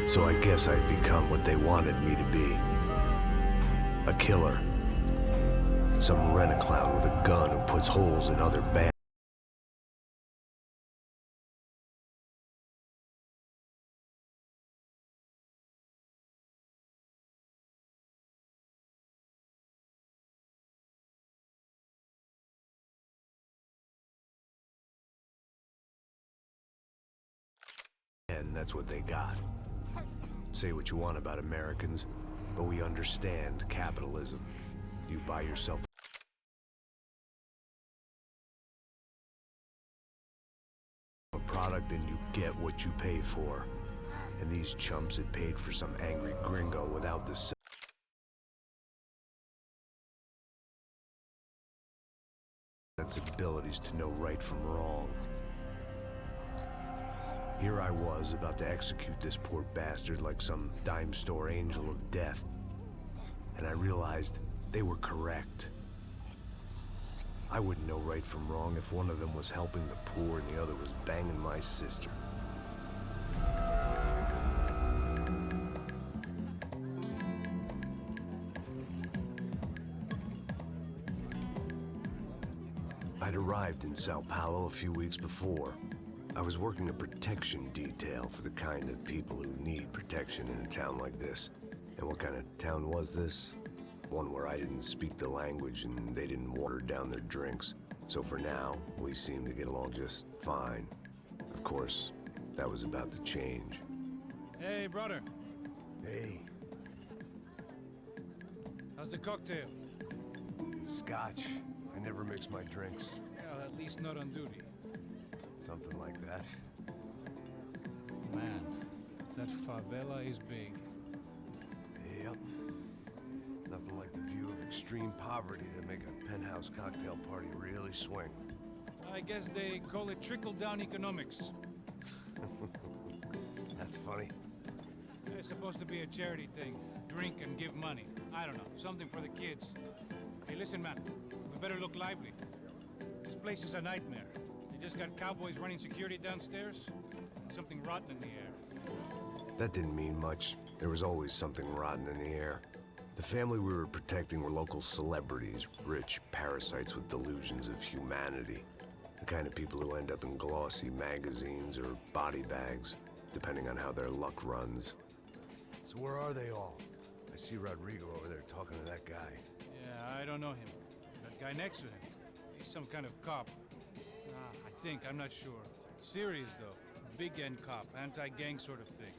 So I guess I'd become what they wanted me to be. A killer. Some rent-a-clown with a gun who puts holes in other bad. And that's what they got. Say what you want about Americans, but we understand capitalism. You buy yourself a product and you get what you pay for. And these chumps had paid for some angry gringo without the sensibilities to know right from wrong. Here I was, about to execute this poor bastard like some dime store angel of death. And I realized they were correct. I wouldn't know right from wrong if one of them was helping the poor and the other was banging my sister. I'd arrived in Sao Paulo a few weeks before. I was working a protection detail for the kind of people who need protection in a town like this. And what kind of town was this? One where I didn't speak the language and they didn't water down their drinks. So for now, we seemed to get along just fine. Of course, that was about to change. Hey, brother. Hey. How's the cocktail? It's scotch. I never mix my drinks. Well, at least not on duty. Something like that. Man, that favela is big. Yep. Nothing like the view of extreme poverty to make a penthouse cocktail party really swing. I guess they call it trickle-down economics. That's funny. It's supposed to be a charity thing. Drink and give money. I don't know, something for the kids. Hey, listen, man. We better look lively. This place is a nightmare. They just got cowboys running security downstairs. Something rotten in the air. That didn't mean much. There was always something rotten in the air. The family we were protecting were local celebrities, rich parasites with delusions of humanity. The kind of people who end up in glossy magazines or body bags, depending on how their luck runs. So where are they all? I see Rodrigo over there talking to that guy. Yeah, I don't know him. That guy next to him. He's some kind of cop. I think, I'm not sure. Serious, though. Big-end cop, anti-gang sort of thing.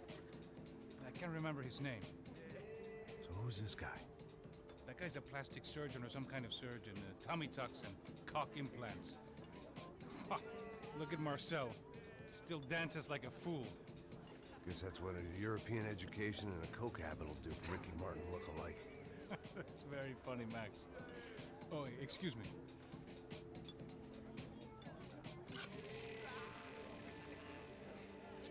I can't remember his name. So who's this guy? That guy's a plastic surgeon or some kind of surgeon. Tummy tucks and cock implants. Look at Marcel. Still dances like a fool. Guess that's what a European education and a coke habit will do for Ricky Martin look-alike. That's very funny, Max. Oh, excuse me.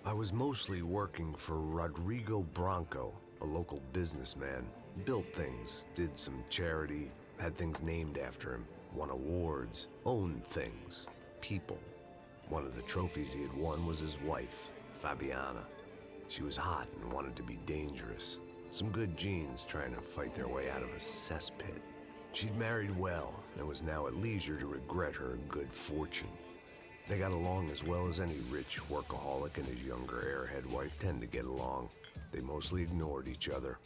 I was mostly working for Rodrigo Branco, a local businessman. Built things, did some charity, had things named after him, won awards, owned things, people. One of the trophies he had won was his wife, Fabiana. She was hot and wanted to be dangerous. Some good genes trying to fight their way out of a cesspit. She'd married well and was now at leisure to regret her good fortune. They got along as well as any rich workaholic and his younger airhead wife tend to get along. They mostly ignored each other.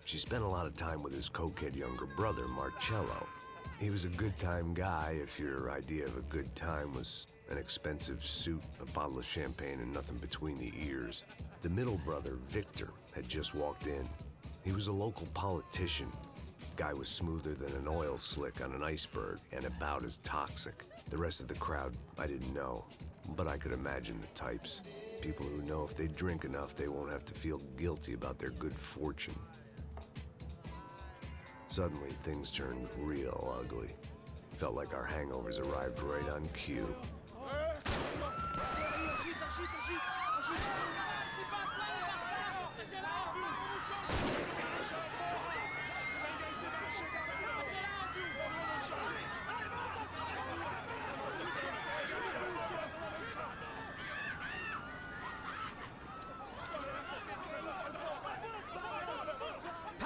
She spent a lot of time with his cokehead younger brother, Marcello. He was a good-time guy if your idea of a good time was an expensive suit, a bottle of champagne, and nothing between the ears. The middle brother, Victor, had just walked in. He was a local politician. Guy was smoother than an oil slick on an iceberg and about as toxic. The rest of the crowd, I didn't know, but I could imagine the types. People who know if they drink enough, they won't have to feel guilty about their good fortune. Suddenly, things turned real ugly. Felt like our hangovers arrived right on cue.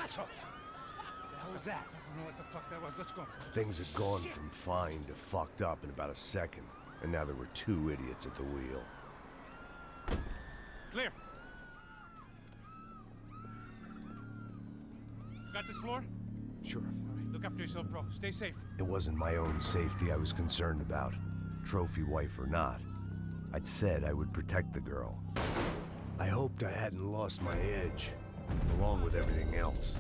Pasos! What the hell was that? I don't know what the fuck that was. Let's go. Things had gone from fine to fucked up in about a second, and now there were two idiots at the wheel. Clear. Got this floor? Sure. All right, look after yourself, bro. Stay safe. It wasn't my own safety I was concerned about, trophy wife or not. I'd said I would protect the girl. I hoped I hadn't lost my edge, along with everything else.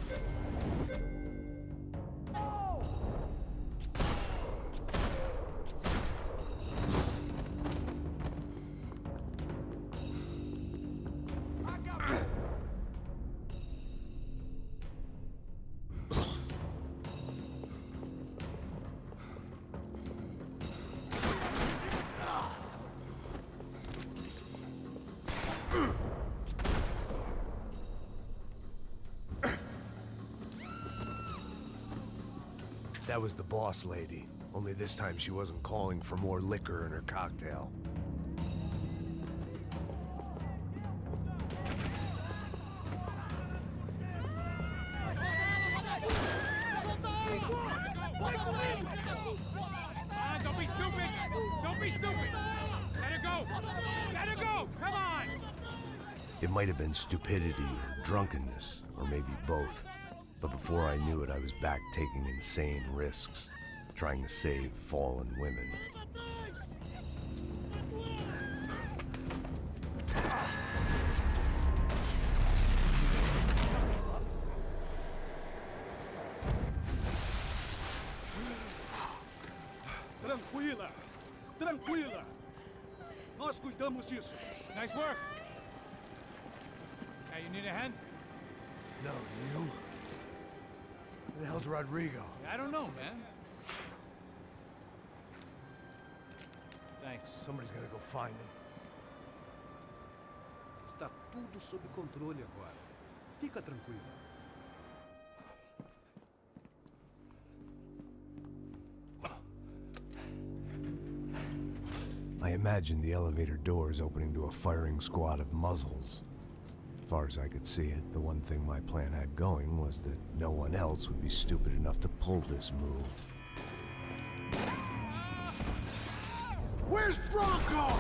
That was the boss lady, only this time she wasn't calling for more liquor in her cocktail. Don't be stupid! Don't be stupid! Let her go! Let her go! Come on! It might have been stupidity or drunkenness, or maybe both. But before I knew it, I was back taking insane risks, trying to save fallen women. Tranquila! Tranquila! Nós cuidamos disso. Nice work! Hey, you need a hand? No, you? Who the hell's Rodrigo? I don't know, man. Thanks. Somebody's gotta go find him. Está tudo sob controle agora. Fica tranquila. I imagined the elevator doors opening to a firing squad of muzzles. As far as I could see it, the one thing my plan had going was that no one else would be stupid enough to pull this move. Where's Bronco?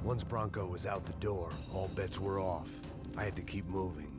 Once Bronco was out the door, all bets were off. I had to keep moving.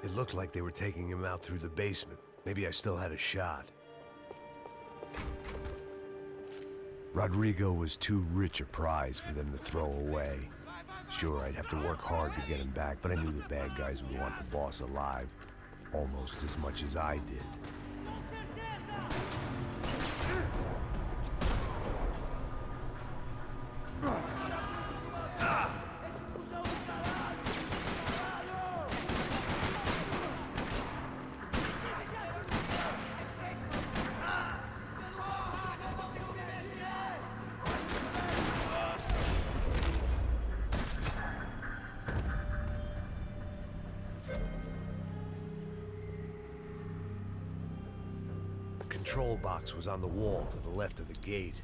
It looked like they were taking him out through the basement. Maybe I still had a shot. Rodrigo was too rich a prize for them to throw away. Sure, I'd have to work hard to get him back, but I knew the bad guys would want the boss alive almost as much as I did. The control box was on the wall to the left of the gate.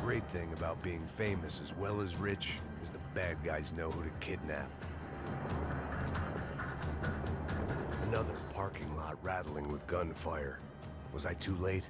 great thing about being famous as well as rich is the bad guys know who to kidnap. Another parking lot rattling with gunfire. Was I too late?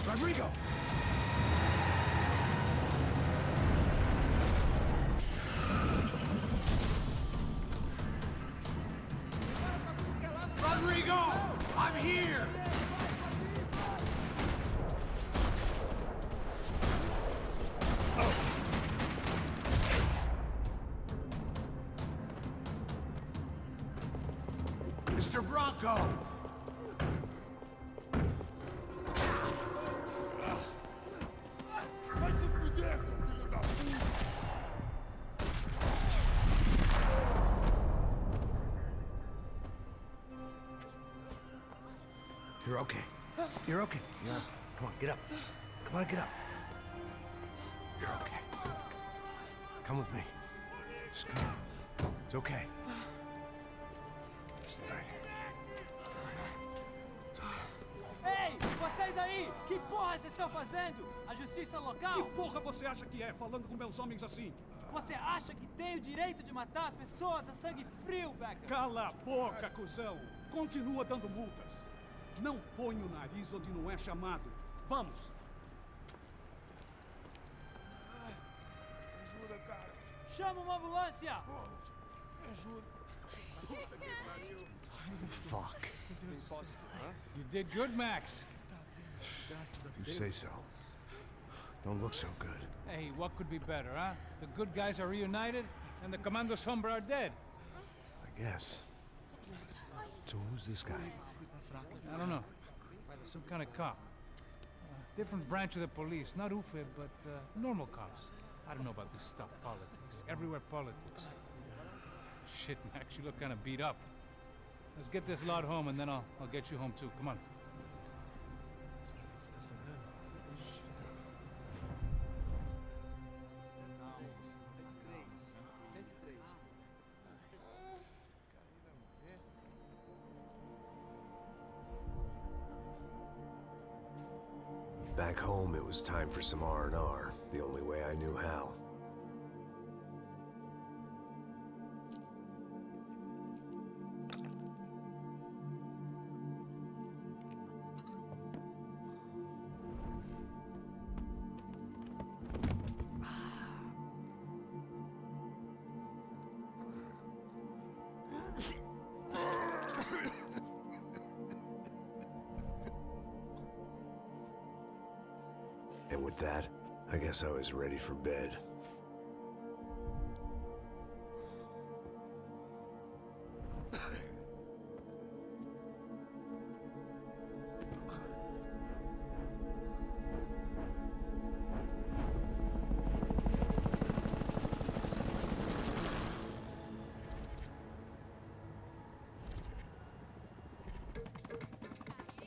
Rodrigo! Rodrigo! I'm here! Mr. Bronco! You're okay. You're okay. Yeah. Come on, get up. Come on, get up. You're okay. Come with me. Just come on. It's okay. Just lie here. Ei, vocês aí! Que porra vocês estão fazendo? A justiça local? Que porra você acha que é, falando com meus homens assim? Você acha que tem o direito de matar as pessoas a sangue frio, Becker? Cala a boca, cuzão! Continua dando multas. Não põe o nariz onde não é chamado. Vamos! Ajuda, cara. Chama uma ambulância! Me ajuda. Fuck. You did good, Max. You say so. Don't look so good. Hey, what could be better, huh? The good guys are reunited, and the Commando Sombra are dead. I guess. So who's this guy? I don't know. Some kind of cop. Different branch of the police. Not UFE, but normal cops. I don't know about this stuff, politics. Everywhere politics. Shit, Max, you look kind of beat up. Let's get this lot home, and then I'll get you home too. Come on. Back home, it was time for some R&R, the only way I knew how. And with that, I guess I was ready for bed.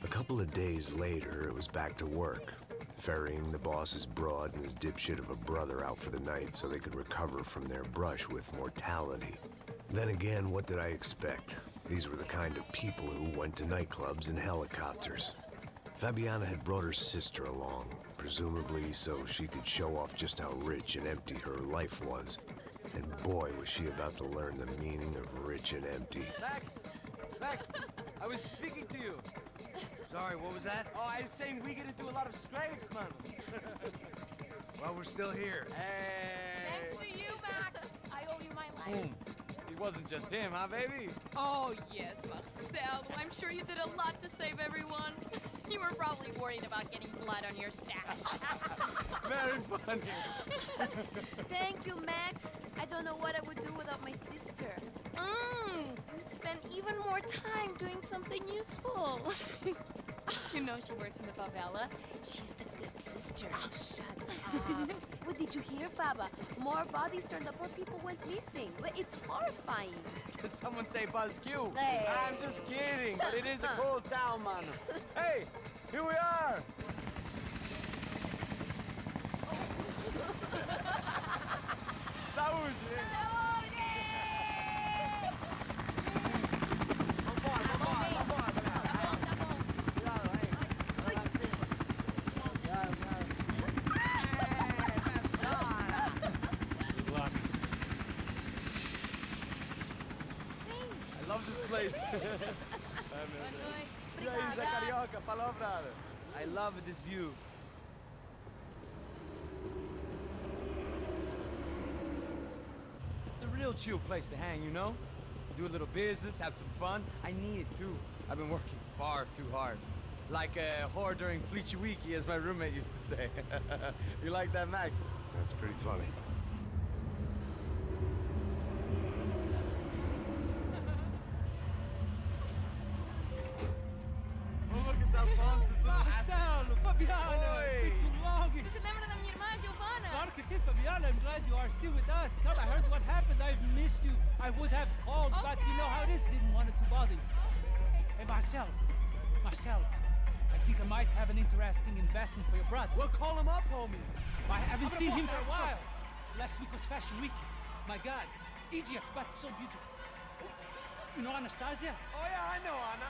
A couple of days later, it was back to work. Ferrying the boss's broad and his dipshit of a brother out for the night so they could recover from their brush with mortality. Then again, what did I expect? These were the kind of people who went to nightclubs in helicopters. Fabiana had brought her sister along, presumably so she could show off just how rich and empty her life was. And boy, was she about to learn the meaning of rich and empty. Max! Max! I was speaking to you! Sorry, what was that? Oh, I was saying we get into a lot of scrapes, man. Well, we're still here. Hey! Thanks to you, Max. I owe you my life. It wasn't just him, huh, baby? Oh, yes, Marcel. I'm sure you did a lot to save everyone. You were probably worried about getting blood on your stash. Very funny. Thank you, Max. I don't know what I would do without my sister. spend even more time doing something useful. You know she works in the favela. She's the good sister. Oh, shut up. What did you hear, Baba? More bodies turned up where people went missing. But it's horrifying. Did someone say Buzz Q? Hey. I'm just kidding, but it is a cool town, man. Hey, here we are. Saúde, hein? I love this place. E aí, Zé Carioca, falou, brother. I love this view. It's a real chill place to hang, you know? Do a little business, have some fun. I need it too. I've been working far too hard. Like a whore during Fleechy Weeky, as my roommate used to say. You like that, Max? That's pretty funny. Oh, look, it's Alfonso. Marcelo, Fabiana, it's been too long. Você se lembra da minha irmã, Giovanna? Claro que sim, Fabiana. I'm glad you are still with us. Come, I heard what happened. I've missed you. I would have called, but you know how it is. Didn't want it to bother you. Hey, Marcelo. Marcelo, I think I might have an interesting investment for your brother. Well, call him up, homie. I haven't seen him for a while. Last week was Fashion Week. My God, Egypt, but so beautiful. You know Anastasia? Oh, yeah, I know, Anna.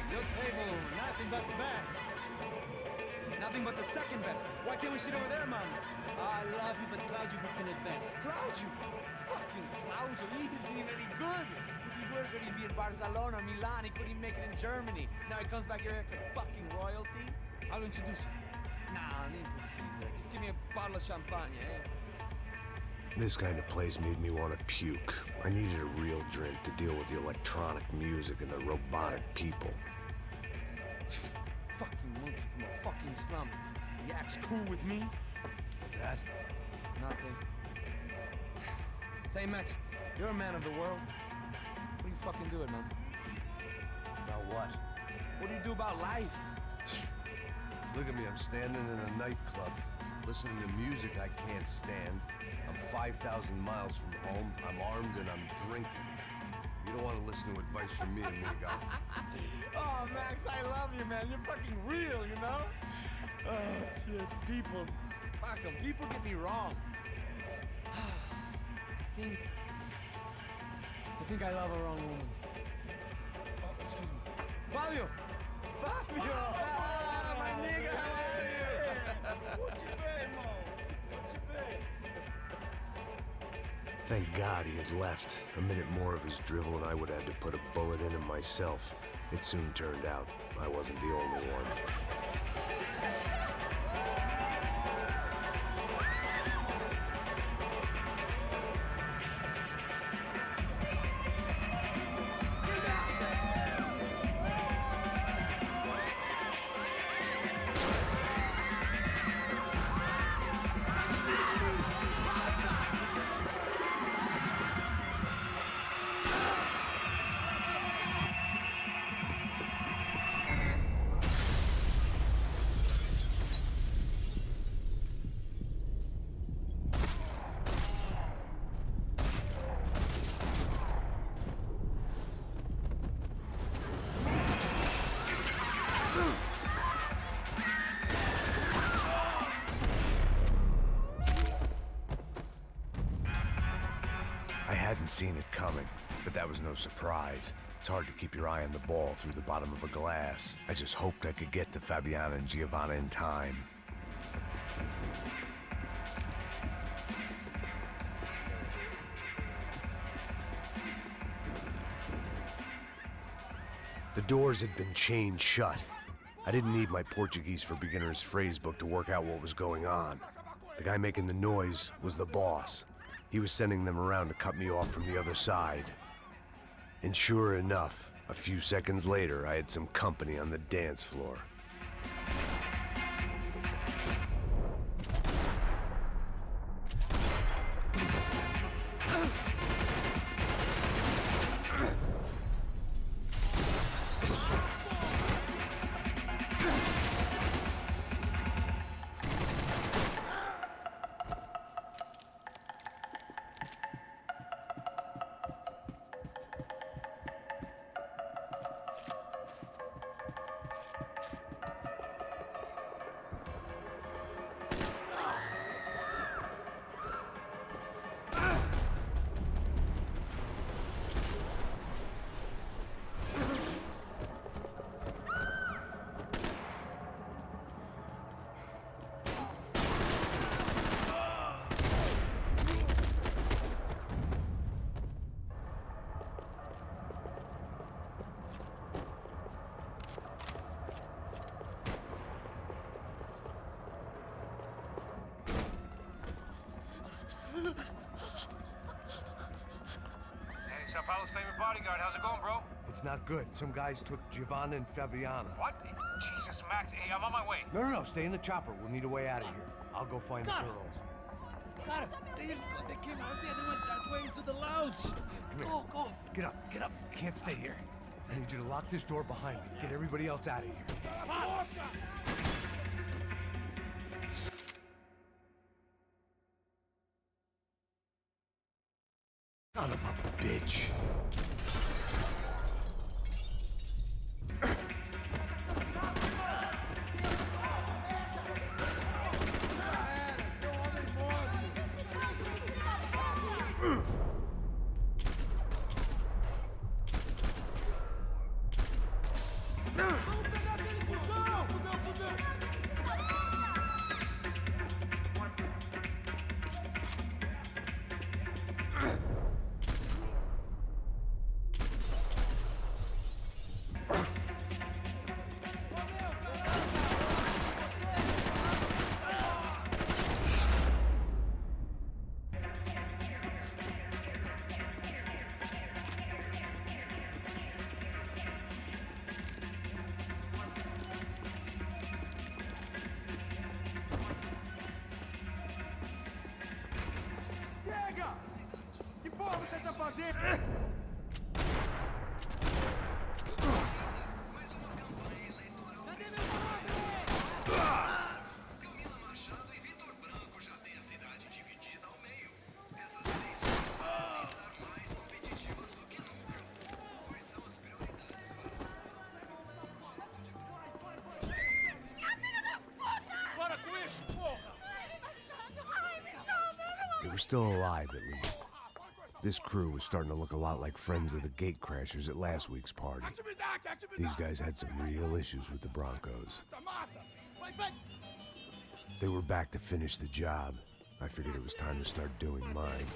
Your table, nothing but the best. Nothing but the second best. Why can't we sit over there, man? I love you, but Claudio booked in advance. Claudio? Fucking Claudio, he isn't even any good. If he were good, he'd be in Barcelona, Milan, he couldn't even make it in Germany. Now he comes back here and acts like fucking royalty. I'll introduce you. Nah, nem precisa. Just give me a bottle of champagne, eh? This kind of place made me want to puke. I needed a real drink to deal with the electronic music and the robotic people. Fucking monkey from a fucking slum. He acts cool with me. What's that? Nothing. Say, Max, you're a man of the world. What do you fucking do it, man? About what? What do you do about life? Look at me, I'm standing in a nightclub, listening to music I can't stand. I'm 5,000 miles from home, I'm armed, and I'm drinking. You don't want to listen to advice from me, amigo. Oh, Max, I love you, man. You're fucking real, you know? Oh, shit. People. Fuck them. People get me wrong. I think I love a wrong woman. Oh, excuse me. Fabio! Fabio! Ah, my nigga, how are you? What you been, Mo? What you been? Thank God he had left. A minute more of his drivel and I would have had to put a bullet in him myself. It soon turned out I wasn't the only one. I hadn't seen it coming, but that was no surprise. It's hard to keep your eye on the ball through the bottom of a glass. I just hoped I could get to Fabiana and Giovanna in time. The doors had been chained shut. I didn't need my Portuguese for Beginners phrase book to work out what was going on. The guy making the noise was the boss. He was sending them around to cut me off from the other side. And sure enough, a few seconds later, I had some company on the dance floor. Sao Paulo's favorite bodyguard. How's it going, bro? It's not good. Some guys took Giovanna and Fabiana. What? Jesus, Max. Hey, I'm on my way. No, stay in the chopper. We'll need a way out of here. I'll go find the girls. Got it. They came out there. They went that way into the lounge. Go. Get up. Can't stay here. I need you to lock this door behind me. Get everybody else out of here. Son of a bitch. Que porra você tá fazendo? They were still alive, at least. This crew was starting to look a lot like friends of the gatecrashers at last week's party. These guys had some real issues with the Broncos. They were back to finish the job. I figured it was time to start doing mine.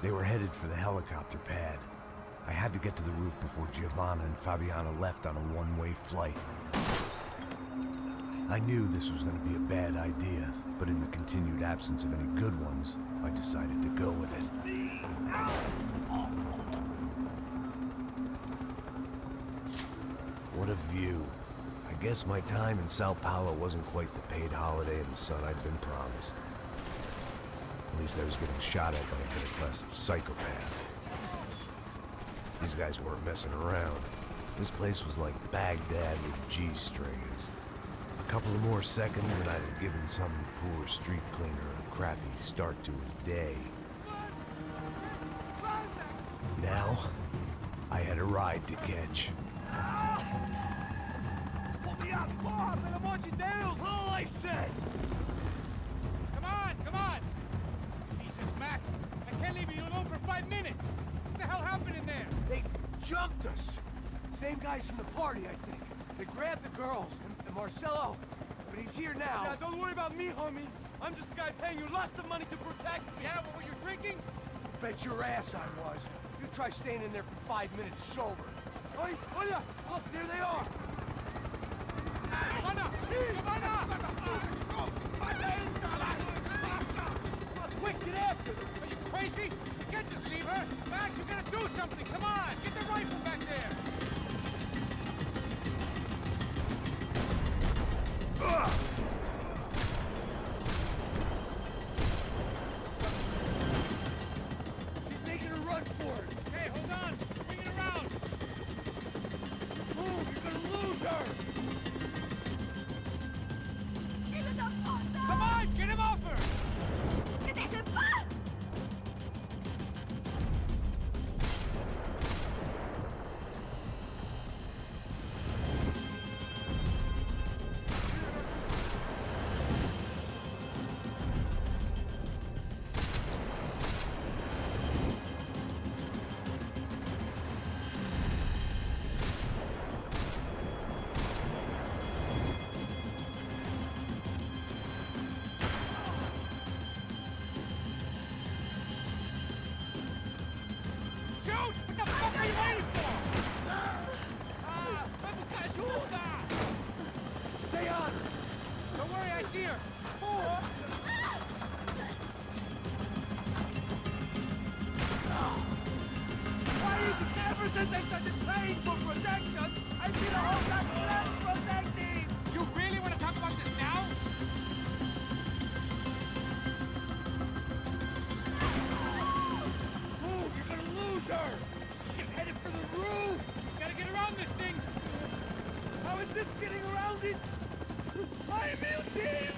They were headed for the helicopter pad. I had to get to the roof before Giovanna and Fabiana left on a one-way flight. I knew this was going to be a bad idea, but in the continued absence of any good ones, I decided to go with it. guess my time in Sao Paulo wasn't quite the paid holiday in the sun I'd been promised. At least I was getting shot at by a middle-class psychopath. These guys weren't messing around. This place was like Baghdad with G-strings. A couple of more seconds and I'd have given some poor street cleaner a crappy start to his day. Now, I had a ride to catch. Pull me up! Porra, pelo amor de Deus! All I said! Come on! Jesus, Max, I can't leave you alone for 5 minutes. What the hell happened in there? They jumped us! Same guys from the party, I think. They grabbed the girls, and Marcelo, but he's here now. Yeah, don't worry about me, homie. I'm just the guy paying you lots of money to protect me. Yeah, what were you drinking? Bet your ass I was. You try staying in there for 5 minutes sober. Oi, olha! Look, there they are! Quick, get after them! Are you crazy? You can't just leave her! Max, you gotta do something! Come on! Get the rifle back there! She's making a run for it! Hey, hold on! Swing it around! Move! You're gonna lose her! Come on! Get him off her! ¡Que te en paz! Shoot! What the fuck are you waiting for? Vamos buscar ajuda! Stay on! Don't worry, I see her. Why is it ever since I started paying for protection, I feel a whole lot less protected? You really want to talk about this now? Move! You're gonna lose her! She's headed for the roof! Gotta get around this thing! How is this getting around it? I meu Deus!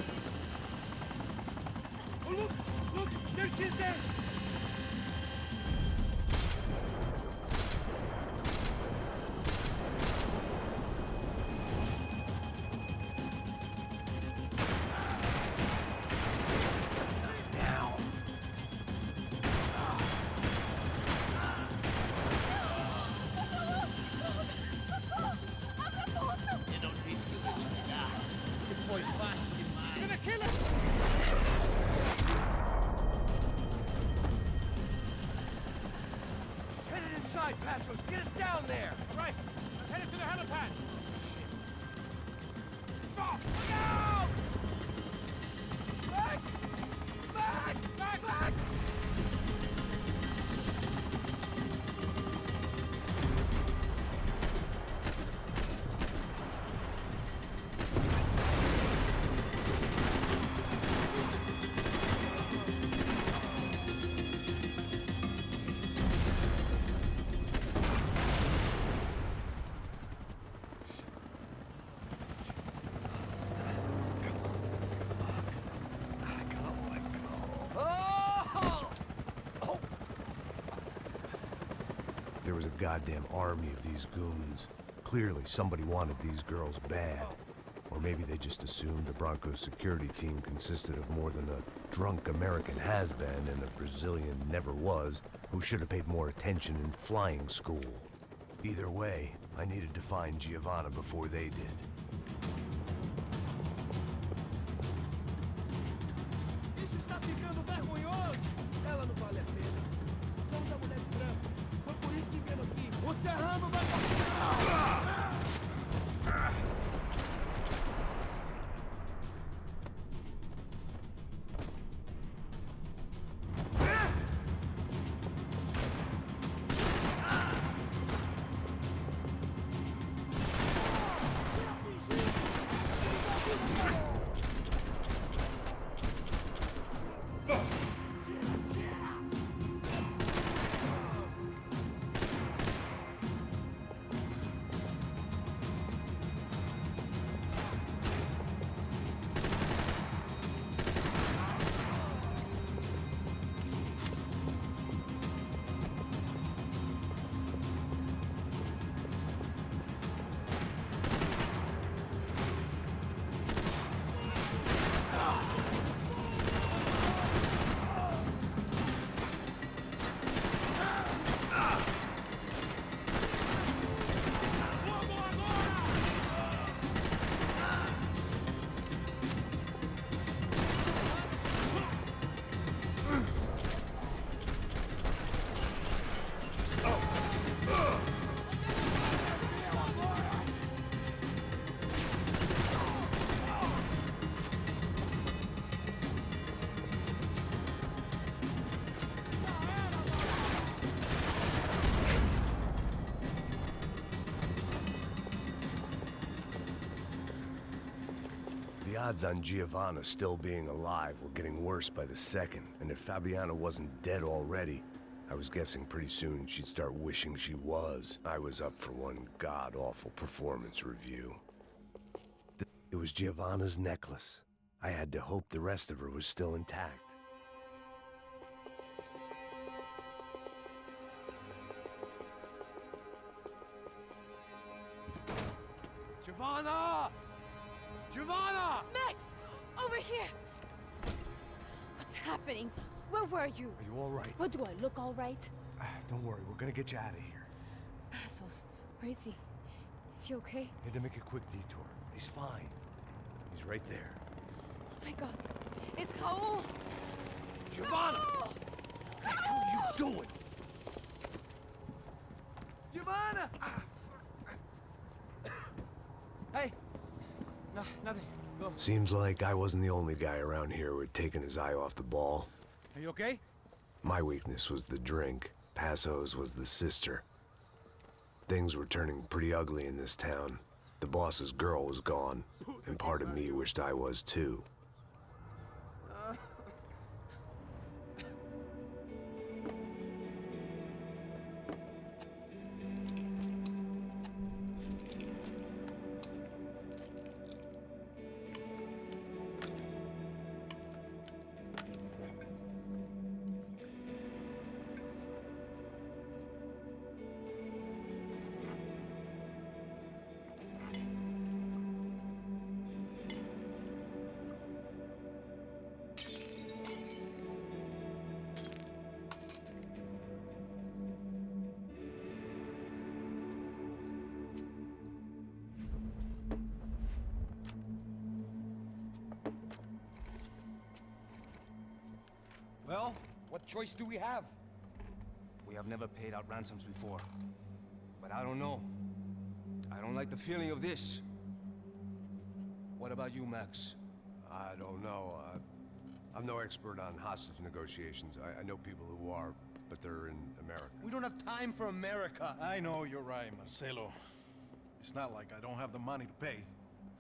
Oh, look! There she is there! Now! Eu não disse que eu ia te pegar. Você foi fácil demais. Gonna kill her! She's headed inside, Passos! Get us down there! All right, I'm headed to the helipad. Shit. Stop! Look out! Max! Max! Max! Max! There was a goddamn army of these goons. Clearly, somebody wanted these girls bad. Or maybe they just assumed the Broncos security team consisted of more than a drunk American has-been and a Brazilian never was, who should have paid more attention in flying school. Either way, I needed to find Giovanna before they did. Isso está ficando vergonhoso! Ela não vale a pena. Vamos a mulher de branco. Foi por isso que viemos aqui. O Serrano vai passar! odds on Giovanna still being alive were getting worse by the second, and if Fabiana wasn't dead already, I was guessing pretty soon she'd start wishing she was. I was up for one god-awful performance review. It was Giovanna's necklace. I had to hope the rest of her was still intact. Giovanna! Giovanna! Max! Over here! What's happening? Where were you? Are you all right? What, do I look all right? Don't worry, we're gonna get you out of here. Passos, where is he? Is he okay? Had to make a quick detour. He's fine. He's right there. Oh my god. It's Raul! Giovanna! Raul! What the hell are you doing? Giovanna! Hey! No, nothing. Go. Seems like I wasn't the only guy around here who had taken his eye off the ball. Are you okay? My weakness was the drink. Passo's was the sister. Things were turning pretty ugly in this town. The boss's girl was gone, and part of me wished I was too. Well, what choice do we have? We have never paid out ransoms before. But I don't know. I don't like the feeling of this. What about you, Max? I don't know. I'm no expert on hostage negotiations. I know people who are, but they're in America. We don't have time for America. I know you're right, Marcelo. It's not like I don't have the money to pay.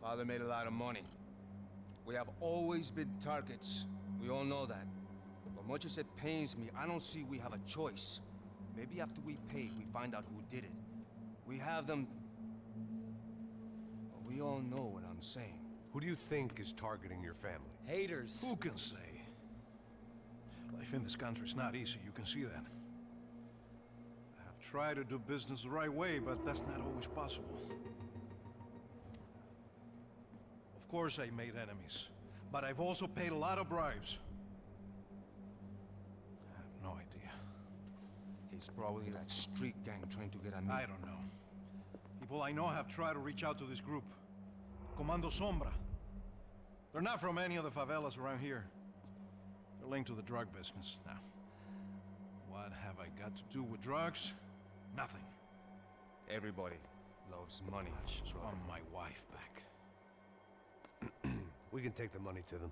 Father made a lot of money. We have always been targets. We all know that. But much as it pains me, I don't see we have a choice. Maybe after we pay, we find out who did it. We have them... Well, we all know what I'm saying. Who do you think is targeting your family? Haters. Who can say? Life in this country is not easy, you can see that. I have tried to do business the right way, but that's not always possible. Of course I made enemies, but I've also paid a lot of bribes. I have no idea. It's probably that street gang trying to get at me. I don't know. People I know have tried to reach out to this group. Comando Sombra. They're not from any of the favelas around here. They're linked to the drug business. Now, what have I got to do with drugs? Nothing. Everybody loves money. I just want my wife back. We can take the money to them.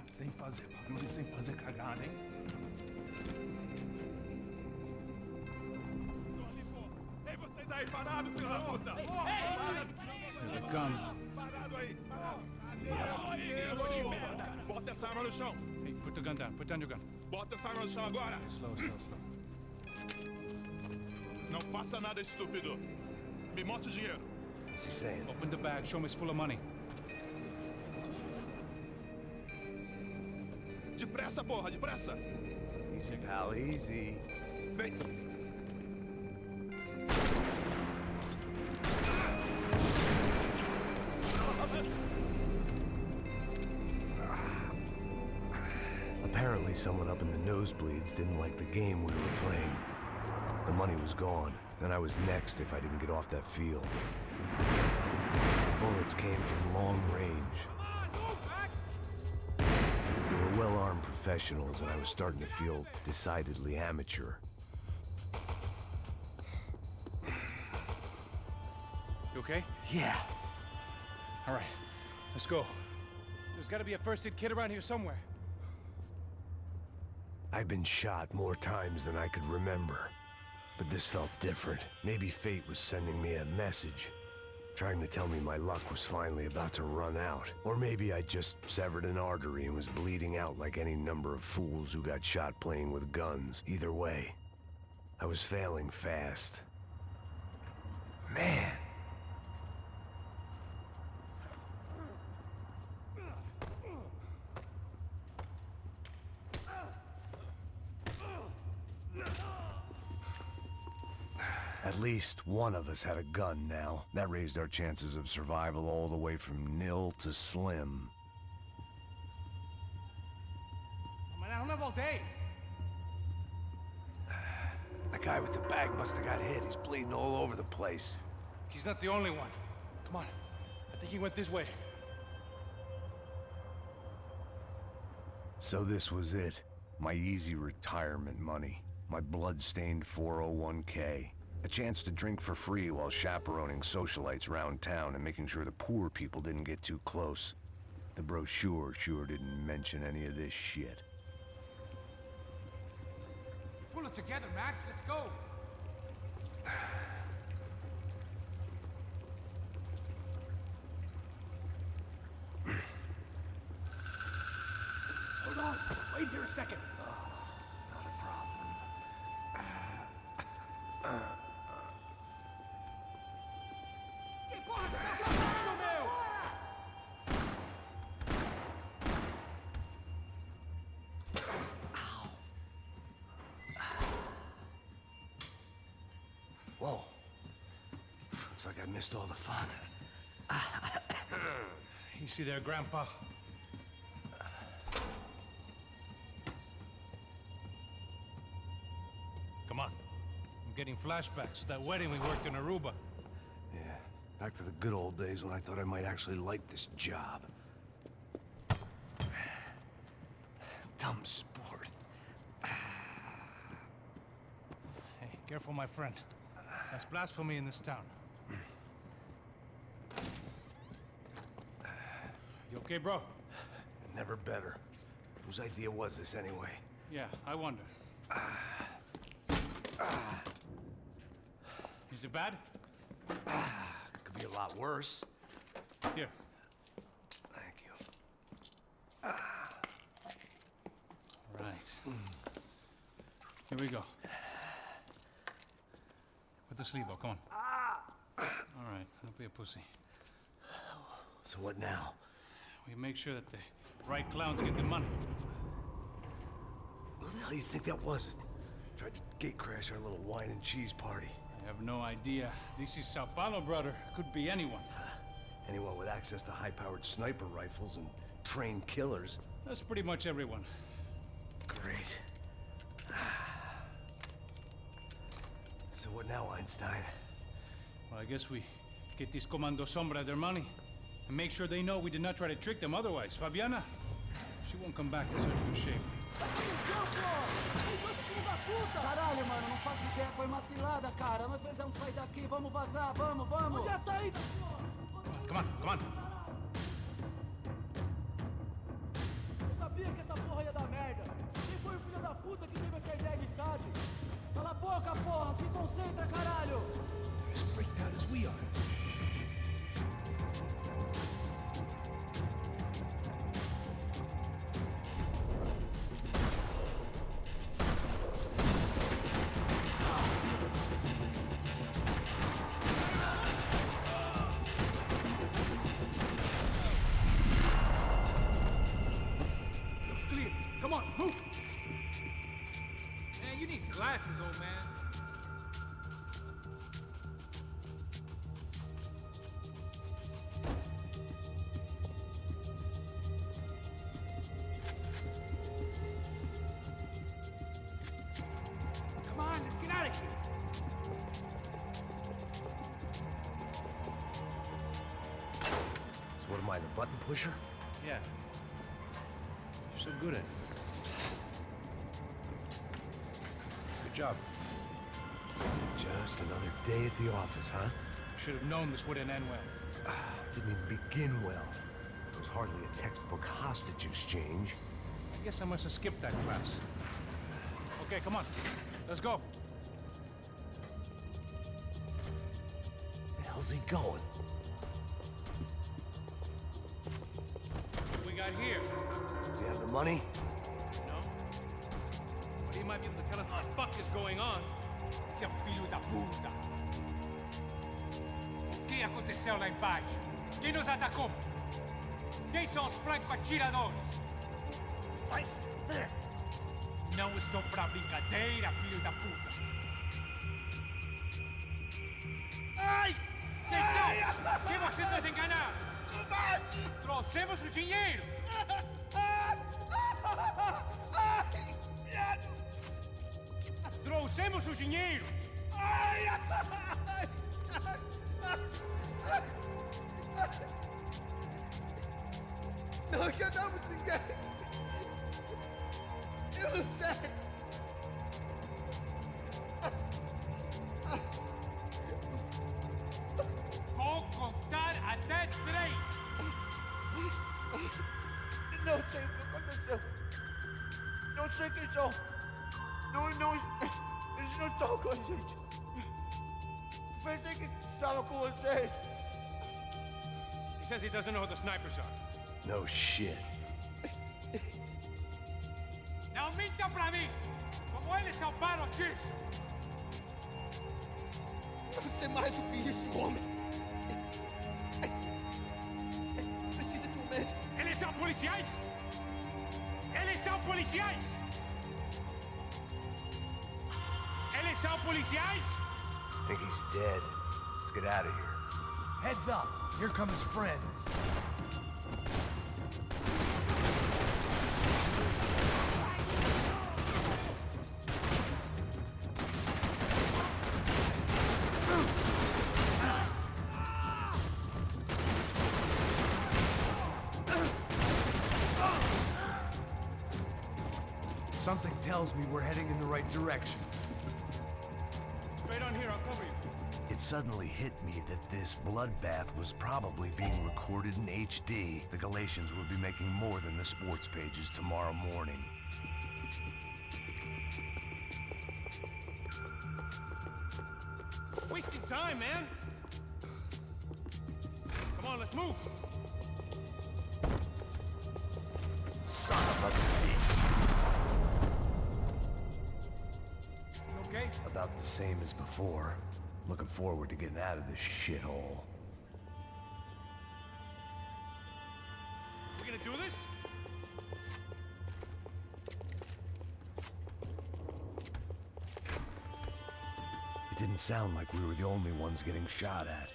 Sem fazer barulho, sem fazer cagada, hein? Ei, vocês aí parados, filho da puta! Here they come. Parado aí! Bota essa arma no chão! Hey, put the gun down. Put down your gun. Bota essa arma no chão agora! Slow, slow, slow. Não faça nada estúpido! Me mostra o dinheiro! What's he saying? Open the bag. Show me it's full of money. Depressa, porra! Depressa! Easy, pal, easy. Vem! Apparently someone up in the nosebleeds didn't like the game we were playing. The money was gone, and I was next if I didn't get off that field. Bullets came from long range. They were well-armed professionals, and I was starting to feel decidedly amateur. You okay? Yeah. All right. Let's go. There's gotta be a first-aid kit around here somewhere. I've been shot more times than I could remember. But this felt different. Maybe fate was sending me a message, trying to tell me my luck was finally about to run out. Or maybe I just severed an artery and was bleeding out like any number of fools who got shot playing with guns. Either way, I was failing fast. Man. At least one of us had a gun now. That raised our chances of survival all the way from nil to slim. Man, I don't have all day. The guy with the bag must have got hit. He's bleeding all over the place. He's not the only one. Come on. I think he went this way. So this was it. My easy retirement money. My blood-stained 401k. A chance to drink for free while chaperoning socialites around town and making sure the poor people didn't get too close. The brochure sure didn't mention any of this shit. Pull it together, Max. Let's go. Hold on. Wait here a second. Not a problem. Que porra você tá fazendo, meu? Whoa. Looks like I missed all the fun. You see there, Grandpa? Come on. I'm getting flashbacks to that wedding we worked in Aruba. Yeah, back to the good old days when I thought I might actually like this job. Dumb sport. Hey, careful, my friend. That's blasphemy in this town. You okay, bro? Never better. Whose idea was this anyway? Yeah, I wonder. Is it bad? Could be a lot worse. Here. Thank you. Right. Here we go. Put the sleeve on, come on. All right, don't be a pussy. So what now? We make sure that the right clowns get the money. Who the hell do you think that was? Tried to gate crash our little wine and cheese party. I have no idea. This is Sao Paulo, brother. Could be anyone. Anyone with access to high-powered sniper rifles and trained killers. That's pretty much everyone. Great. So what now, Einstein? Well, I guess we get these Comando Sombra their money. And make sure they know we did not try to trick them otherwise. Fabiana, she won't come back in such good shape. Caralho, mano, não faço ideia. Foi uma cilada, cara. Nós precisamos sair daqui. Vamos vazar. Vamos, vamos. Onde é a saída? Come on, come on. Eu sabia que essa porra ia dar merda. Quem foi o filho da puta que teve essa ideia de estádio? Cala a boca, porra. Se concentra, caralho. As freaked out as we are. Come on, move! Man, you need glasses, old man. Come on, let's get out of here. So what am I, the button pusher? Yeah. You're so good at it. Good job. Just another day at the office, huh? Should have known this wouldn't end well. Didn't even begin well. It was hardly a textbook hostage exchange. I guess I must have skipped that class. Okay, come on. Let's go. Where the hell's he going? What we got here? Does he have the money? No. But he might be able to tell us what the fuck is going on. Seu filho da puta! O que aconteceu lá embaixo? Quem nos atacou? Quem são os franco-atiradores? Vai se fuder! Não estou pra brincadeira, filho da puta! Ai! Atenção! Que você nos enganar! Não bate! Trouxemos o dinheiro! Ai! Viado! Trouxemos o dinheiro! Ai! Não enganamos ninguém! Eu não sei! Vou contar até 3! Não sei o que aconteceu! Não sei quem são! Eles não estão com a gente! Pensei que estava com vocês! He says he doesn't know who the snipers are. No shit. Não mintam pra mim! Como eles salvaram disso! Deve ser mais do que isso, homem! Precisa de um médico! Eles são policiais! Eles são policiais! Eles são policiais! I think he's dead. Let's get out of here. Heads up! Here come his friends! Something tells me we're heading in the right direction. Straight on here, I'll cover you. It suddenly hit me that this bloodbath was probably being recorded in HD. The Galatians would be making more than the sports pages tomorrow morning. Wasting time, man! Come on, let's move! Son of a bitch! You okay? About the same as before. Looking forward to getting out of this shithole. We gonna do this? It didn't sound like we were the only ones getting shot at.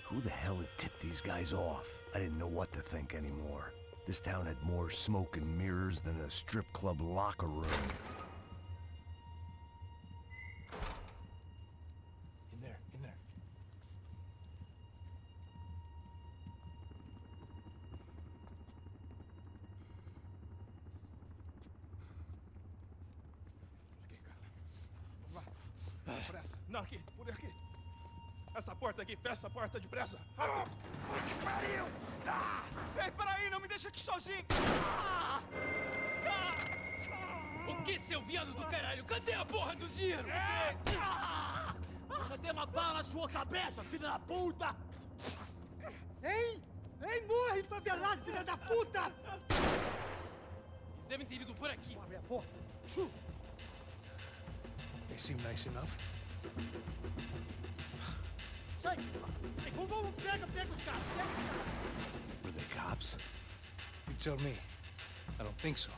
Who the hell had tipped these guys off? I didn't know what to think anymore. This town had more smoke and mirrors than a strip club locker room. In there, in there. Aqui, cara. Vamos lá. Pressa. Não, aqui. Por aqui. Essa porta aqui. Fecha essa porta depressa. Rápido. Que pariu! Ei, peraí. Não me deixa aqui sozinho. O que, seu viado do caralho? Cadê a porra do dinheiro? Cadê uma bala na sua cabeça, filha da puta? Ei! Ei, morre, favelado, filha da puta! Eles devem ter ido por aqui. Porra! They seem nice enough. Sai! Vamos, pega os caras! Pega os caras! Were they cops? You tell me. I don't think so.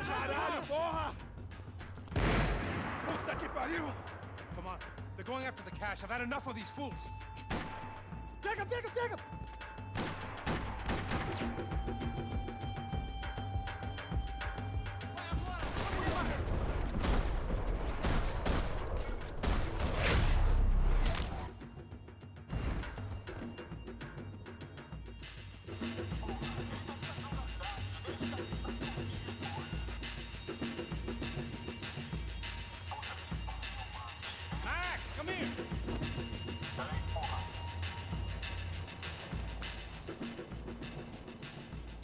Caralho, porra! Puta que pariu! Come on. They're going after the cash. I've had enough of these fools. Pega! Come here!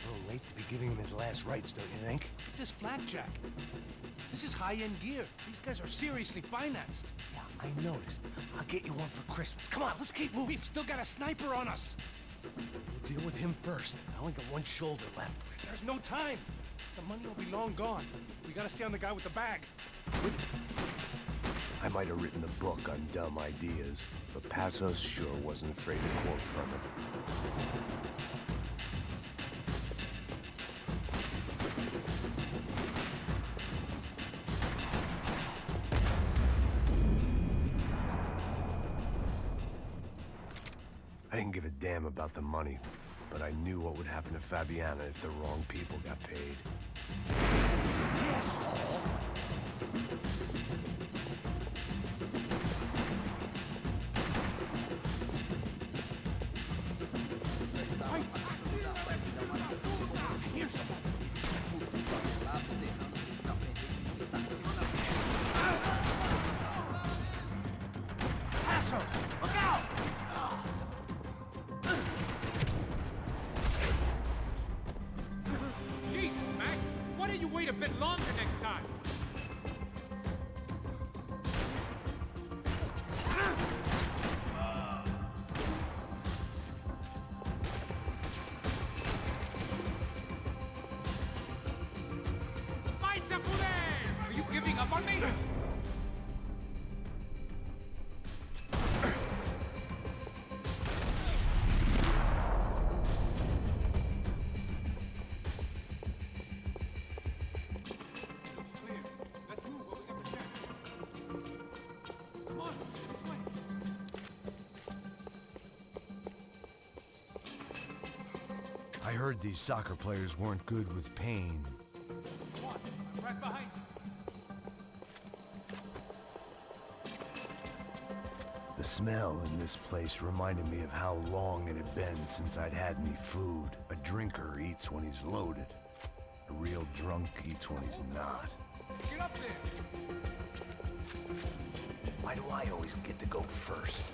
A little late to be giving him his last rites, don't you think? Look at this flapjack. This is high-end gear. These guys are seriously financed. Yeah, I noticed. I'll get you one for Christmas. Come on, let's keep moving. We've still got a sniper on us. We'll deal with him first. I only got one shoulder left. There's no time. The money will be long gone. We gotta stay on the guy with the bag. I might have written a book on dumb ideas, but Passos sure wasn't afraid to quote from it. I didn't give a damn about the money, but I knew what would happen to Fabiana if the wrong people got paid. Asshole! Look out! Jesus, Max! Why don't you wait a bit longer next time? Are you giving up on me? I heard these soccer players weren't good with Payne. What? I'm right behind you. The smell in this place reminded me of how long it had been since I'd had any food. A drinker eats when he's loaded. A real drunk eats when he's not. Get up there! Why do I always get to go first?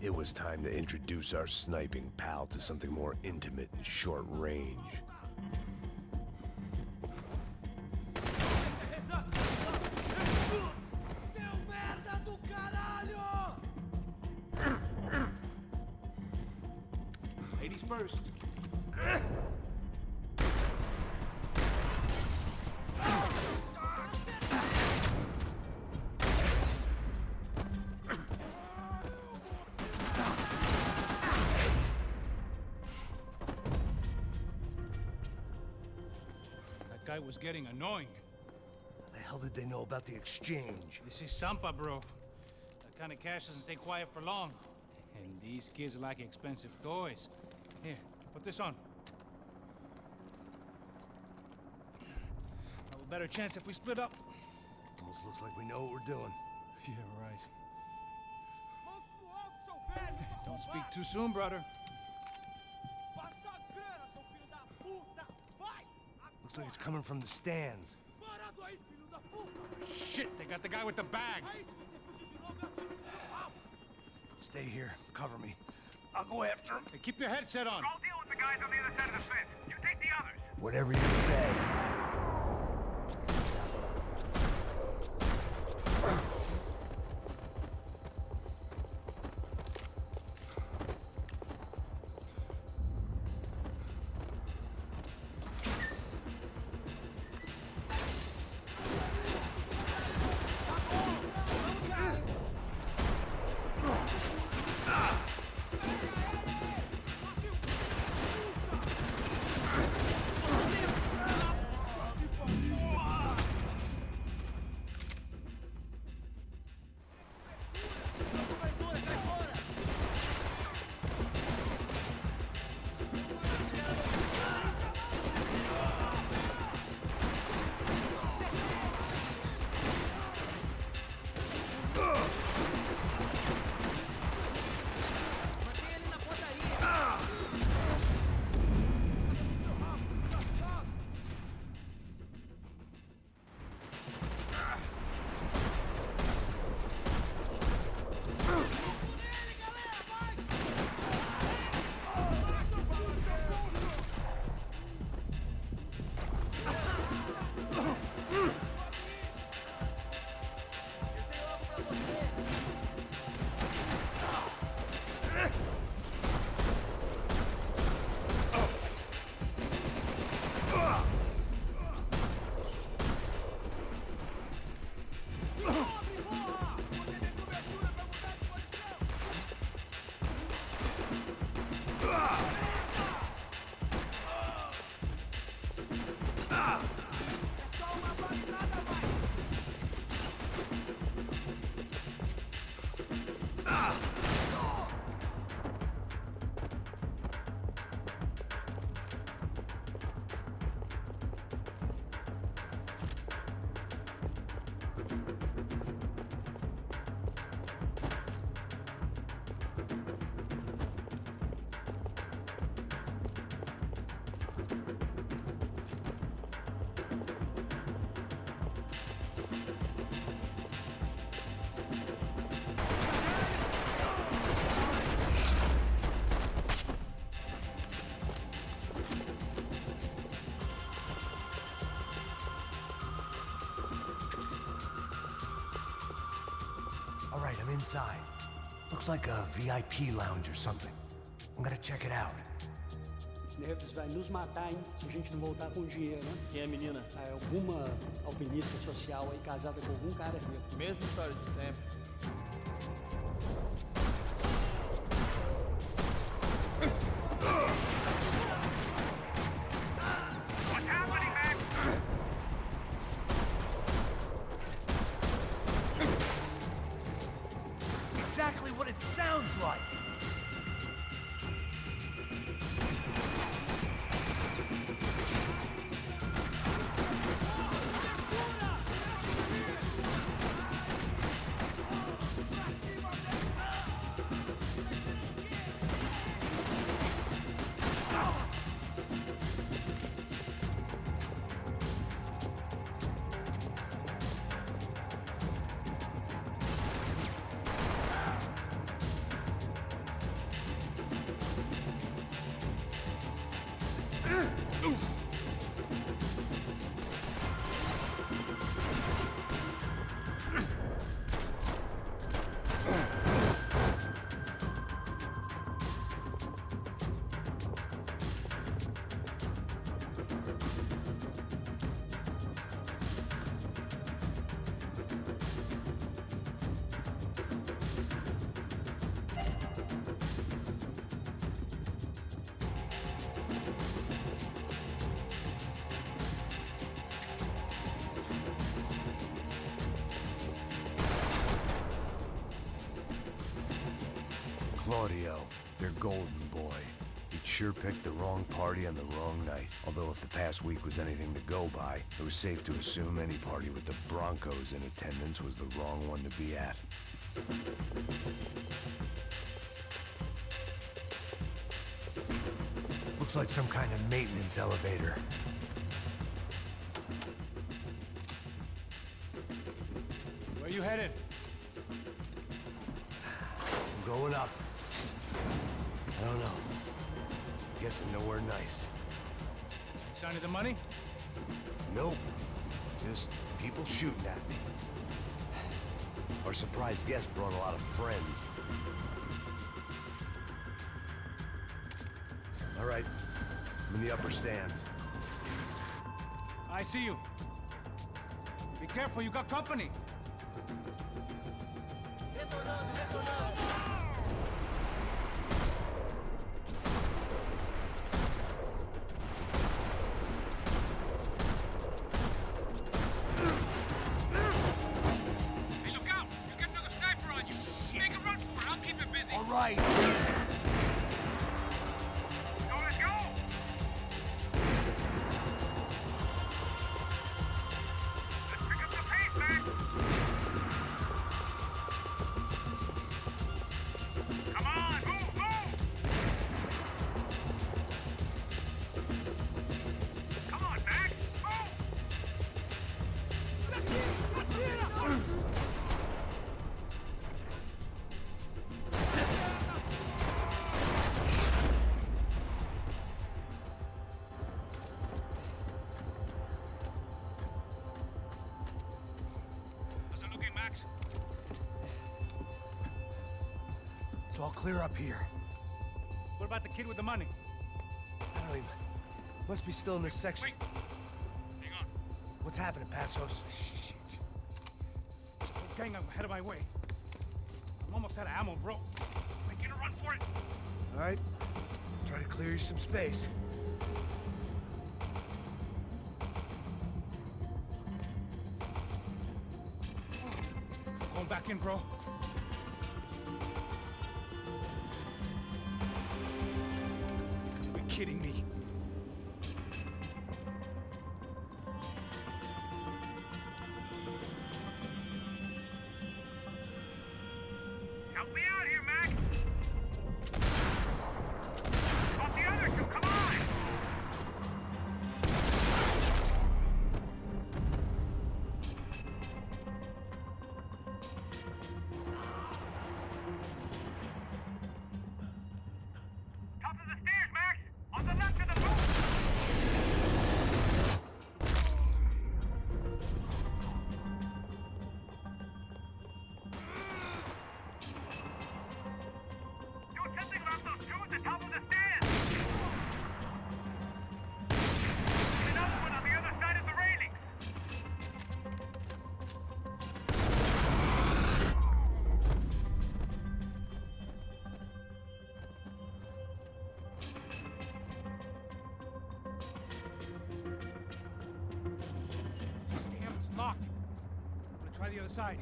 It was time to introduce our sniping pal to something more intimate and short range. Seu merda do caralho! Ladies first. That guy was getting annoying. How the hell did they know about the exchange? This is Sampa, bro. That kind of cash doesn't stay quiet for long. And these kids like expensive toys. Here, put this on. Have a better chance if we split up. Almost looks like we know what we're doing. Yeah, right. Don't speak too soon, brother. Looks like it's coming from the stands. Shit, they got the guy with the bag. Stay here. Cover me. I'll go after him. Hey, keep your headset on. I'll deal with the guys on the other side of the fence. You take the others. Whatever you say. I'm inside. Looks like a VIP lounge or something. I'm gonna check it out. Neves vai nos matar, hein, se a gente não voltar com dinheiro, né? Quem é a menina? É alguma alpinista social aí casada com algum cara rico. Mesma história de sempre. What's happening, man? Exactly what it sounds like! Claudio, their golden boy. He'd sure picked the wrong party on the wrong night. Although if the past week was anything to go by, it was safe to assume any party with the Broncos in attendance was the wrong one to be at. Looks like some kind of maintenance elevator. Where you headed? I'm going up. I don't know. Guessing nowhere nice. Sign of the money? Nope. Just people shooting at me. Our surprise guest brought a lot of friends. All right. I'm in the upper stands. I see you. Be careful, you got company. Hey, look out! You get another sniper on you. Make a run for it. I'll keep it busy. All right. So let's go. Let's pick up the pace, man. Come on, move, move. Come on, Max, move. How's it looking, Max? It's all clear up here. What about the kid with the money? I don't even... Must be still in this section. Wait. Hang on. What's happening, Passos? There's a whole gang ahead of my way. I'm almost out of ammo, bro. Making a run for it. All right. Try to clear you some space. Going back in, bro. You're kidding me. Help me out here, Max. Got the other two. Come on. Top of the stairs, Max. On the left of the booth. Try the other side.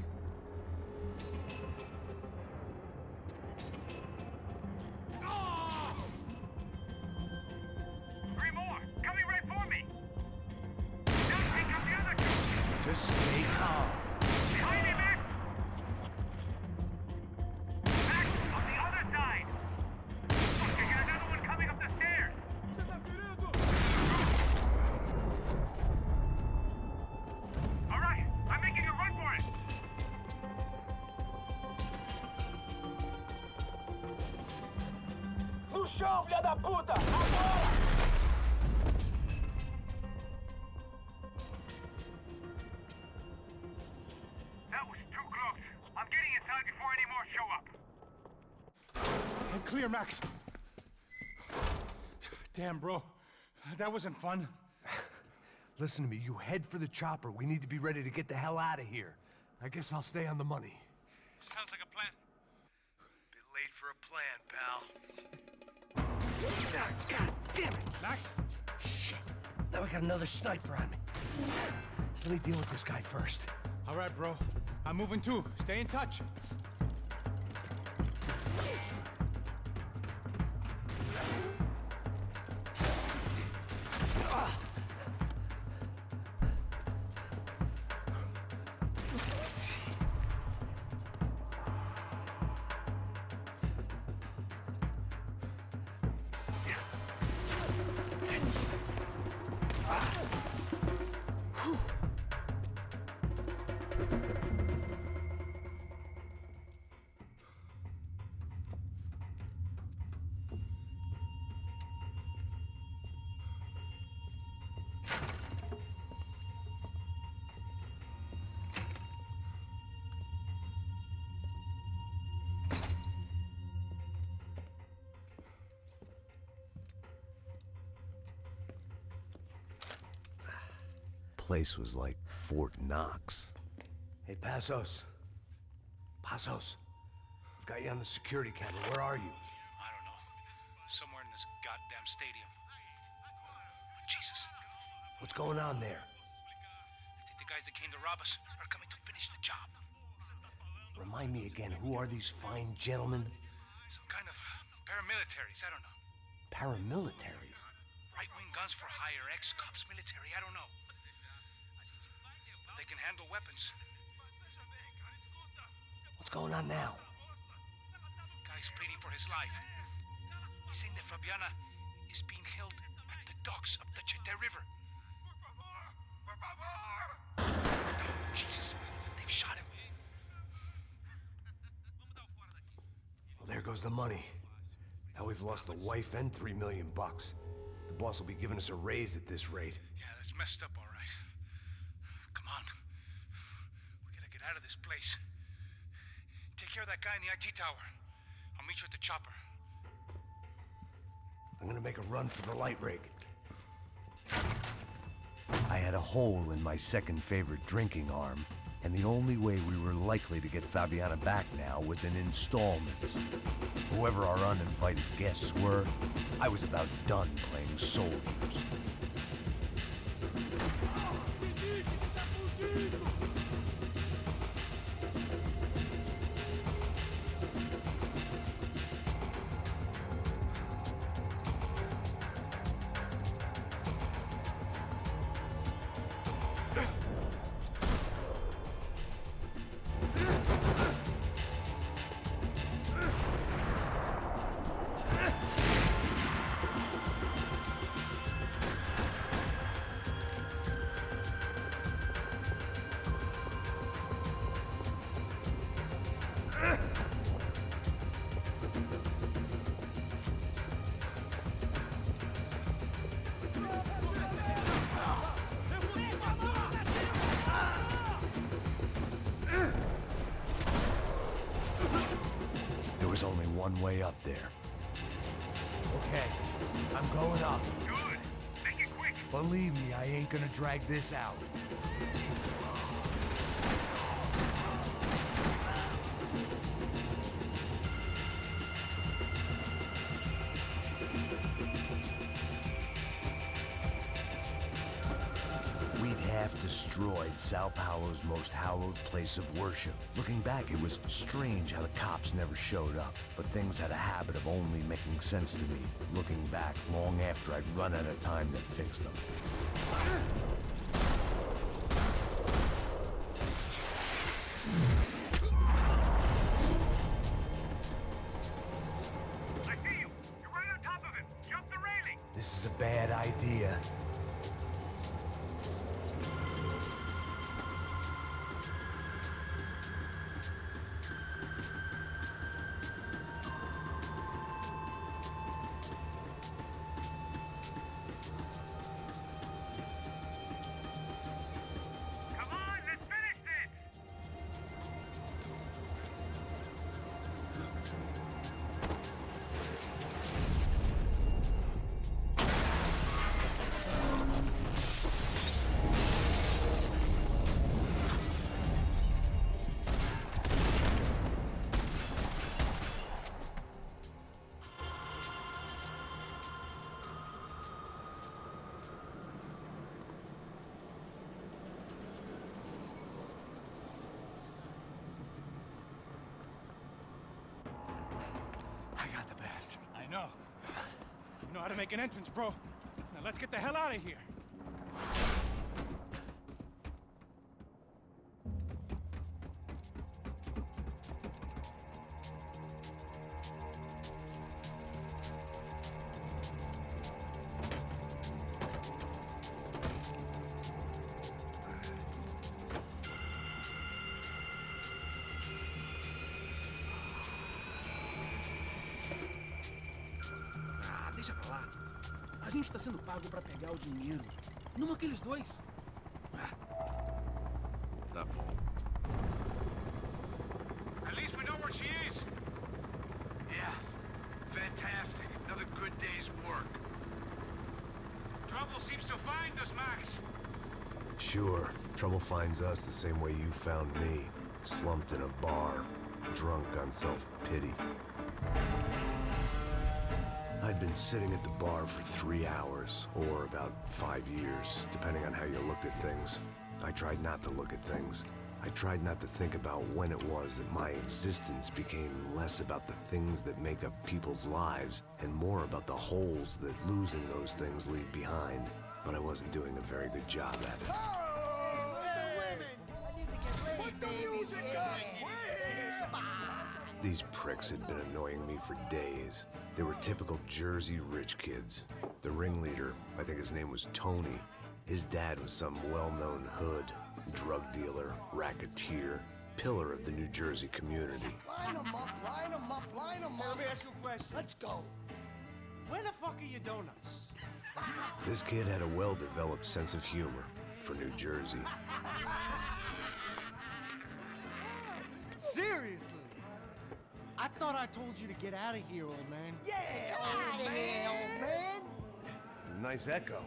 Three more! Coming right for me! Now take out the other two! Just stay calm. Behind me, Max! Max, on the other side! Look, I got another one coming up the stairs! All right, I'm making a run for it! No chão, filha da puta! Agora! That was too close. I'm getting inside before any more show up. I'm clear, Max. Damn, bro. That wasn't fun. Listen to me, you head for the chopper. We need to be ready to get the hell out of here. I guess I'll stay on the money. Sounds like a plan. Bit late for a plan, pal. God damn it! Max? Shit. Now we got another sniper on me. So let me deal with this guy first. All right, bro. I'm moving too. Stay in touch. Place was like Fort Knox. Hey, Passos. Passos. I've got you on the security camera. Where are you? I don't know. Somewhere in this goddamn stadium. Jesus. What's going on there? I think the guys that came to rob us are coming to finish the job. Remind me again, who are these fine gentlemen? Some kind of paramilitaries, I don't know. Paramilitaries? Right-wing guns for hire, ex-cops, military, I don't know. But they can handle weapons. What's going on now? Guy's pleading for his life. He's saying that Fabiana is being held at the docks of the Chete River. Jesus, they've shot him. Well, there goes the money. Now we've lost the wife and $3 million bucks. The boss will be giving us a raise at this rate. Yeah, that's messed up, all right. Come on. We gotta get out of this place. Take care of that guy in the IT tower. I'll meet you at the chopper. I'm gonna make a run for the light rig. I had a hole in my second favorite drinking arm, and the only way we were likely to get Fabiana back now was in installments. Whoever our uninvited guests were, I was about done playing soldiers. There's only one way up there. Okay, I'm going up. Good. Make it quick. Believe me, I ain't gonna drag this out. We'd have draft destroyed Sao Paulo's most hallowed place of worship. Looking back, it was strange how the cops never showed up, but things had a habit of only making sense to me, looking back long after I'd run out of time to fix them. I see you! You're right on top of him! Jump the railing! This is a bad idea. Come on, let's finish this! I got the bastard. I know. You know how to make an entrance, bro. Now let's get the hell out of here. Ah, deixa pra lá. A gente tá sendo pago pra pegar o dinheiro. Não aqueles dois. Tá bom. At least we know where she is! Yeah. Fantastic. Another good day's work. Trouble seems to find us, Max! Sure, trouble finds us the same way you found me. Slumped in a bar, drunk on self-pity. I'd been sitting at the bar for 3 hours, or about 5 years, depending on how you looked at things. I tried not to look at things. I tried not to think about when it was that my existence became less about the things that make up people's lives, and more about the holes that losing those things leave behind. But I wasn't doing a very good job at it. These pricks had been annoying me for days. They were typical Jersey rich kids. The ringleader, I think his name was Tony. His dad was some well-known hood, drug dealer, racketeer, pillar of the New Jersey community. Line them up, line them up, line them up. Let me ask you a question. Let's go. Where the fuck are your donuts? This kid had a well-developed sense of humor for New Jersey. Seriously? I thought I told you to get out of here, old man. Yeah, old man, old man. It's a nice echo.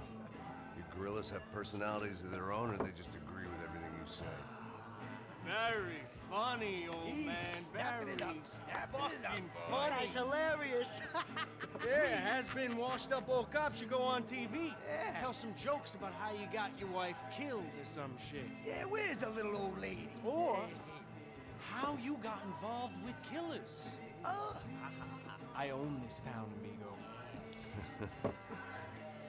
You gorillas have personalities of their own, or they just agree with everything you say? Very funny, old He's man. snapping Very it up, snapping it up. fucking This funny. guy's hilarious. Yeah, has-been washed-up old cop should go on TV. Yeah. Tell some jokes about how you got your wife killed or some shit. Yeah, where's the little old lady? Or how you got involved with killers. Oh. I own this town, amigo.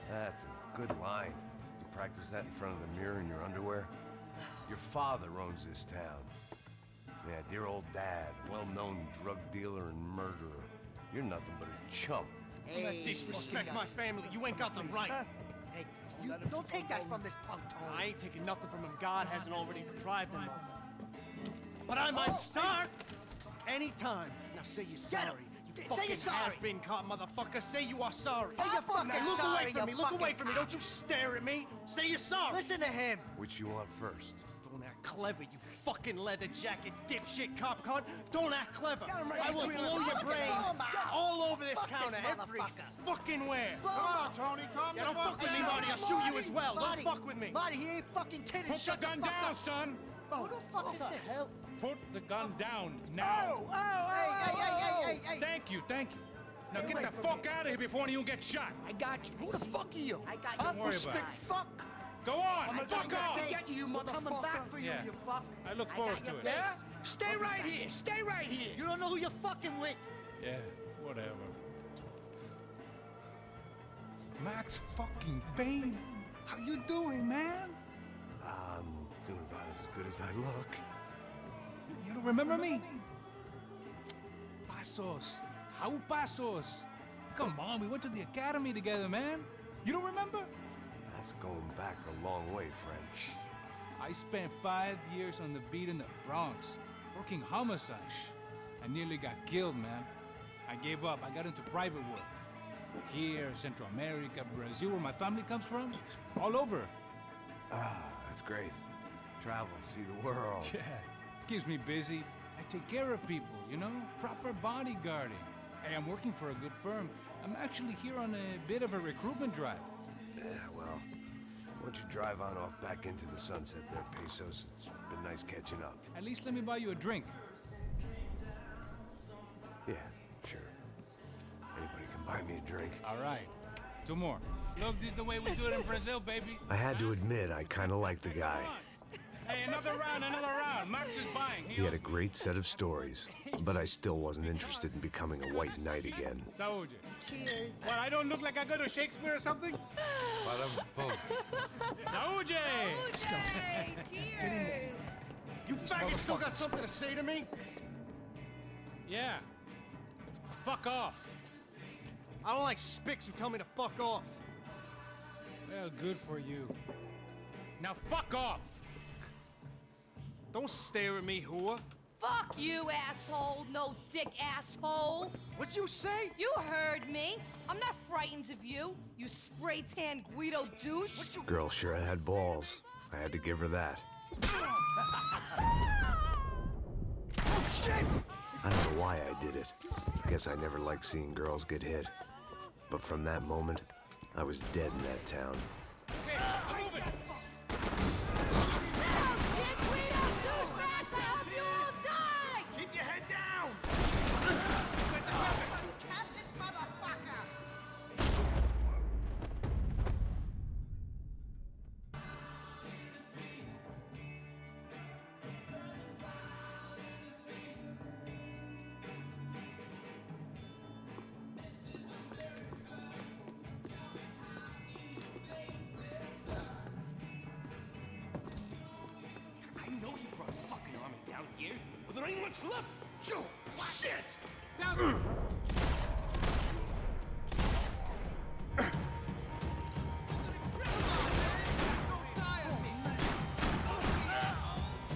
That's a good line. You practice that in front of the mirror in your underwear? Your father owns this town. Yeah, dear old dad, well-known drug dealer and murderer. You're nothing but a chump. Hey, Disrespect my family. You ain't got the right. Hey, you don't take that from this punk, Tony. I ain't taking nothing from him. God hasn't already deprived them of. But I might start anytime. Now say you're sorry. You Say fucking you're sorry. has-been caught, motherfucker. Say you are sorry. Say you're fucking Look sorry, away from you me. Look away fucking from me. Don't you stare at me. Say you're sorry. Listen to him. Which you want first? Don't act clever, you fucking leather jacket dipshit cop cunt. Don't act clever. Got him right I will between blow the- your Look at brains him. all over this Fuck counter. this Every motherfucker. fucking where. Blow him up. Tony, calm Yeah, don't fuck with me, Marty. I'll shoot you as well. Marty, Don't fuck with me. Marty, he ain't fucking kidding. Put the Shut gun fuck down, up. son! Who the fuck is this? Hell? Put the gun down now! Hey. Thank you, thank you. Now Stay get away the from fuck me. out of here before anyone gets shot! I got you. Who the fuck are you? I got Don't you. worry Stupid about it. fuck. Go on! I'm Fuck off! get you, motherfucker. Coming back for you, Yeah. you fuck. I look forward to it. Yeah? Stay right here. Stay right here. You don't know who you're fucking with. Yeah, whatever. Max fucking Payne. How you doing, man? I'm doing about as good as I look. You don't remember me? Pasos. How Pasos? Come on, we went to the academy together, man. You don't remember? That's going back a long way, French. I spent 5 years on the beat in the Bronx, working homicide. I nearly got killed, man. I gave up. I got into private work. Here, Central America, Brazil, where my family comes from. All over. Ah, that's great. Travel, see the world. Yeah, keeps me busy. I take care of people, you know? Proper bodyguarding. Hey, I'm working for a good firm. I'm actually here on a bit of a recruitment drive. Yeah, well, why don't you drive on off back into the sunset there, Pesos? It's been nice catching up. At least let me buy you a drink. Yeah, sure. Anybody can buy me a drink. All right. 2 more. Look, this is the way we do it in Brazil, baby. I had to admit, I kind of liked the guy. Hey, another round, another round. Max is buying. He had a great set of stories, but I still wasn't interested in becoming a white knight again. Saúde. Cheers. What, I don't look like I go to Shakespeare or something? Saúde! Cheers. You faggot still got something to say to me? Yeah. Fuck off. I don't like spics who tell me to fuck off. Well, good for you. Now fuck off! Don't stare at me, whore. Fuck you, asshole. No dick asshole. What'd you say? You heard me. I'm not frightened of you, you spray-tan Guido douche. Girl sure had balls. I had to give her that. Oh, shit! I don't know why I did it. I guess I never liked seeing girls get hit. But from that moment, I was dead in that town. Okay, I'm moving. Keep your head down! Cap this motherfucker! I know you brought a fucking army down here, but there ain't much left. Joe, shit! Sounds good.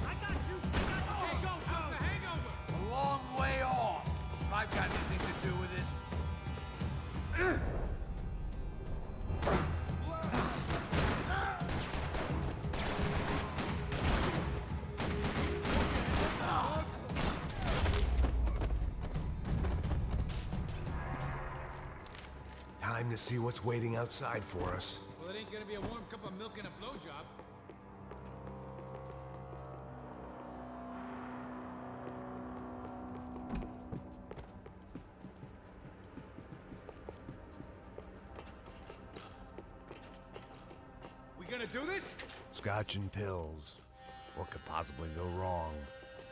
I got you! Hey, go, how's the hangover? A long way off. If I've got anything to do with it. Time to see what's waiting outside for us. Well, it ain't gonna be a warm cup of milk and a blowjob. We gonna do this? Scotch and pills. What could possibly go wrong?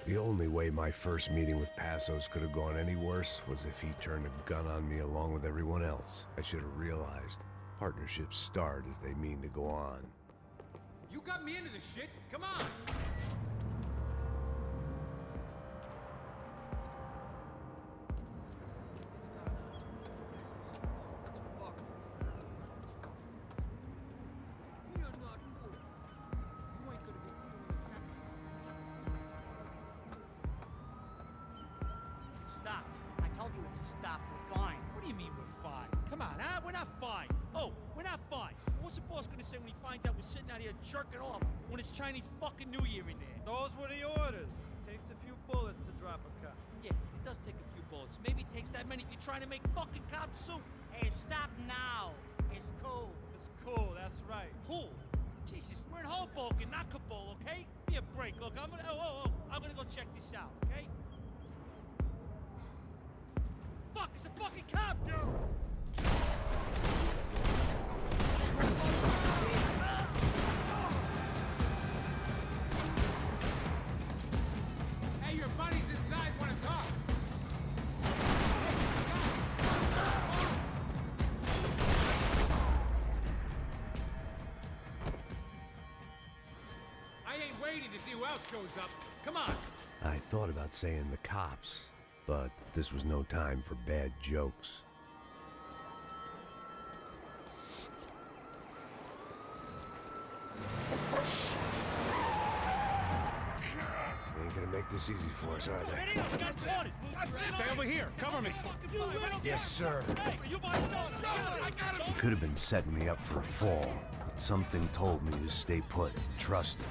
The only way my first meeting with Passos could have gone any worse was if he turned a gun on me along with everyone else. I should have realized partnerships start as they mean to go on. You got me into this shit. Come on. Stopped. I told you to stop. We're fine. What do you mean we're fine? Come on, huh? We're not fine. Oh, we're not fine. What's the boss gonna say when he finds out we're sitting out here jerking off when it's Chinese fucking New Year in there? Those were the orders. Takes a few bullets to drop a cop. Yeah, it does take a few bullets. Maybe it takes that many if you're trying to make fucking cop soup. Hey, stop now. It's cool. It's cool, that's right. Cool. Jesus, we're in Hoboken, not Kabul, okay? Give me a break. Look, I'm gonna I'm gonna go check this out, okay? Fuck, it's a fucking cop, dude! out shows up. Come on. I thought about saying the cops, but this was no time for bad jokes. They ain't gonna make this easy for us, are they? Stay over here. Cover me. Yes, sir. He could have been setting me up for a fall, but something told me to stay put, trust him.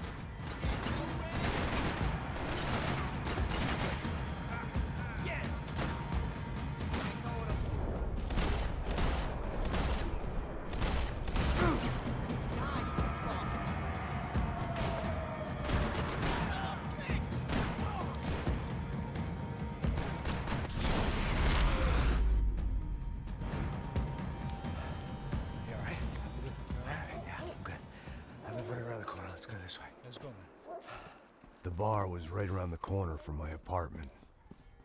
The bar was right around the corner from my apartment.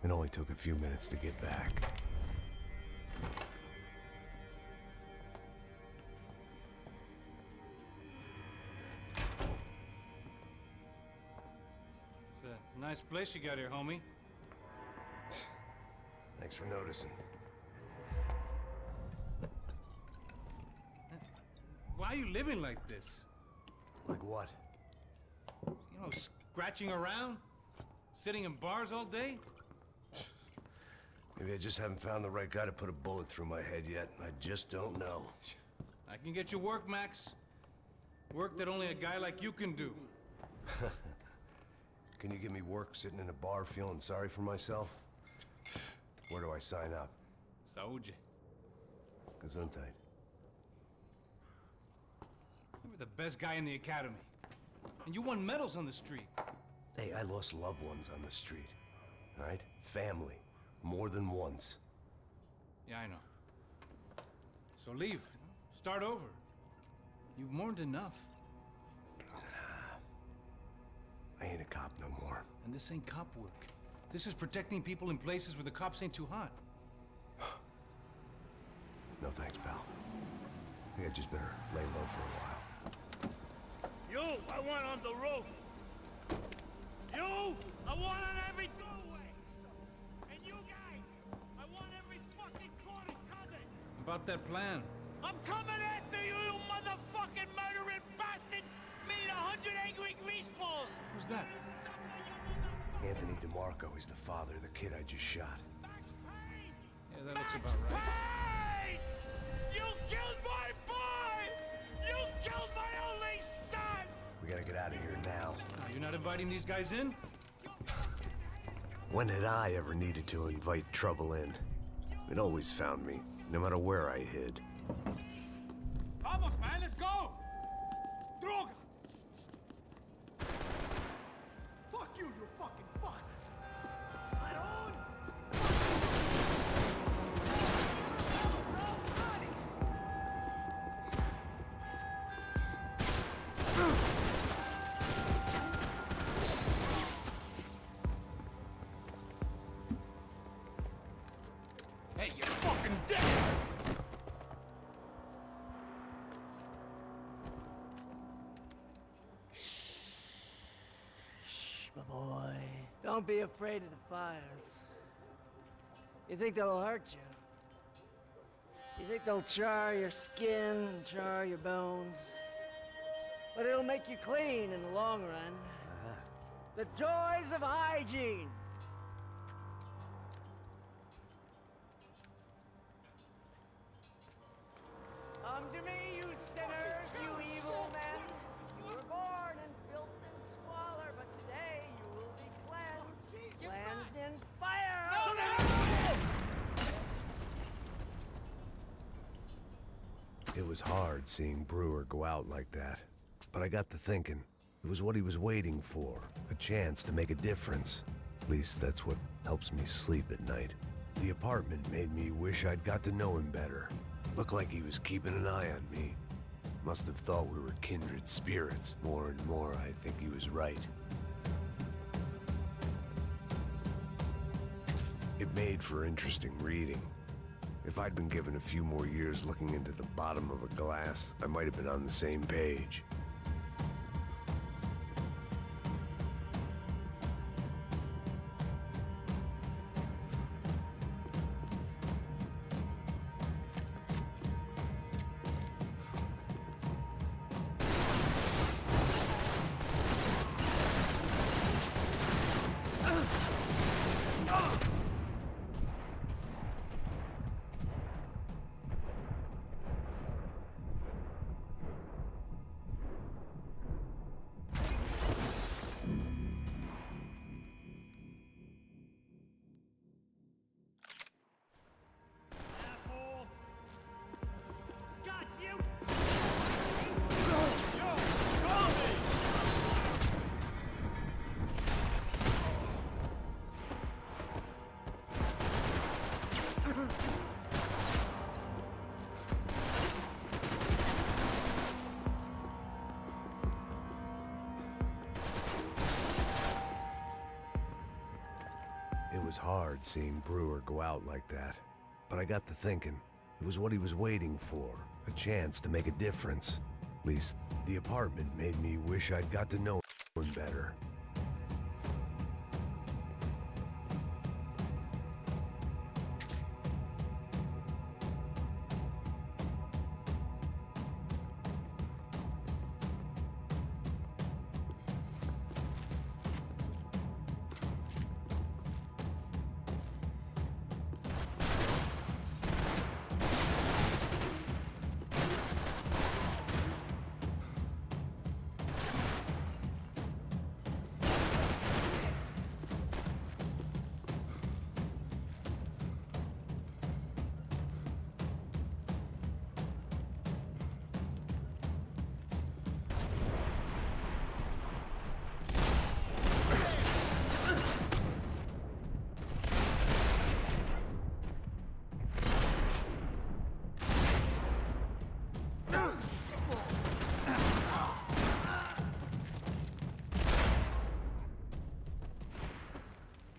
It only took a few minutes to get back. It's a nice place you got here, homie. Thanks for noticing. Why are you living like this? Like what? You know, scratching around? Sitting in bars all day? Maybe I just haven't found the right guy to put a bullet through my head yet. I just don't know. I can get you work, Max. Work that only a guy like you can do. Can you give me work sitting in a bar feeling sorry for myself? Where do I sign up? Saúde. Gesundheit. You were the best guy in the academy. And you won medals on the street. Hey, I lost loved ones on the street. All right? Family. More than once. Yeah, I know. So leave. Start over. You've mourned enough. I ain't a cop no more. And this ain't cop work. This is protecting people in places where the cops ain't too hot. No thanks, pal. I think I just better lay low for a while. You, I want on the roof. You, I want on every doorway. And you guys, I want every fucking corner covered. About that plan. I'm coming after you, you motherfucking murdering bastard! Me and 100 angry greaseballs! Who's that? Anthony DeMarco. He's the father of the kid I just shot. Yeah, that looks about right. Payne! You killed my boy! You killed my only son! We gotta get out of here now. You're not inviting these guys in? When had I ever needed to invite trouble in? It always found me, no matter where I hid. Vamos, man, let's go! Droga! Fuck you, you fucking fuck! Right on! Hey, you fucking dick! My boy, don't be afraid of the fires. You think they'll hurt you? You think they'll char your skin and char your bones? But it'll make you clean in the long run. The joys of hygiene. Come to me, you sinners, you evil men. You were born and built in squalor, but today you will be cleansed. Cleansed in fire! It was hard seeing Brewer go out like that, but I got to thinking, it was what he was waiting for, a chance to make a difference. At least that's what helps me sleep at night. The apartment made me wish I'd got to know him better. Looked like he was keeping an eye on me. Must have thought we were kindred spirits. More and more, I think he was right. It made for interesting reading. If I'd been given a few more years looking into the bottom of a glass, I might have been on the same page. was hard seeing Brewer go out like that. But I got to thinking, it was what he was waiting for, a chance to make a difference. At least, the apartment made me wish I'd got to know him better.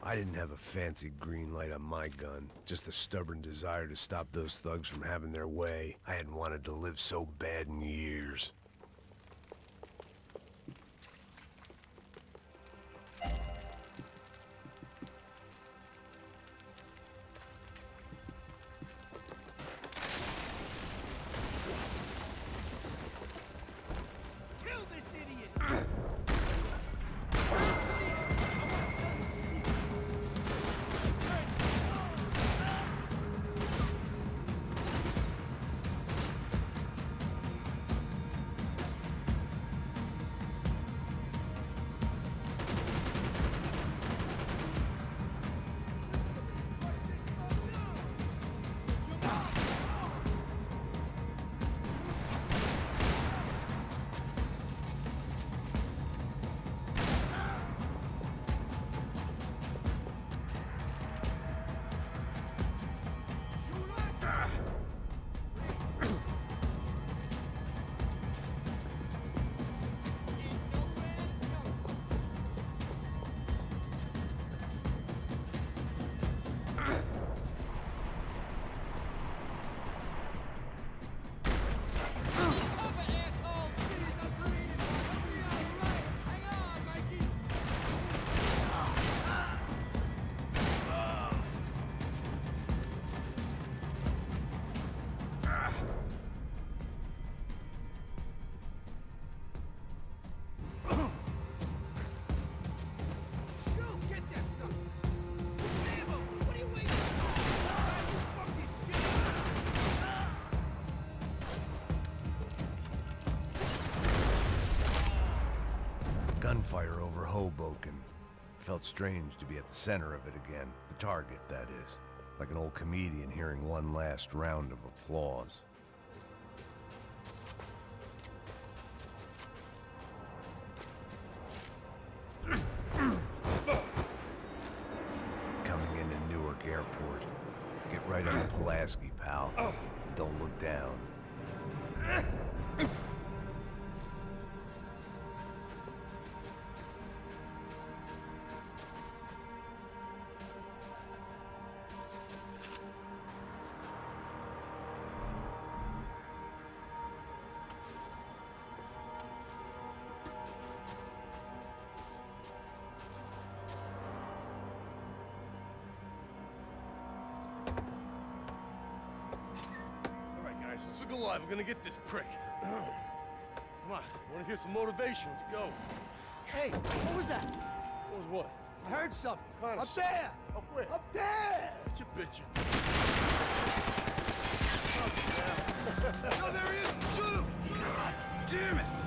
I didn't have a fancy green light on my gun, just a stubborn desire to stop those thugs from having their way. I hadn't wanted to live so bad in years. Kill this idiot! Gunfire over Hoboken. Felt strange to be at the center of it again. The target, that is. Like an old comedian hearing one last round of applause. Coming into Newark Airport. Get right on the Pulaski, pal. Don't look down. Let's look alive. We're gonna get this prick. Come on, wanna hear some motivation? Let's go. Hey, what was that? What was what? I heard something. Kinda Up there! Up where? Up there! What you bitching? Oh, there he is! Shoot him! God damn it!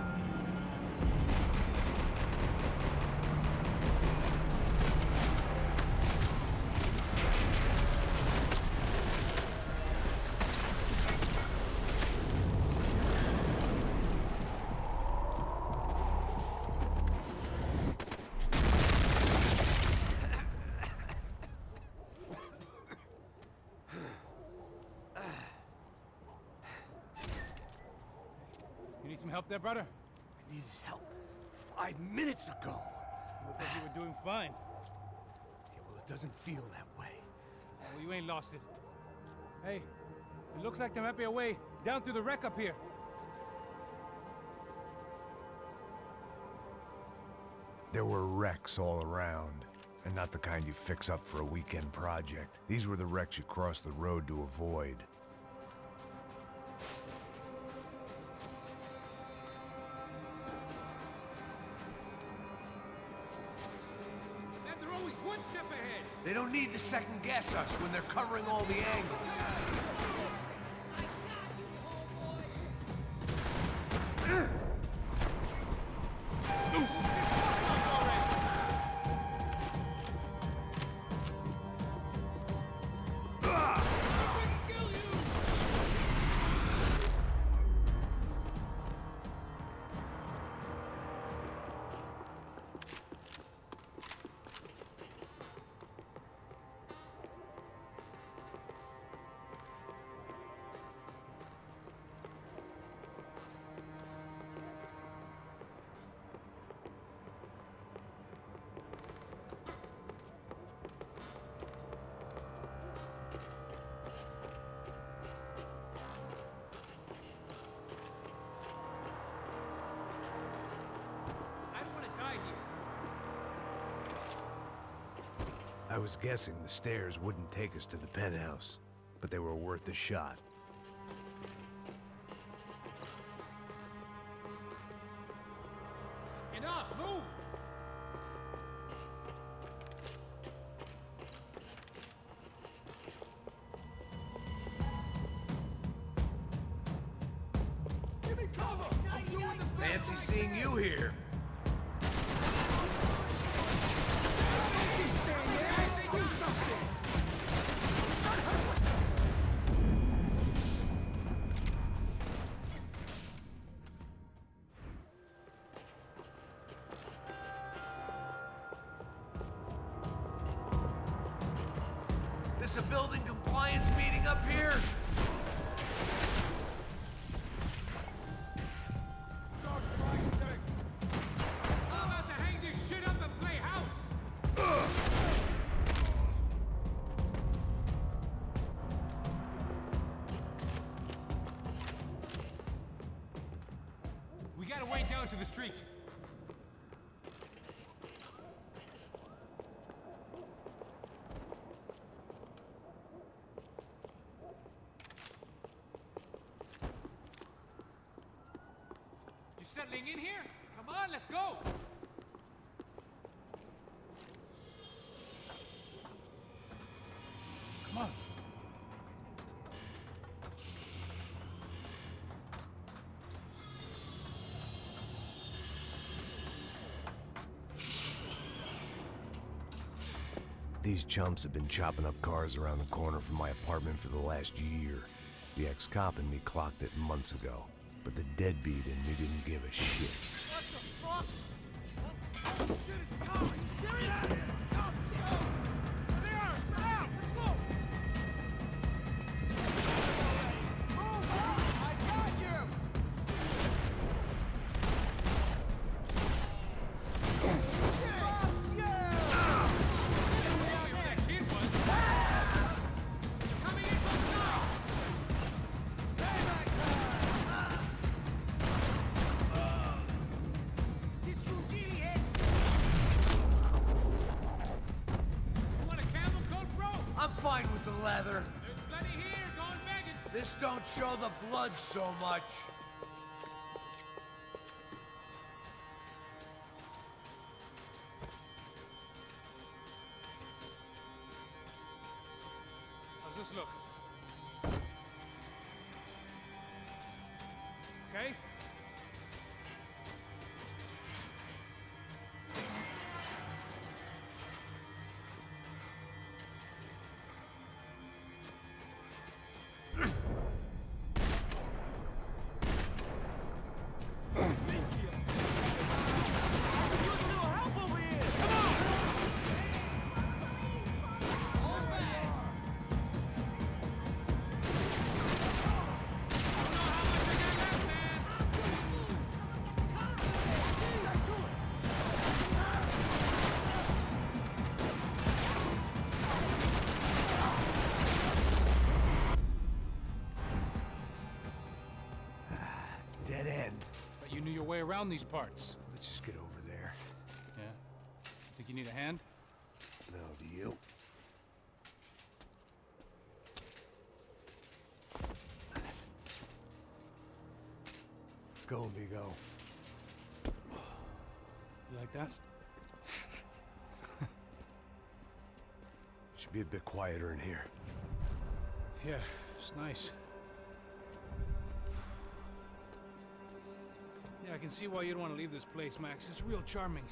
You need some help there, brother? I needed help 5 minutes ago. You look like you were doing fine. Yeah, well, doesn't feel that way. Well, you ain't lost it. Hey, it looks like there might be a way down through the wreck up here. There were wrecks all around, and not the kind you fix up for a weekend project. These were the wrecks you cross the road to avoid. And they're always one step ahead. They don't need to second guess us when they're covering all the angles. I was guessing the stairs wouldn't take us to the penthouse, but they were worth a shot. Enough, move! Give me cover! Fancy seeing you here. This a building compliance meeting up here? I'm about to hang this shit up and play house! We got a way down to the street. You settling in here? Come on, let's go! Come on. These chumps have been chopping up cars around the corner from my apartment for the last year. The ex-cop in me clocked it months ago, but the deadbeat in me didn't give a shit. What the fuck? Oh, shit, it's coming. Are you serious? Go, go! There they are! Spread out! Let's go! Move on! I got you! Shit! Fuck you! Coming in both sides! This Rugini heads! You want a camel coat, bro? I'm fine with the leather. There's plenty here, going begging. This don't show the blood so much. How's this look? Okay? way around these parts. Let's just get over there. Yeah? Think you need a hand? No, do you? Let's go, amigo. You like that? Should be a bit quieter in here. Yeah, it's nice. Yeah, I can see why you'd want to leave this place, Max. It's real charming.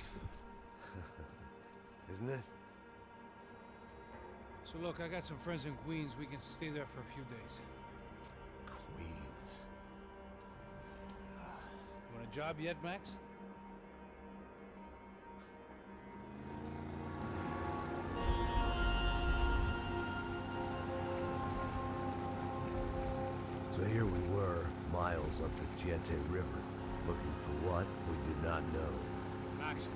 Isn't it? So look, I got some friends in Queens. We can stay there for a few days. Queens. You want a job yet, Max? So here we were, miles up the Tiete River, looking for what we did not know. Max.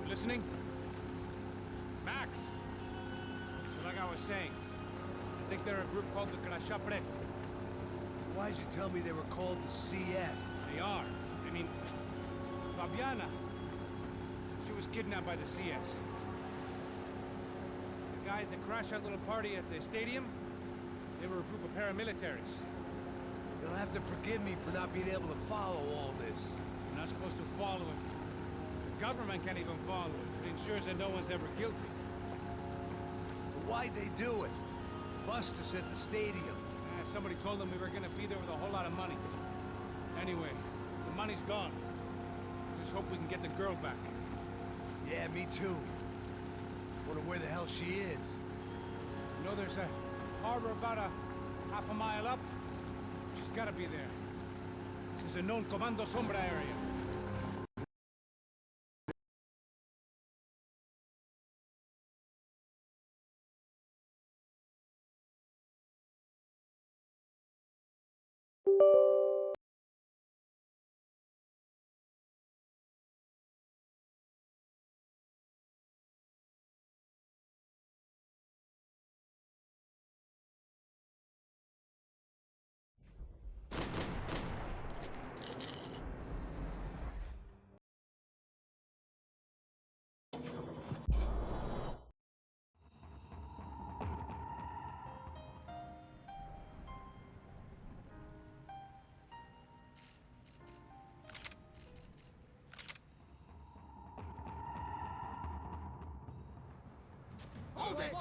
You listening? Max! So like I was saying, I think they're a group called the Crashapre. Why'd you tell me they were called the CS? They are. I mean, Fabiana, she was kidnapped by the CS. The guys that crashed that little party at the stadium, they were a group of paramilitaries. You'll have to forgive me for not being able to follow all this. You're not supposed to follow it. The government can't even follow it. It ensures that no one's ever guilty. So why'd they do it? Bust us at the stadium. Somebody told them we were gonna be there with a whole lot of money. Anyway, the money's gone. Just hope we can get the girl back. Yeah, me too. Wonder where the hell she is. You know, there's a harbor about a half a mile up. She's gotta be there. This is a known Comando Sombra area. Hold it!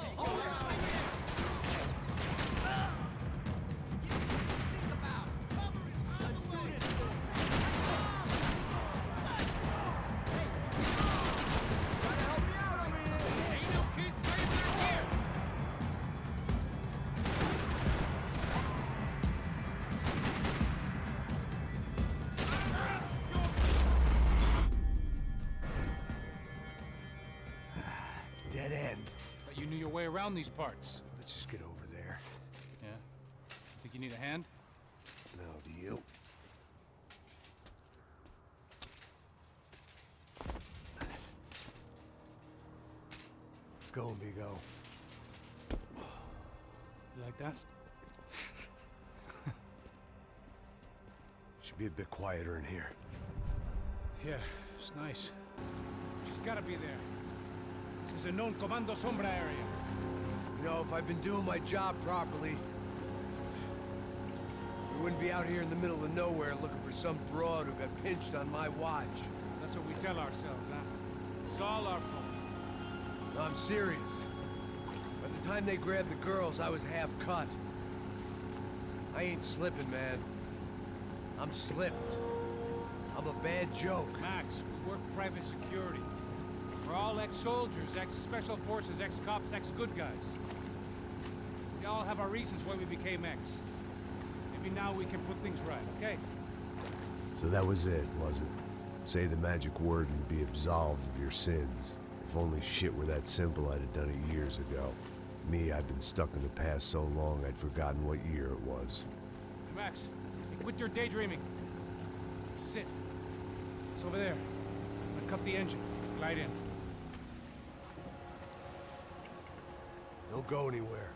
Dead end. But you knew your way around these parts. Let's just get over there. Yeah? Think you need a hand? No, do you? Let's go, amigo. You like that? Should be a bit quieter in here. Yeah, it's nice. She's gotta be there. This is a known Comando Sombra area. You know, if I'd been doing my job properly, we wouldn't be out here in the middle of nowhere looking for some broad who got pinched on my watch. That's what we tell ourselves, huh? It's all our fault. No, I'm serious. By the time they grabbed the girls, I was half cut. I ain't slipping, man. I'm slipped. I'm a bad joke. Max, we work private security. We're all ex-soldiers, ex-special forces, ex-cops, ex-good guys. We all have our reasons why we became ex. Maybe now we can put things right, okay? So that was it, was it? Say the magic word and be absolved of your sins. If only shit were that simple, I'd have done it years ago. Me, I've been stuck in the past so long, I'd forgotten what year it was. Hey, Max, quit your daydreaming. This is it. It's over there. I'm gonna cut the engine. Glide in. Don't go anywhere.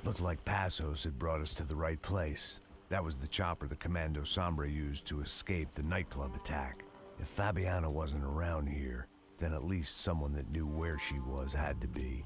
Looked like Passos had brought us to the right place. That was the chopper the Commando Sombra used to escape the nightclub attack. If Fabiana wasn't around here, then at least someone that knew where she was had to be.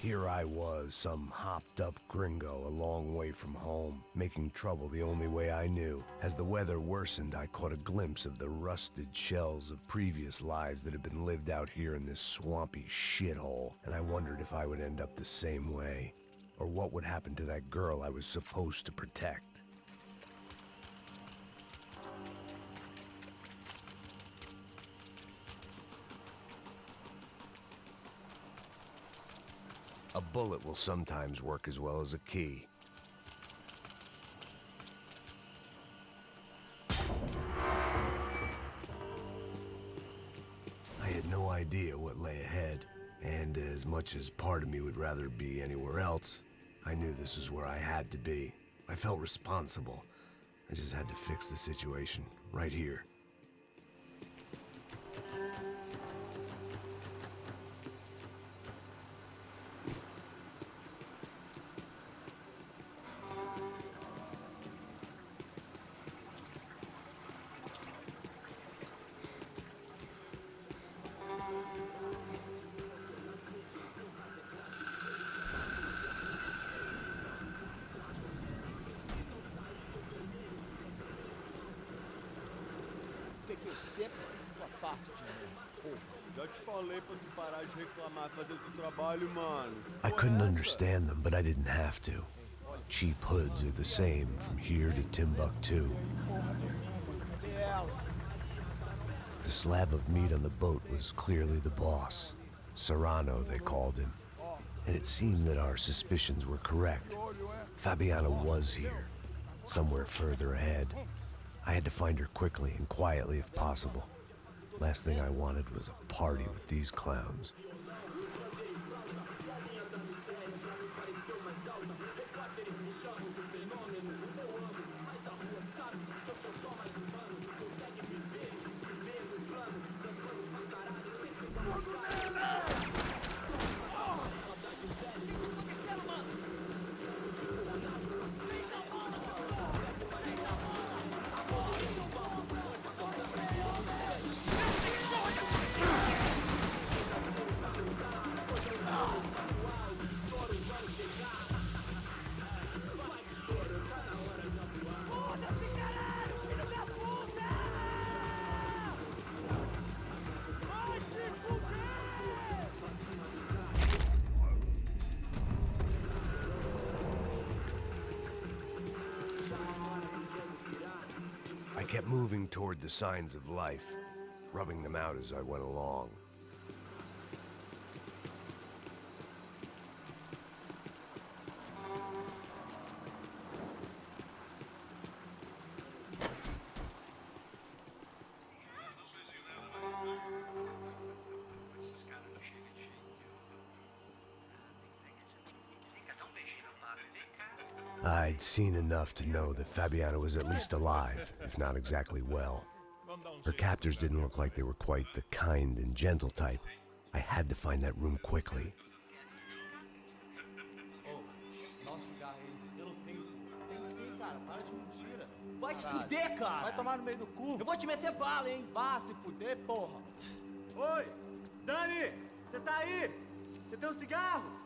Here I was, some hopped-up gringo a long way from home, making trouble the only way I knew. As the weather worsened, I caught a glimpse of the rusted shells of previous lives that had been lived out here in this swampy shithole, and I wondered if I would end up the same way, or what would happen to that girl I was supposed to protect. A bullet will sometimes work as well as a key. I had no idea what lay ahead, and as much as part of me would rather be anywhere else, I knew this was where I had to be. I felt responsible. I just had to fix the situation, right here. Eu sempre tua parte de mim, porra. Já te falei pra tu parar de reclamar, fazer o teu trabalho, mano. I couldn't understand them, but I didn't have to. Cheap hoods are the same from here to Timbuktu. The slab of meat on the boat was clearly the boss. Serrano, they called him. And it seemed that our suspicions were correct. Fabiana was here, somewhere further ahead. I had to find her quickly and quietly if possible. Last thing I wanted was a party with these clowns. I kept moving toward the signs of life, rubbing them out as I went along. I'd seen enough to know that Fabiana was at least alive, if not exactly well. Her captors didn't look like they were quite the kind and gentle type. I had to find that room quickly. Vai se fuder, cara! Vai tomar no meio do cu! Eu vou te meter bala, hein? Vá se fuder, porra! Oi! Dani! Você tá aí? Você tem um cigarro?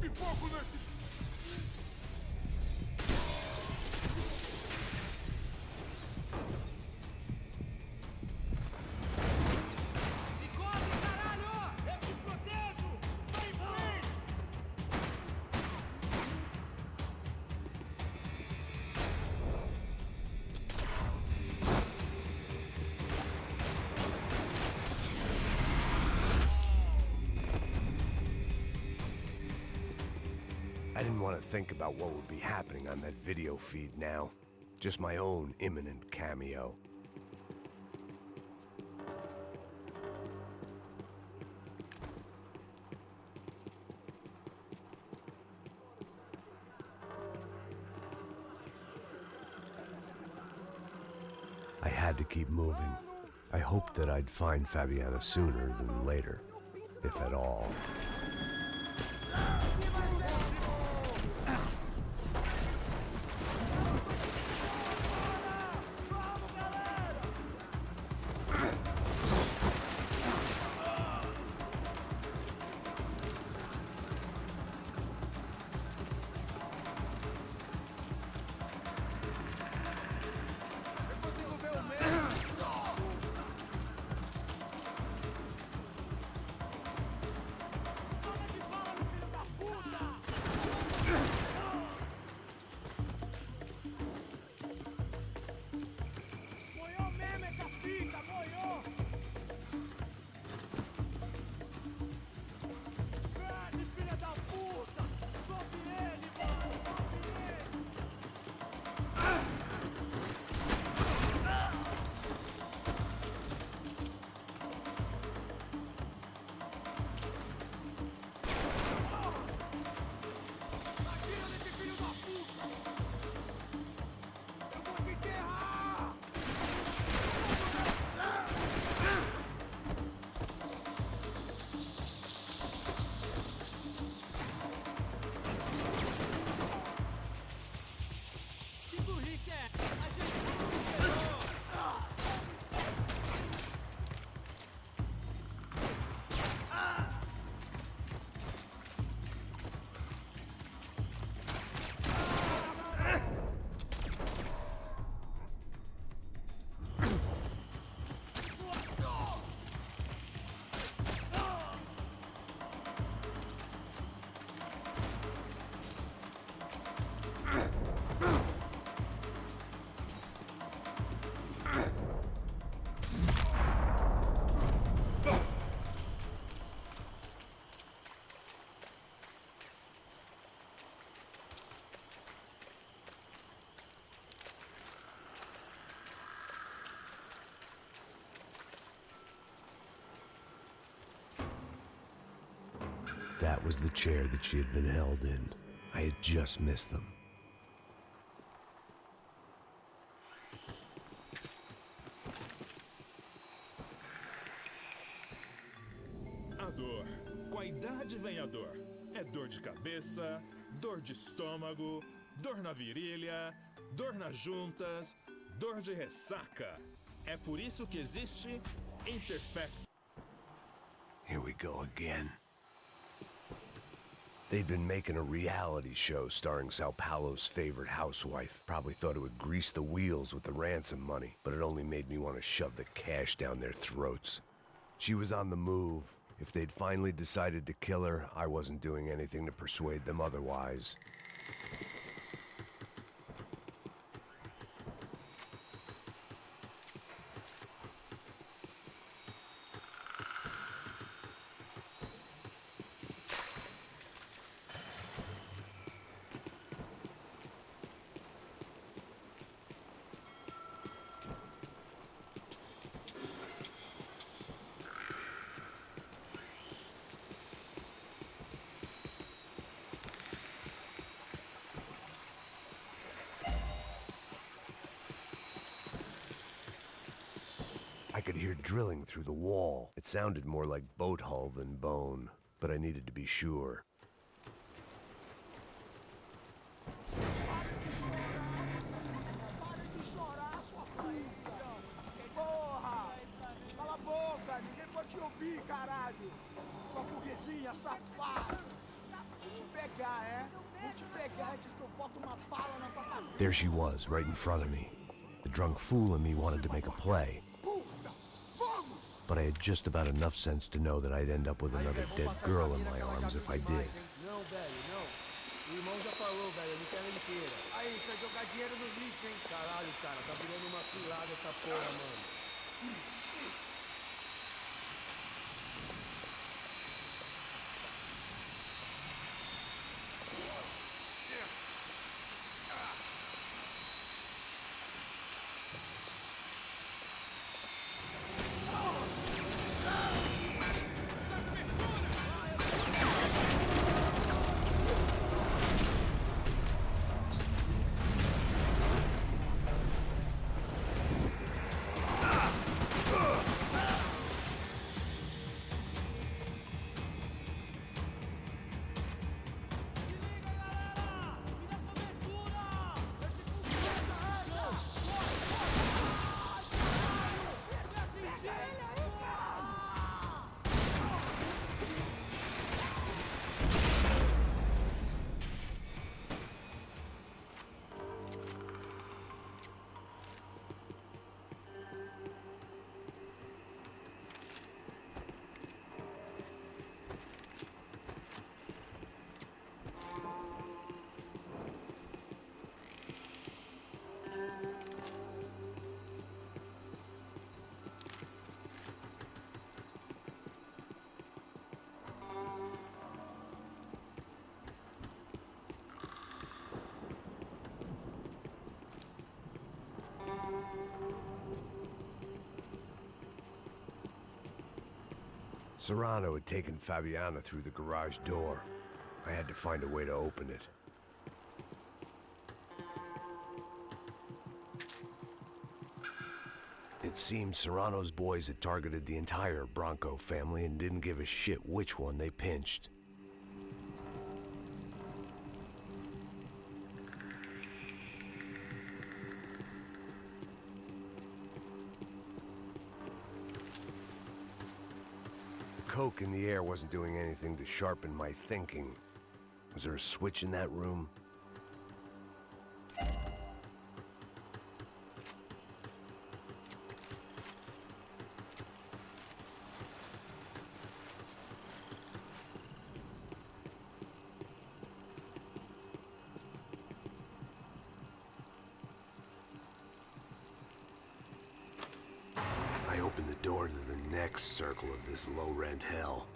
Pipoco nesse... I didn't want to think about what would be happening on that video feed now. Just my own imminent cameo. I had to keep moving. I hoped that I'd find Fabiana sooner than later, if at all. That was the chair that she had been held in. I had just missed them. A dor. Com a idade vem a dor. É dor de cabeça, dor de estômago, dor na virilha, dor nas juntas, dor de ressaca. É por isso que existe Imperfecto. Here we go again. They'd been making a reality show starring Sao Paulo's favorite housewife. Probably thought it would grease the wheels with the ransom money, but it only made me want to shove the cash down their throats. She was on the move. If they'd finally decided to kill her, I wasn't doing anything to persuade them otherwise. I could hear drilling through the wall. It sounded more like boat hull than bone, but I needed to be sure. Porra! Cala a boca! Ninguém pode te ouvir, caralho! Sua burguesinha safada! Vou te pegar, é? Vou te pegar antes que eu boto uma bala na tua cabeça! There she was, right in front of me. The drunk fool in me wanted to make a play. But I had just about enough sense to know that I'd end up with another dead girl in my arms if I did. Não, velho, não. O irmão já falou, velho, eu não quero inteira. Aí, você vai jogar dinheiro no lixo, hein? Caralho, cara, tá virando uma cilada essa porra, mano. Serrano had taken Fabiana through the garage door. I had to find a way to open it. It seemed Serrano's boys had targeted the entire Bronco family and didn't give a shit which one they pinched. The coke in the air wasn't doing anything to sharpen my thinking. Was there a switch in that room? I opened the door to the next circle of this low-rent hell.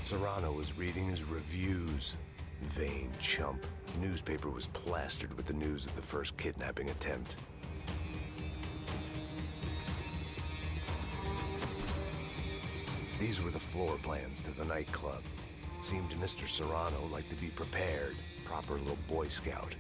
Serrano was reading his reviews. Vain chump. The newspaper was plastered with the news of the first kidnapping attempt. These were the floor plans to the nightclub. Seemed to Mr. Serrano like to be prepared. Proper little Boy Scout.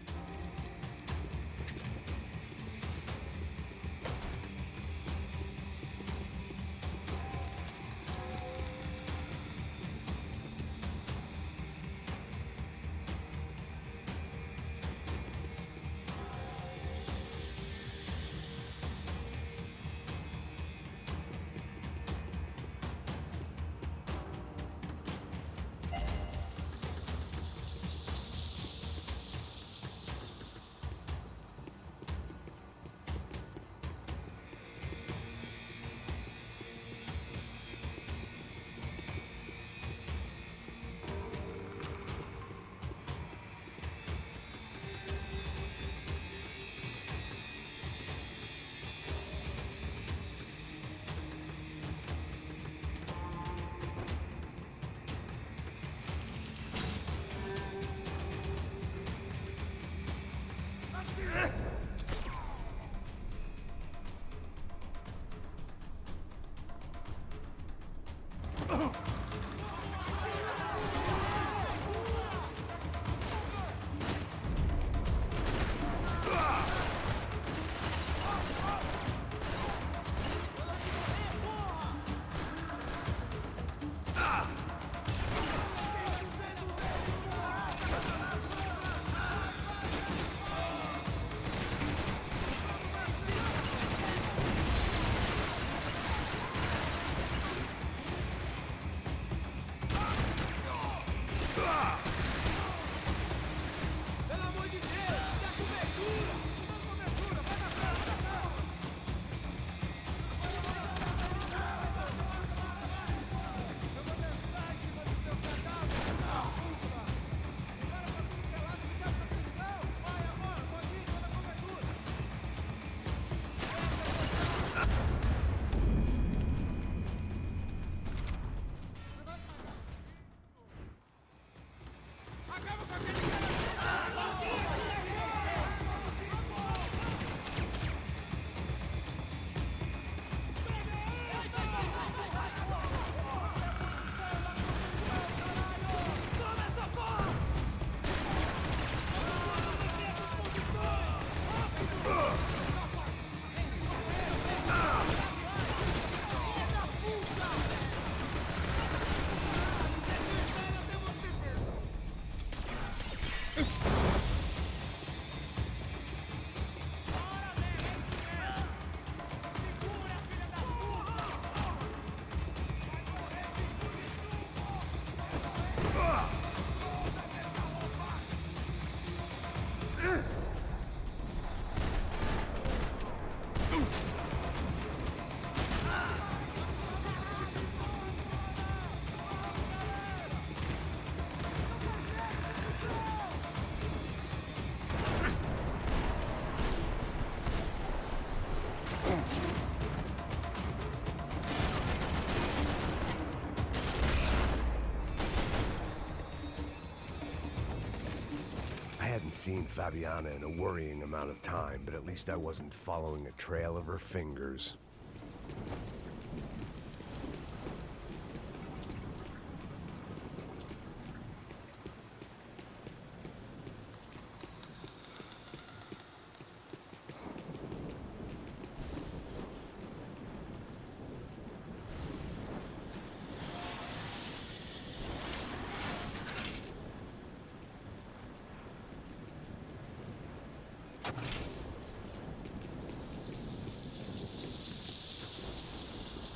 seen Fabiana in a worrying amount of time, but at least I wasn't following a trail of her fingers.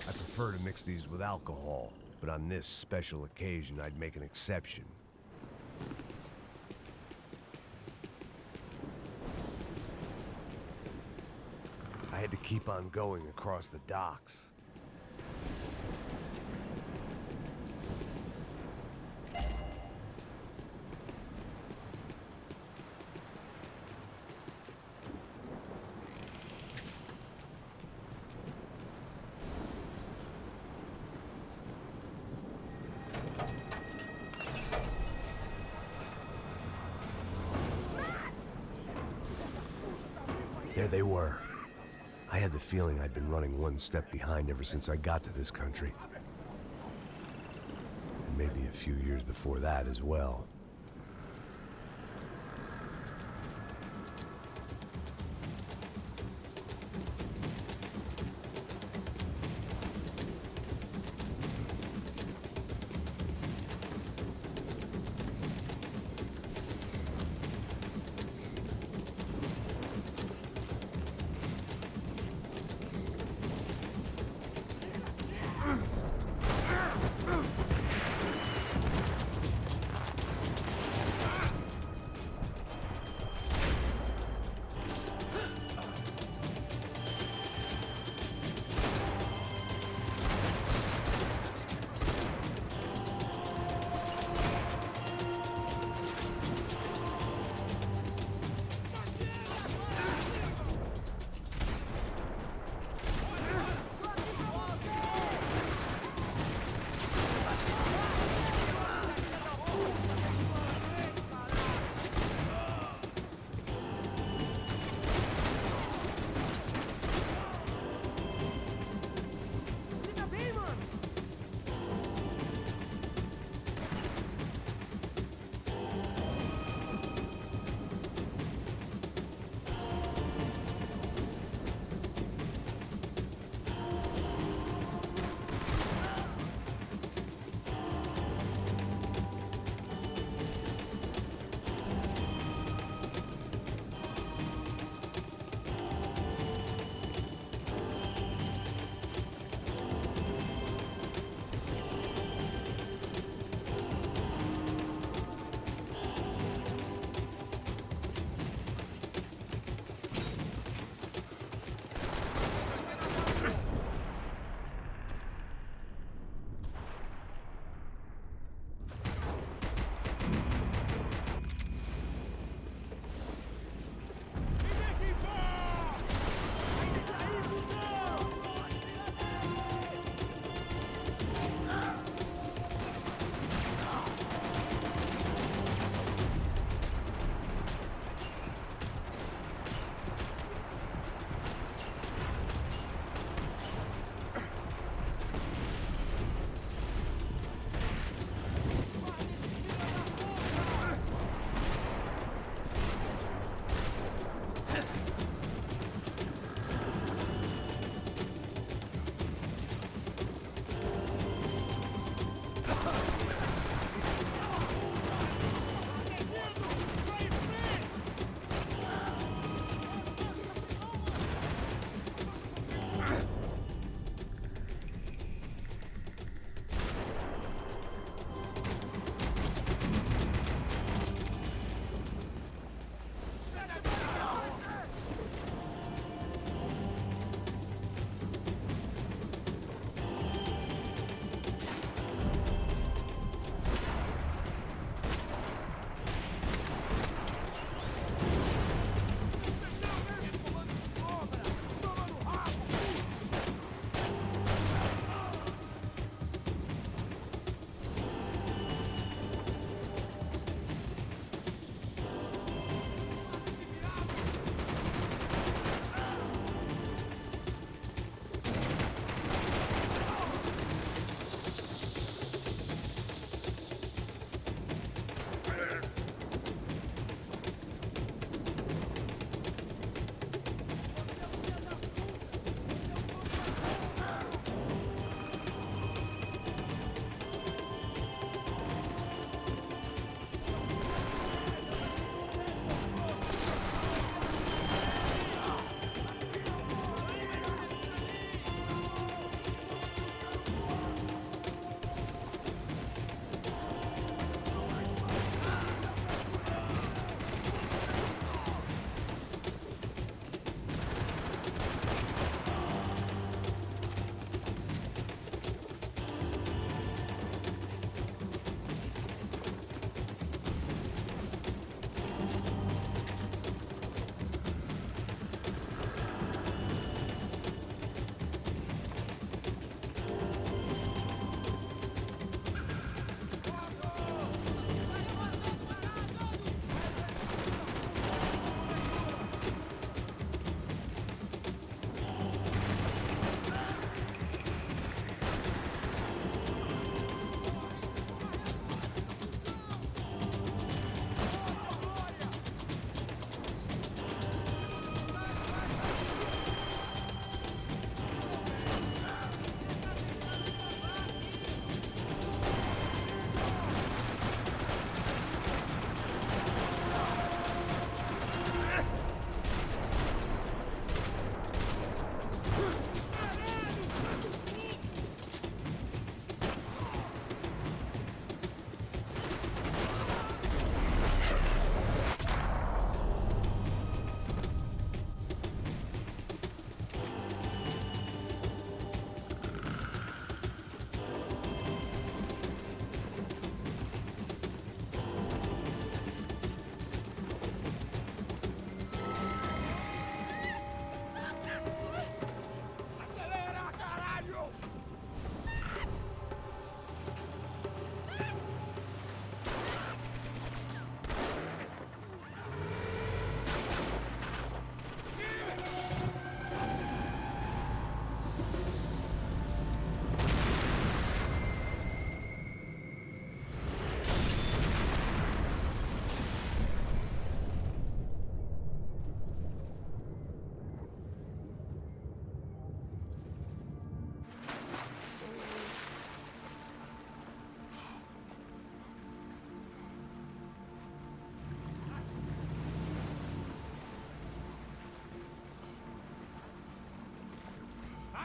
I prefer to mix these with alcohol, but on this special occasion, I'd make an exception. I had to keep on going across the docks. There they were. I had the feeling I'd been running one step behind ever since I got to this country. And maybe a few years before that as well.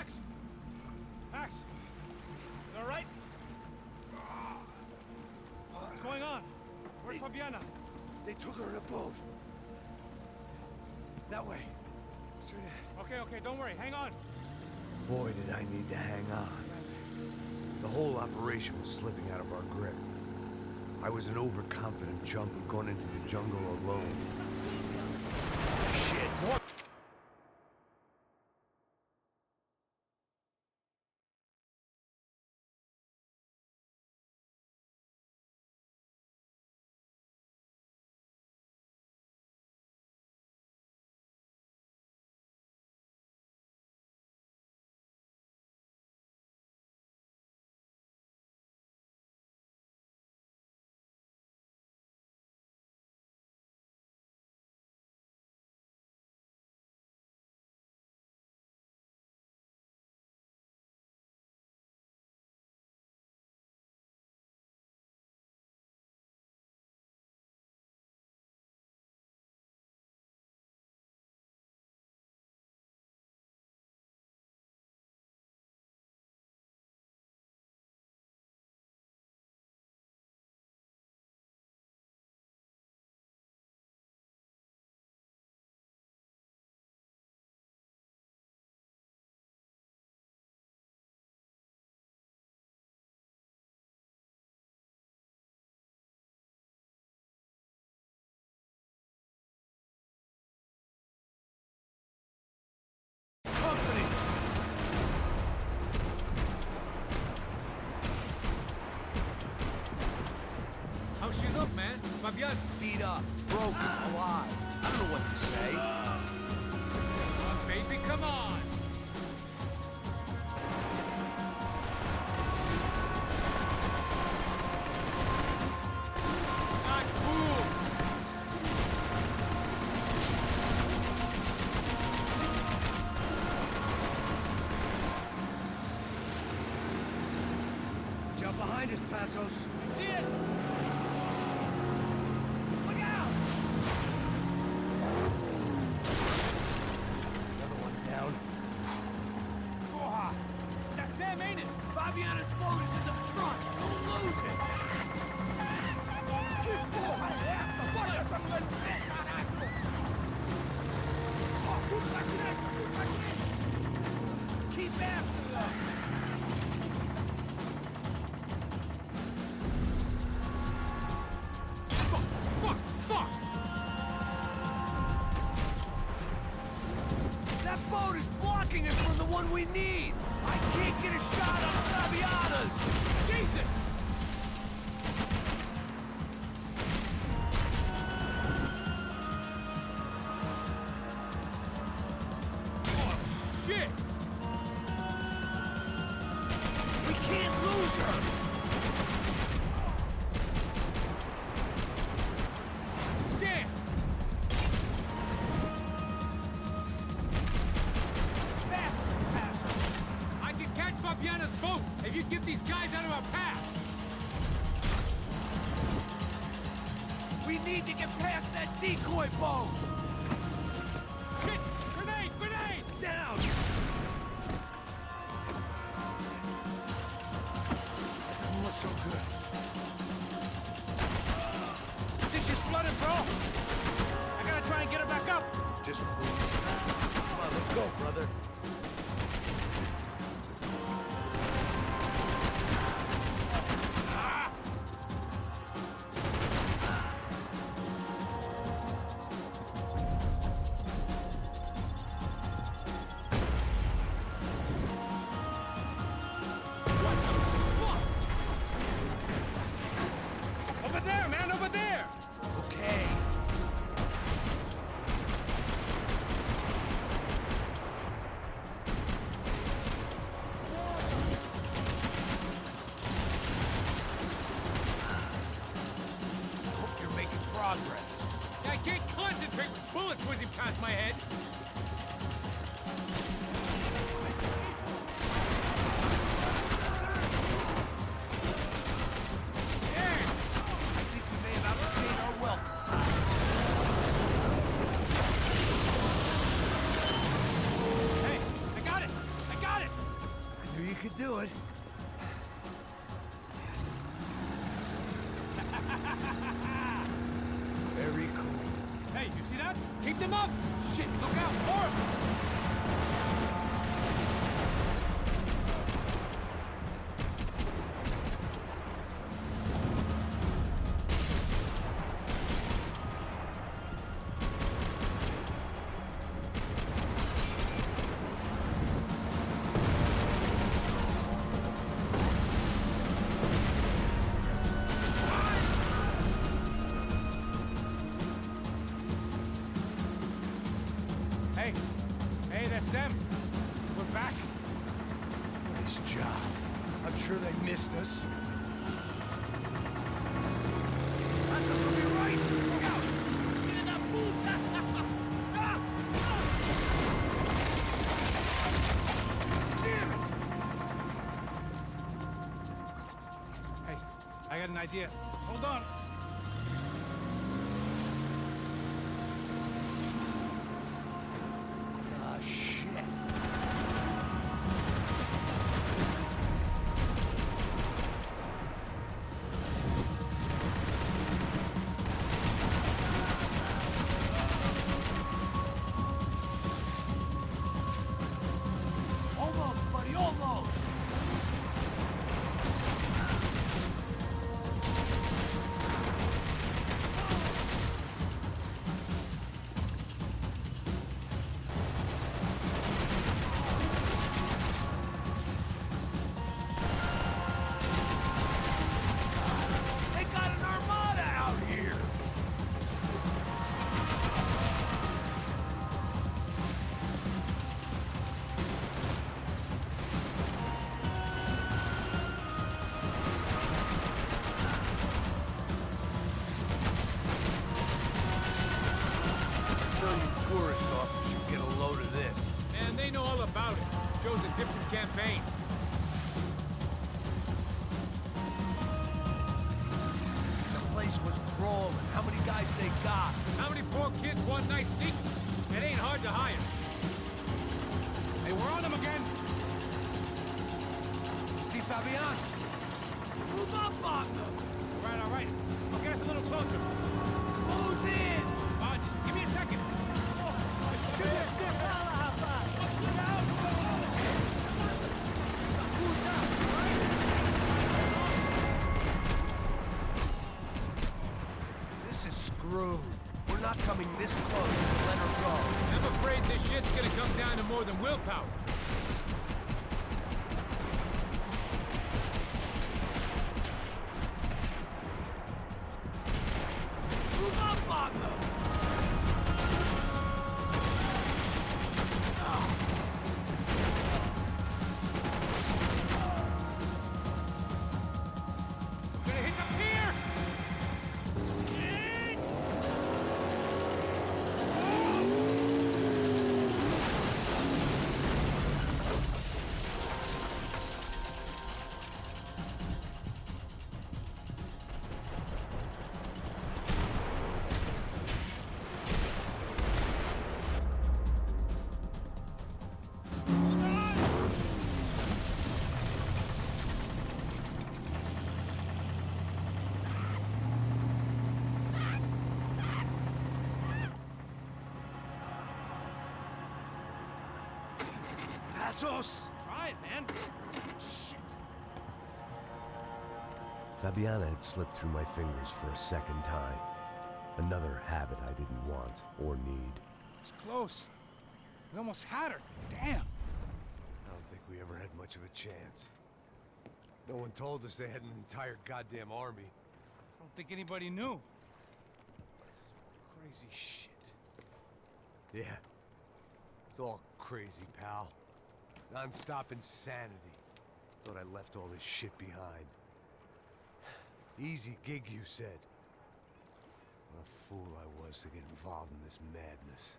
Max! Max! You all right? What's going on? Where's Fabiana? They took her in a boat. That way. Straight ahead. Okay, don't worry. Hang on. Boy, did I need to hang on. The whole operation was slipping out of our grip. I was an overconfident chump who'd gone into the jungle alone. Shit, what? How's she look, man? Fabian? Beat up, broken, alive. I don't know what to say. Come on, baby, come on! Not cool! Jump behind us, Passos. See it! That's them, ain't it? Fabiana's boat is in the front. Don't lose it. Keep after them. Fuck! That boat is blocking us from the one we need. I can't get a shot on Fabiana's. Jesus! Oh, shit! We can't lose her. Damn! I can catch Fabiana's boat if you get these guys out of our path! We need to get past that decoy boat. Shit! Grenade! Grenade! Down! Doesn't look so good. Think she's flooded, bro? I gotta try and get her back up. Just Come on, let's go, brother. Over there, man! Over there! Okay. Hope you're making progress. I can't concentrate with bullets whizzing past my head! I think we may have outstayed our welcome. Hey, I got it! I got it! do it. Very cool. Hey, you see that? Keep them up! Shit, look out! More! Hey, that's them. We're back. Nice job. I'm sure they missed us. That's us will be right. Look out! Get in that fool! Damn it! Hey, I got an idea. Hold on. Tourist office should get a load of this. And they know all about it. Shows a different campaign. The place was crawling. How many guys they got? How many poor kids want nice sneakers? It ain't hard to hire. Hey, we're on them again. See Fabian? Move up on them. All right. I'll get us a little closer. Close in. Just give me a second. This is screwed. We're not coming this close to let her go. I'm afraid this shit's gonna come down to more than willpower. Move up on them! Passos! Try it, man. Shit. Fabiana had slipped through my fingers for a second time. Another habit I didn't want or need. It's close. We almost had her. Damn. I don't think we ever had much of a chance. No one told us they had an entire goddamn army. I don't think anybody knew. Crazy shit. Yeah. It's all crazy, pal. Non-stop insanity. Thought I left all this shit behind. Easy gig, you said. What a fool I was to get involved in this madness.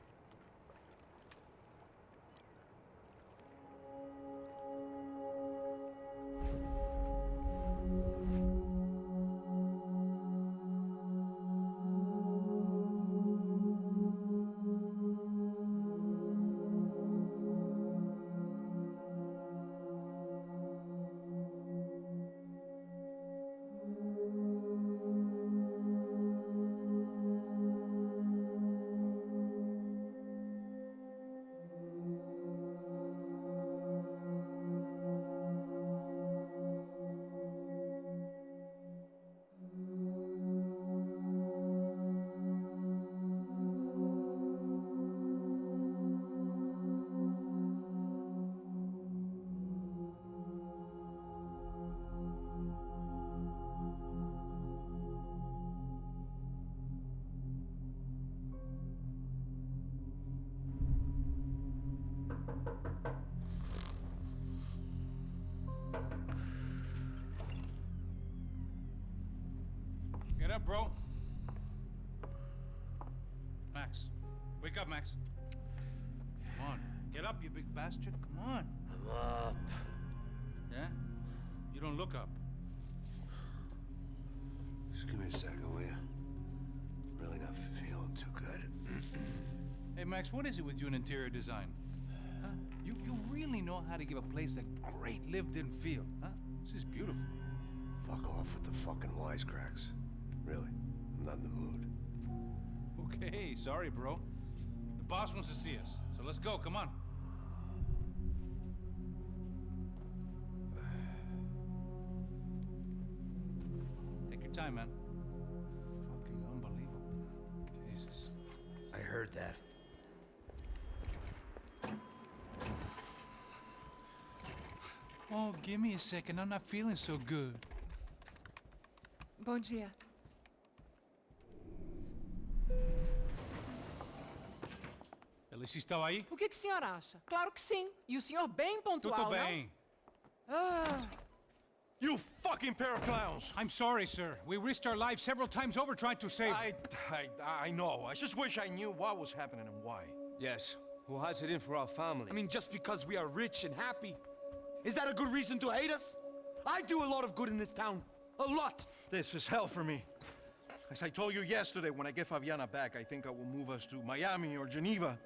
bro. Max. Wake up, Max. Come on. Get up, you big bastard. Come on. I'm up. Yeah? You don't look up. Just give me a second, will you? Really not feeling too good. Hey, Max, what is it with you and interior design? Huh? You really know how to give a place a great lived-in feel, huh? This is beautiful. Fuck off with the fucking wisecracks. Really, I'm not in the mood. Okay, sorry, bro. The boss wants to see us, so let's go, come on. Take your time, man. Fucking unbelievable. Jesus. I heard that. Oh, give me a second. I'm not feeling so good. Bom dia. Ela estava aí? O que o senhor acha? Claro que sim. E o senhor bem pontual, Tudo não? bem. You fucking pair of clowns! I'm sorry, sir. We risked our lives several times over trying to save... I know. I just wish I knew what was happening and why. Yes. Who has it in for our family? I mean, just because we are rich and happy, is that a good reason to hate us? I do a lot of good in this town. A lot! This is hell for me. As I told you yesterday, when I get Fabiana back, I think I will move us to Miami or Geneva.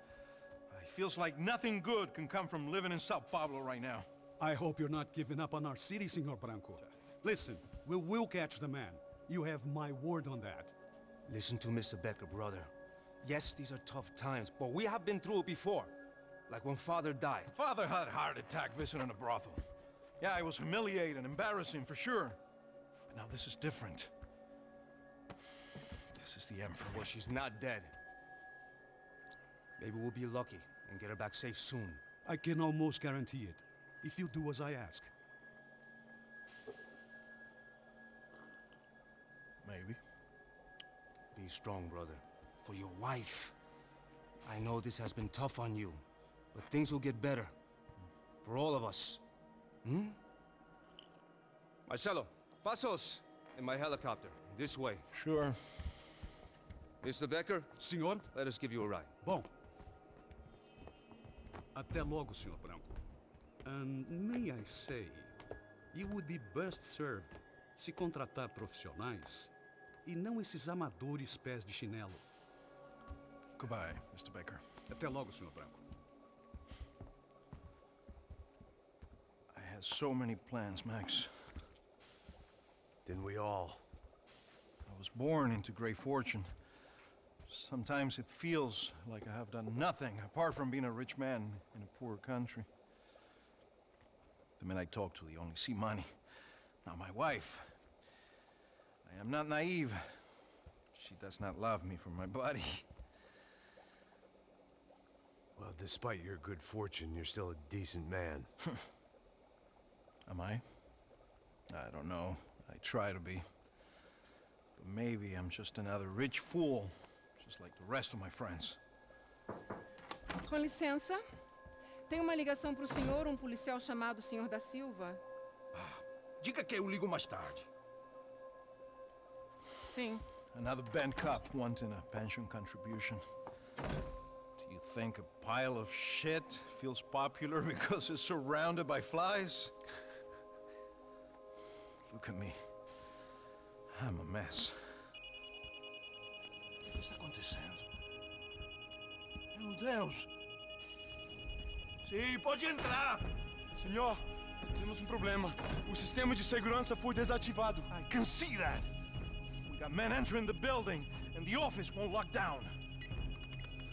It feels like nothing good can come from living in Sao Paulo right now. I hope you're not giving up on our city, Senor Branco. Listen, we will catch the man. You have my word on that. Listen to Mr. Becker, brother. Yes, these are tough times, but we have been through it before. Like when Father died. Father had a heart attack visiting a brothel. Yeah, it was humiliating, embarrassing, for sure. But now this is different. This is the Emperor. Well, she's not dead. Maybe we'll be lucky and get her back safe soon. I can almost guarantee it, if you do as I ask. Maybe. Be strong, brother. For your wife. I know this has been tough on you, but things will get better. For all of us. Hmm? Marcelo, pasos in my helicopter. This way. Sure. Mr. Becker? Senhor? Let us give you a ride. Bom. Até logo, Senhor Branco. And may I say, you would be best served se contratar profissionais e não esses amadores pés de chinelo. Goodbye, Mr. Becker. Até logo, Senhor Branco. I had so many plans, Max. Didn't we all? I was born into great fortune. Sometimes it feels like I have done nothing apart from being a rich man in a poor country. The men I talk to, they only see money. Now my wife, I am not naive. She does not love me for my body. Well, despite your good fortune, you're still a decent man. Am I? I don't know. I try to be. But maybe I'm just another rich fool, just like the rest of my friends. Com licença. Tem uma ligação pro senhor, policial chamado Senhor da Silva. Diga que eu ligo mais tarde. Sim. Another bent cop wanting a pension contribution. Do you think a pile of shit feels popular because it's surrounded by flies? Look at me. I'm a mess. O que está acontecendo? Meu Deus! Sim, pode entrar! Senhor, temos problema. O sistema de segurança foi desativado. I can see that! We got men entering the building, and the office won't lock down.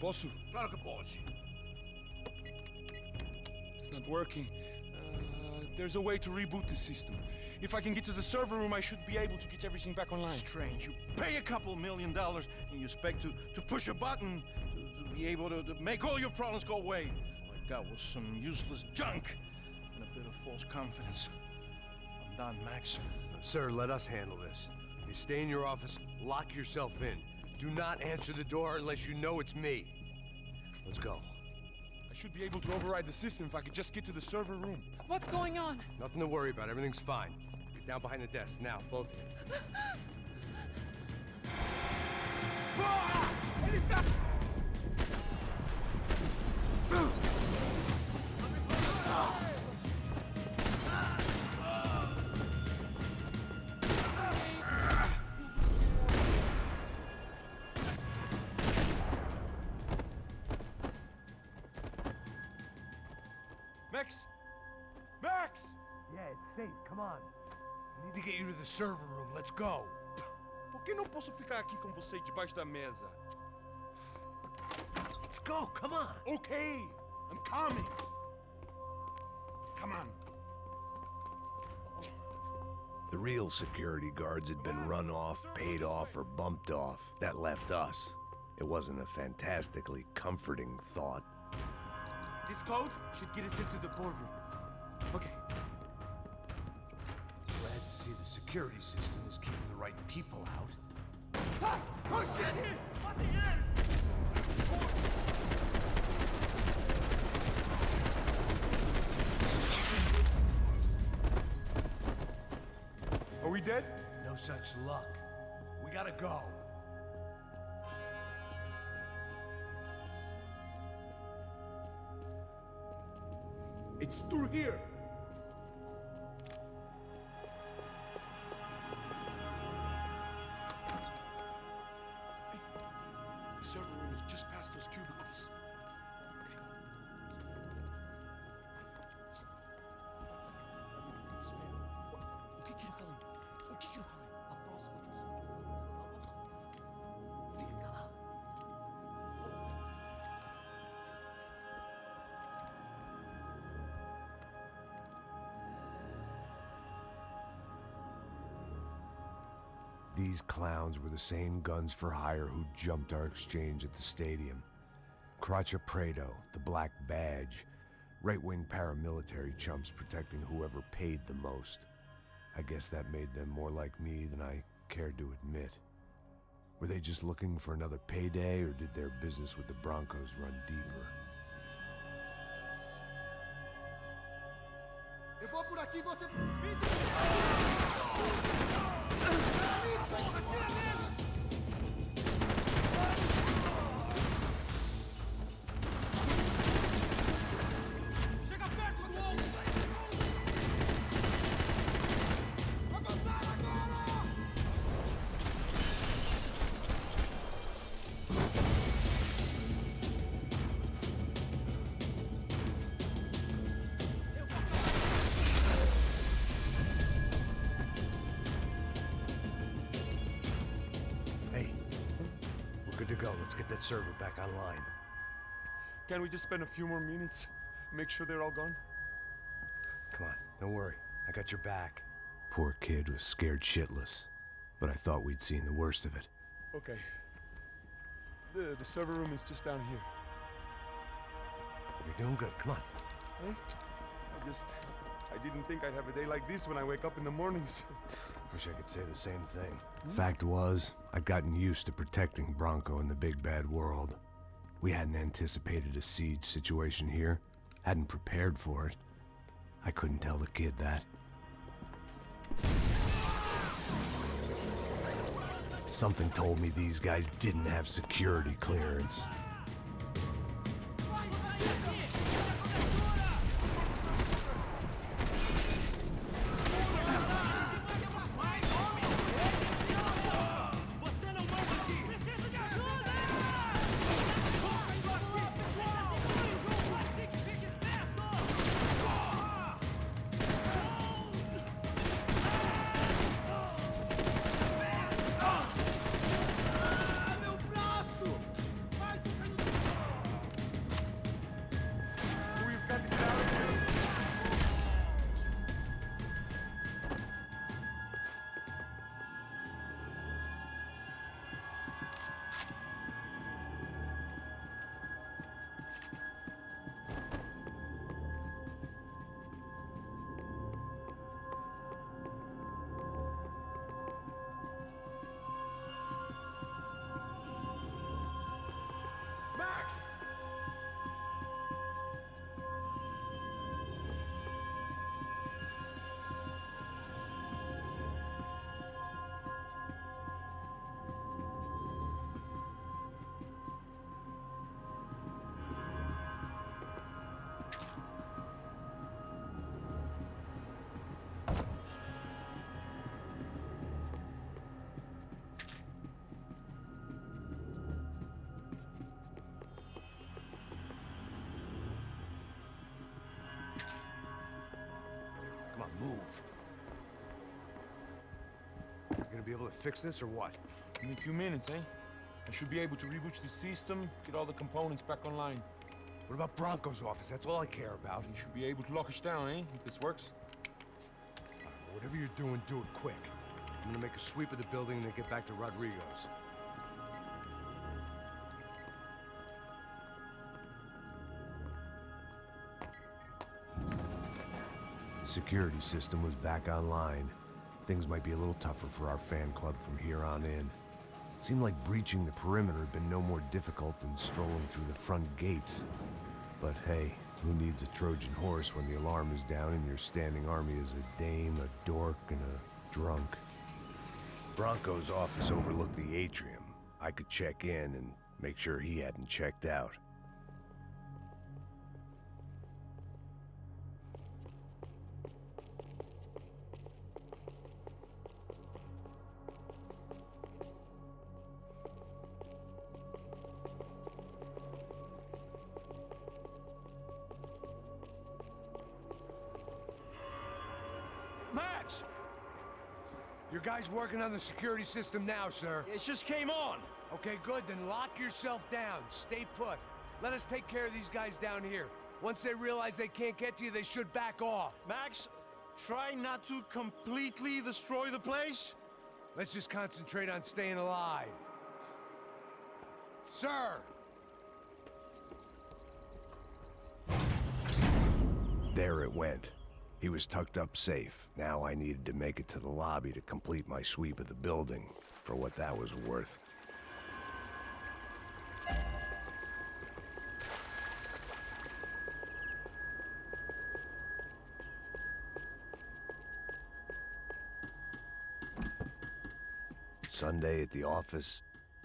Posso? Claro que pode. It's not working. There's a way to reboot the system. If I can get to the server room, I should be able to get everything back online. Strange. You pay a couple $1 million, and you expect to push a button to be able to make all your problems go away. All I got was some useless junk and a bit of false confidence. I'm done, Max. Sir, let us handle this. You stay in your office, lock yourself in. Do not answer the door unless you know it's me. Let's go. I should be able to override the system if I could just get to the server room. What's going on? Nothing to worry about. Everything's fine. Get down behind the desk. Now, both of you. Porra! Ele tá... Max? Max! Yeah, it's safe. Come on. We need to get you to the server room. Let's go. Por que não posso ficar aqui com você debaixo da mesa? Let's go. Come on. Okay, I'm coming. Come on. The real security guards had been run off, paid off, or bumped off. That left us. It wasn't a fantastically comforting thought. This code should get us into the boardroom. Okay. Glad to see the security system is keeping the right people out. Ah! Oh shit! What the hell? Are we dead? No such luck. We gotta go. It's through here. The server room is just past those cubicles. O que eu falei? O que eu falei? A próxima pessoa. Fica calado. These clowns were the same guns for hire who jumped our exchange at the stadium. Crotcha Prado, the Black Badge, right-wing paramilitary chumps protecting whoever paid the most. I guess that made them more like me than I cared to admit. Were they just looking for another payday, or did their business with the Broncos run deeper? Eu vou por aqui, você... Chega perto do outro! Avançar agora! Hey, we're good to go. Let's get that server back online. Can we just spend a few more minutes? Make sure they're all gone? Come on, don't worry. I got your back. Poor kid was scared shitless, but I thought we'd seen the worst of it. Okay. The server room is just down here. You're doing good. Come on. Hey? I didn't think I'd have a day like this when I wake up in the mornings. Wish I could say the same thing. Fact was, I'd gotten used to protecting Bronco in the big bad world. We hadn't anticipated a siege situation here, hadn't prepared for it. I couldn't tell the kid that. Something told me these guys didn't have security clearance. Meu braço! Vai, tô saindo! Move. You gonna be able to fix this or what? In a few minutes, eh? I should be able to reboot the system, get all the components back online. What about Bronco's office? That's all I care about. You should be able to lock us down, eh? If this works. Whatever you're doing, do it quick. I'm gonna make a sweep of the building and then get back to Rodrigo's. The security system was back online. Things might be a little tougher for our fan club from here on in. Seemed like breaching the perimeter had been no more difficult than strolling through the front gates. But hey, who needs a Trojan horse when the alarm is down and your standing army is a dame, a dork, and a drunk? Bronco's office overlooked the atrium. I could check in and make sure he hadn't checked out. Max! Your guy's working on the security system now, sir. It just came on. Okay, good. Then lock yourself down. Stay put. Let us take care of these guys down here. Once they realize they can't get to you, they should back off. Max, try not to completely destroy the place. Let's just concentrate on staying alive. Sir! There it went. He was tucked up safe. Now I needed to make it to the lobby to complete my sweep of the building, for what that was worth. Sunday at the office.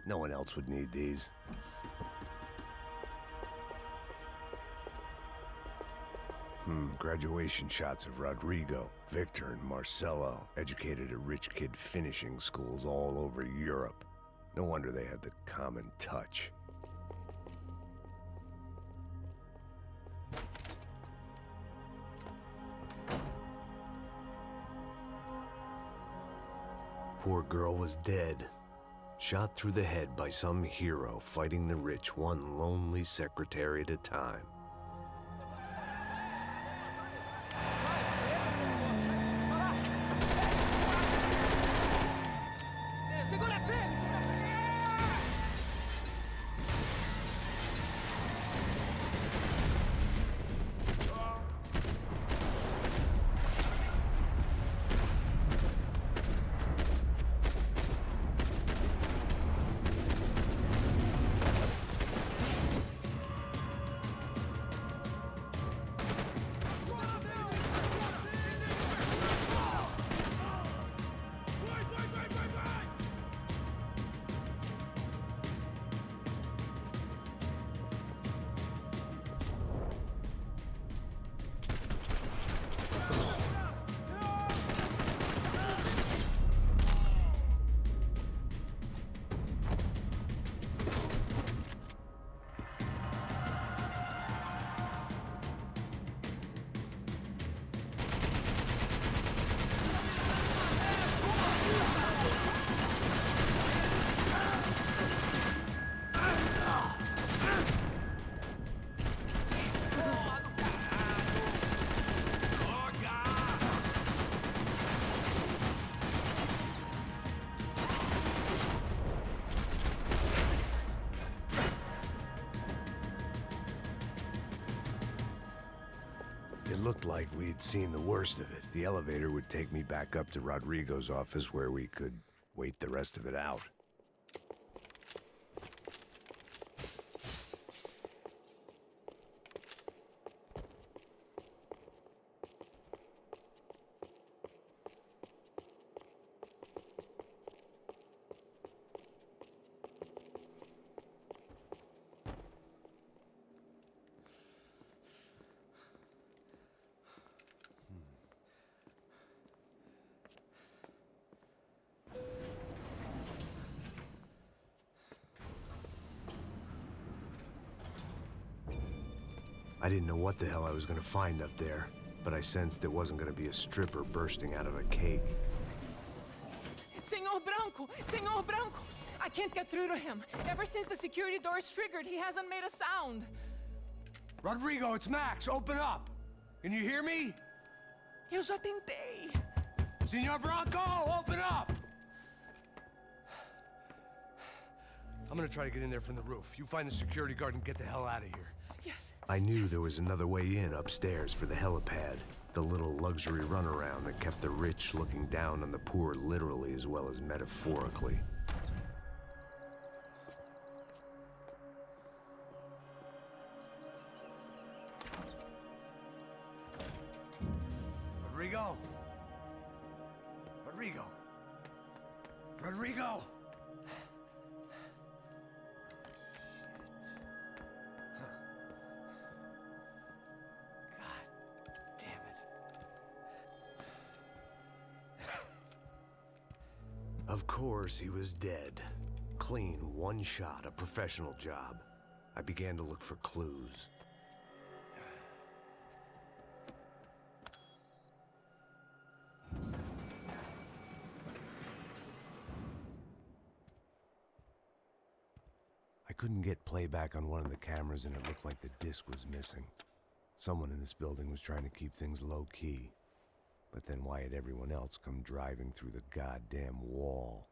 No one else would need these. Graduation shots of Rodrigo, Victor, and Marcelo, educated at rich kid finishing schools all over Europe. No wonder they had the common touch. Poor girl was dead. Shot through the head by some hero fighting the rich one lonely secretary at a time. It looked like we'd seen the worst of it. The elevator would take me back up to Rodrigo's office where we could wait the rest of it out. I didn't know what the hell I was gonna find up there. but I sensed it wasn't gonna be a stripper bursting out of a cake. Senor Branco! Senor Branco! I can't get through to him. Ever since the security door is triggered, he hasn't made a sound. Rodrigo, it's Max. Open up. Can you hear me? Eu já tentei. Senor Branco, open up! I'm gonna try to get in there from the roof. You find the security guard and get the hell out of here. Yes. I knew there was another way in upstairs for the helipad. The little luxury runaround that kept the rich looking down on the poor literally as well as metaphorically. Rodrigo! Rodrigo! Rodrigo! Of course, he was dead. Clean, one shot, a professional job. I began to look for clues. I couldn't get playback on one of the cameras and it looked like the disc was missing. Someone in this building was trying to keep things low-key. But then why had everyone else come driving through the goddamn wall?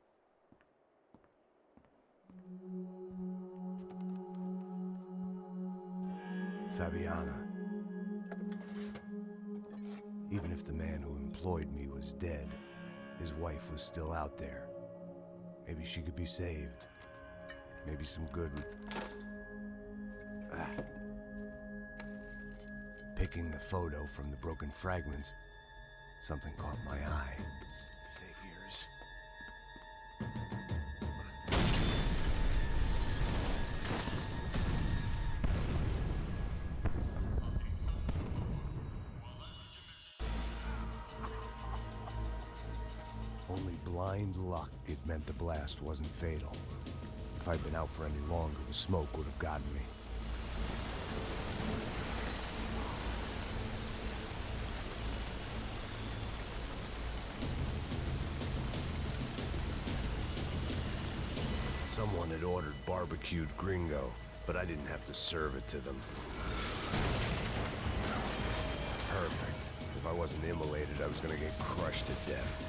Fabiana. Even if the man who employed me was dead, his wife was still out there. Maybe she could be saved. Maybe some good would... Picking the photo from the broken fragments, something caught my eye. Figures. Only blind luck it meant the blast wasn't fatal. If I'd been out for any longer, the smoke would have gotten me. Someone had ordered barbecued gringo, but I didn't have to serve it to them. Perfect. If I wasn't immolated, I was gonna get crushed to death.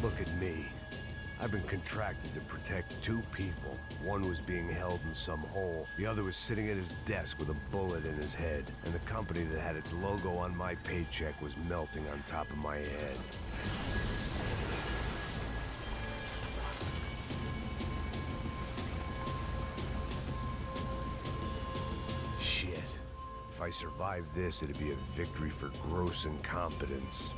Look at me. I've been contracted to protect two people. One was being held in some hole. The other was sitting at his desk with a bullet in his head. And the company that had its logo on my paycheck was melting on top of my head. Shit. If I survived this, it'd be a victory for gross incompetence.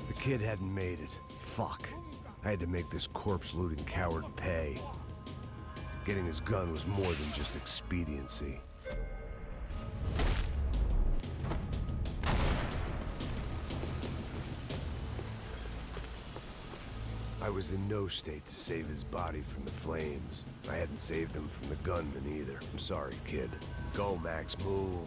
The kid hadn't made it. Fuck. I had to make this corpse-looting coward pay. Getting his gun was more than just expediency. I was in no state to save his body from the flames. I hadn't saved him from the gunman either. I'm sorry, kid. Go, Max, move.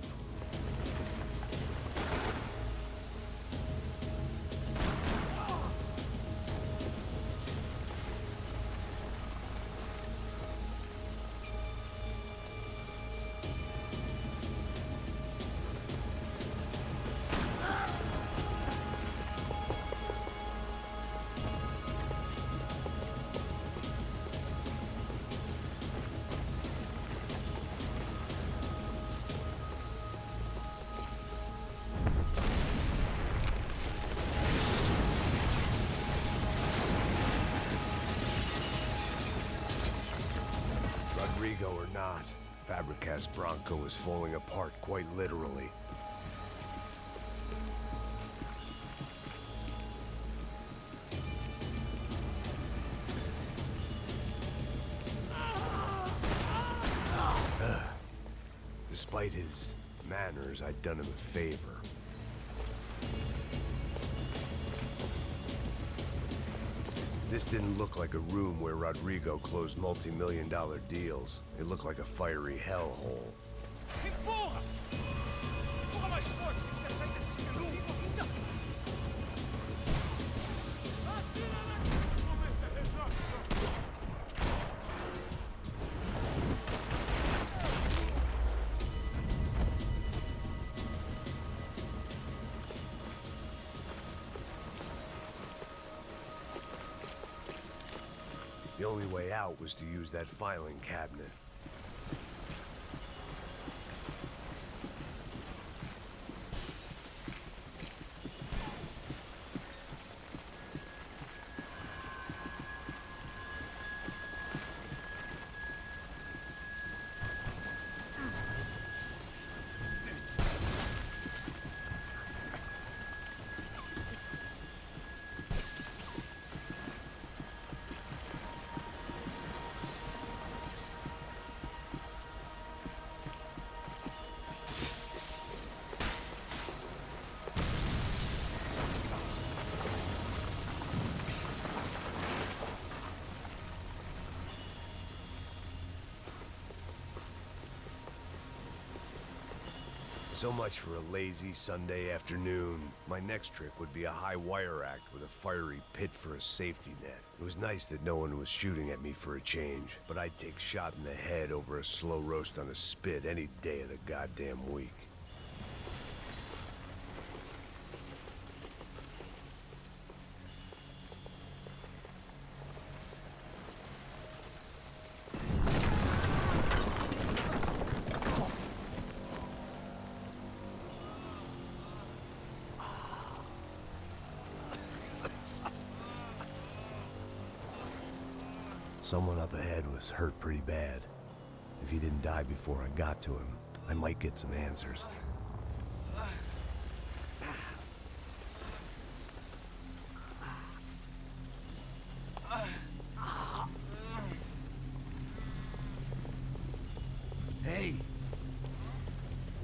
Rodrigo or not, Fabricas Bronco was falling apart quite literally. Despite his manners, I'd done him a favor. This didn't look like a room where Rodrigo closed multi-million-dollar deals. It looked like a fiery hellhole. Empurra! Empurra mais forte, sem você sair desse espelunco! The only way out was to use that filing cabinet. So much for a lazy Sunday afternoon. My next trick would be a high wire act with a fiery pit for a safety net. It was nice that no one was shooting at me for a change, but I'd take shot in the head over a slow roast on a spit any day of the goddamn week. Someone up ahead was hurt pretty bad. If he didn't die before I got to him, I might get some answers. Hey!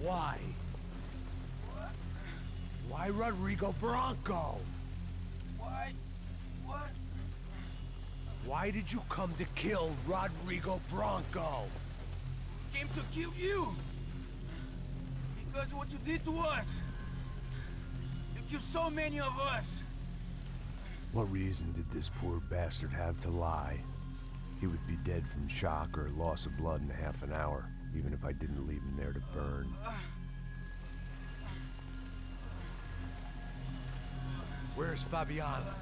Why? Why Rodrigo Bronco? Why? What? Why did you come to kill Rodrigo Bronco? Came to kill you! Because of what you did to us! You killed so many of us! What reason did this poor bastard have to lie? He would be dead from shock or loss of blood in half an hour, even if I didn't leave him there to burn. Where's Fabiana?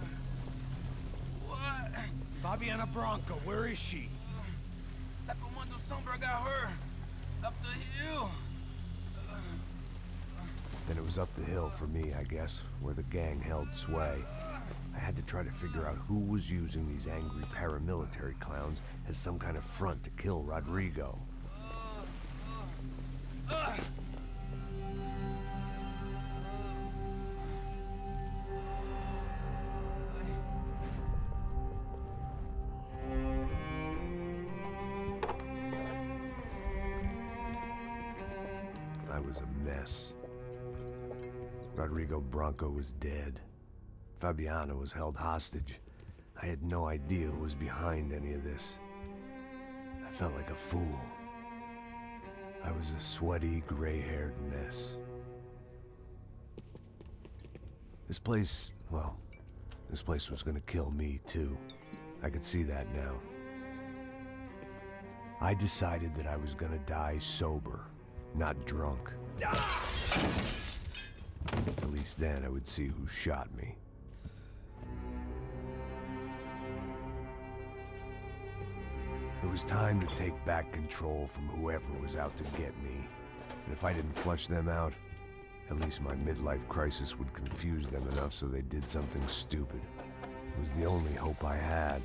What? Fabiana Bronco, where is she? That Comando Sombra got her. Up the hill. Then it was up the hill for me, I guess, where the gang held sway. I had to try to figure out who was using these angry paramilitary clowns as some kind of front to kill Rodrigo. I was a mess. Rodrigo Bronco was dead. Fabiana was held hostage. I had no idea who was behind any of this. I felt like a fool. I was a sweaty, gray-haired mess. This place, well, this place was gonna kill me too. I could see that now. I decided that I was gonna die sober, not drunk. At least then I would see who shot me. It was time to take back control from whoever was out to get me. And if I didn't flush them out, at least my midlife crisis would confuse them enough so they did something stupid. It was the only hope I had.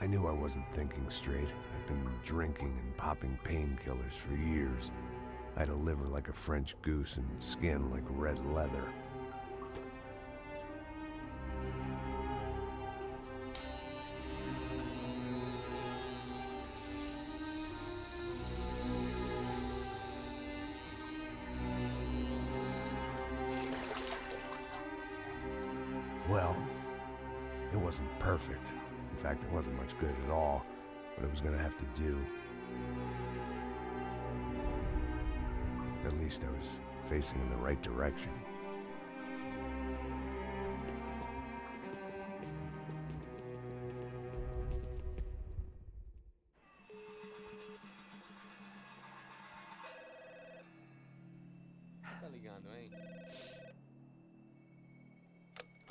I knew I wasn't thinking straight. I'd been drinking and popping painkillers for years. I had a liver like a French goose and skin like red leather. Well, it wasn't perfect. In fact, it wasn't much good at all, but it was gonna have to do. At least I was facing in the right direction.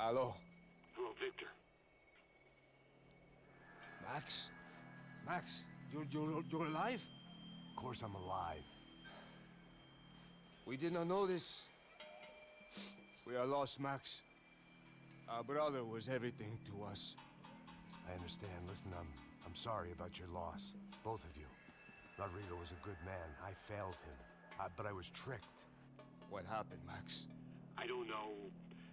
Hello. Hello, Victor. Max? Max, you're alive? Of course I'm alive. We did not know this. We are lost, Max. Our brother was everything to us. I understand. Listen, I'm sorry about your loss. Both of you. Rodrigo was a good man. I failed him. But I was tricked. What happened, Max? I don't know.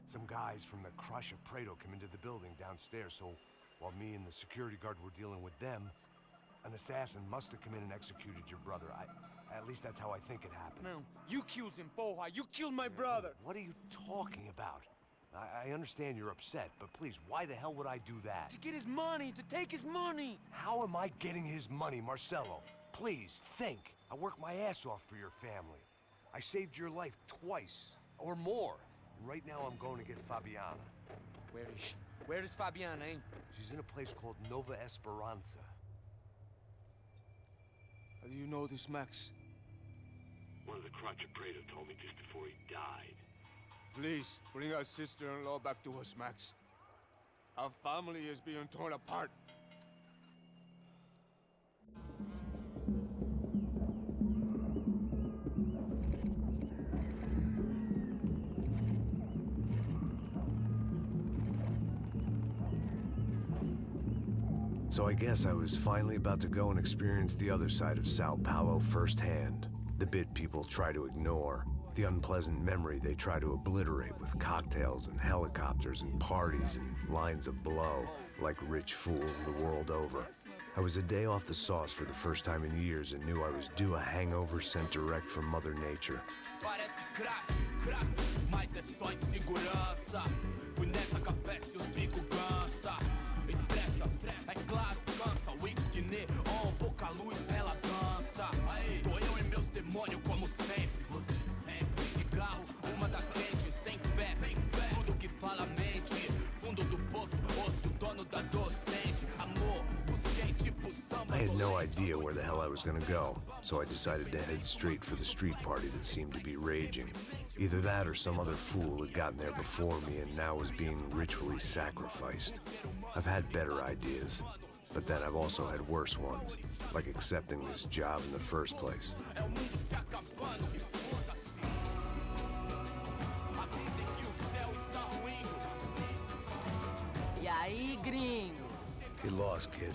Some guys from the Crush of Prado came into the building downstairs, so while me and the security guard were dealing with them, an assassin must have come in and executed your brother. At least that's how I think it happened. No, you killed him, Porra. You killed my brother. What are you talking about? I understand you're upset, but please, why the hell would I do that? To get his money, to take his money. How am I getting his money, Marcelo? Please, think. I worked my ass off for your family. I saved your life twice, or more. Right now, I'm going to get Fabiana. Where is she? Where is Fabiana, eh? She's in a place called Nova Esperanza. How do you know this, Max? One of the Crotch of Prado told me just before he died. Please, bring our sister-in-law back to us, Max. Our family is being torn apart. So I guess I was finally about to go and experience the other side of Sao Paulo firsthand. The bit people try to ignore. The unpleasant memory they try to obliterate with cocktails and helicopters and parties and lines of blow, like rich fools the world over. I was a day off the sauce for the first time in years and knew I was due a hangover sent direct from Mother Nature. I had no idea where the hell I was gonna go, so I decided to head straight for the street party that seemed to be raging. Either that or some other fool had gotten there before me and now was being ritually sacrificed. I've had better ideas, but then I've also had worse ones, like accepting this job in the first place. E aí, gringo? Get lost, kid.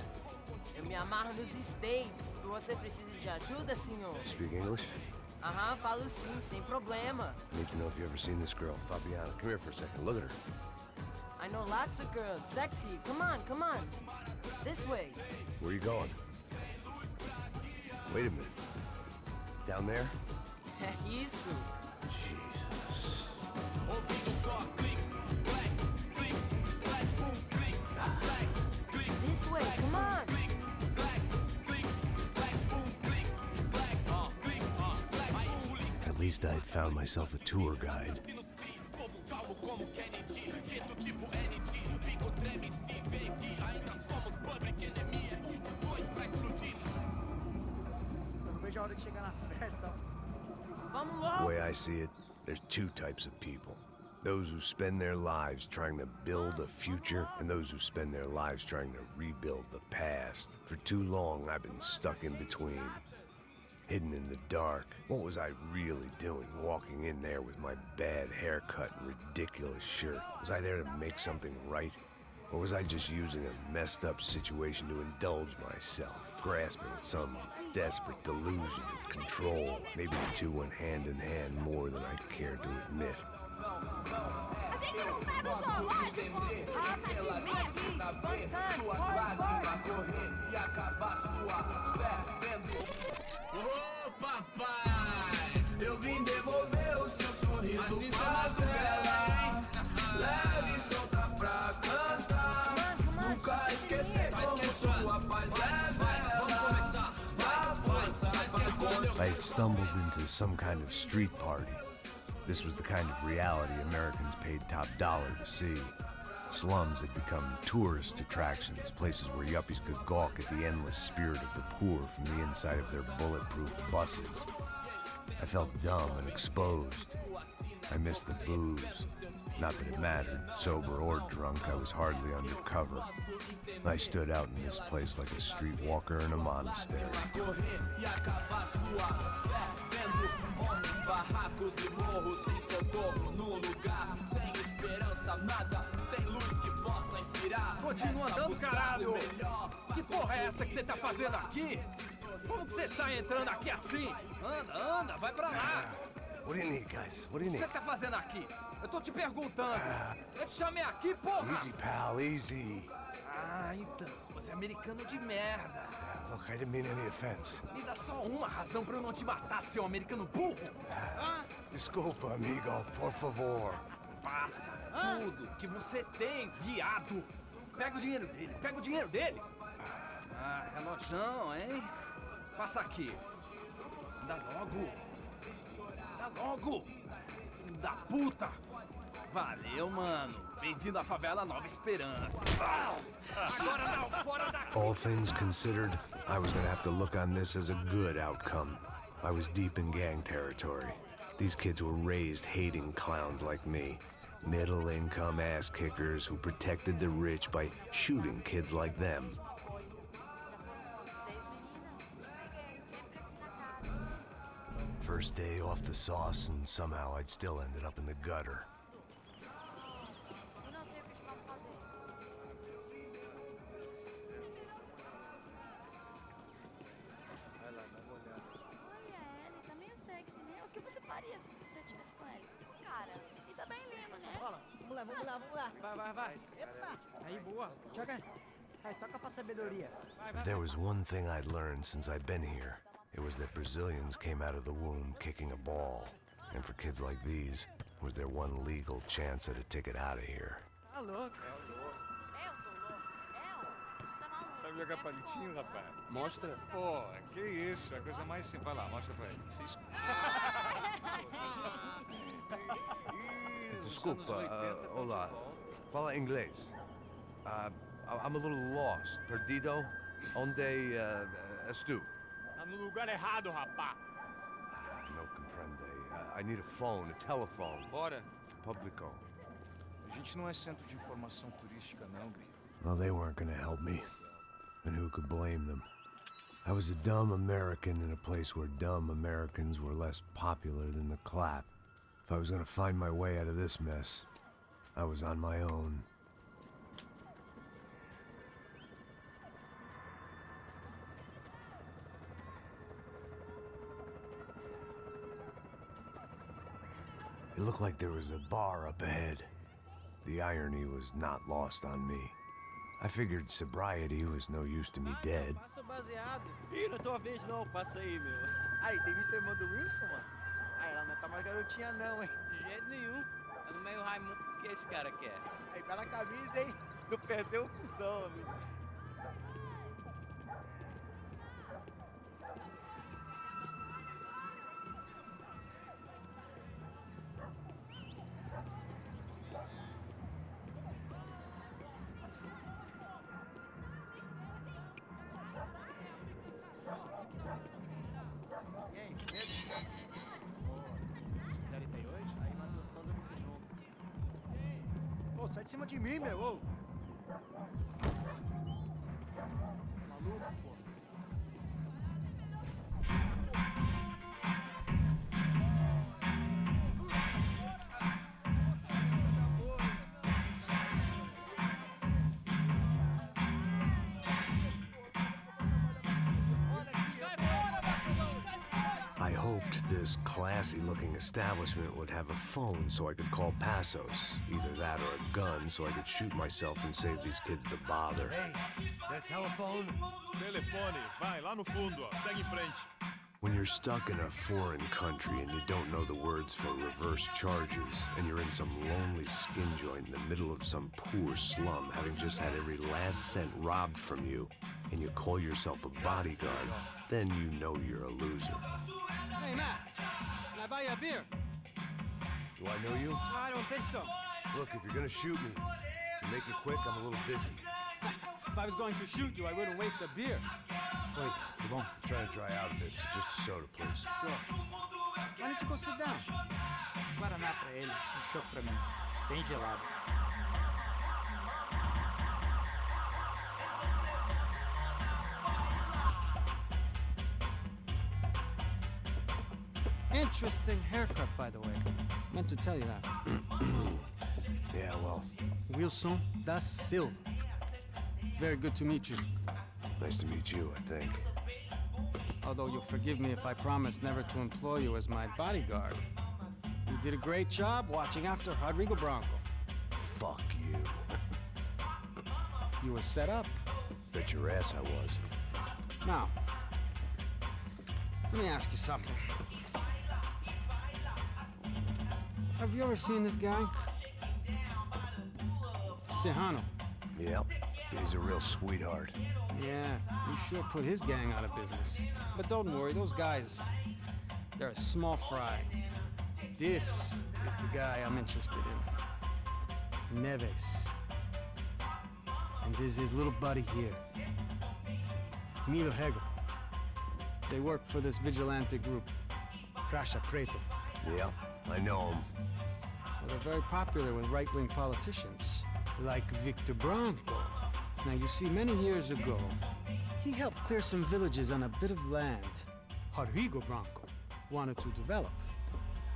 Eu me amarro nos States. Você precisa de ajuda, senhor? Speak English? Aham, falo sim, sem problema. I need to know if you've ever seen this girl, Fabiana. Come here for a second. Look at her. I know lots of girls. Sexy. Come on, come on. This way. Where are you going? Wait a minute. Down there? Isso. Jesus. This way, come on. At least I'd found myself a tour guide. The way I see it, there's two types of people. Those who spend their lives trying to build a future, and those who spend their lives trying to rebuild the past. For too long, I've been stuck in between. Hidden in the dark. What was I really doing walking in there with my bad haircut and ridiculous shirt? Was I there to make something right? Or was I just using a messed up situation to indulge myself, grasping at some desperate delusion of control? Maybe the two went hand in hand more than I cared to admit. A gente não tá no zoológico! Rata de medo! Fun times, Ô papai, eu vim devolver o seu sorriso favela. Leve e solta pra I had stumbled into some kind of street party. This was the kind of reality Americans paid top dollar to see. Slums had become tourist attractions, places where yuppies could gawk at the endless spirit of the poor from the inside of their bulletproof buses. I felt dumb and exposed. I missed the booze. Not that it mattered, sober or drunk, I was hardly undercover. I stood out in this place like a streetwalker in a monastery. Continua andando, caralho! Que porra é essa que você tá fazendo aqui? Como que você sai entrando aqui assim? Anda, anda, vai pra lá! What do you need, guys? What do O you que need? você tá fazendo aqui? Eu tô te perguntando. Eu te chamei aqui, porra! Easy, pal, easy. Ah, então. Você é americano de merda. Look, I didn't mean any offense. Me dá só uma razão pra eu não te matar, seu americano burro. Desculpa, amigo, por favor. Passa tudo que você tem, viado. Pega o dinheiro dele, pega o dinheiro dele. Ah, relojão, hein? Passa aqui. Dá logo. Dá logo. Filho da puta. Valeu, mano. Bem-vindo à favela Nova Esperança. Agora não, fora daqui. All things considered, I was gonna have to look on this as a good outcome. I was deep in gang territory. These kids were raised hating clowns like me. Middle-income ass-kickers who protected the rich by shooting kids like them. First day off the sauce, and somehow I'd still ended up in the gutter. Vamos lá. Vai. Epa! Aí, boa. Joga. Vai, toca pra sabedoria. If there was one thing I'd learned since I'd been here, it was that Brazilians came out of the womb kicking a ball. And for kids like these, was their one legal chance at a ticket out of here. Tá louco. Sabe jogar palitinho, rapaz? Mostra. Pô, que isso, é a coisa mais simples. Vai lá, mostra pra ele. Desculpa, olá. Fala inglês. I'm a little lost. Perdido? Onde és tu? Tá no lugar errado, rapá. No comprende. I need a phone, a telephone. Bora. Publico. A gente não é centro de informação turística, não, Gui. Well, they weren't gonna help me. And who could blame them? I was a dumb American in a place where dumb Americans were less popular than the clap. If I was gonna find my way out of this mess, I was on my own. It looked like there was a bar up ahead. The irony was not lost on me. I figured sobriety was no use to me dead. Passa baseado. Ih, não é tua vez não, passa aí, meu. Aí, tem visto a irmã do Wilson, mano? Aí, ela não tá mais garotinha não, hein? De jeito nenhum. É no meio Raimundo, o que esse cara quer? Aí, pela camisa, hein? Não perdeu o cuzão, amigo. Sai de cima de mim, meu! Ô. Maluco, pô! I hoped this classy-looking establishment would have a phone so I could call Passos. Either that or a gun so I could shoot myself and save these kids the bother. Hey, that telephone? Telefone, vai lá no fundo, ó. Segue em frente. When you're stuck in a foreign country and you don't know the words for reverse charges, and you're in some lonely skin joint in the middle of some poor slum, having just had every last cent robbed from you, and you call yourself a bodyguard, then you know you're a loser. Hey, Matt, can I buy you a beer? Do I know you? I don't think so. Look, if you're gonna shoot me, make it quick, I'm a little busy. If I was going to shoot you, I wouldn't waste a beer. Wait, come on. I'm trying to dry out a bit, so just a soda, please. Sure. Why don't you go sit down? Guaraná pra ele, choco pra mim. Bem gelado. Interesting haircut, by the way. Meant to tell you that. Yeah, well. Wilson da Silva. Very good to meet you. Nice to meet you, I think. Although you'll forgive me if I promise never to employ you as my bodyguard. You did a great job watching after Rodrigo Branco. Fuck you. You were set up. Bet your ass I was. Now, let me ask you something. Have you ever seen this guy? Sejano. Yep. He's a real sweetheart. Yeah, you sure put his gang out of business. But don't worry, those guys, they're a small fry. This is the guy I'm interested in. Neves. And this is his little buddy here. Milo Hegel. They work for this vigilante group, Crasha Preto. Yeah, I know him. Well, they're very popular with right-wing politicians, like Victor Branco. Now, you see, many years ago, he helped clear some villages on a bit of land Rodrigo Branco wanted to develop.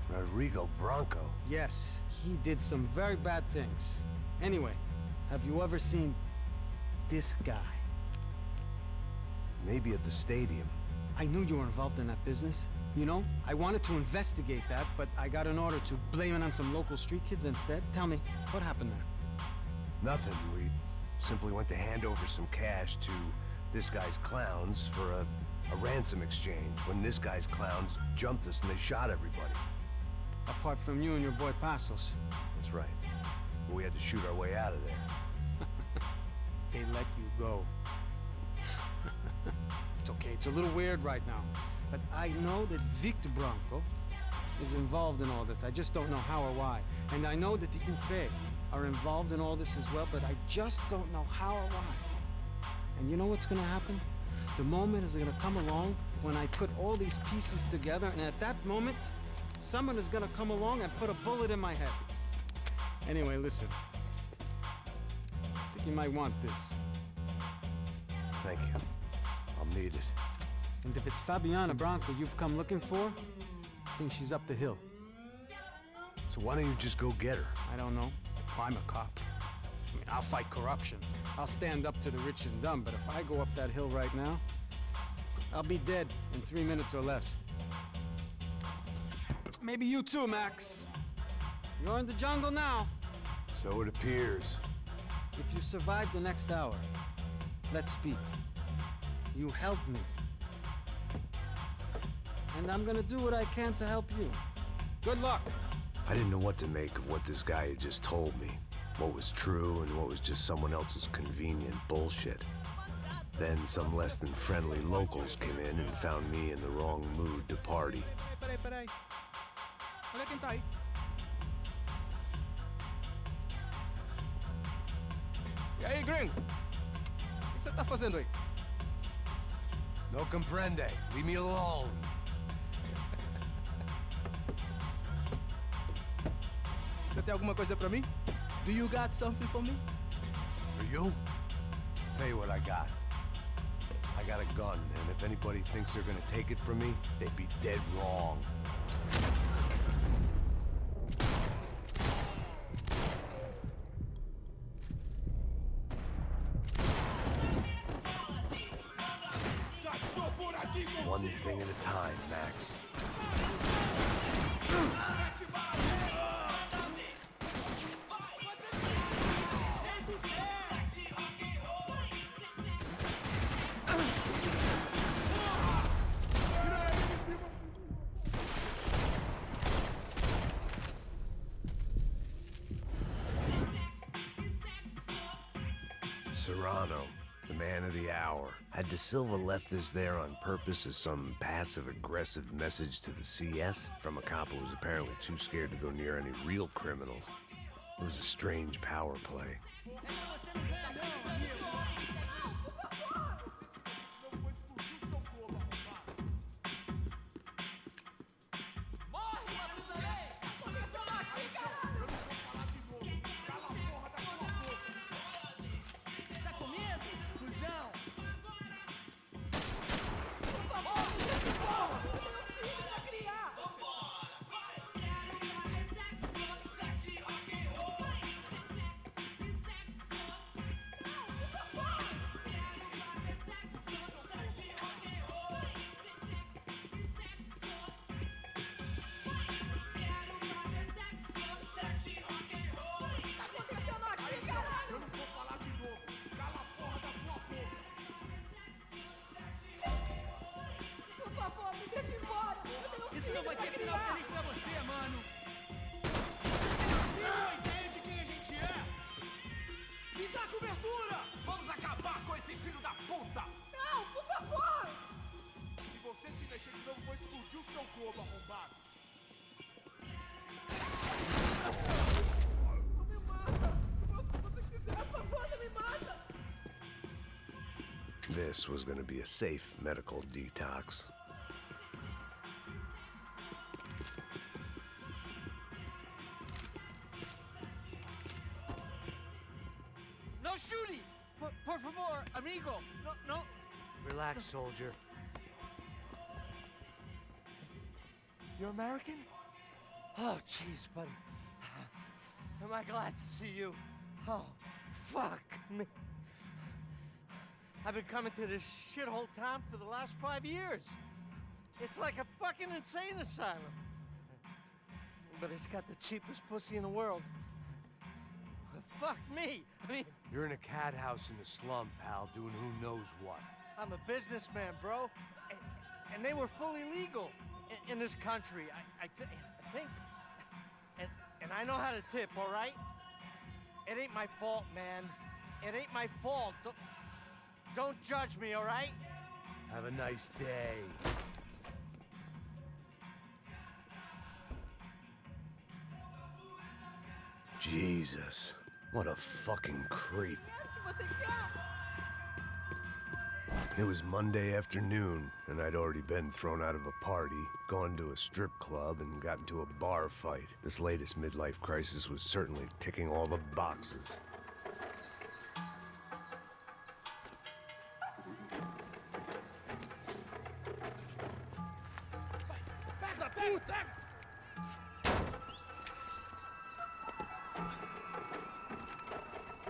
Rodrigo Branco? Yes, he did some very bad things. Anyway, have you ever seen this guy? Maybe at the stadium. I knew you were involved in that business. You know, I wanted to investigate that, but I got an order to blame it on some local street kids instead. Tell me, what happened there? Nothing. We simply went to hand over some cash to this guy's clowns for a ransom exchange when this guy's clowns jumped us and they shot everybody. Apart from you and your boy Passos. That's right. But we had to shoot our way out of there. They let you go. It's okay, it's a little weird right now. But I know that Victor Branco is involved in all this. I just don't know how or why. And I know that the UFE are involved in all this as well, but I just don't know how or why. And you know what's gonna happen? The moment is gonna come along when I put all these pieces together, and at that moment, someone is gonna come along and put a bullet in my head. Anyway, listen. I think you might want this. Thank you. I'll need it. And if it's Fabiana Branco you've come looking for, I think she's up the hill. So why don't you just go get her? I don't know. I'm a cop. I mean, I'll fight corruption. I'll stand up to the rich and dumb, but if I go up that hill right now, I'll be dead in 3 minutes or less. Maybe you too, Max. You're in the jungle now. So it appears. If you survive the next hour, let's speak. You help me. And I'm gonna do what I can to help you. Good luck. I didn't know what to make of what this guy had just told me. What was true and what was just someone else's convenient bullshit. Then some less than friendly locals came in and found me in the wrong mood to party. Peraí. Olha quem tá aí. E aí, gringo? O que você tá fazendo aí? No comprende. Leave me alone. Você tem alguma coisa pra mim? Do you got something for me? For you? Tell you what I got. I got a gun, and if anybody thinks they're gonna take it from me, they'd be dead wrong. One thing at a time, Max. Serrano, the man of the hour. Had De Silva left this there on purpose as some passive-aggressive message to the CS from a cop who was apparently too scared to go near any real criminals? It was a strange power play. Isso não vai ter final feliz pra você, mano. Você tem a mínima ideia de quem a gente é? Me dá cobertura! Vamos acabar com esse filho da puta! Não, por favor! Se você se mexer de novo, vou explodir o seu corpo, arrombado. Não me mata! Eu faço o que você quiser, por favor, não me mata! This was going to be a safe medical detox. No shooting! Por favor, amigo! No. Relax, soldier. You're American? Oh, jeez, buddy. Am I glad to see you? Oh, fuck me. I've been coming to this shithole town for the last 5 years. It's like a fucking insane asylum. But it's got the cheapest pussy in the world. Fuck me! I mean... You're in a cat house in the slum, pal, doing who knows what. I'm a businessman, bro. And they were fully legal in this country. I think... And I know how to tip, all right? It ain't my fault, man. It ain't my fault. Don't judge me, all right? Have a nice day. Jesus, what a fucking creep. It was Monday afternoon, and I'd already been thrown out of a party, gone to a strip club, and got into a bar fight. This latest midlife crisis was certainly ticking all the boxes. Pega, puta!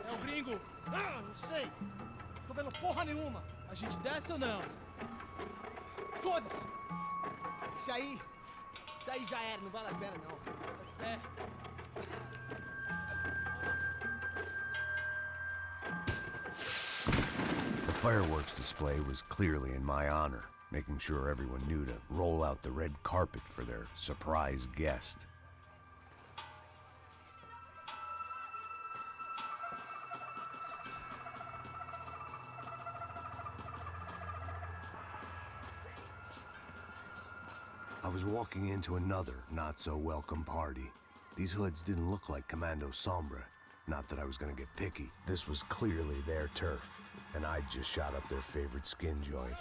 É o gringo! Ah, não sei! Tô vendo porra nenhuma! A gente desce ou não? Foda-se! Isso aí já era, não vale a pena não. Tá certo. The fireworks display was clearly in my honor, making sure everyone knew to roll out the red carpet for their surprise guest. I was walking into another not-so-welcome party. These hoods didn't look like Commando Sombra. Not that I was gonna get picky. This was clearly their turf, and I'd just shot up their favorite skin joint.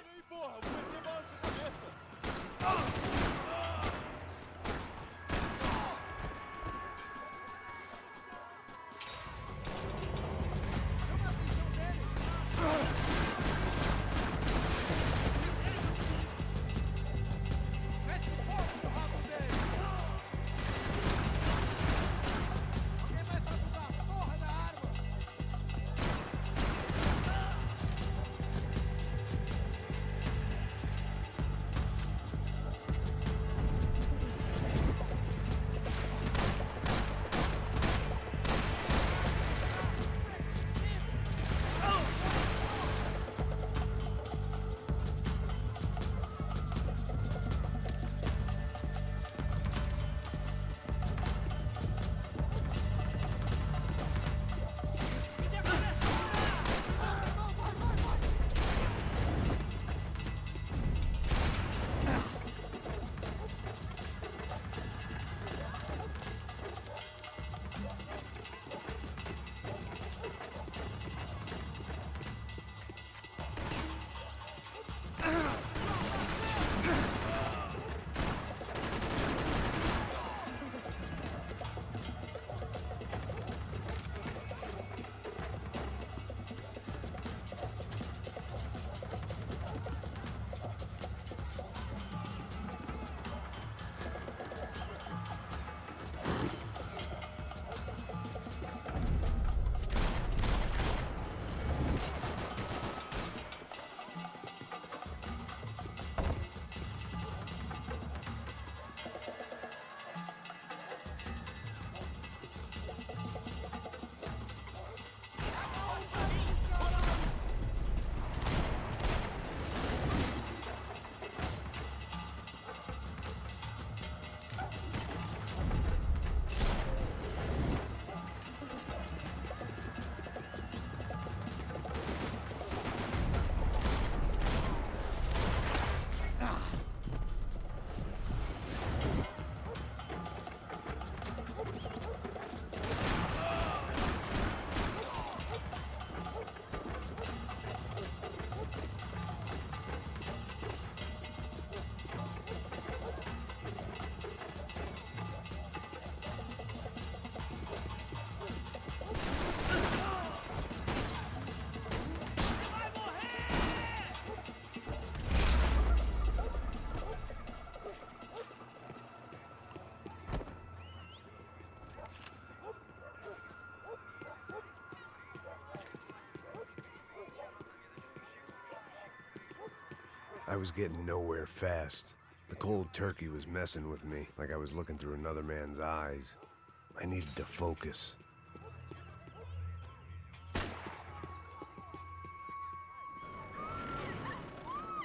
I was getting nowhere fast. The cold turkey was messing with me, like I was looking through another man's eyes. I needed to focus.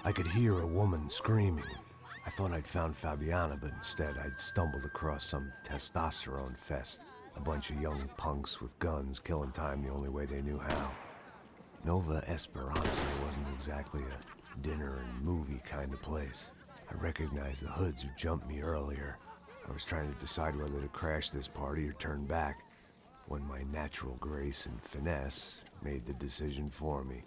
I could hear a woman screaming. I thought I'd found Fabiana, but instead I'd stumbled across some testosterone fest. A bunch of young punks with guns killing time the only way they knew how. Nova Esperanza wasn't exactly a dinner and movie kind of place. I recognized the hoods who jumped me earlier. I was trying to decide whether to crash this party or turn back, when my natural grace and finesse made the decision for me.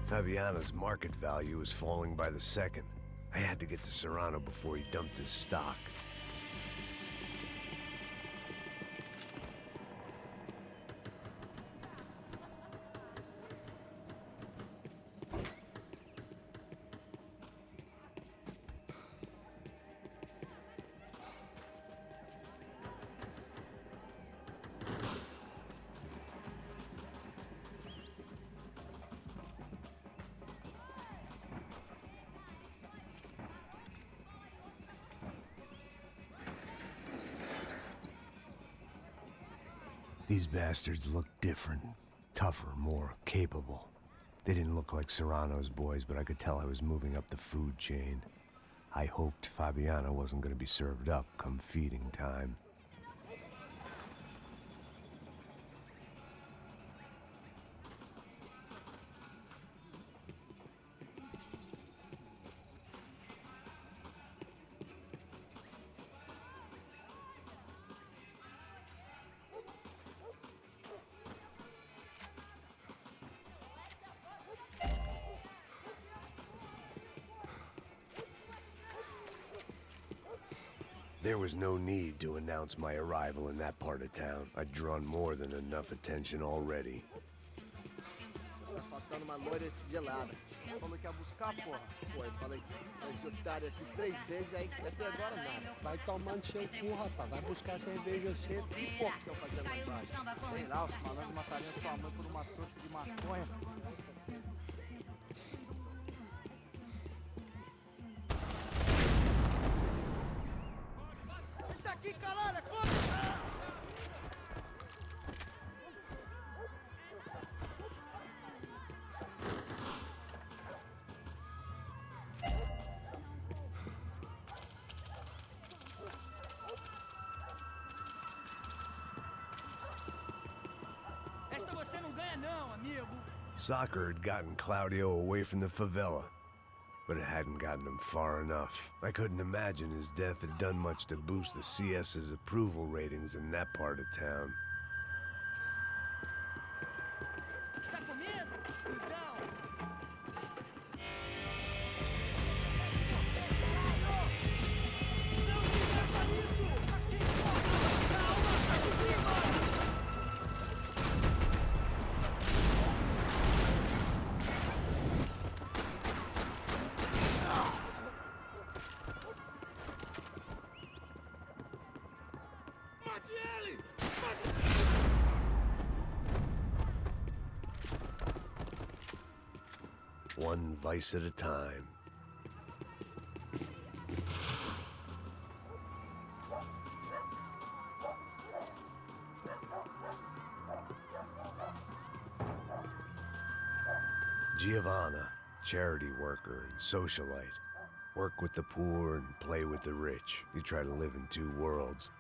Fabiana's market value was falling by the second. I had to get to Serrano before he dumped his stock. These bastards looked different. Tougher, more capable. They didn't look like Serrano's boys, but I could tell I was moving up the food chain. I hoped Fabiana wasn't going to be served up come feeding time. There was no need to announce my arrival in that part of town. I'd drawn more than enough attention already. Tá faltando uma loira gelada. Falou que ia buscar, porra. Pô, eu falei, esse otário aqui 3 vezes, aí até agora nada. Vai tomando seu cu, rapaz. Vai buscar cerveja cedo. Que porra que eu fazendo lá embaixo? Sei lá, os malandros matariam sua mãe por uma trouxa de maconha. Tá aqui, caralho, corre! Esta você não ganha não, amigo. Soccer had gotten Claudio away from the favela, but it hadn't gotten him far enough. I couldn't imagine his death had done much to boost the CS's approval ratings in that part of town. Está com medo? Cusão! Não se meta nisso! Calma, sai de cima! One vice at a time. Giovanna, charity worker and socialite. Work with the poor and play with the rich. You try to live in two worlds.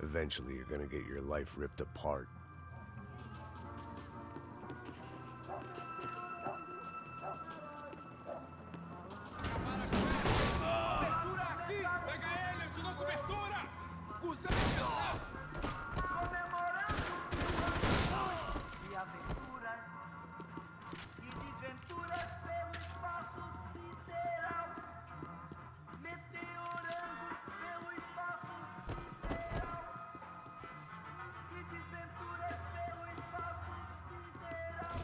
Eventually, you're gonna get your life ripped apart. Cobertura aqui! Pega ele, ajuda a cobertura! Cusão empezar! E aventuras e desventuras pelo espaço sideral, meteorando pelo espaço sideral, e desventuras pelo espaço sideral.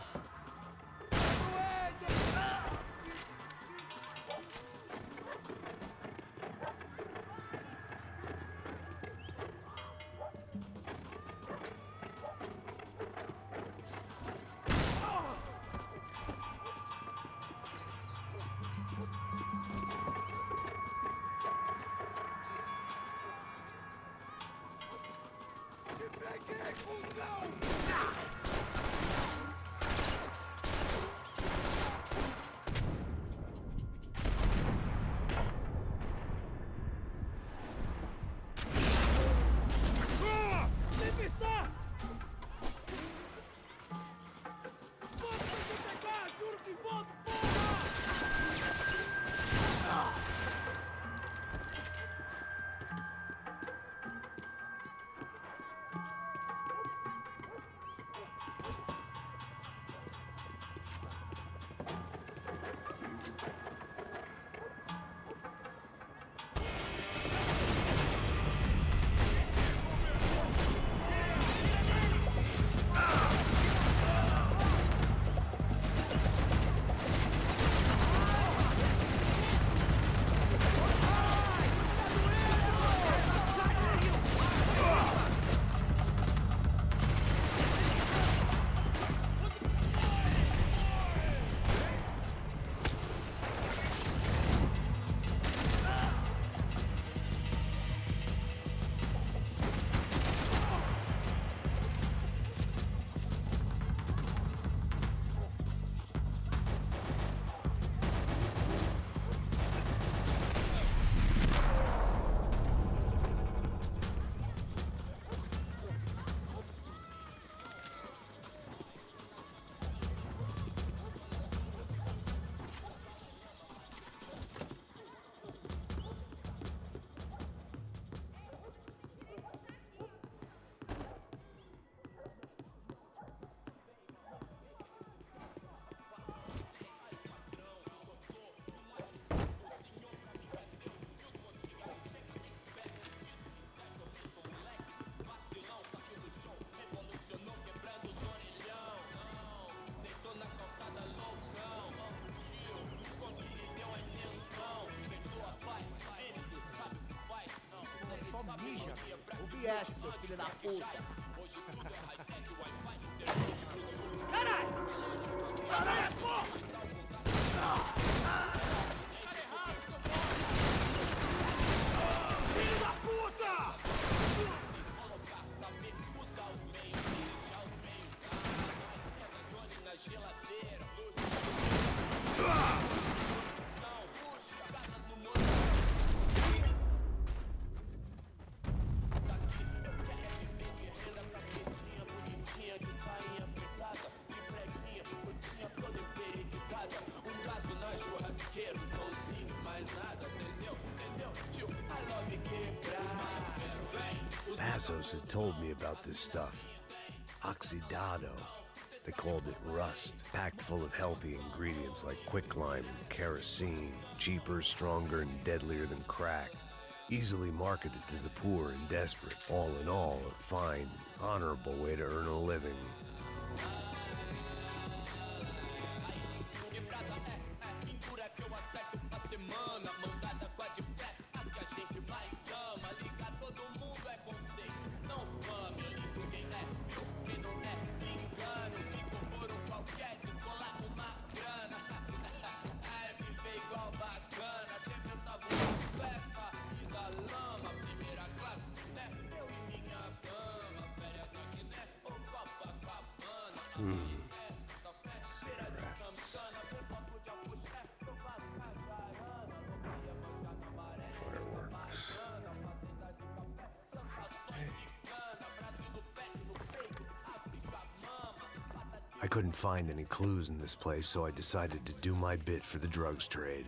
O viesse, seu filho da puta. Caralho! Caralho, porra! Filho da puta! Passos had told me about this stuff. Oxidado. They called it rust, packed full of healthy ingredients like quicklime and kerosene, cheaper, stronger, and deadlier than crack. Easily marketed to the poor and desperate. All in all, a fine, honorable way to earn a living. Cigarettes. Fireworks. I couldn't find any clues in this place, so I decided to do my bit for the drugs trade.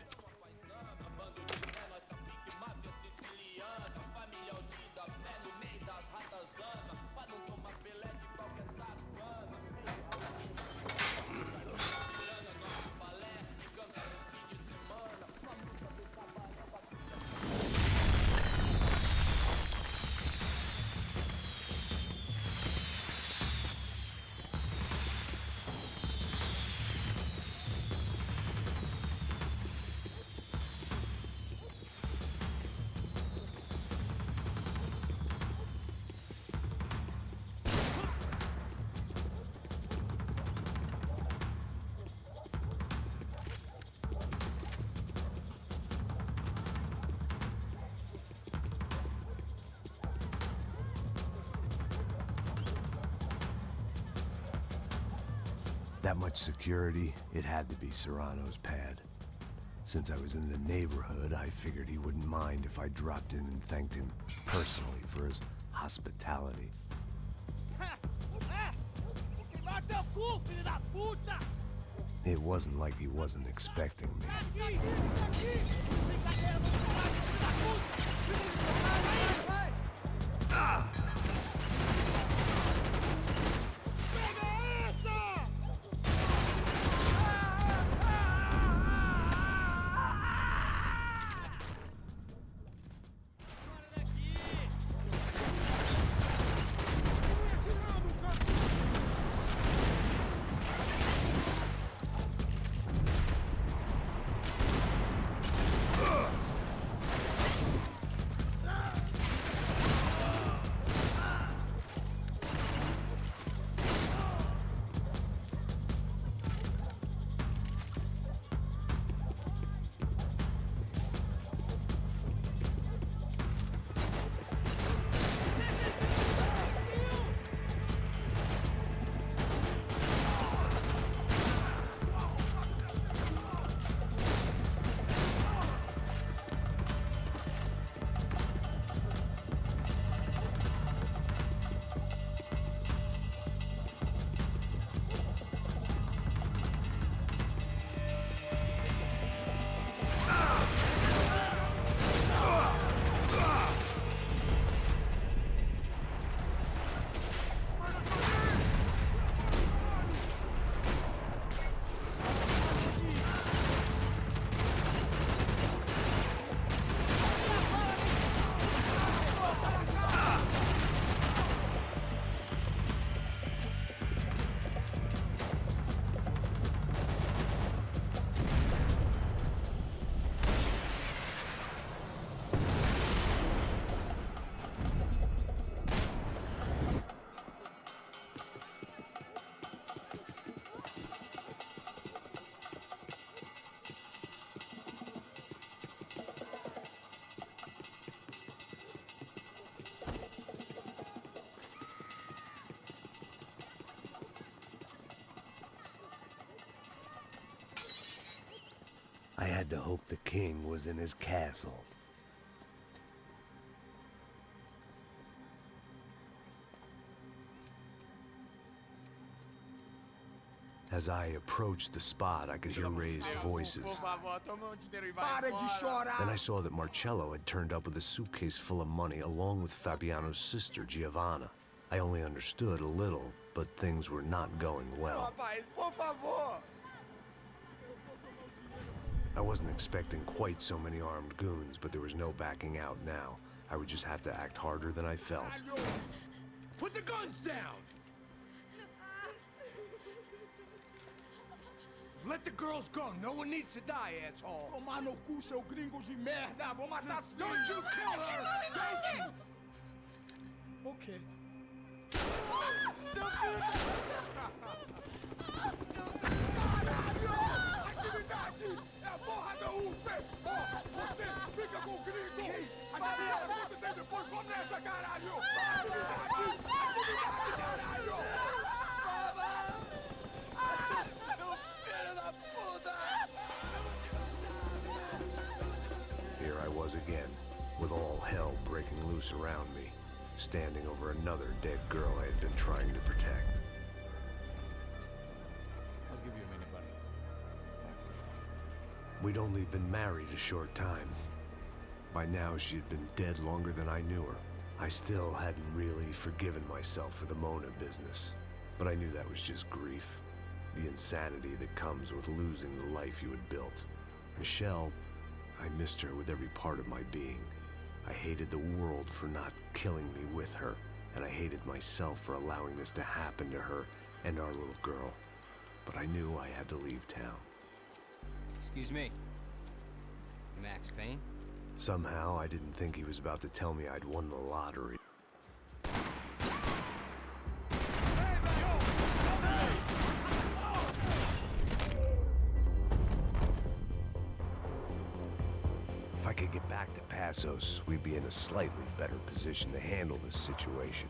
That much security, it had to be Serrano's pad. Since I was in the neighborhood, I figured he wouldn't mind if I dropped in and thanked him personally for his hospitality. It wasn't like he wasn't expecting me. I had to hope the king was in his castle. As I approached the spot, I could hear raised voices. Para de chorar! Then I saw that Marcello had turned up with a suitcase full of money along with Fabiano's sister, Giovanna. I only understood a little, but things were not going well. Rapaz, por favor! I wasn't expecting quite so many armed goons, but there was no backing out now. I would just have to act harder than I felt. Put the guns down! Let the girls go. No one needs to die, asshole. Tomar no cu, seu gringo de merda! Vou matar sim! Don't you kill her! Don't you! Ok. Caralho! Atividade! É a porra da UP! Ó, você fica com o gringo! A galera conta tem depois, vamos nessa, caralho! Atividade! Atividade, caralho! Here I was again, with all hell breaking loose around me, standing over another dead girl I had been trying to protect. I'll give you a minute, buddy. We'd only been married a short time. By now, she had been dead longer than I knew her. I still hadn't really forgiven myself for the Mona business, but I knew that was just grief. The insanity that comes with losing the life you had built. Michelle, I missed her with every part of my being. I hated the world for not killing me with her, and I hated myself for allowing this to happen to her and our little girl. But I knew I had to leave town. Excuse me. Max Payne? Somehow, I didn't think he was about to tell me I'd won the lottery. If I could get back to Passos, we'd be in a slightly better position to handle this situation.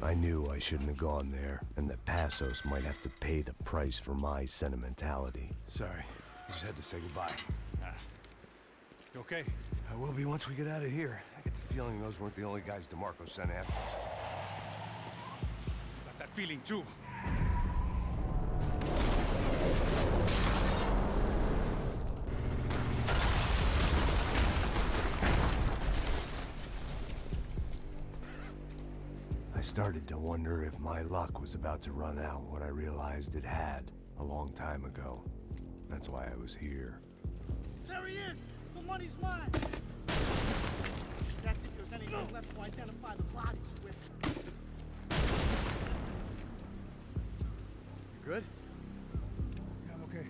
I knew I shouldn't have gone there, and that Passos might have to pay the price for my sentimentality. Sorry, I just had to say goodbye. You okay? I will be once we get out of here. I get the feeling those weren't the only guys DeMarco sent after us. Got that feeling too. I started to wonder if my luck was about to run out when I realized it had a long time ago. That's why I was here. There he is! The money's mine! That's if there's anything left to identify the bodies with. You good? Yeah, I'm okay.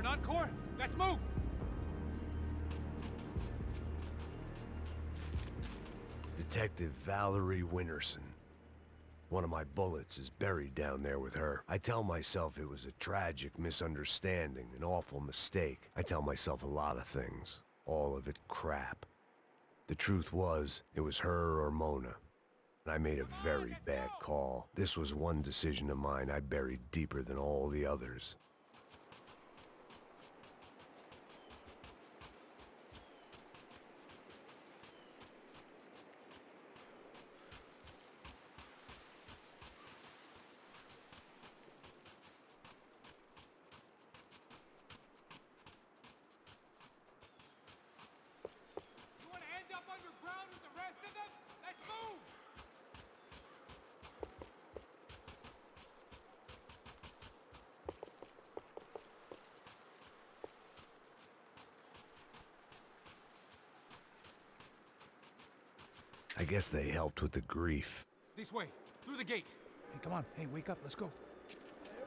encore? Let's move! Detective Valerie Winterson. One of my bullets is buried down there with her. I tell myself it was a tragic misunderstanding, an awful mistake. I tell myself a lot of things. All of it crap. The truth was, it was her or Mona. And I made a very bad call. This was one decision of mine I buried deeper than all the others. I guess they helped with the grief. This way, through the gate. Hey, come on. Hey, wake up. Let's go. There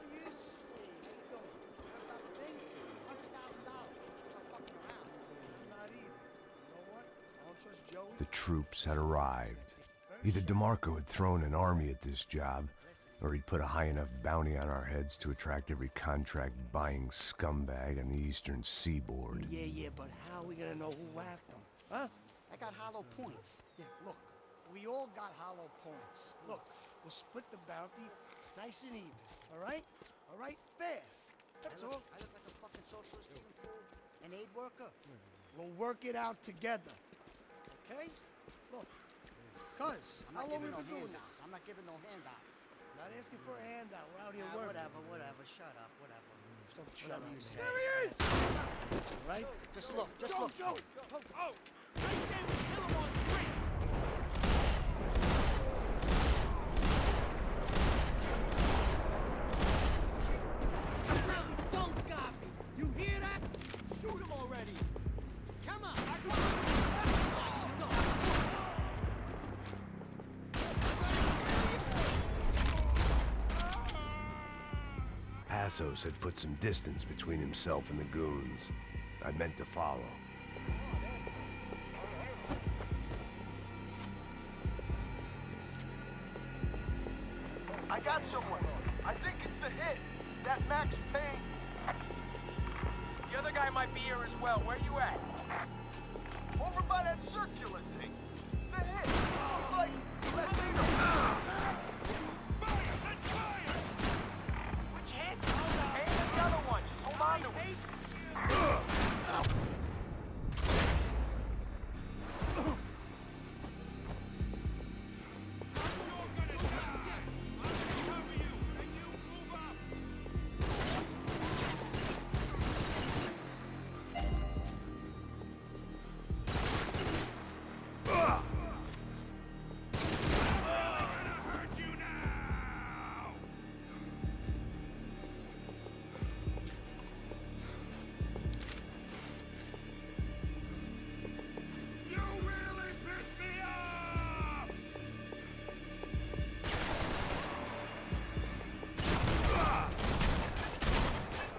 he is. Hey, how you doing? Heard about the thing? $100,000. I'm fucking around. I'm not either. You know what? I don't trust Joey. The troops had arrived. Either DeMarco had thrown an army at this job, or he'd put a high enough bounty on our heads to attract every contract-buying scumbag on the eastern seaboard. Yeah, but how are we gonna know who whacked him? Huh? I got hollow points. Yeah, look, we all got hollow points. Look, we'll split the bounty nice and even, all right? All right? Fair. That's all. I look like a fucking socialist to you, fool? An aid worker? We'll work it out together, okay? Look, cuz, how long we been doing this? I'm not giving no handouts. Not asking for a handout. We're out here working. Whatever. Shut up, whatever. Don't shut up. You say. There he is! All right? Just look, look. Joe! Oh! I say we kill him on three! Really, don't copy! You hear that? Shoot him already! Come on! Passos had put some distance between himself and the goons. I meant to follow. I got someone. I think it's the hit. That Max Payne. The other guy might be here as well. Where you at? Over by that circular thing. The hit. Looks like let's see them. Fire! Let's fire! Which hit? Payne and the other one. Just hold on to it.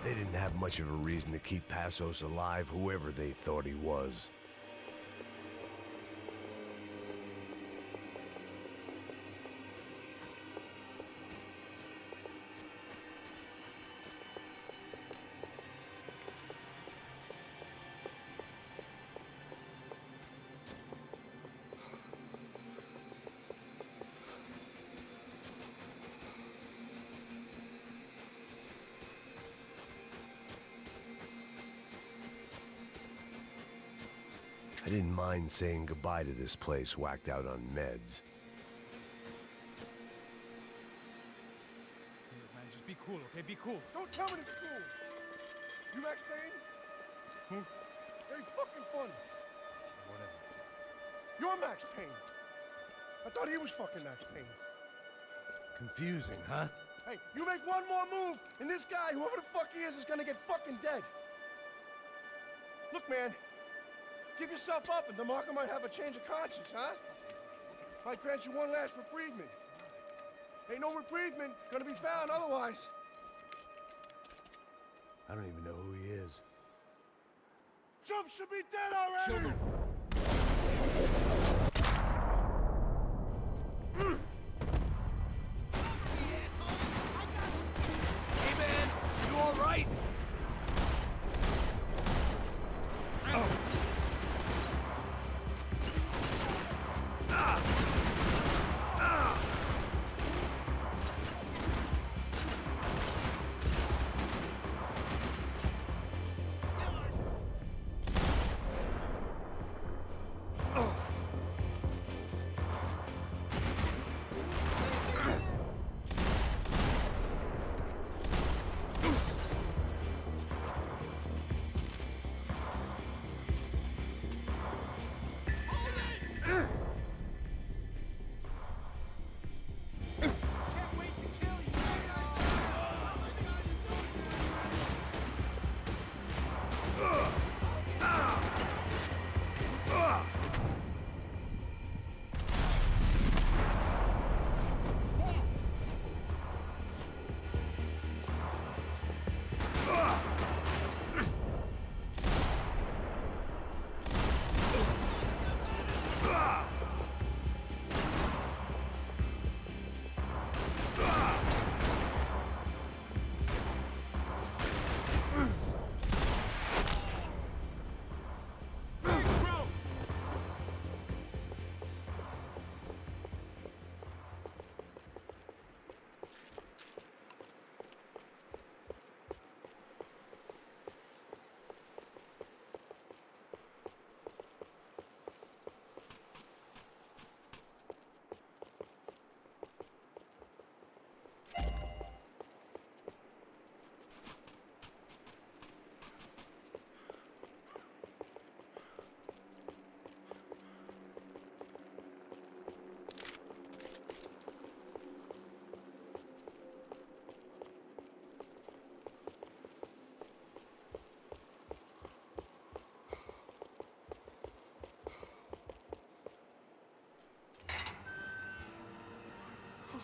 They didn't have much of a reason to keep Passos alive, whoever they thought he was. I didn't mind saying goodbye to this place whacked out on meds. Man, just be cool, okay? Be cool. Don't tell me to be cool. You Max Payne? Who? Very fucking funny. Whatever. You're Max Payne. I thought he was fucking Max Payne. Confusing, huh? Hey, you make one more move, and this guy, whoever the fuck he is gonna get fucking dead. Look, man. Give yourself up, and DeMarco might have a change of conscience, huh? Might grant you one last reprievement. Ain't no reprievement gonna be found otherwise. I don't even know who he is. chump should be dead already! Children. Hey man, you all right?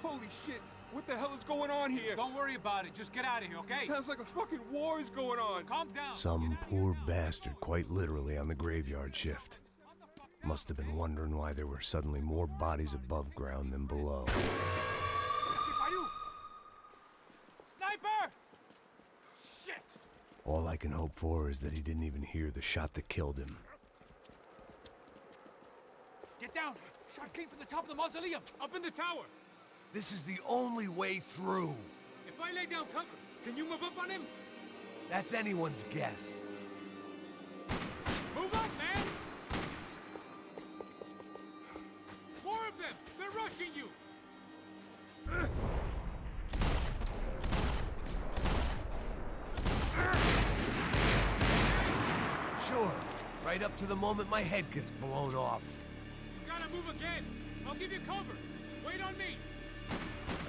Holy shit! What the hell is going on here? Don't worry about it. Just get out of here, okay? Sounds like a fucking war is going on. Calm down. Some poor bastard quite literally on the graveyard shift. Must have been wondering why there were suddenly more bodies above ground than below. Sniper! Shit! All I can hope for is that he didn't even hear the shot that killed him. Get down! Shot came from the top of the mausoleum, up in the tower. This is the only way through. If I lay down cover, can you move up on him? That's anyone's guess. Move up, man! More of them! They're rushing you! Sure. Right up to the moment my head gets blown off. You gotta move again. I'll give you cover. Wait on me.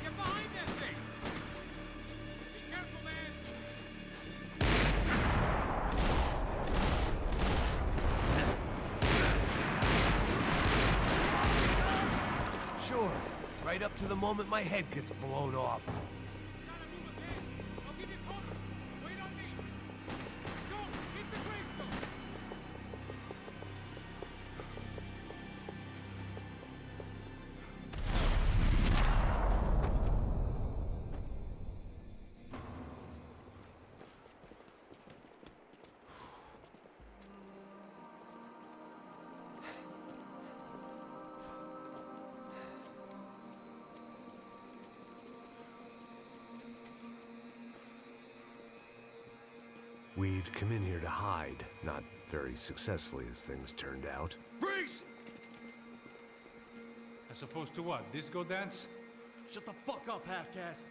Get behind that thing. Be careful, man. Sure. Right up to the moment my head gets blown off. I'll give you cover. Wait on me. Go! Hit the gravestone! We'd come in here to hide, not very successfully as things turned out. Freeze! As opposed to what? Disco dance? Shut the fuck up, half-caste.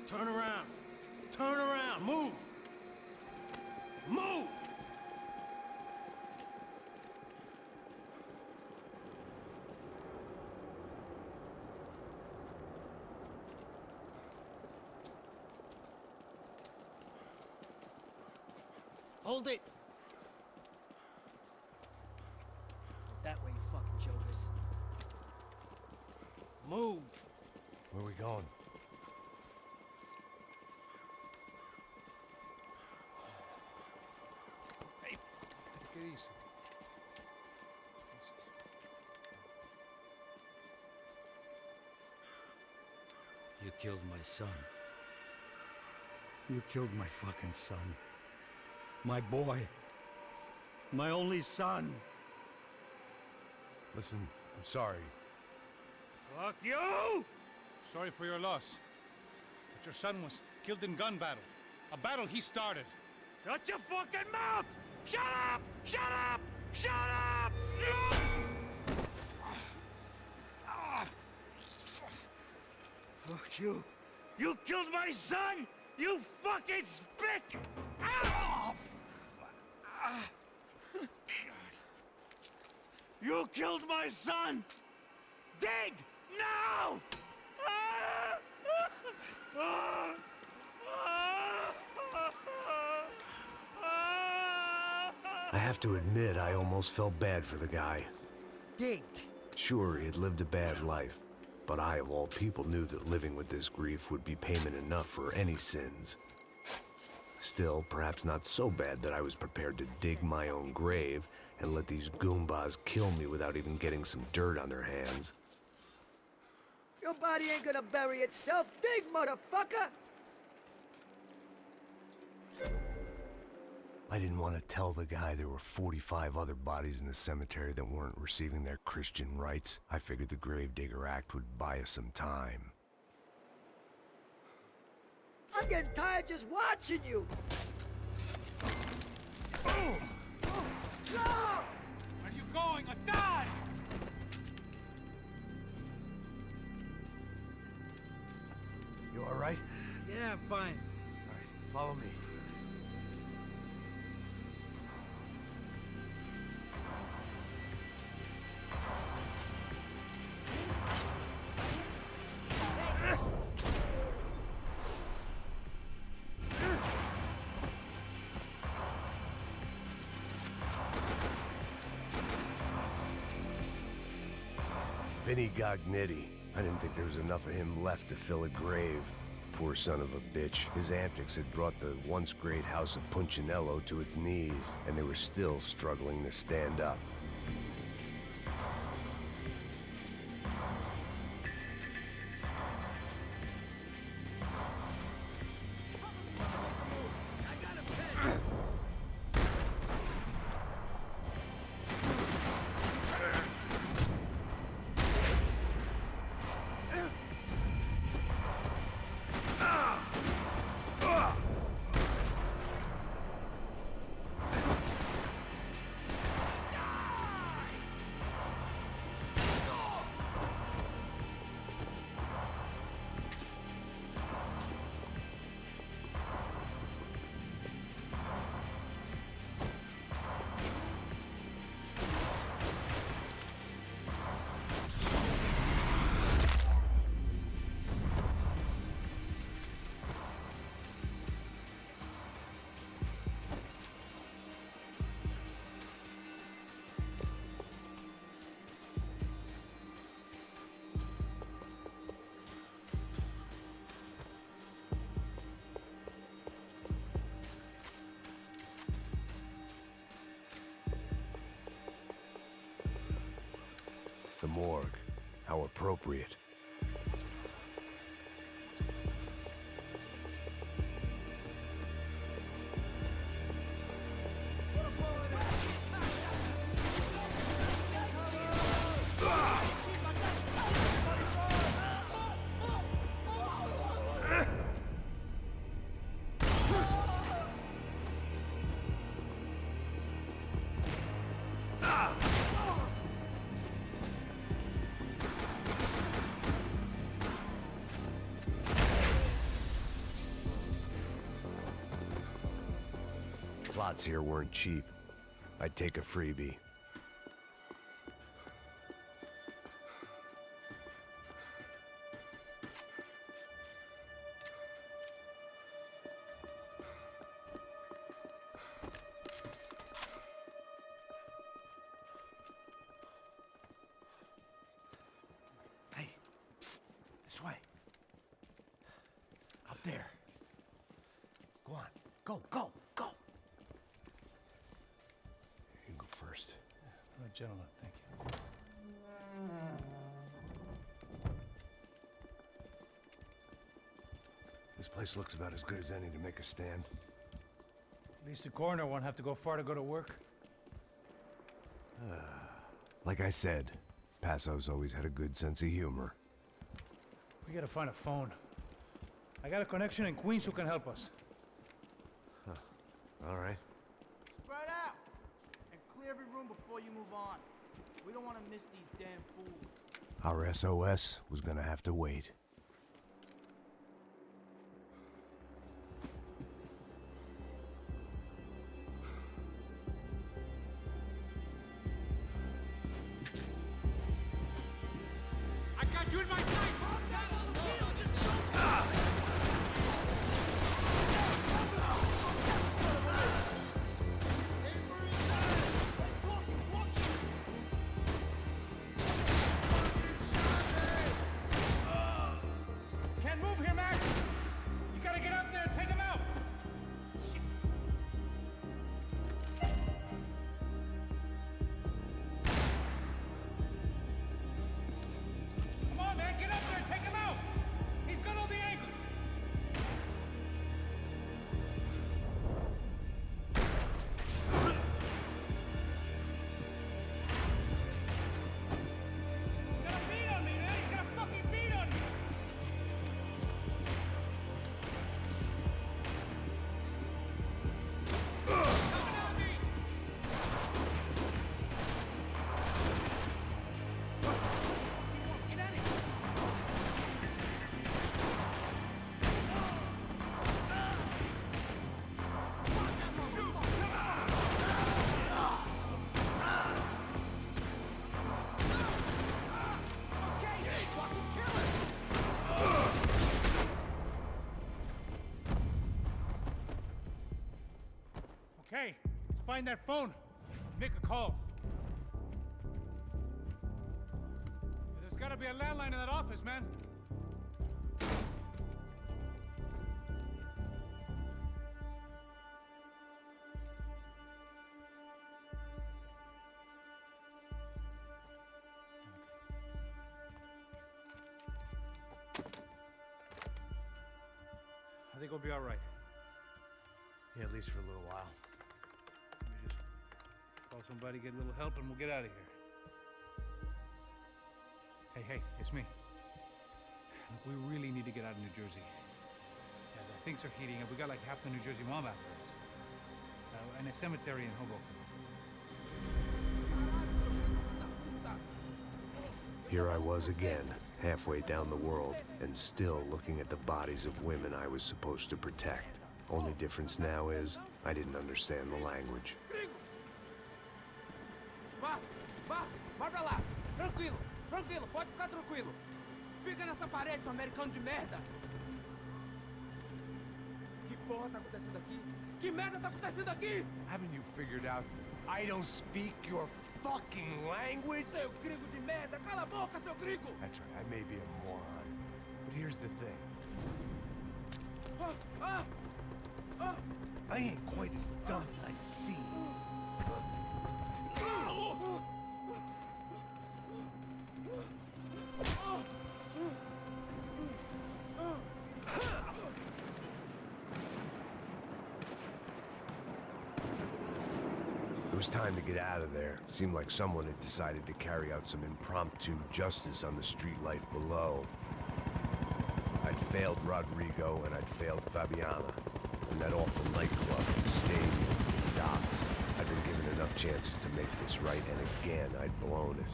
Turn around. Turn around. Move. Move! Hold it! That way, you fucking jokers. Move! Where are we going? it easy. You killed my son. You killed my fucking son. My boy. My only son. Listen, I'm sorry. Fuck you! Sorry for your loss. But your son was killed in gun battle. A battle he started. Shut your fucking mouth! Shut up! Shut up! Shut up! Fuck you. You killed my son! You fucking spick! Ow! You killed my son! Dig! Now! I have to admit, I almost felt bad for the guy. Dig! Sure, he had lived a bad life, but I, of all people, knew that living with this grief would be payment enough for any sins. Still, perhaps not so bad that I was prepared to dig my own grave and let these goombas kill me without even getting some dirt on their hands. Your body ain't gonna bury itself. Dig, motherfucker! I didn't want to tell the guy there were 45 other bodies in the cemetery that weren't receiving their Christian rites. I figured the Gravedigger Act would buy us some time. I'm getting tired just watching you. Where are you going? Or die! You all right? Yeah, I'm fine. All right, follow me. Vinny Gognitti. I didn't think there was enough of him left to fill a grave. Poor son of a bitch. His antics had brought the once great house of Punchinello to its knees, and they were still struggling to stand up. The morgue. How appropriate. Plots here weren't cheap. I'd take a freebie. Hey, psst, this way. Up there. Go on, go, go, go. first. Oh, gentlemen, thank you. This place looks about as good as any to make a stand. At least the coroner won't have to go far to go to work. Like I said, Passo's always had a good sense of humor. We gotta find a phone. I got a connection in Queens who can help us. All right. Spread out! And clear every room before you move on. We don't want to miss these damn fools. Our SOS was gonna have to wait. I got you in my sights! Can't move here, Max! You gotta get up there and take him out! Come on, man, get up there and take him out! He's got all the angles! He's got a beat on me, man! He's got a fucking beat on me! Okay, let's find that phone. Make a call. There's gotta be a landline in that office, man. I think we'll be all right. Yeah, at least for a little while. Let me just call somebody, get a little help, and we'll get out of here. Hey, it's me. Look, we really need to get out of New Jersey. Yeah, things are heating up. We got like half the New Jersey mob after us. And a cemetery in Hoboken. Here I was again, halfway down the world, and still looking at the bodies of women I was supposed to protect. Only difference now is, I didn't understand the language. Vai pra lá! Tranquilo, pode ficar tranquilo. Fica nessa parede, seu americano de merda! Que porra tá acontecendo aqui? Que merda tá acontecendo aqui? Haven't you figured out I don't speak your fucking language? Seu gringo de merda! Cala a boca, seu gringo! That's right, I may be a moron, but here's the thing. I ain't quite as dumb as I seem. It was time to get out of there. Seemed like someone had decided to carry out some impromptu justice on the street life below. I'd failed Rodrigo and I'd failed Fabiana. And that awful nightclub, the stadium, the docks. I'd been given enough chances to make this right, and again I'd blown it.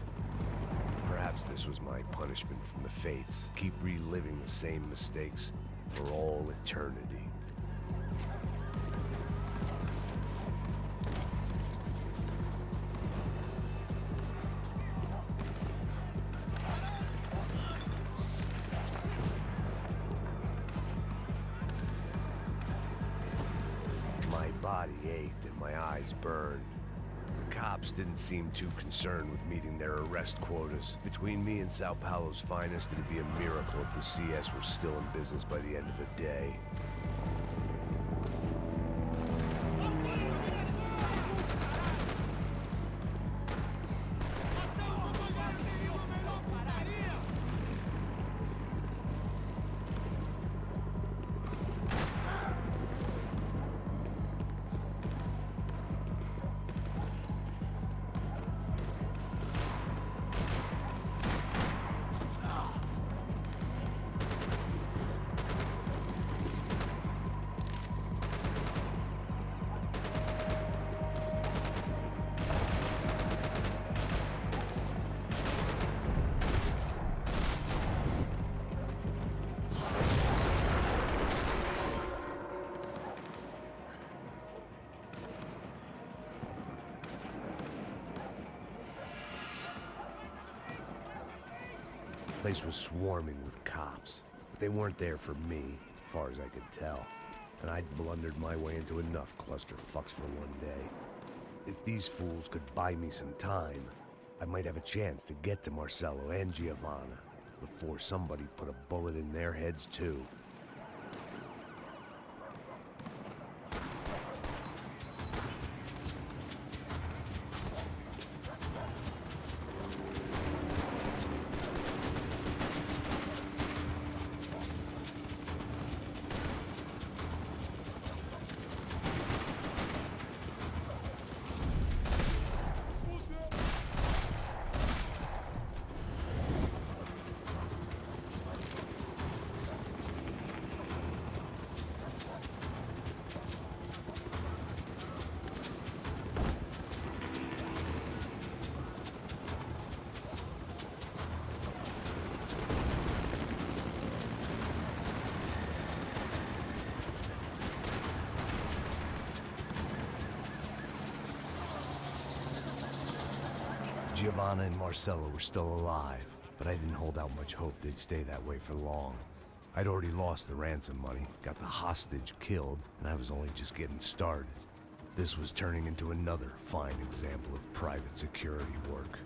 Perhaps this was my punishment from the fates. Keep reliving the same mistakes for all eternity. My body ached and my eyes burned. The cops didn't seem too concerned with meeting their arrest quotas. Between me and Sao Paulo's finest, it'd be a miracle if the CS were still in business by the end of the day. place was swarming with cops, but they weren't there for me, as far as I could tell. And I'd blundered my way into enough clusterfucks for one day. If these fools could buy me some time, I might have a chance to get to Marcello and Giovanna before somebody put a bullet in their heads too. Giovanna and Marcello were still alive, but I didn't hold out much hope they'd stay that way for long. I'd already lost the ransom money, got the hostage killed, and I was only just getting started. This was turning into another fine example of private security work.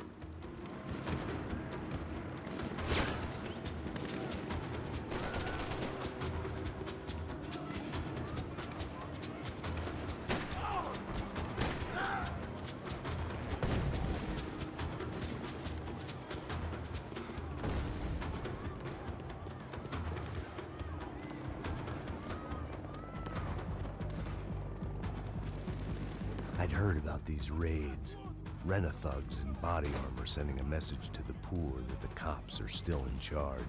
I'd heard about these raids. Rent-a-thugs in body armor sending a message to the poor that the cops are still in charge.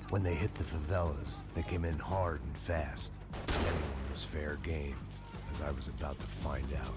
When they hit the favelas, they came in hard and fast. Anyone was fair game, as I was about to find out.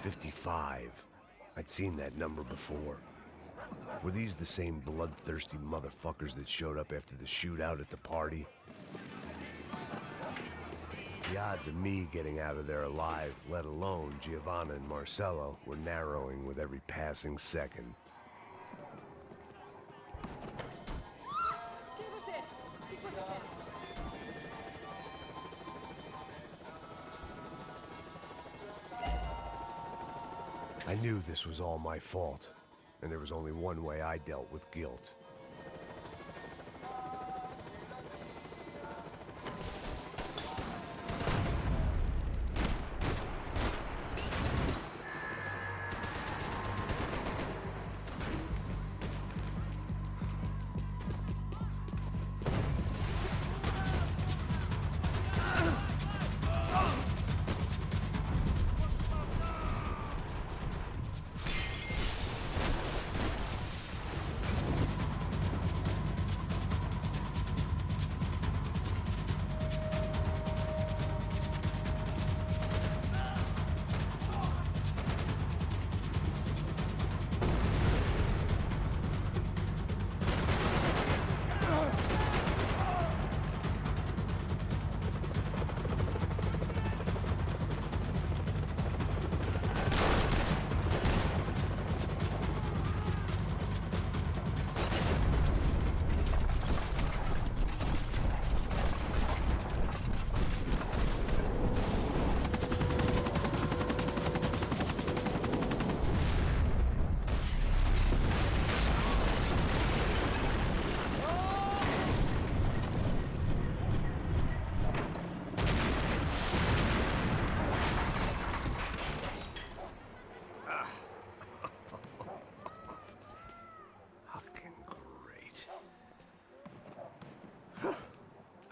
"55. I'd seen that number before. Were these the same bloodthirsty motherfuckers that showed up after the shootout at the party? The odds of me getting out of there alive, let alone Giovanna and Marcello, were narrowing with every passing second. I knew this was all my fault, and there was only one way I dealt with guilt.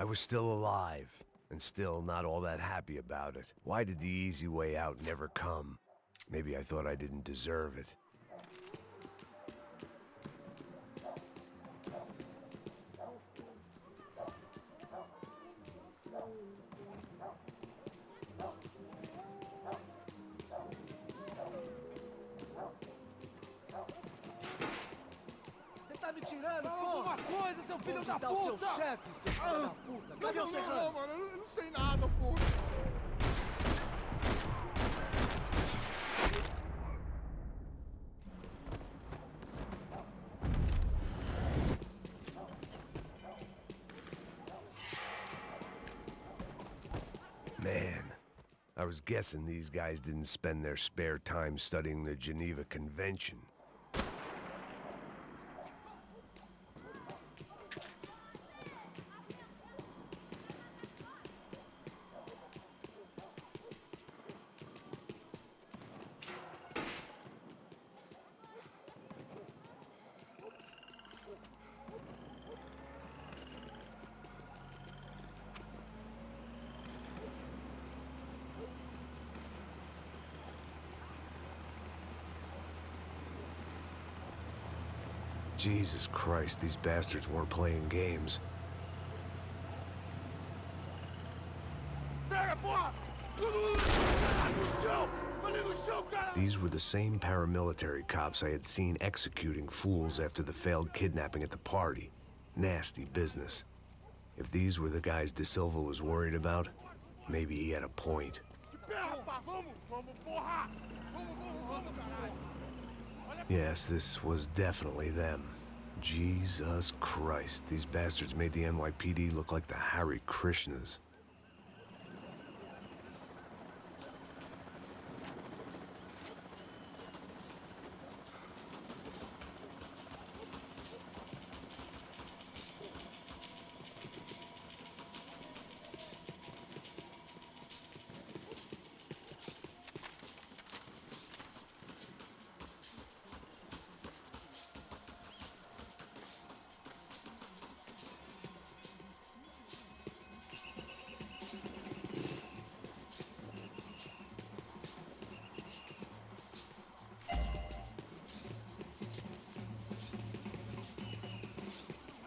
I was still alive, and still not all that happy about it. Why did the easy way out never come? Maybe I thought I didn't deserve it. Você tá me tirando, Fala porra? alguma coisa, seu filho Onde da tá puta! o seu chefe, seu filho da puta? Cadê o Serrano? Não, mano, eu não sei nada, porra. Man, I was guessing these guys didn't spend their spare time studying the Geneva Convention. Jesus Christ, these bastards weren't playing games. These were the same paramilitary cops I had seen executing fools after the failed kidnapping at the party. Nasty business. If these were the guys De Silva was worried about, maybe he had a point. Yes, this was definitely them. Jesus Christ, these bastards made the NYPD look like the Hare Krishnas.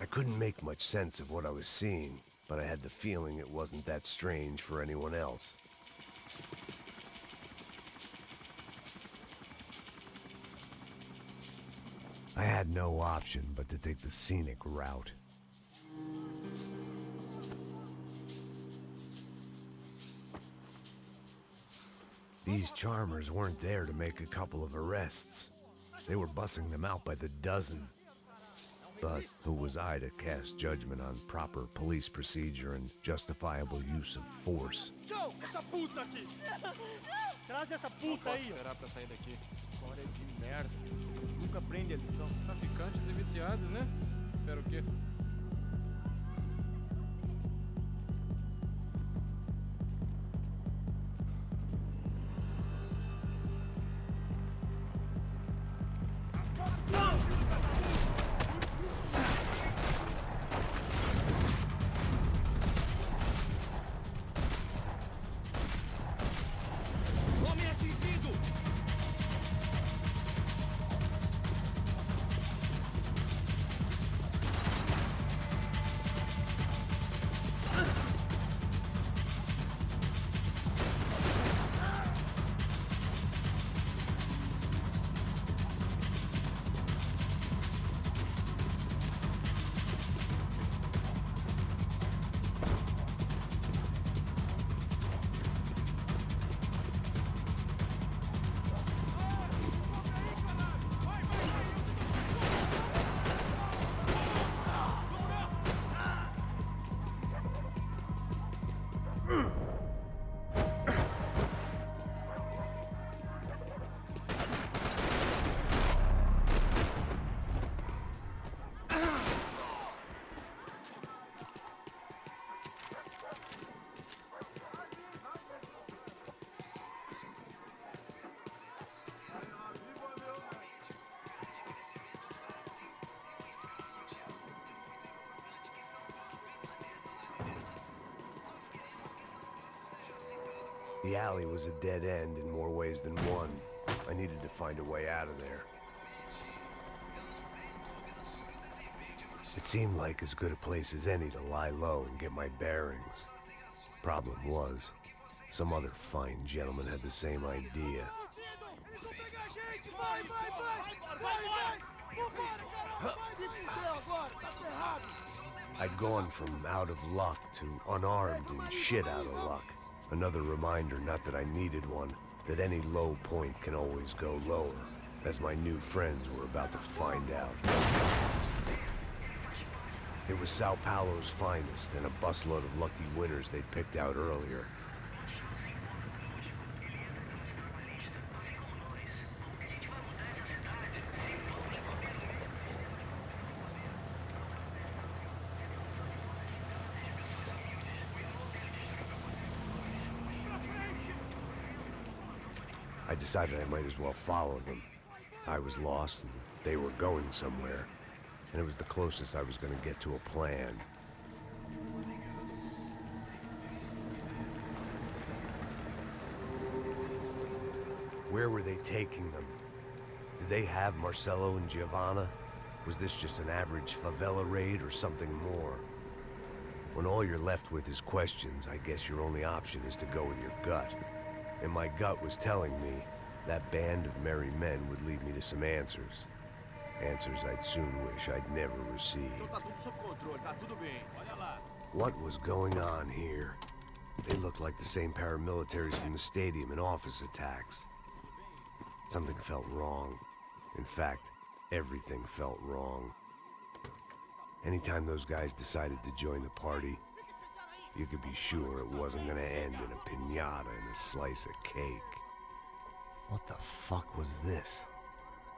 I couldn't make much sense of what I was seeing, but I had the feeling it wasn't that strange for anyone else. I had no option but to take the scenic route. These charmers weren't there to make a couple of arrests. They were bussing them out by the dozen. But who was I to cast judgment on proper police procedure and justifiable use of force? Joe, essa puta aqui! Traz essa puta aí! Não posso esperar pra sair daqui. História de merda. Nunca aprende a lição. Traficantes e viciados, né? Espero o quê? The alley was a dead end in more ways than one. I needed to find a way out of there. It seemed like as good a place as any to lie low and get my bearings. Problem was, some other fine gentleman had the same idea. I'd gone from out of luck to unarmed and shit out of luck. Another reminder, not that I needed one, that any low point can always go lower, as my new friends were about to find out. It was Sao Paulo's finest, and a busload of lucky winners they'd picked out earlier. I decided I might as well follow them. I was lost, and they were going somewhere, and it was the closest I was going to get to a plan. Where were they taking them? Did they have Marcelo and Giovanna? Was this just an average favela raid or something more? When all you're left with is questions, I guess your only option is to go with your gut. And my gut was telling me that band of merry men would lead me to some answers. Answers I'd soon wish I'd never received. What was going on here? They looked like the same paramilitaries from the stadium in office attacks. Something felt wrong. In fact, everything felt wrong. Anytime those guys decided to join the party, you could be sure it wasn't gonna end in a piñata and a slice of cake. What the fuck was this?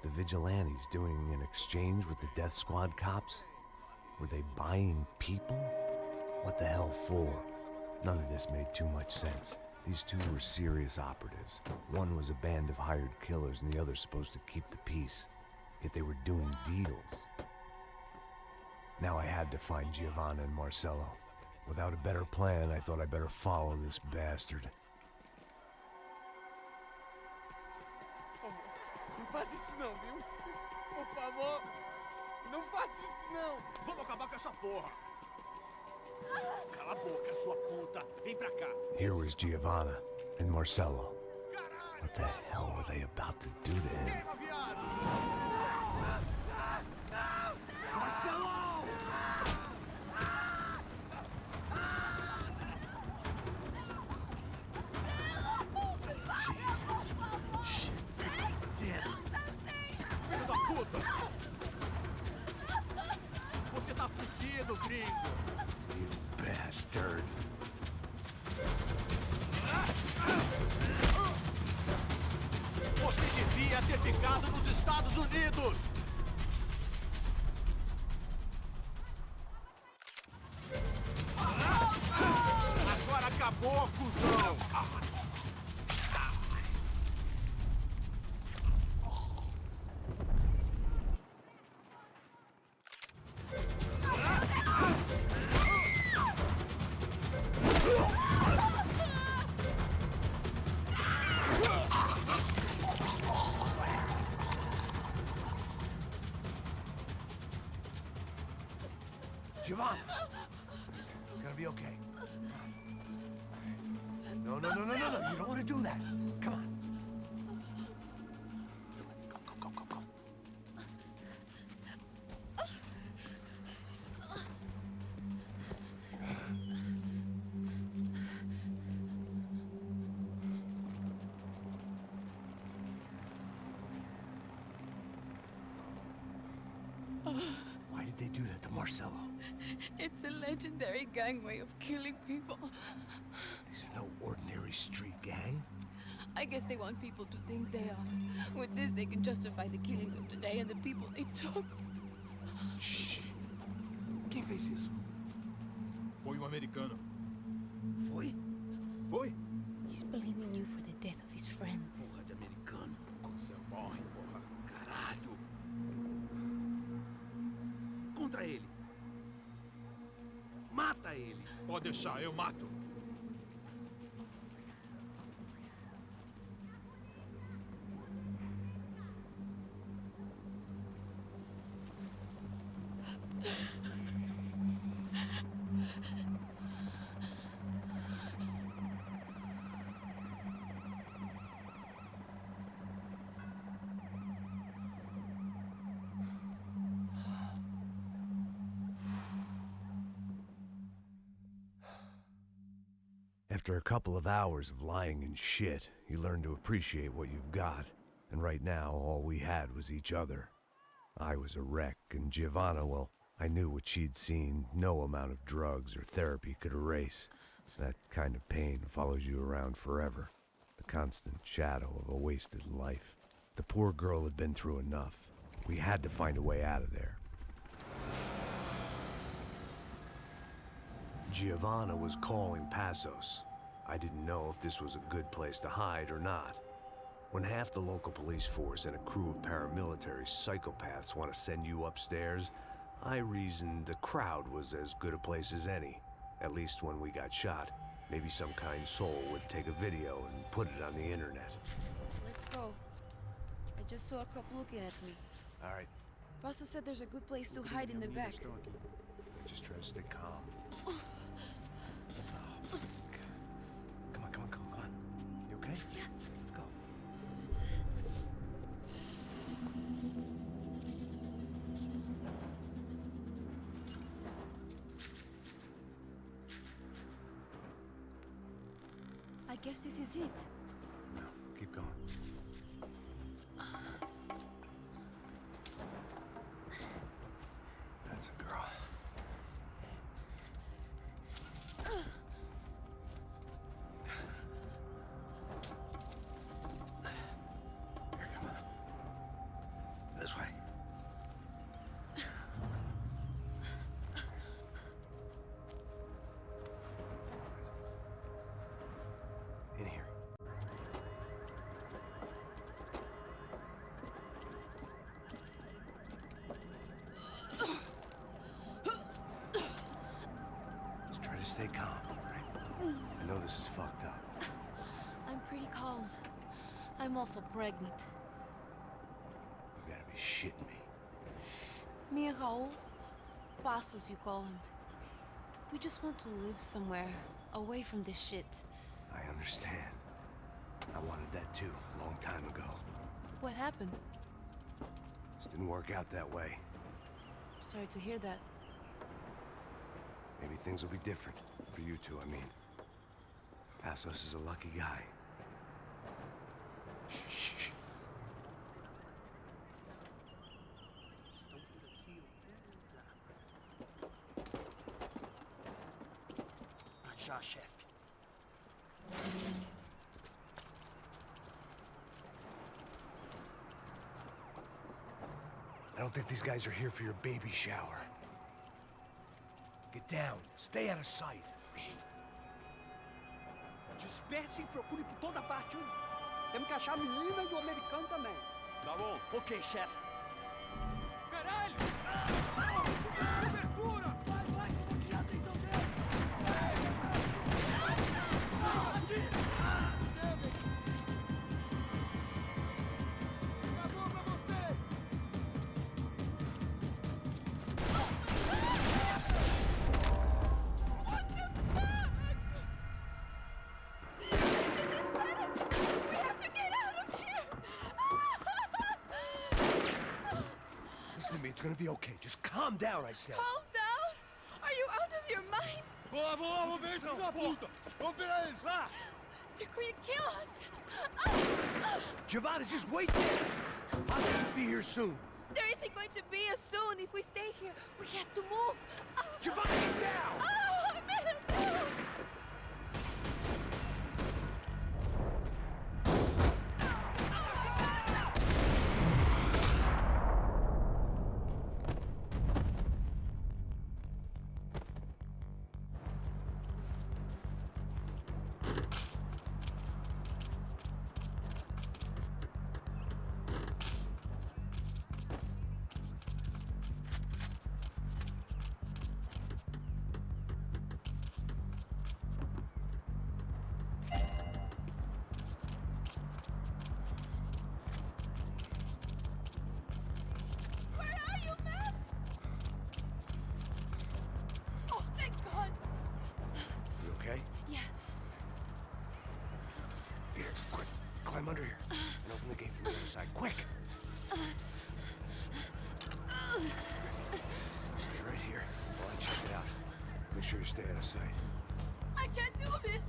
The vigilantes doing an exchange with the death squad cops? Were they buying people? What the hell for? None of this made too much sense. These two were serious operatives. One was a band of hired killers and the other supposed to keep the peace. Yet they were doing deals. Now I had to find Giovanna and Marcelo. Without a better plan, I thought I'd better follow this bastard. Não faz isso não, viu? Por favor, não faça isso não. Vamos acabar com essa porra. Cala a boca, sua puta. Vem pra cá. Here was Giovanna and Marcelo. What the hell were they about to do to him? Marcelo! Jesus. Shit. Damn. Filho da puta! Você tá fudido, gringo! You bastard. Você devia ter ficado nos Estados Unidos! Agora acabou, cuzão! Giovanna! Listen, you're gonna be okay. No. You don't want to do that. Come on. Go. Why did they do that to Marcelo? It's a legendary gang way of killing people. These are no ordinary street gang. I guess they want people to think they are. With this, they can justify the killings of today and the people they took. Shh. Quem fez isso? Foi americano. Foi? He's blaming you for the death of his friend. Porra de americano. Você morre, porra. Caralho. Contra ele. Mata ele. Pode deixar, eu mato. After a couple of hours of lying in shit, you learn to appreciate what you've got. And right now, all we had was each other. I was a wreck, and Giovanna, well, I knew what she'd seen no amount of drugs or therapy could erase. That kind of pain follows you around forever. The constant shadow of a wasted life. The poor girl had been through enough. We had to find a way out of there. Giovanna was calling Passos. I didn't know if this was a good place to hide or not. When half the local police force and a crew of paramilitary psychopaths want to send you upstairs, I reasoned the crowd was as good a place as any. At least when we got shot. Maybe some kind soul would take a video and put it on the internet. Let's go. I just saw a cop looking at me. All right, Paso said there's a good place to hide in the back. just try to stay calm. Come on. You okay? Yeah. Let's go. I guess this is it. No, keep going. That's a girl. Here, come on. This way. In here. Just try to stay calm, all right? I know this is fucked up. I'm pretty calm. I'm also pregnant. You gotta be shitting me. Me and Raul, Passos you call him. We just want to live somewhere, away from this shit. I understand. I wanted that too, a long time ago. What happened? Just didn't work out that way. Sorry to hear that. Maybe things will be different. For you two, I mean. Passos is a lucky guy. Shh. Já, chefe. I don't think these guys are here for your baby shower. Get down. Stay out of sight. Disperse e procure por toda parte. Temos que achar a menina e o americano também. Tá bom. Ok, chefe. Caralho! Cobertura! Vai, vamos tirar a atenção dele! Acabou pra você! Listen to me, it's gonna be okay. Just calm down, I said. Calm down? Are you out of your mind? Boa, vamos ver isso da puta! Vamos virar eles, vá! They're going to kill us! Giovanna, just wait there. I'll just be here soon. There isn't going to be a soon if we stay here. We have to move. Giovanna, get down! Man! Climb under here and open the gate from the other side. Quick! Stay right here while I check it out. Make sure you stay out of sight. I I can't do this!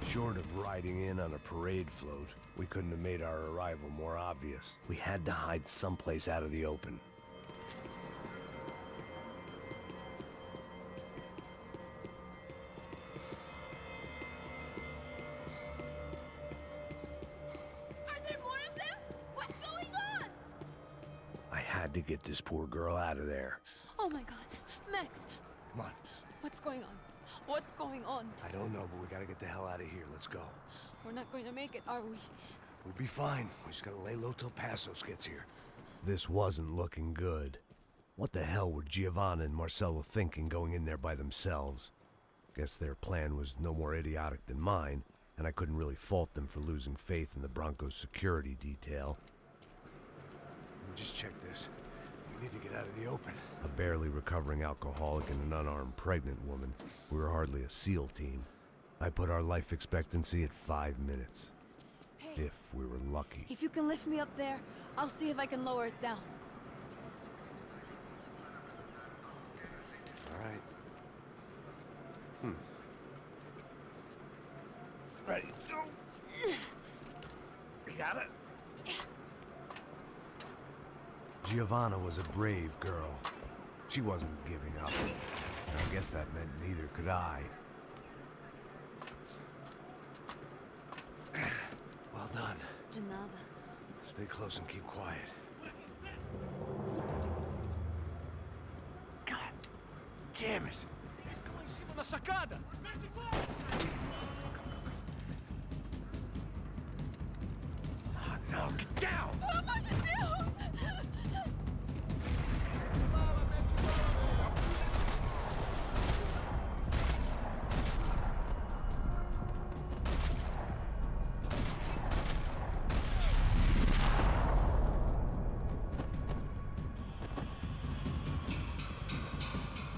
Short of riding in on a parade float, we couldn't have made our arrival more obvious. We had to hide someplace out of the open. Are there more of them? What's going on? I had to get this poor girl out of there. Oh my god. Max, Come on. what's going on? What's going on? I don't know, but we gotta get the hell out of here. Let's go. We're not going to make it, are we? We'll be fine. We just gotta lay low till Passos gets here. This wasn't looking good. What the hell were Giovanna and Marcello thinking going in there by themselves? Guess their plan was no more idiotic than mine, and I couldn't really fault them for losing faith in the Broncos security detail. Let me just check this. We need to get out of the open. A barely recovering alcoholic and an unarmed pregnant woman. We were hardly a SEAL team. I put our life expectancy at 5 minutes. Hey. If we were lucky. If you can lift me up there, I'll see if I can lower it down. All right. Ready, go! You got it? Giovanna was a brave girl. She wasn't giving up. And I guess that meant neither could I. Well done. De nada. Stay close and keep quiet. God damn it! Estão lá em cima na sacada! Oh, no, get down! Pelo amor de Deus!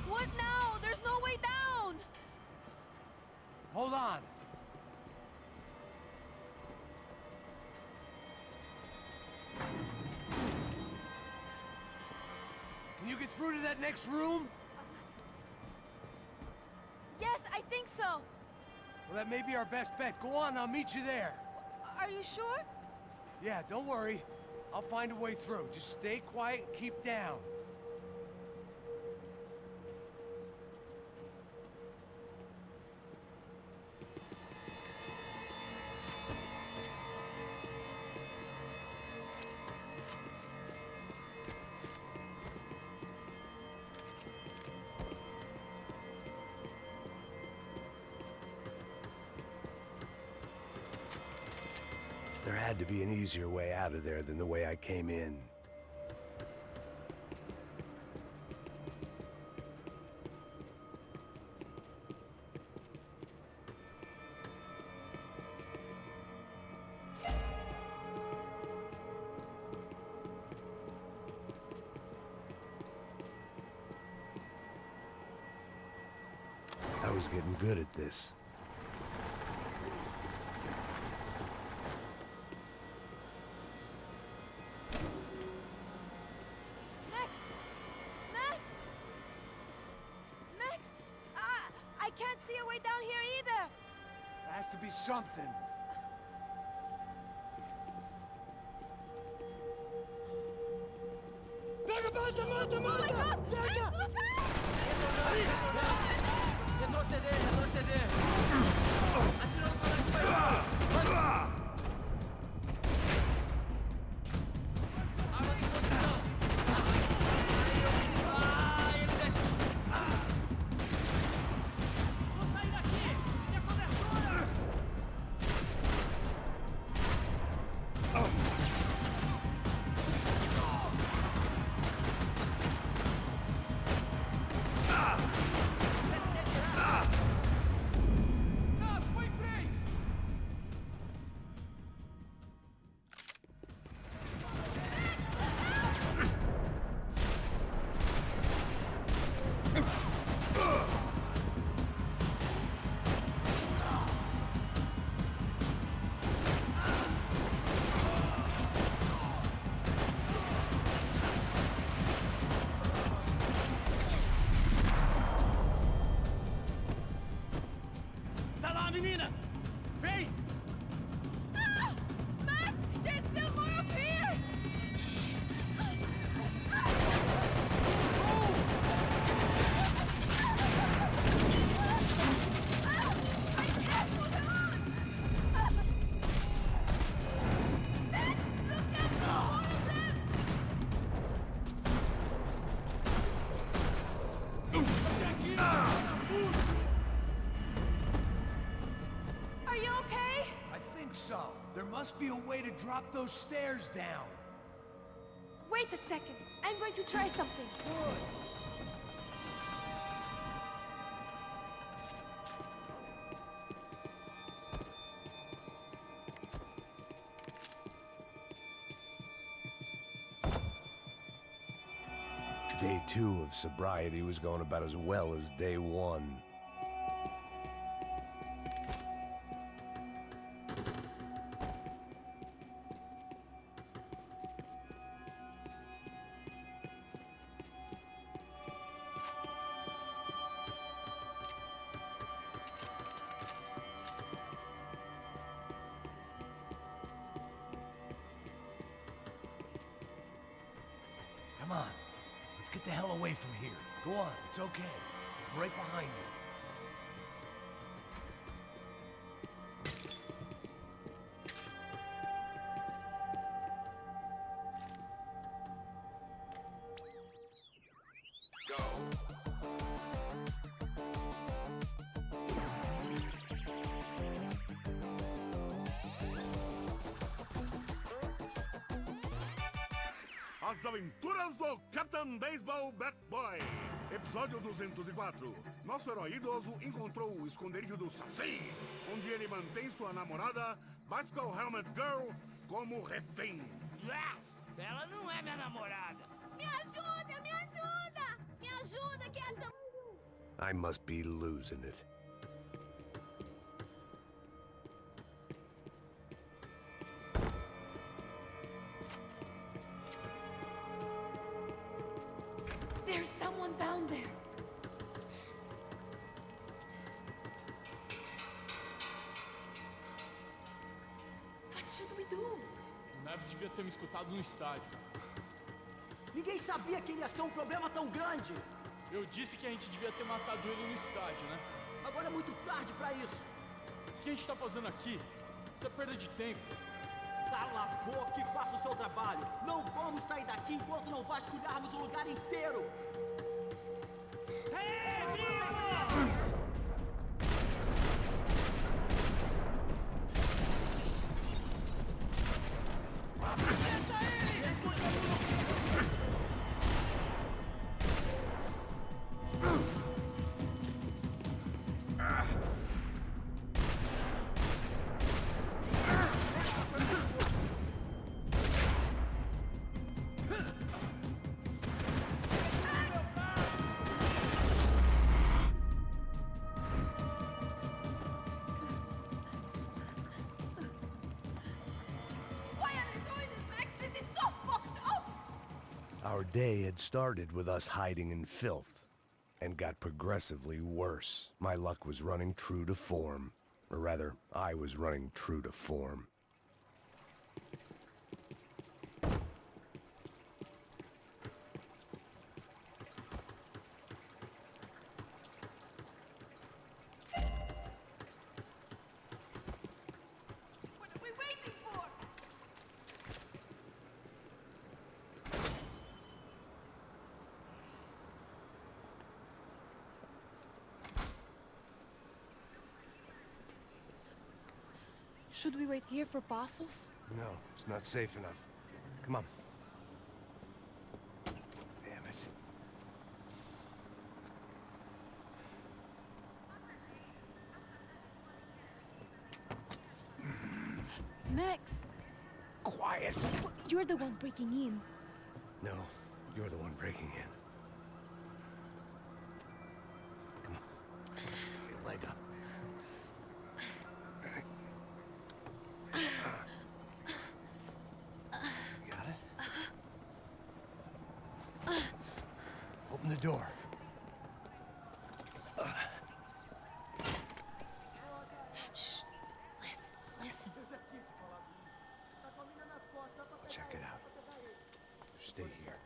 What now? There's no way down! Hold on! Can you get through to that next room? Yes, I think so. Well, that may be our best bet. Go on, I'll meet you there. Are you sure? Yeah, don't worry. I'll find a way through. Just stay quiet and keep down. There had to be an easier way out of there than the way I came in. was getting good at this. Max! I can't see a way down here either! There has to be something. Mata! Oh my God! Max, look out! Retroceder! Atirando para aqui, vai! Armas em posição! Vou sair daqui! Minha cobertura! Tá lá, menina! Vem! Max, there's still more up here! Are you okay? I think so. There must be a way to drop those stairs down. Wait a second. I'm going to try something. Day 2 of sobriety was going about as well as day 1. Come on. Let's get the hell away from here. Go on, it's okay. I'm right behind you. As Aventuras do Captain Baseball Bat Boy. Episódio 204. Nosso herói idoso encontrou o esconderijo do Saci, onde ele mantém sua namorada, Bicycle Helmet Girl, como refém. Ela não é minha namorada! Me ajuda! Me ajuda! Me ajuda, que é tão... I must be losing it. There's someone down there. What should we do? O Neves devia ter me escutado no estádio. Ninguém sabia que ele ia ser um problema tão grande. Eu disse que a gente devia ter matado ele no estádio, né? Agora é muito tarde pra isso. O que a gente tá fazendo aqui? Isso é perda de tempo. Cala a boca e faça o seu trabalho. Não vamos sair daqui enquanto não vasculharmos o lugar inteiro. Ei, gringo! Our day had started with us hiding in filth, and got progressively worse. My luck was running true to form. Or rather, I was running true to form. Should we wait here for Passos? No, it's not safe enough. Come on. Damn it. Max! Quiet! You're the one breaking in. No, you're the one breaking in. Come on. Get your leg up. Got it? Open the door. Shh. Listen. Check it out. Stay here.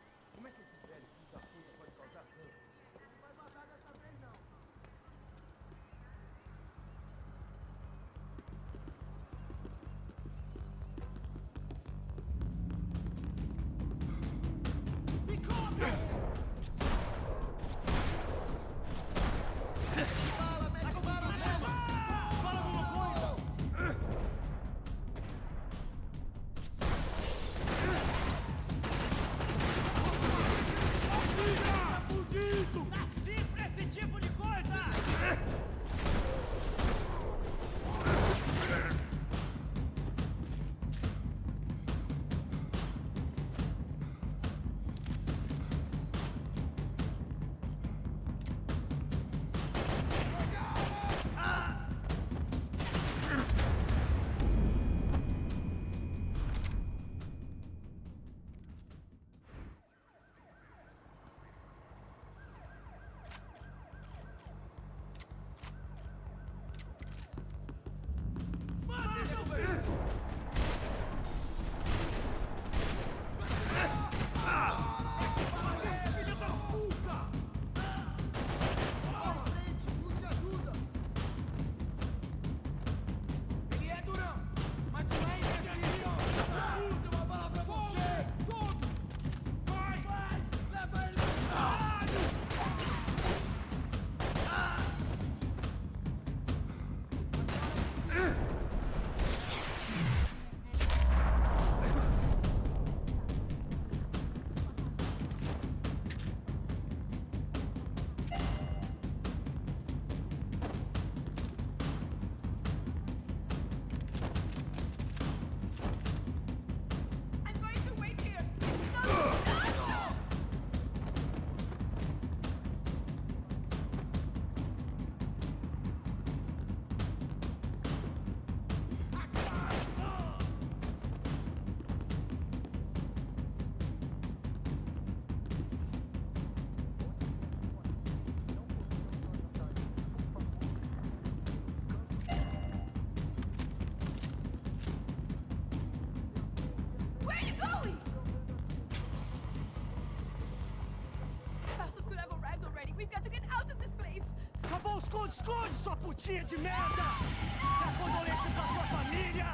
Esconde, sua putinha de merda! Dá condolência pra sua família!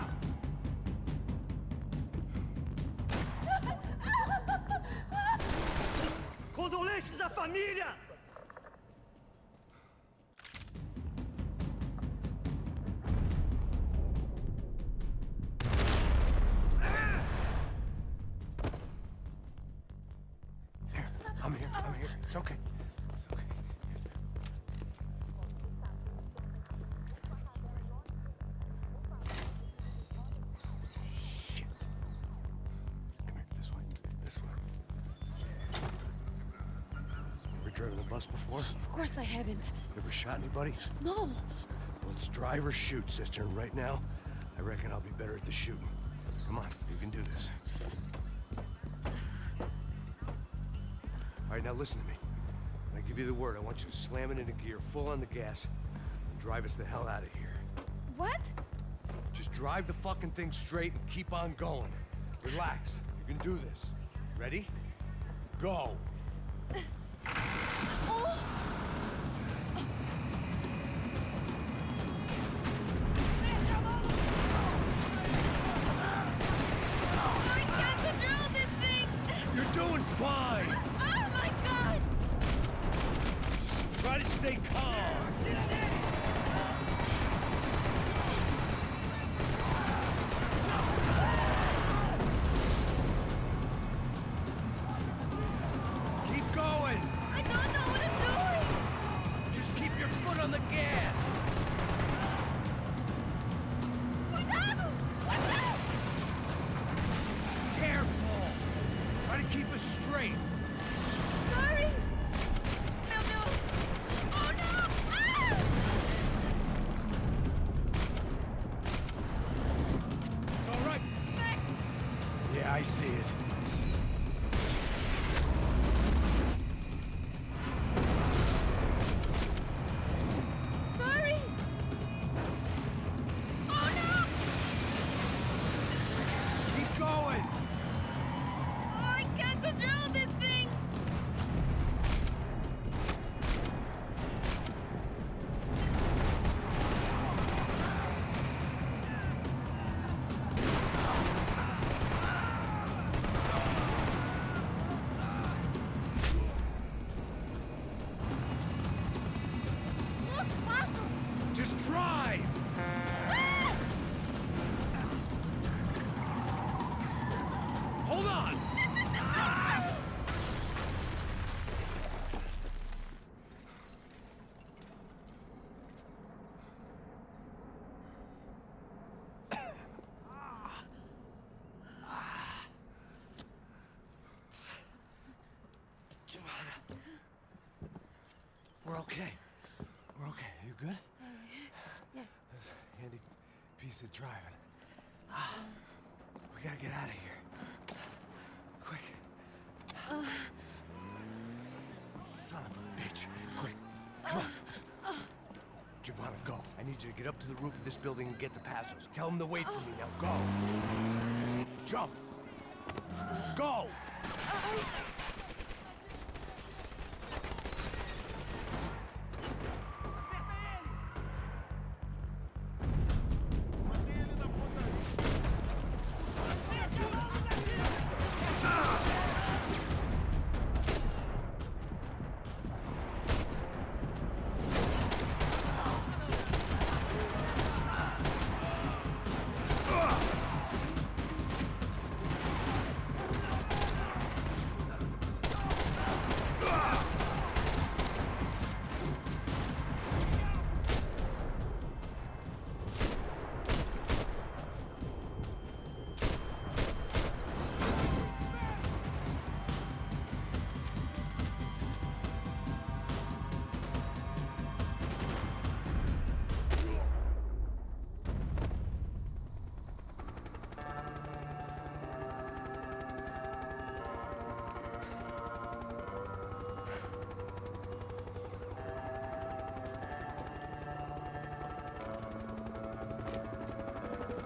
Condolências à família! I'm here. It's okay. Driven a bus before? Of course I haven't. Ever shot anybody? No. Well, it's drive or shoot, sister. And right now, I reckon I'll be better at the shooting. Come on, you can do this. All right, now listen to me. When I give you the word, I want you to slam it into gear, full on the gas, and drive us the hell out of here. What? Just drive the fucking thing straight and keep on going. Relax. You can do this. Ready? Go. Oh! I can't control this thing! You're doing fine! Oh my god! Just try to stay calm. Keep going! I don't know what I'm doing! Just keep your foot on the gas! Cuidado! Watch out! Careful! Try to keep us straight! Sorry! Meu Deus! Oh no! Ah! It's all right. Thanks! Yeah, I see it. Sorry! Oh no! Keep going! Oh, I can't control this thing! Look, Paso! Just drive! Ah! Hold on! We're okay. We're okay. You good? Yes. That's a handy piece of driving. We gotta get out of here. Quick. Son of a bitch. Quick. Come on. Giovanna, go. I need you to get up to the roof of this building and get the Passos. Tell them to wait for me. Now go. Jump. Go.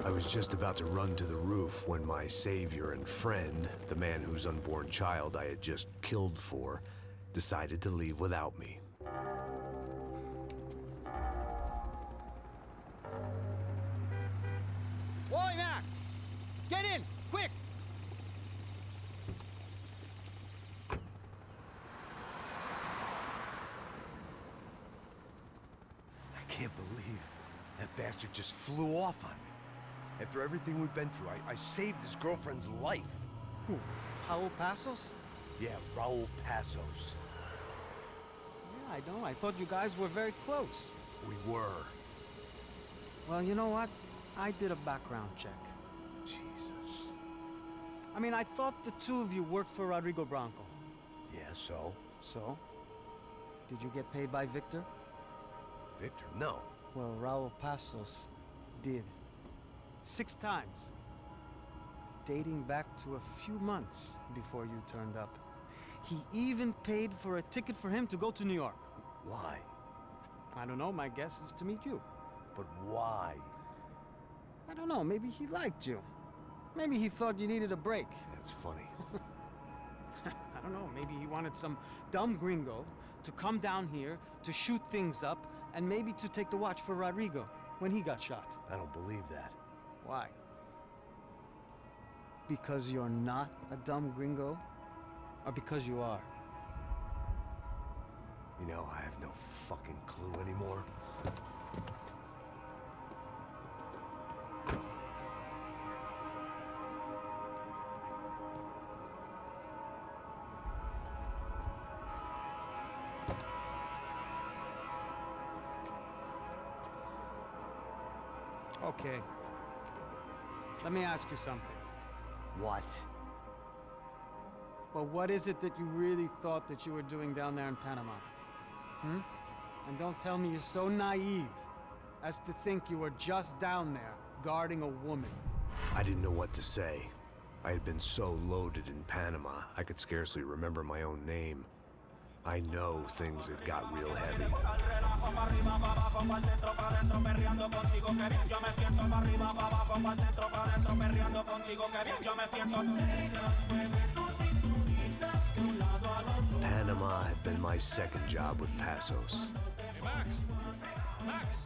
I was just about to run to the roof when my savior and friend, the man whose unborn child I had just killed for, decided to leave without me. Boy, Max! Get in! Quick! I can't believe that bastard just flew off on me. After everything we've been through, I saved his girlfriend's life. Who? Raul Passos? Yeah, Raul Passos. Yeah, I know. I thought you guys were very close. We were. Well, you know what? I did a background check. Jesus. I mean, I thought the two of you worked for Rodrigo Branco. Yeah, so? So? Did you get paid by Victor? Victor, no. Well, Raul Passos did. 6 times. Dating back to a few months before you turned up. He even paid for a ticket for him to go to New York. Why? I don't know, my guess is to meet you. But why? I don't know, maybe he liked you. Maybe he thought you needed a break. That's funny. I don't know, maybe he wanted some dumb gringo to come down here to shoot things up and maybe to take the watch for Rodrigo when he got shot. I don't believe that. Why? Because you're not a dumb gringo? Or because you are? You know, I have no fucking clue anymore. Okay. Let me ask you something. What? Well, what is it that you really thought that you were doing down there in Panama? Hmm? And don't tell me you're so naive as to think you were just down there guarding a woman. I didn't know what to say. I had been so loaded in Panama, I could scarcely remember my own name. I know things had got real heavy. Panama had been my second job with Passos. Hey, Max! Max!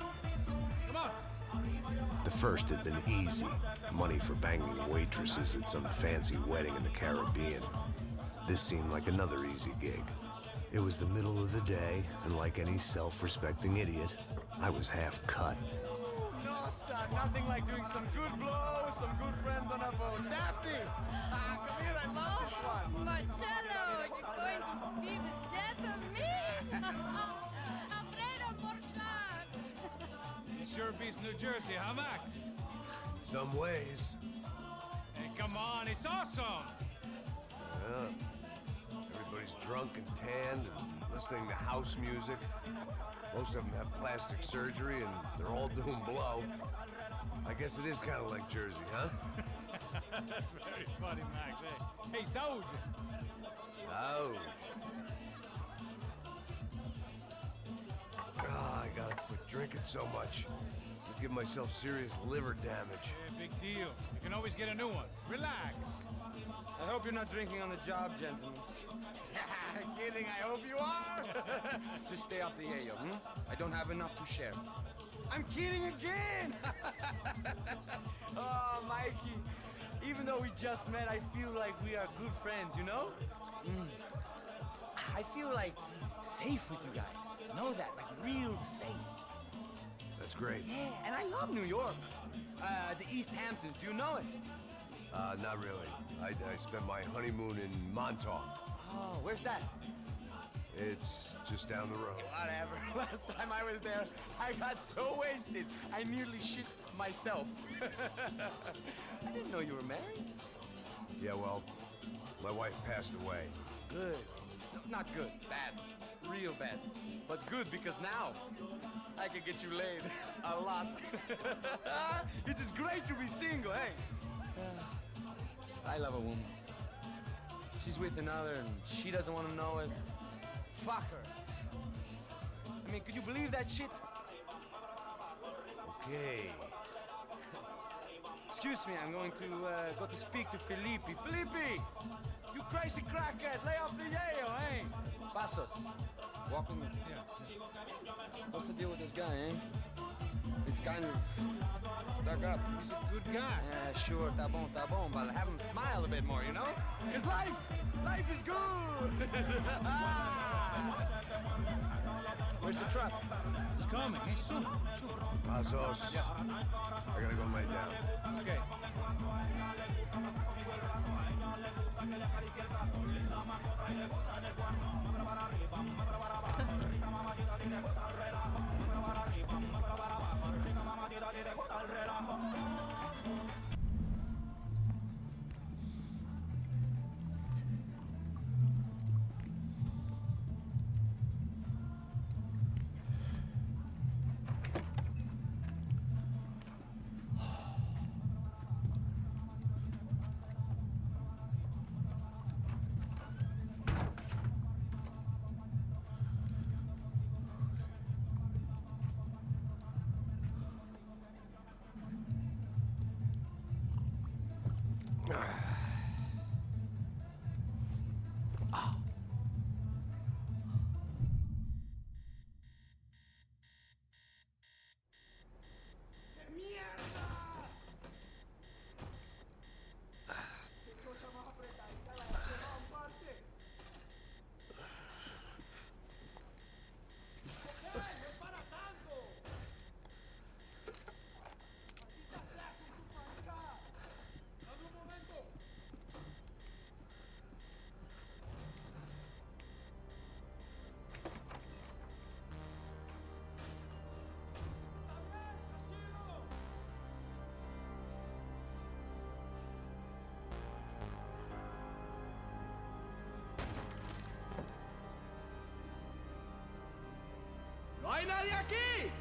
Come on! The first had been easy. Money for banging waitresses at some fancy wedding in the Caribbean. This seemed like another easy gig. It was the middle of the day, and like any self-respecting idiot, I was half cut. No, son, nothing like doing some good blows, some good friends on a boat. Daphne! Come here, I love this one. Marcello, you're going to be the death of me! Alfredo Morchan! It sure beats New Jersey, huh, Max? Some ways. Hey, come on, it's awesome! Yeah. Everybody's drunk and tanned and listening to house music. Most of them have plastic surgery and they're all doing blow. I guess it is kind of like Jersey, huh? That's very funny, Max. Hey, Saúde! Oh. I gotta quit drinking so much. I'll give myself serious liver damage. Yeah, big deal. You can always get a new one. Relax. I hope you're not drinking on the job, gentlemen. Kidding, I hope you are. Just stay off the yayo, I don't have enough to share. I'm kidding again! Oh, Mikey, even though we just met, I feel like we are good friends, you know? I feel like safe with you guys. Know that, like real safe. That's great. Yeah, and I love New York. The East Hamptons, do you know it? Not really. I spent my honeymoon in Montauk. Oh, where's that? It's just down the road. Whatever. Last time I was there, I got so wasted, I nearly shit myself. I didn't know you were married. Yeah, well, my wife passed away. Good. No, not good. Bad. Real bad. But good because now I can get you laid a lot. It is great to be single, hey? I love a woman. She's with another and she doesn't want to know it. Fuck her. I mean, could you believe that shit? Okay. Excuse me, I'm going to go to speak to Felipe. Felipe! You crazy crackhead, lay off the yayo, hey? Passos, walk with me. Yeah. What's the deal with this guy, eh? He's kind of stuck up. He's a good guy. Yeah, sure, tá bom, but have him smile a bit more, you know? Because life is good! Where's the truck? It's coming. Hey, soon. Passos. Yeah. I gotta go lay down. Okay. hay nadie aquí!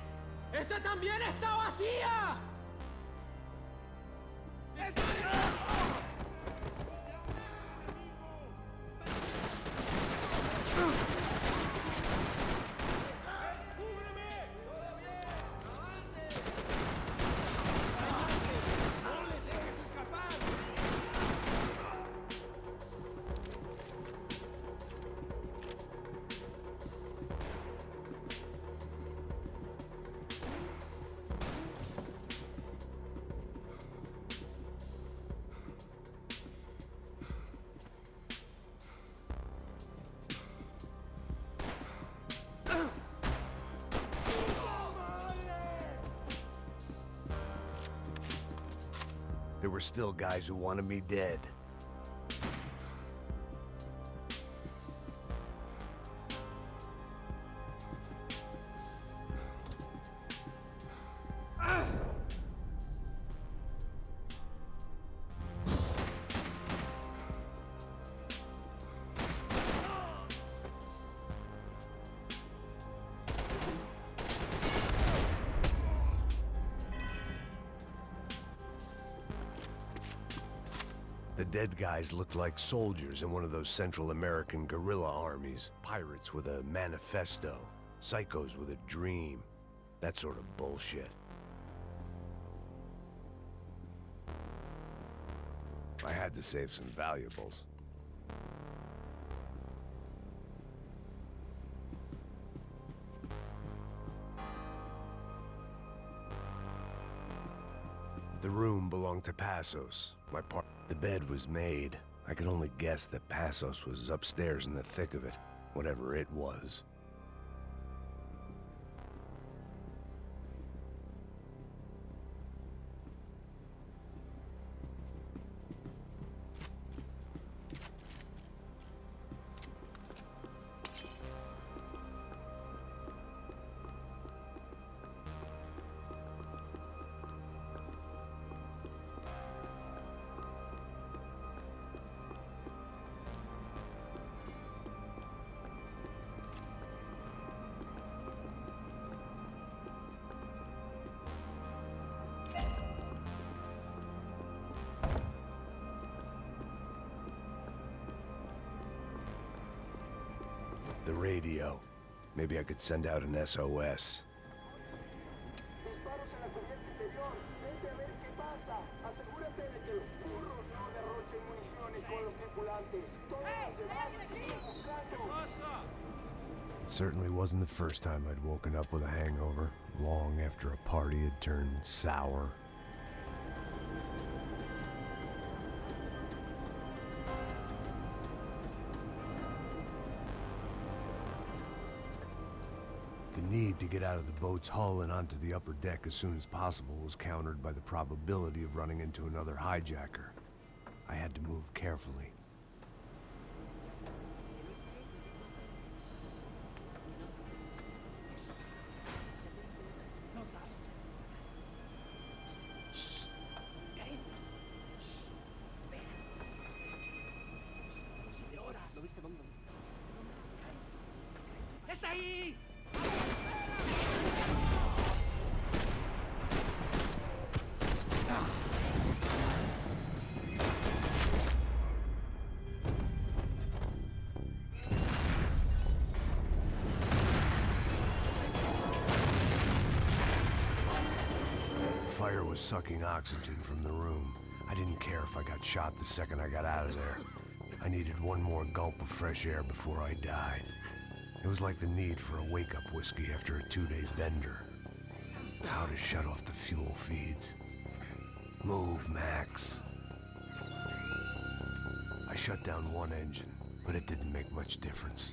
¡Esta también está vacía! There were still guys who wanted me dead. The dead guys looked like soldiers in one of those Central American guerrilla armies. Pirates with a manifesto. Psychos with a dream. That sort of bullshit. I had to save some valuables. The room belonged to Passos, my partner. The bed was made. I could only guess that Passos was upstairs in the thick of it, whatever it was. The radio. Maybe I could send out an SOS. Disparos en la cubierta inferior. Vete a ver qué pasa. Asegúrate de que los burros no derrochen municiones con los tripulantes. Todos los demás siguen buscando. It certainly wasn't the first time I'd woken up with a hangover, long after a party had turned sour. The need to get out of the boat's hull and onto the upper deck as soon as possible was countered by the probability of running into another hijacker. I had to move carefully. ¡Está ahí! The fire was sucking oxygen from the room. I didn't care if I got shot the second I got out of there. I needed one more gulp of fresh air before I died. It was like the need for a wake-up whiskey after a 2-day bender. How to shut off the fuel feeds. Move, Max. I shut down one engine, but it didn't make much difference.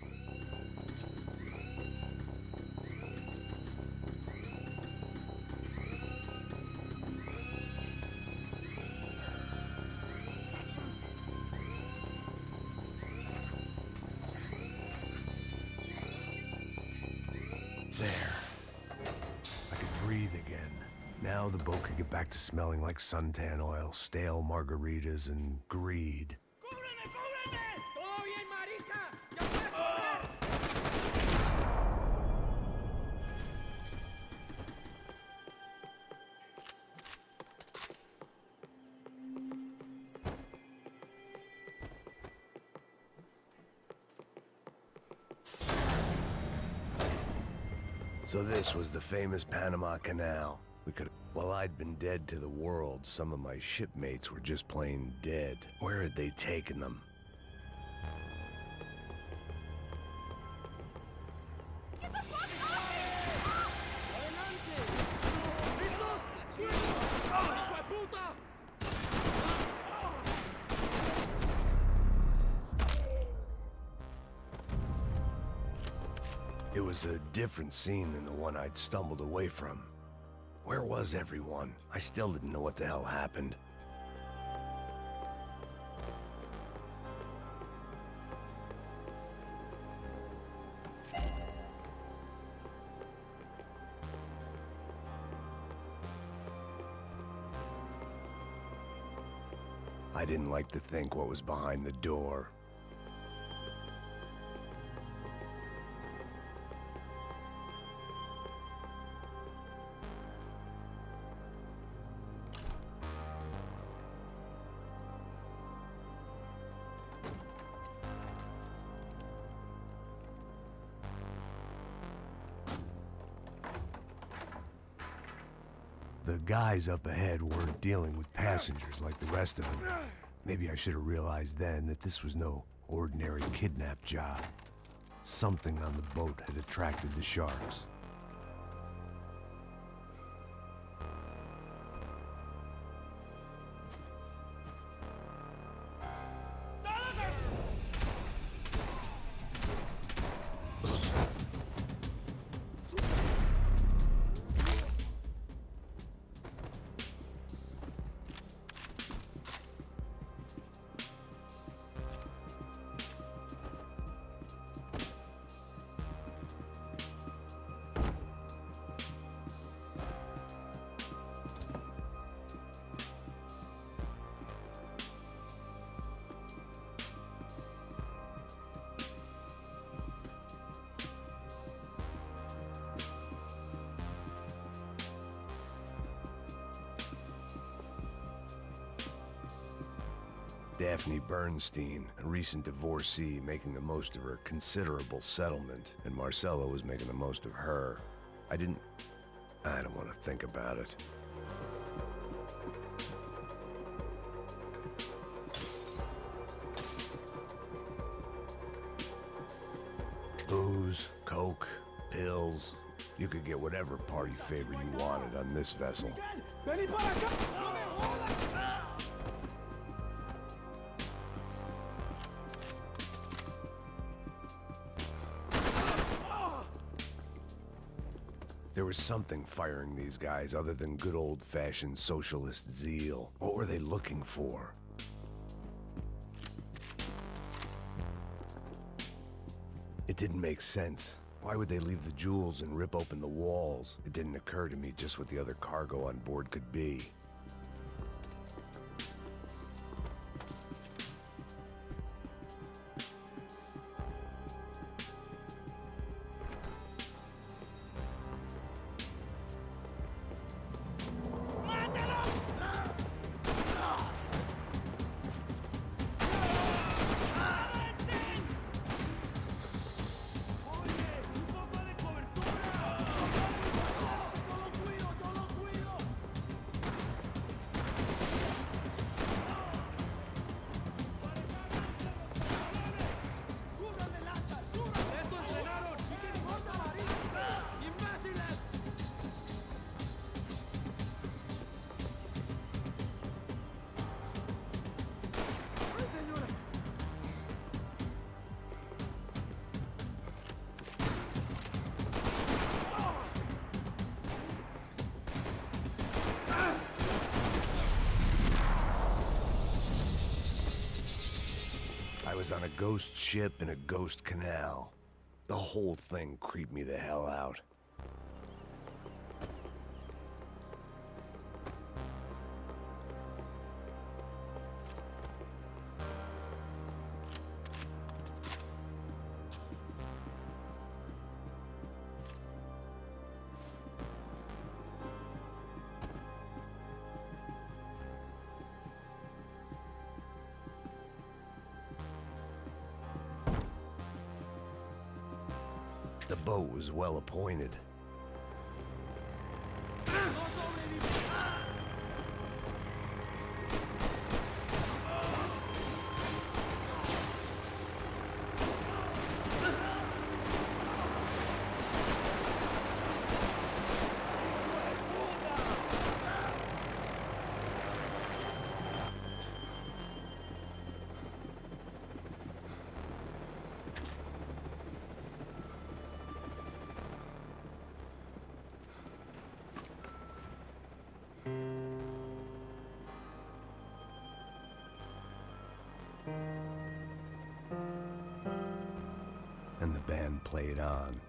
There. I could breathe again. Now the boat could get back to smelling like suntan oil, stale margaritas, and greed. ¡Todo bien, marica! ¡Ya puedes correr! So this was the famous Panama Canal. We could... While I'd been dead to the world, some of my shipmates were just plain dead. Where had they taken them? It was a different scene than the one I'd stumbled away from. Where was everyone? I still didn't know what the hell happened. I didn't like to think what was behind the door. The guys up ahead weren't dealing with passengers like the rest of them. Maybe I should have realized then that this was no ordinary kidnap job. Something on the boat had attracted the sharks. Daphne Bernstein, a recent divorcee, making the most of her considerable settlement, and Marcelo was making the most of her. I don't want to think about it. Booze, coke, pills. You could get whatever party favor you wanted on this vessel. There was something firing these guys other than good old-fashioned socialist zeal. What were they looking for? It didn't make sense. Why would they leave the jewels and rip open the walls? It didn't occur to me just what the other cargo on board could be. I was on a ghost ship in a ghost canal. The whole thing creeped me the hell out. The boat was well appointed. band played on.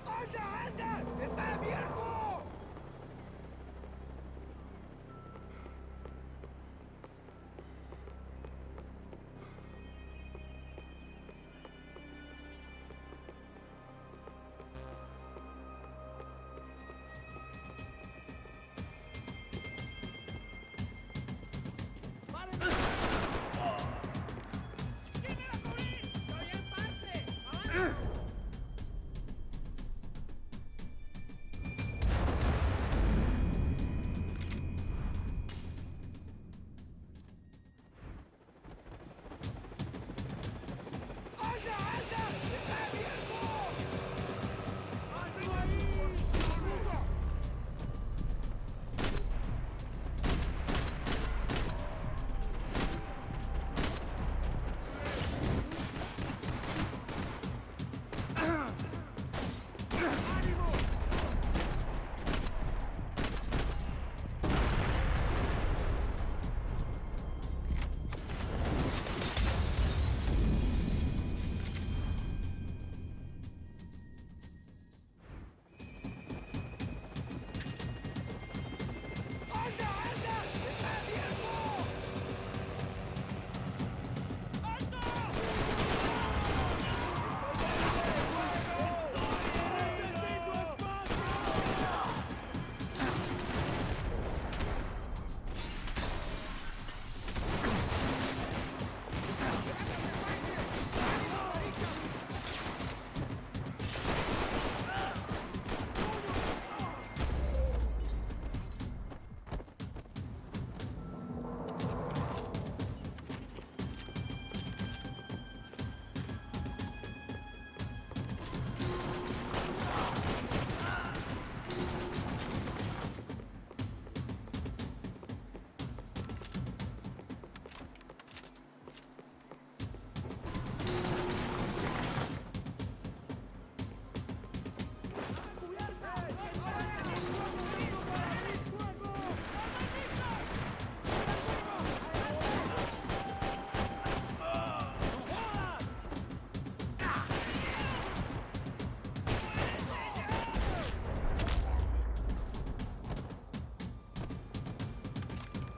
¡Anda, anda! ¡Está abierto!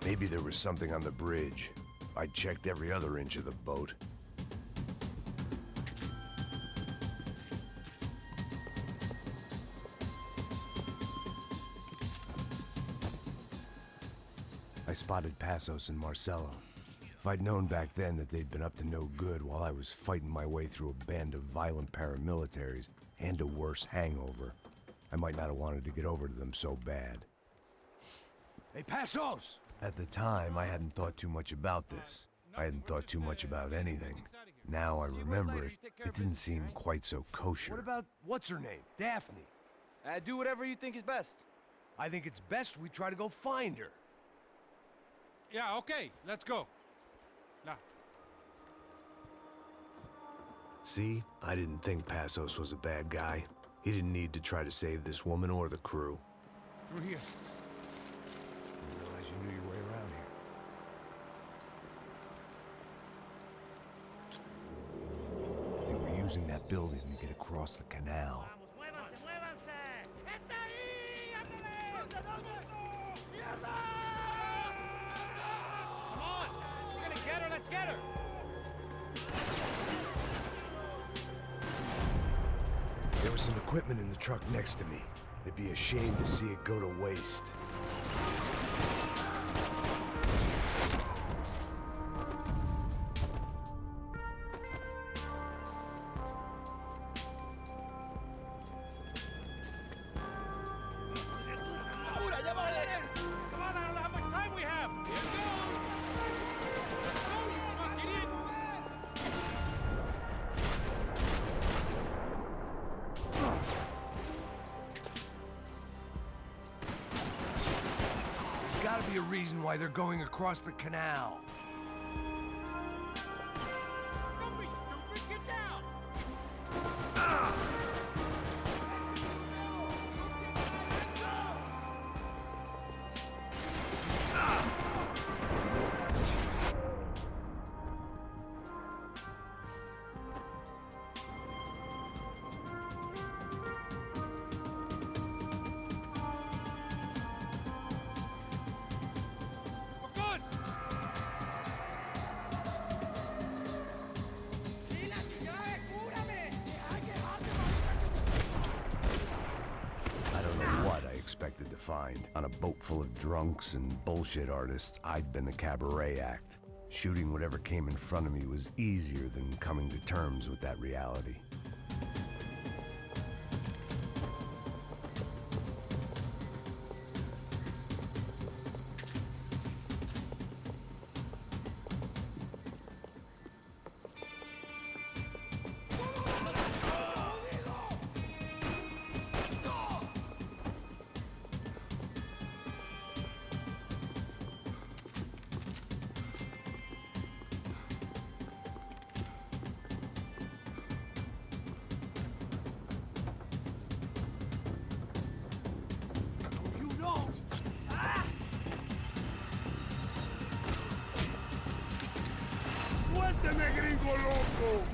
Maybe there was something on the bridge. I checked every other inch of the boat. I spotted Passos and Marcelo. If I'd known back then that they'd been up to no good while I was fighting my way through a band of violent paramilitaries and a worse hangover, I might not have wanted to get over to them so bad. Hey, Passos! At the time, I hadn't thought too much about this. I hadn't thought too much about anything. Now I remember it, it didn't seem quite so kosher. What about, what's her name? Daphne? Do whatever you think is best. I think it's best we try to go find her. Yeah, okay, let's go. Now. See? I didn't think Passos was a bad guy. He didn't need to try to save this woman or the crew. Through here. I realize you knew your way around here. They were using that building to get across the canal. Come on! We're gonna get her, let's get her! There was some equipment in the truck next to me. It'd be a shame to see it go to waste. Come on, I don't know how much time we have! Here goes! Let's go, you fucking idiot! There's gotta be a reason why they're going across the canal. Don't be stupid, get down! find. On a boat full of drunks and bullshit artists, I'd been the cabaret act. Shooting whatever came in front of me was easier than coming to terms with that reality. ¡Suélteme, gringo loco!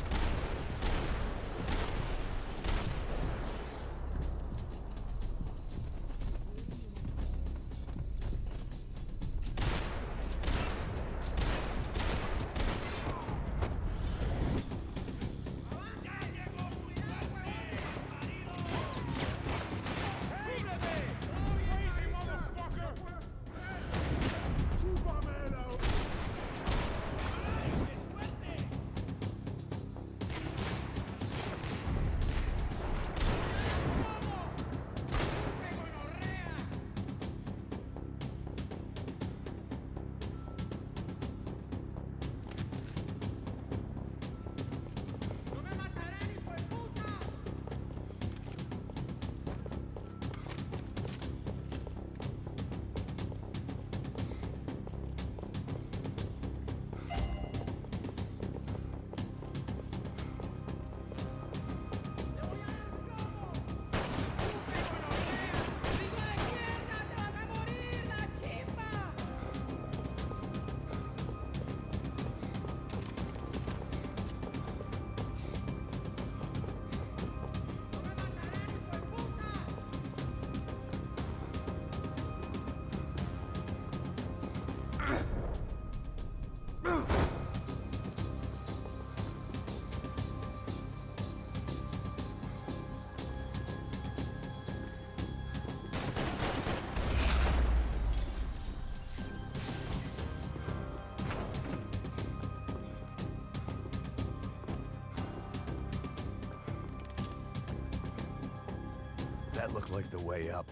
That looked like the way up,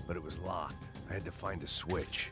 but it was locked. I had to find a switch.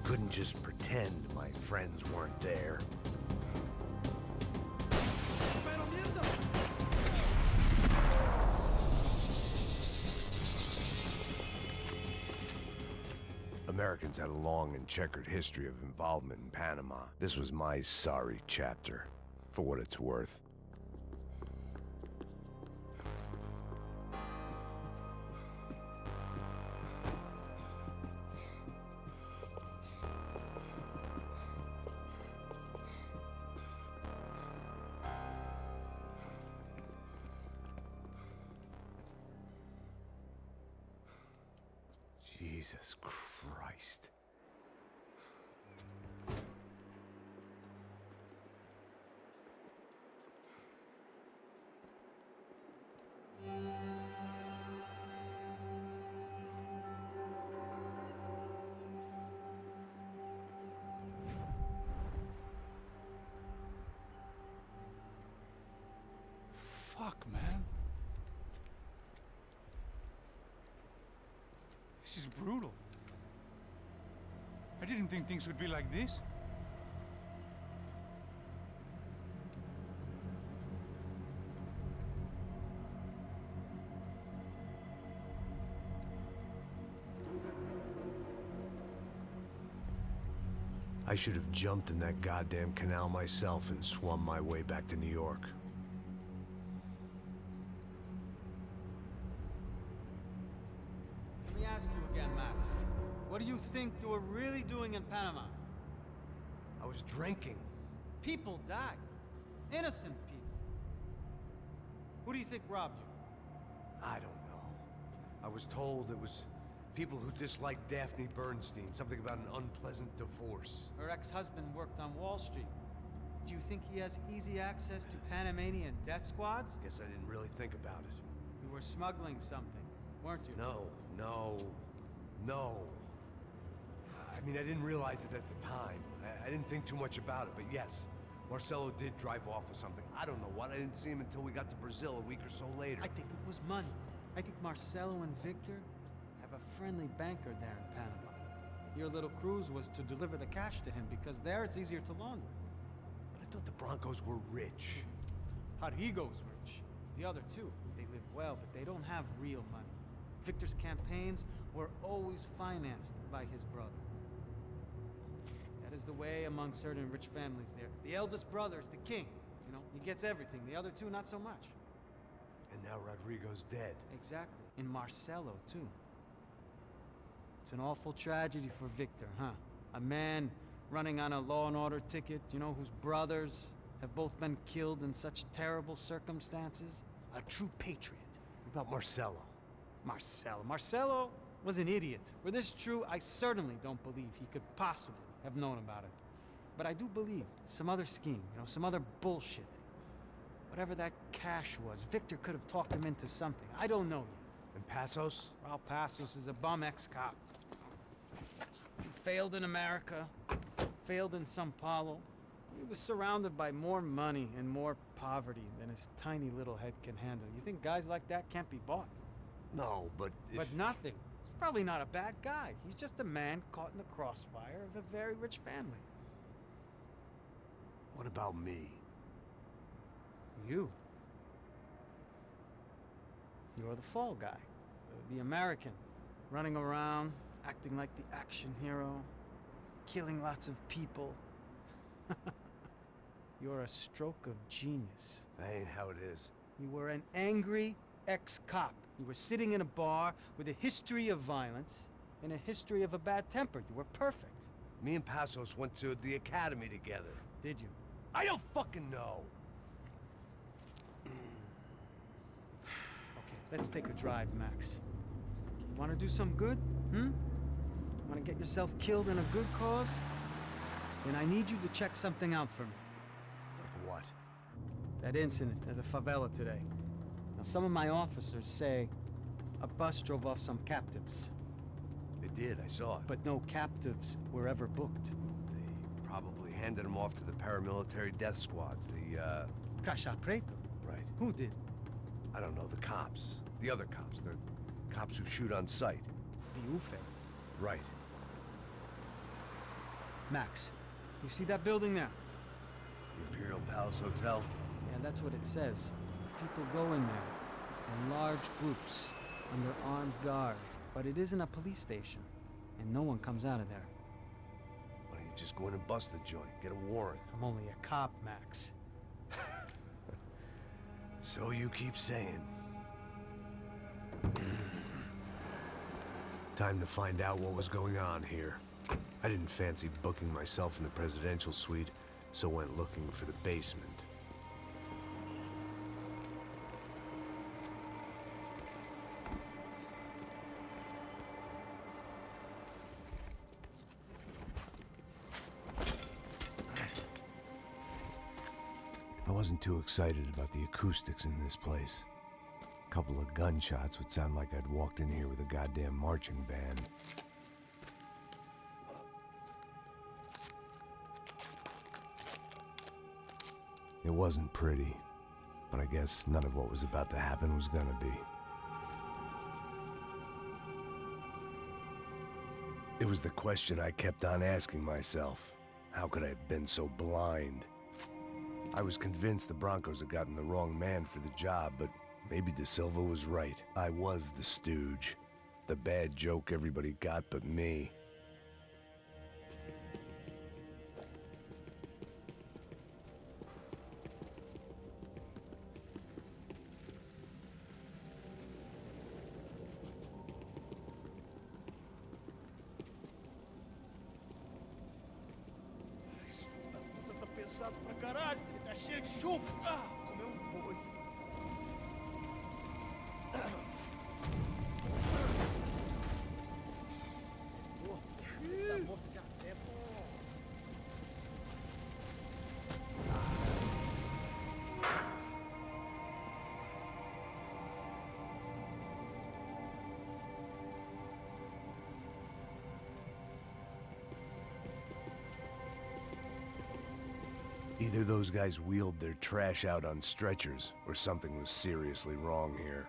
couldn't just pretend my friends weren't there. Americans had a long and checkered history of involvement in Panama. This was my sorry chapter, for what it's worth. Jesus Christ. Fuck, man. This is brutal. I didn't think things would be like this. I should have jumped in that goddamn canal myself and swum my way back to New York. Let me ask you again, Max. What do you think you were really doing in Panama? I was drinking. People died. Innocent people. Who do you think robbed you? I don't know. I was told it was people who disliked Daphne Bernstein, something about an unpleasant divorce. Her ex-husband worked on Wall Street. Do you think he has easy access to Panamanian death squads? Guess I didn't really think about it. You were smuggling something, weren't you? No. I mean, I didn't realize it at the time. I didn't think too much about it, but yes, Marcelo did drive off with something. I don't know what. I didn't see him until we got to Brazil a week or so later. I think it was money. I think Marcelo and Victor have a friendly banker there in Panama. Your little cruise was to deliver the cash to him because there it's easier to launder. But I thought the Broncos were rich. Rodrigo's rich. The other two, they live well, but they don't have real money. Victor's campaigns were always financed by his brother. That is the way among certain rich families there. The eldest brother is the king. You know, he gets everything. The other two, not so much. And now Rodrigo's dead. Exactly. And Marcelo, too. It's an awful tragedy for Victor, huh? A man running on a law and order ticket, you know, whose brothers have both been killed in such terrible circumstances. A true patriot. What about Marcelo? Marcelo was an idiot. Were this true, I certainly don't believe he could possibly have known about it. But I do believe some other scheme, you know, some other bullshit. Whatever that cash was, Victor could have talked him into something. I don't know yet. And Passos? Well, Passos is a bum ex-cop. He failed in America, failed in Sao Paulo. He was surrounded by more money and more poverty than his tiny little head can handle. You think guys like that can't be bought? No, but if... But nothing. He's probably not a bad guy. He's just a man caught in the crossfire of a very rich family. What about me? You. You're the fall guy. The American. Running around, acting like the action hero. Killing lots of people. You're a stroke of genius. That ain't how it is. You were an angry ex-cop. You were sitting in a bar with a history of violence and a history of a bad temper. You were perfect. Me and Passos went to the academy together. Did you? I don't fucking know. Okay, let's take a drive, Max. You want to do some good? Want to get yourself killed in a good cause? Then I need you to check something out for me. Like what? That incident at the favela today. Now, some of my officers say a bus drove off some captives. They did, I saw it. But no captives were ever booked. They probably handed them off to the paramilitary death squads, the, Caixa Preto? Right. Who did? I don't know, the cops. The other cops. The cops who shoot on sight. The UFE. Right. Max, you see that building there? The Imperial Palace Hotel? Yeah, that's what it says. People go in there in large groups under armed guard. But it isn't a police station, and no one comes out of there. Why don't you just go in and bust the joint? Get a warrant. I'm only a cop, Max. So you keep saying. Time to find out what was going on here. I didn't fancy booking myself in the presidential suite, so went looking for the basement. I wasn't too excited about the acoustics in this place. A couple of gunshots would sound like I'd walked in here with a goddamn marching band. It wasn't pretty, but I guess none of what was about to happen was gonna be. It was the question I kept on asking myself. How could I have been so blind? I was convinced the Broncos had gotten the wrong man for the job, but maybe De Silva was right. I was the stooge. The bad joke everybody got but me. Tá pesado pra caralho, ele tá cheio de chumbo. Ah, comeu boi. Tá morto de até, pô. Either those guys wheeled their trash out on stretchers, or something was seriously wrong here.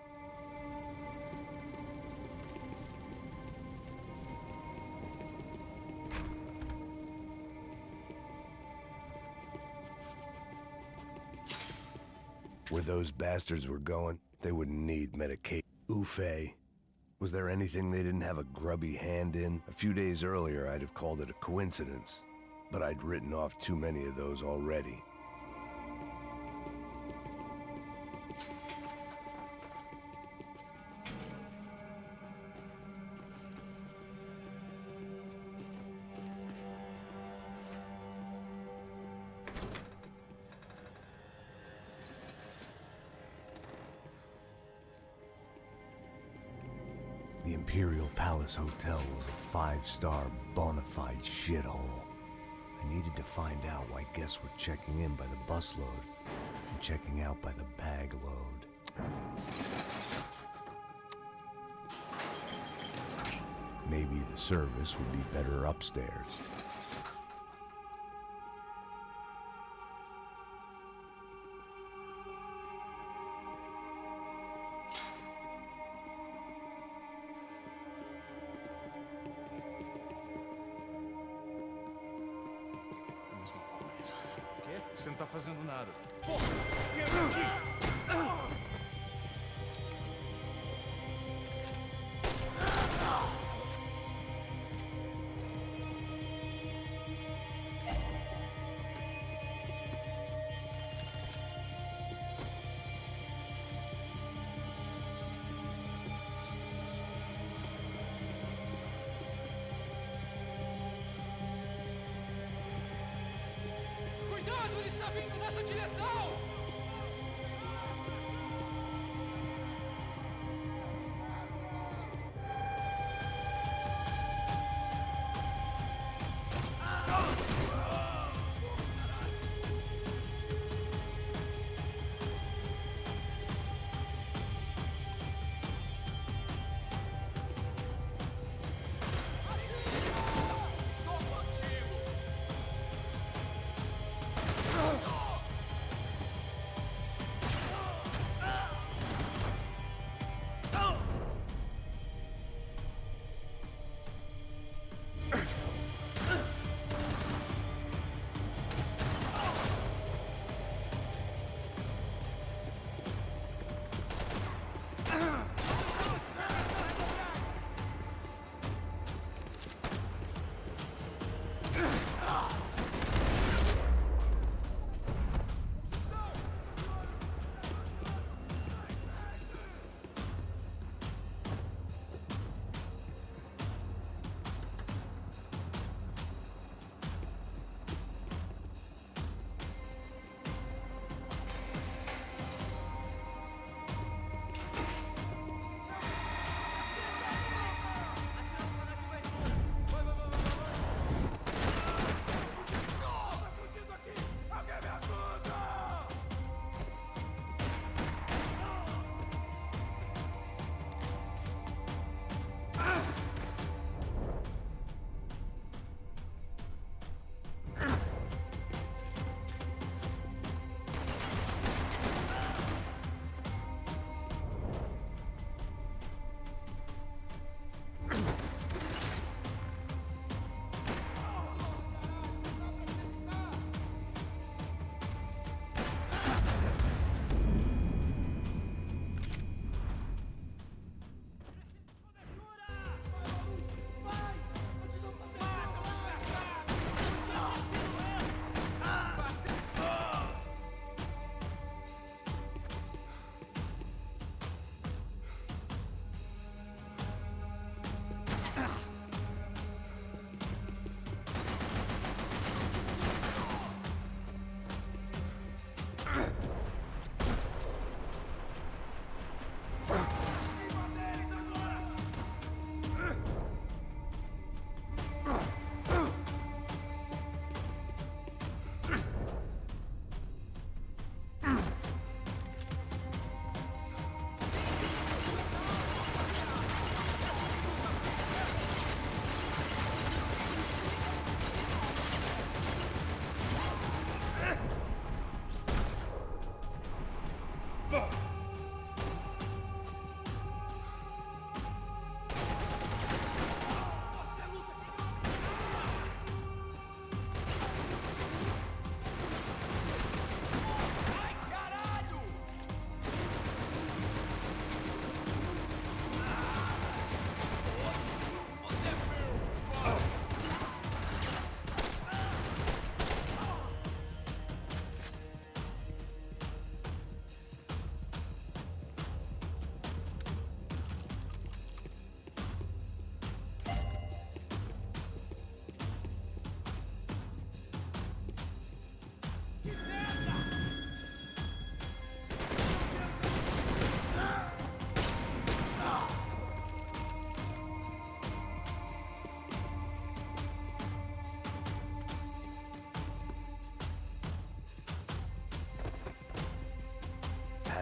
Where those bastards were going, they wouldn't need medication. Oofe. Was there anything they didn't have a grubby hand in? A few days earlier, I'd have called it a coincidence. But I'd written off too many of those already. The Imperial Palace Hotel was a five-star, bona fide shithole. I needed to find out why guests were checking in by the busload and checking out by the bag load. Maybe the service would be better upstairs. Você não tá fazendo nada. Porra, entra aqui! Cuidado, ele está vindo nessa direção! Estou contigo!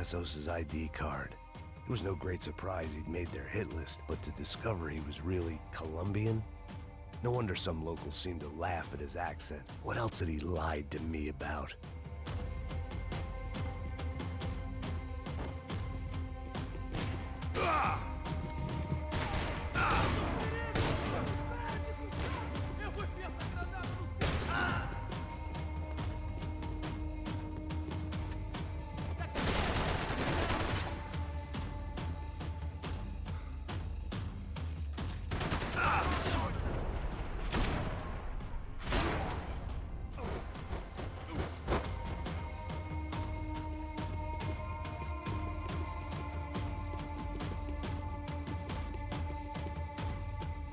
Passos' ID card. It was no great surprise he'd made their hit list, but to discover he was really Colombian? No wonder some locals seemed to laugh at his accent. What else had he lied to me about?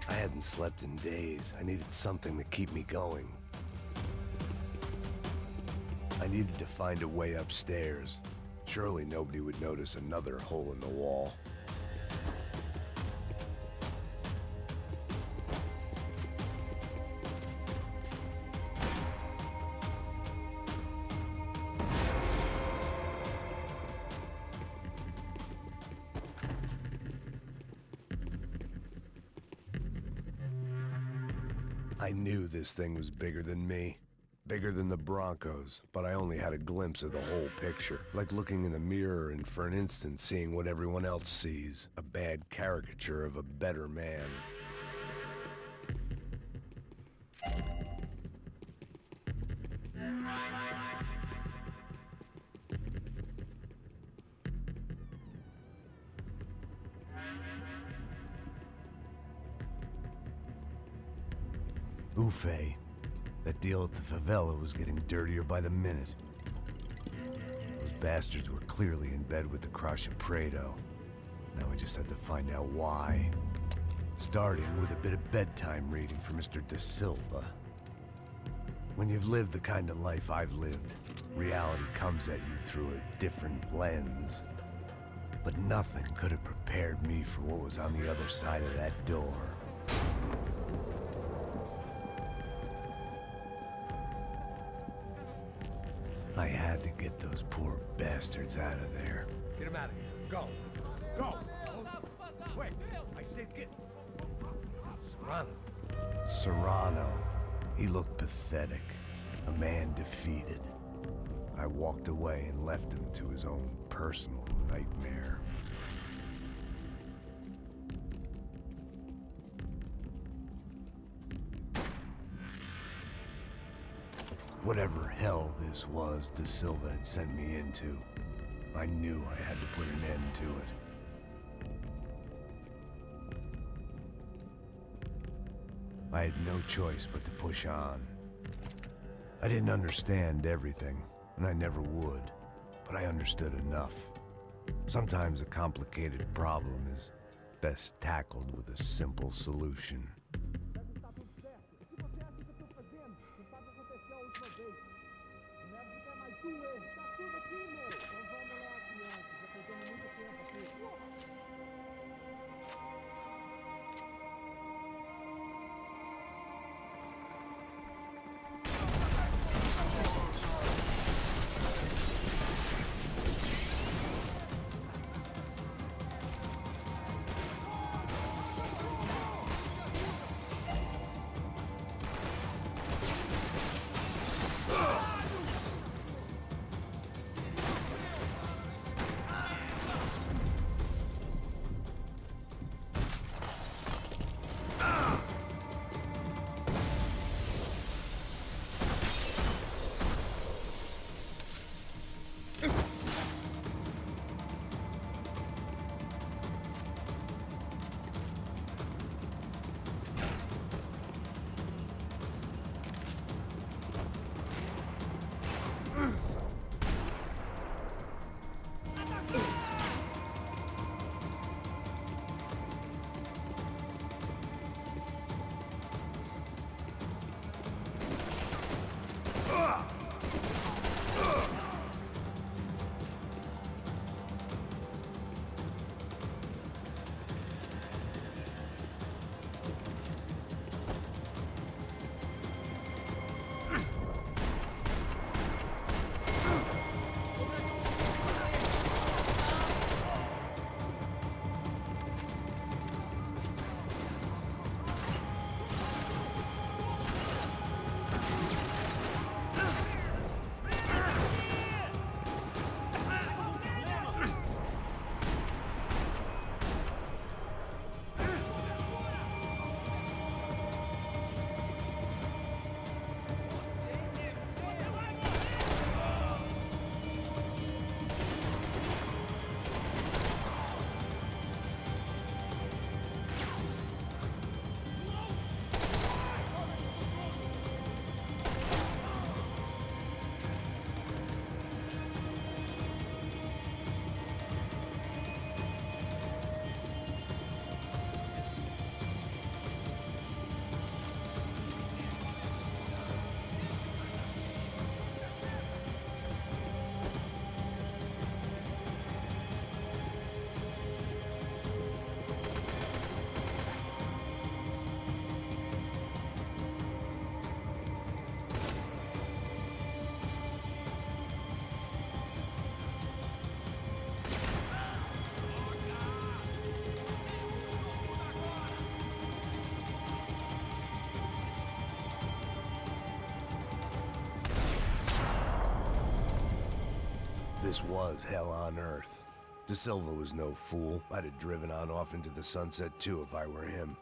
I hadn't slept in days. I needed something to keep me going. I needed to find a way upstairs. Surely nobody would notice another hole in the wall. I knew this thing was bigger than me, bigger than the Broncos, but I only had a glimpse of the whole picture, like looking in the mirror and for an instant seeing what everyone else sees, a bad caricature of a better man. Buffet. That deal at the favela was getting dirtier by the minute. Those bastards were clearly in bed with the Crusher Prado. Now we just had to find out why. Starting with a bit of bedtime reading for Mr. De Silva. When you've lived the kind of life I've lived, reality comes at you through a different lens. But nothing could have prepared me for what was on the other side of that door. I had to get those poor bastards out of there. Get him out of here. Go. Go. Wait. I said get... Serrano. Serrano. He looked pathetic. A man defeated. I walked away and left him to his own personal nightmare. Whatever hell this was De Silva had sent me into, I knew I had to put an end to it. I had no choice but to push on. I didn't understand everything, and I never would, but I understood enough. Sometimes a complicated problem is best tackled with a simple solution. This was hell on earth. De Silva was no fool. I'd have driven on off into the sunset too if I were him.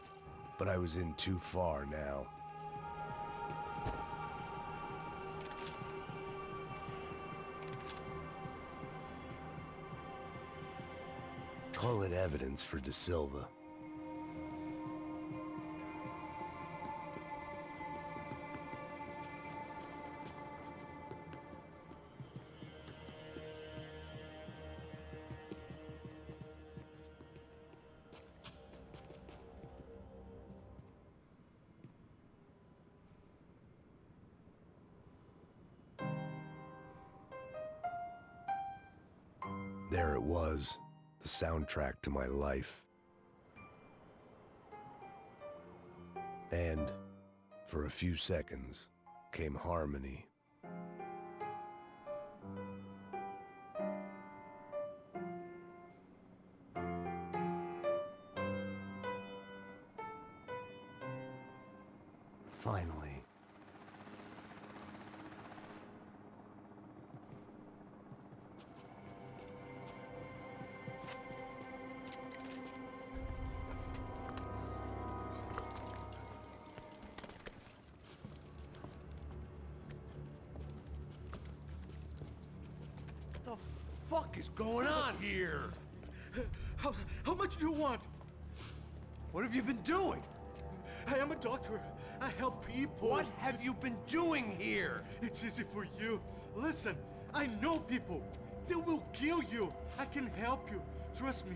But I was in too far now. Call it evidence for De Silva. There it was, the soundtrack to my life. And, for a few seconds, came harmony. Finally. What the fuck is going on here? How much do you want? What have you been doing? I am a doctor. I help people. What have you been doing here? It's easy for you. Listen, I know people. They will kill you. I can help you. Trust me.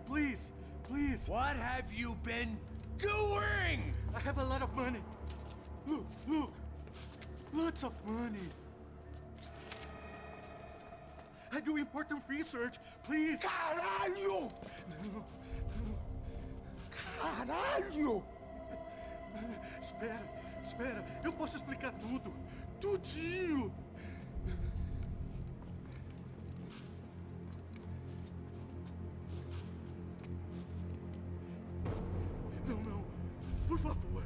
Please, please. What have you been doing? I have a lot of money. Look, look. Lots of money. I do important research. Please. Caralho! No. Caralho! Espera, espera. Eu posso explicar tudo. Tudinho. Não, não. Por favor.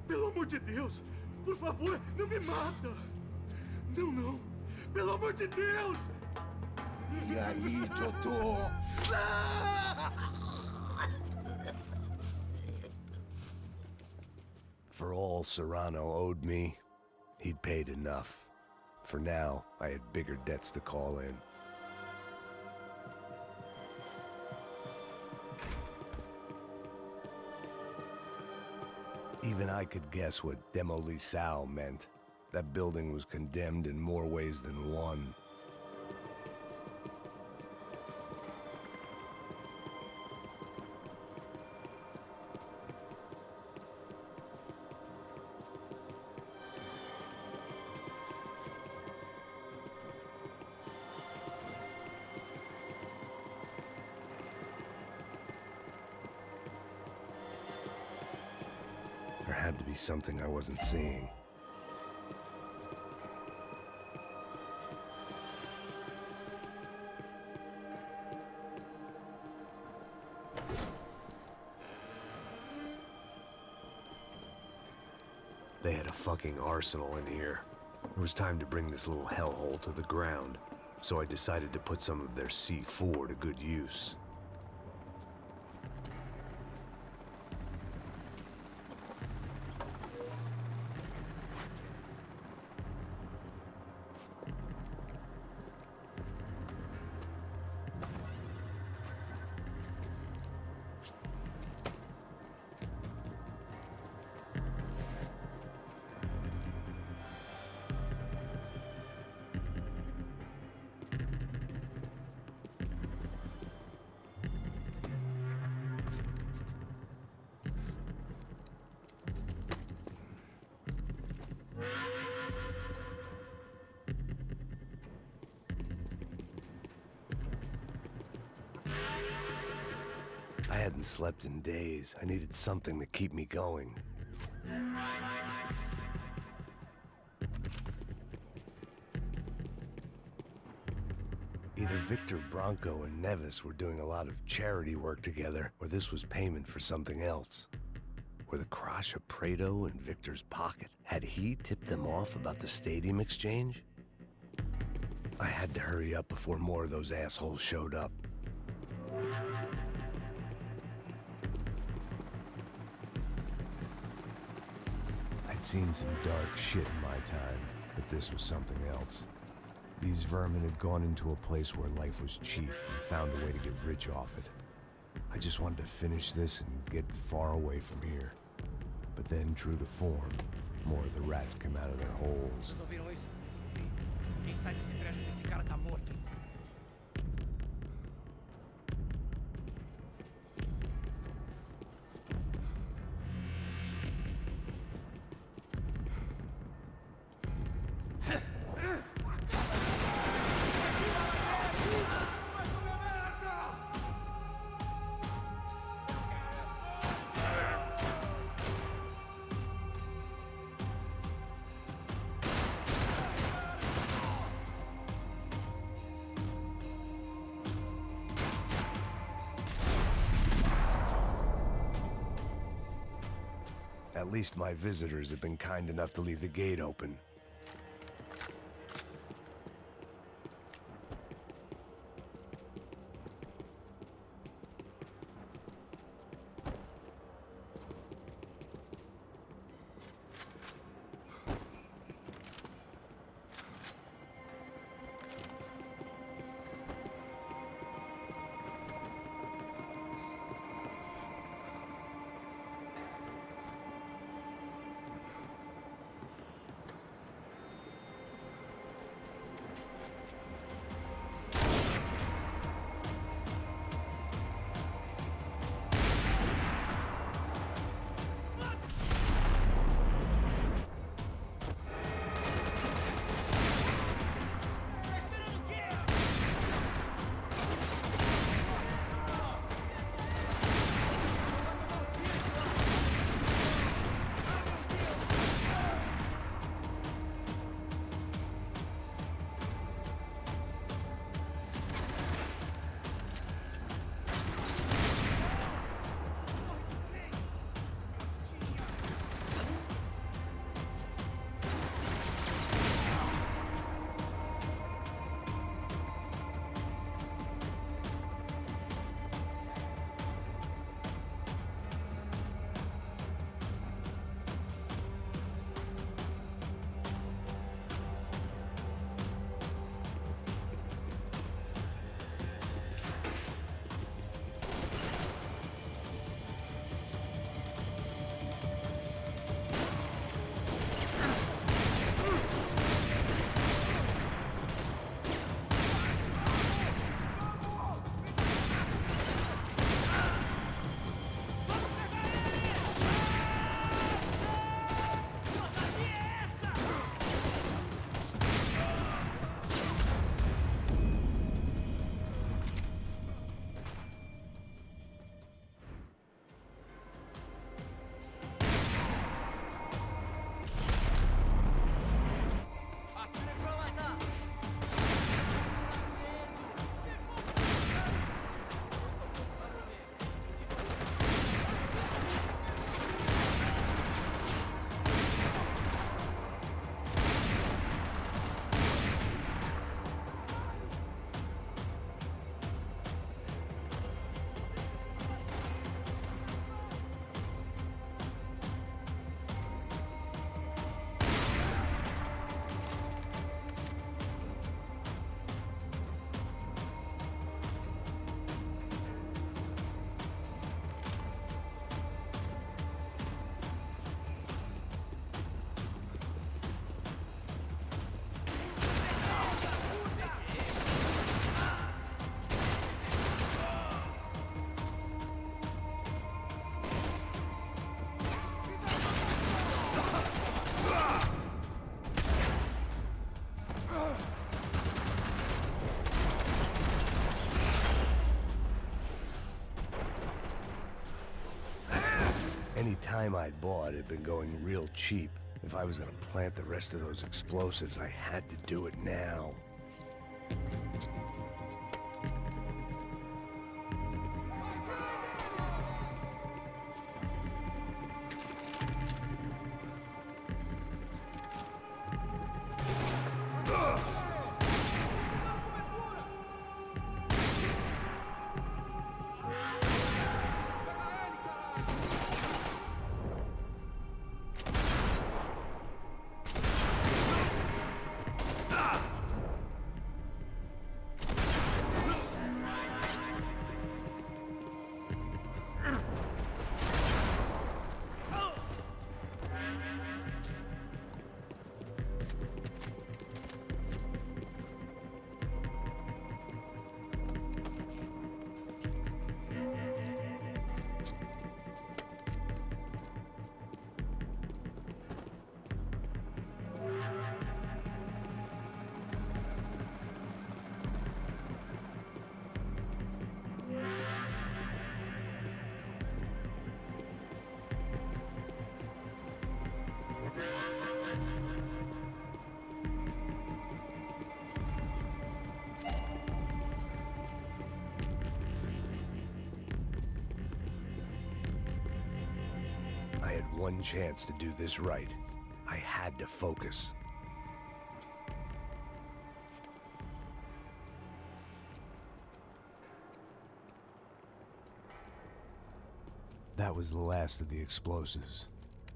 Pelo amor de Deus. Por favor, não me mata. Não, não. Pelo amor de Deus. E aí, doutor? For all Serrano owed me, he'd paid enough. For now, I had bigger debts to call in. Even I could guess what demolição meant. That building was condemned in more ways than one. There had to be something I wasn't seeing. They had a fucking arsenal in here. It was time to bring this little hellhole to the ground, so I decided to put some of their C4 to good use. I hadn't slept in days. I needed something to keep me going. Either Victor Bronco and Nevis were doing a lot of charity work together, or this was payment for something else. Were the Crash of Prado in Victor's pocket? Had he tipped them off about the stadium exchange? I had to hurry up before more of those assholes showed up. I'd seen some dark shit in my time, but this was something else. These vermin had gone into a place where life was cheap and found a way to get rich off it. I just wanted to finish this and get far away from here. But then, true to form, more of the rats come out of their holes. Vocês ouviram isso? Quem sai desse prédio desse cara tá morto. At least my visitors have been kind enough to leave the gate open. Any time I'd bought had been going real cheap. If I was gonna plant the rest of those explosives, I had to do it now. one chance to do this right. I had to focus. That was the last of the explosives.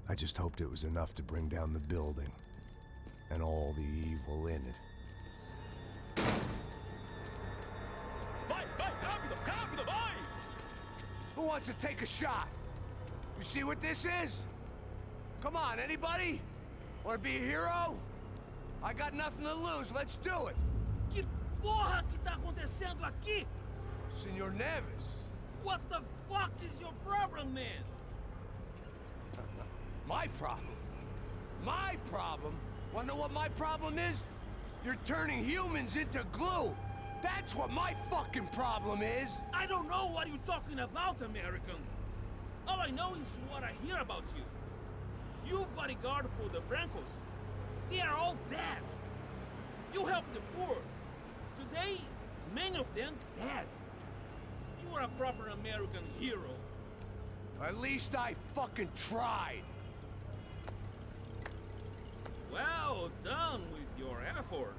I just hoped it was enough to bring down the building and all the evil in it. Vai, vai, rápido, rápido, vai! Who wants to take a shot? You see what this is? Come on, anybody? Want to be a hero? I got nothing to lose, let's do it! Que porra que tá acontecendo aqui? Senor Neves. What the fuck is your problem, man? My problem? My problem? Wanna know what my problem is? You're turning humans into glue! That's what my fucking problem is! I don't know what you're talking about, American. All I know is what I hear about you. You bodyguard for the Brancos. They are all dead. You help the poor. Today, many of them dead. You are a proper American hero. At least I fucking tried. Well done with your effort.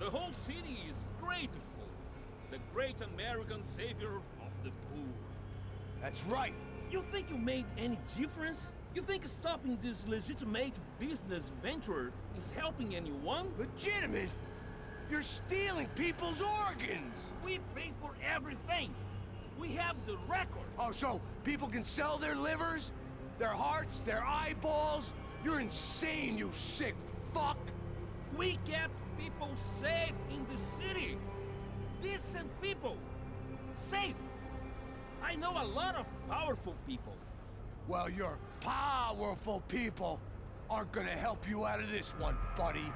The whole city is grateful. The great American savior of the poor. That's right. You think you made any difference? You think stopping this legitimate business venture is helping anyone? Legitimate? You're stealing people's organs! We pay for everything. We have the record. Oh, so people can sell their livers? Their hearts? Their eyeballs? You're insane, you sick fuck! We kept people safe in the city. Decent people. Safe. I know a lot of powerful people. Well, your powerful people aren't gonna help you out of this one, buddy.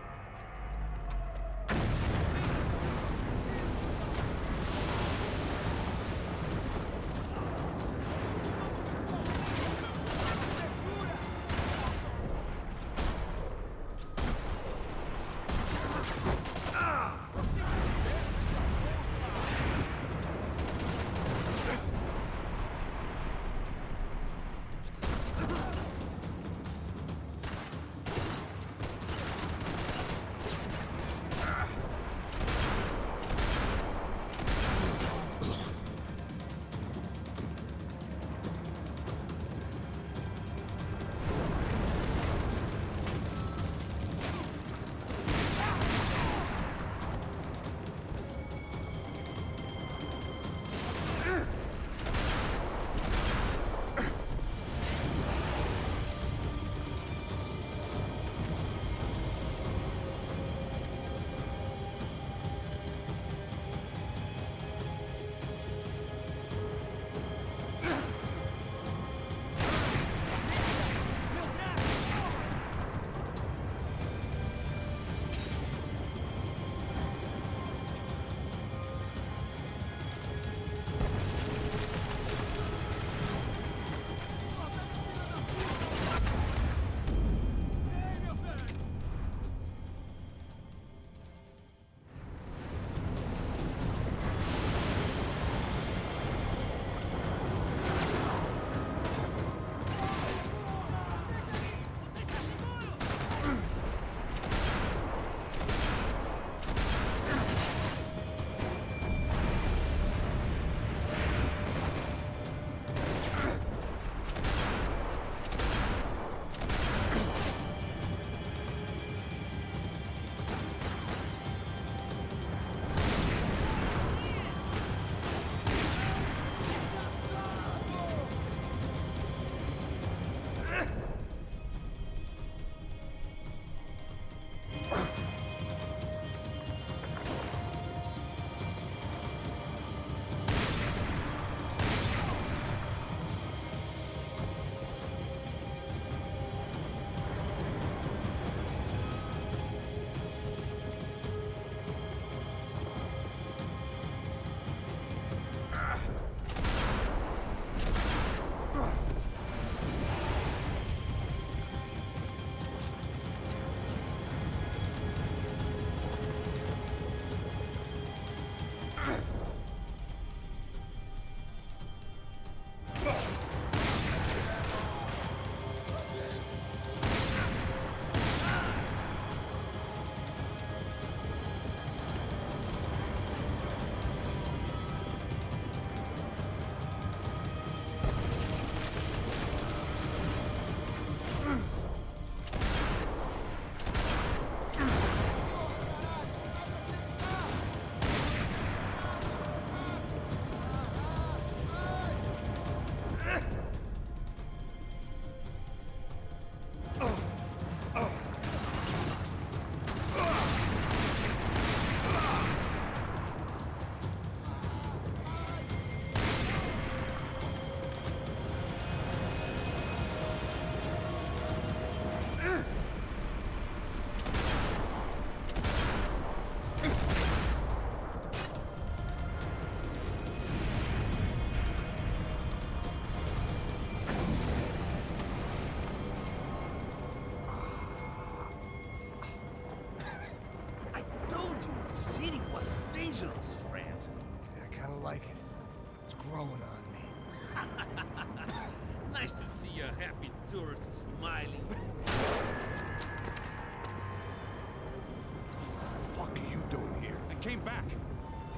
came back.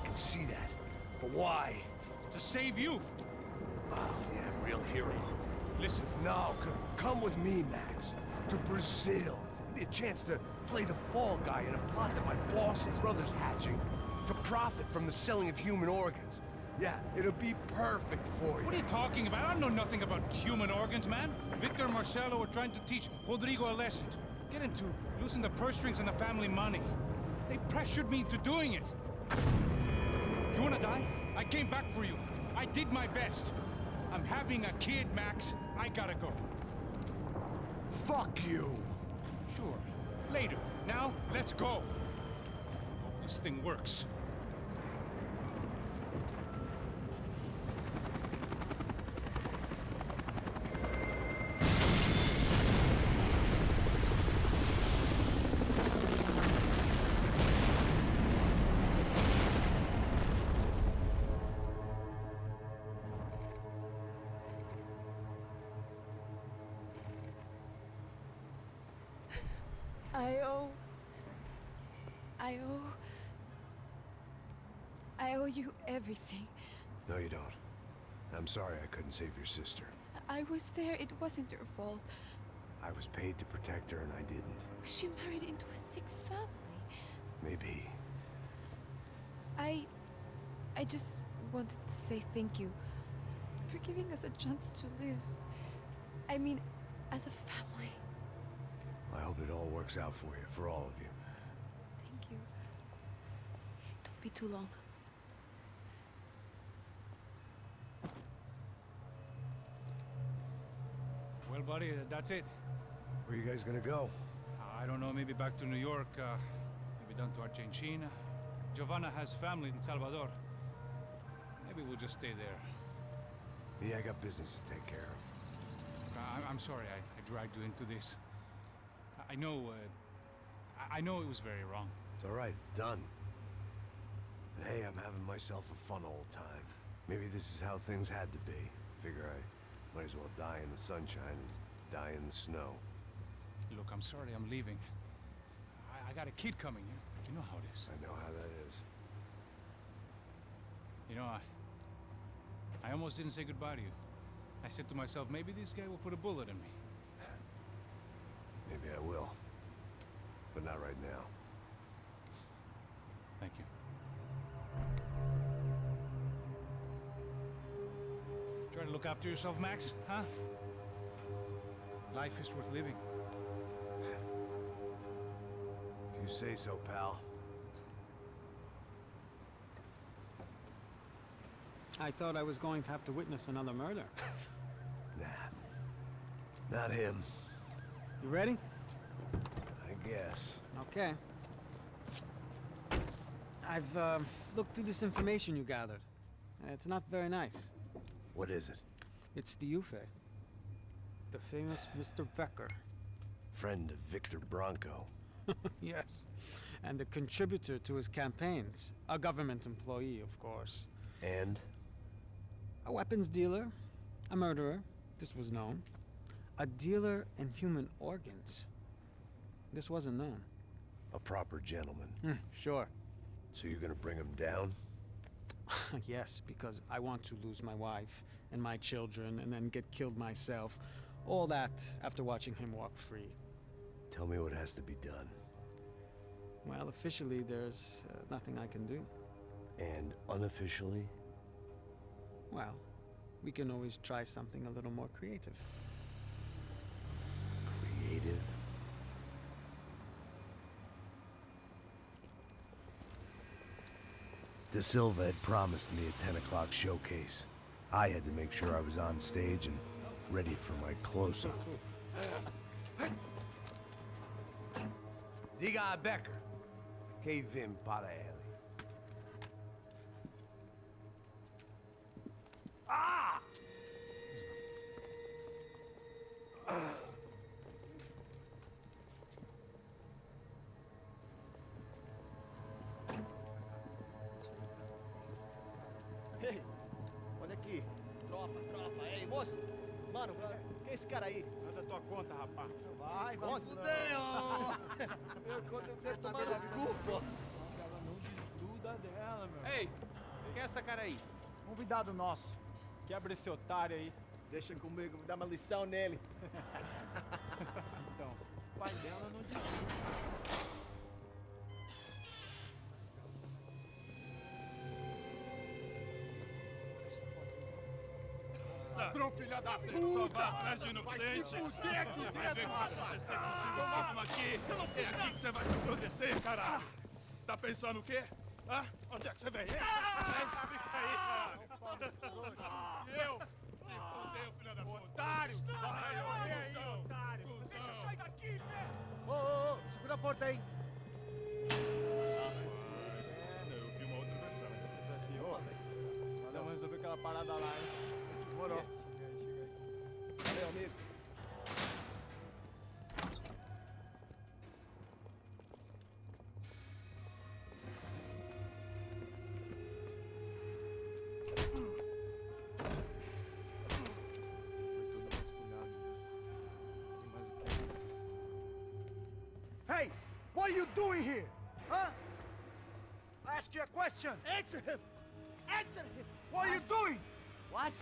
I can see that. But why? To save you. Oh, yeah, real hero. Listen. No, come with me, Max. To Brazil. Be a chance to play the fall guy in a plot that my boss's brother's hatching. To profit from the selling of human organs. Yeah, it'll be perfect for you. What are you talking about? I know nothing about human organs, man. Victor and Marcelo were trying to teach Rodrigo a lesson. Get him to loosen the purse strings and the family money. They pressured me into doing it. You wanna die? I came back for you. I did my best. I'm having a kid, Max. I gotta go. Fuck you. Sure. Later. Now, let's go. Hope this thing works. I owe you everything. No, you don't. I'm sorry I couldn't save your sister. I was there. It wasn't your fault. I was paid to protect her and I didn't. She married into a sick family. Maybe. I just wanted to say thank you for giving us a chance to live. I mean, as a family. I hope it all works out for you, for all of you. Thank you. Don't be too long. Well, buddy, that's it. Where are you guys gonna go? I don't know, maybe back to New York, maybe down to Argentina. Giovanna has family in Salvador. Maybe we'll just stay there. Me, I got business to take care of. I'm sorry I dragged you into this. I know it was very wrong. It's all right, it's done. And hey, I'm having myself a fun old time. Maybe this is how things had to be. Figure I might as well die in the sunshine as die in the snow. Look, I'm sorry I'm leaving. I got a kid coming, you know how it is. I know how that is. You know, I almost didn't say goodbye to you. I said to myself, maybe this guy will put a bullet in me. Maybe I will. But not right now. Thank you. Try to look after yourself, Max, huh? Life is worth living. If you say so, pal. I thought I was going to have to witness another murder. Nah. Not him. You ready? I guess. Okay. I've looked through this information you gathered. It's not very nice. What is it? It's the Ufe. The famous Mr. Becker. Friend of Victor Bronco. Yes. And a contributor to his campaigns. A government employee, of course. And? A weapons dealer. A murderer. This was known. A dealer in human organs. This wasn't known. A proper gentleman. Sure. So you're gonna bring him down? Yes, because I want to lose my wife and my children and then get killed myself. All that after watching him walk free. Tell me what has to be done. Well, officially there's nothing I can do. And unofficially? Well, we can always try something a little more creative. Creative? De Silva had promised me a 10 o'clock showcase. I had to make sure I was on stage and ready for my close-up. Diga a Becker. Que vim para ele. Ah! Ei, olha aqui. Tropa. Ei, moço. Mano, quem é esse cara aí? Manda tua conta, rapaz. Vai se fuder, ó. Eu conto eu quero tomar no cu, pô. Ela não desgruda dela, meu. Ei, quem é essa cara aí? Convidado nosso. Quebra esse otário aí. Deixa comigo, vou dar uma lição nele. Então, o pai dela não diz. Ladrão, filha da puta! Vai atrás de inocentes! Vai ver o que vai acontecer contigo mesmo aqui! Eu não fiz nada! É aqui que você vai se acontecer, caralho! Tá pensando o quê? Hã? Onde é que você vem? Fica aí, caralho! E eu? Se fodeu, filha da puta! Otário! Vai, aí, otário! Deixa eu sair daqui, né? Ô, segura a porta aí. Eu vi uma outra versão. Vamos resolver aquela parada lá, hein? Demorou. Valeu, amigo. Hey, what are you doing here? Huh? I asked you a question. Answer him. Answer him. What are you doing? What?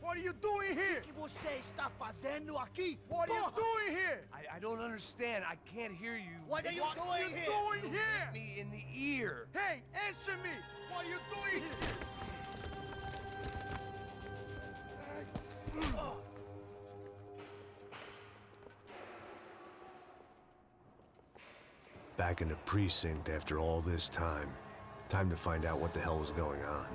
What are you doing here? O que você está fazendo aqui? What are you doing here? I don't understand. I can't hear you. What are you doing here? You hit me in the ear. Hey, answer me. What are you doing here? Back in the precinct after all this time. Time to find out what the hell was going on.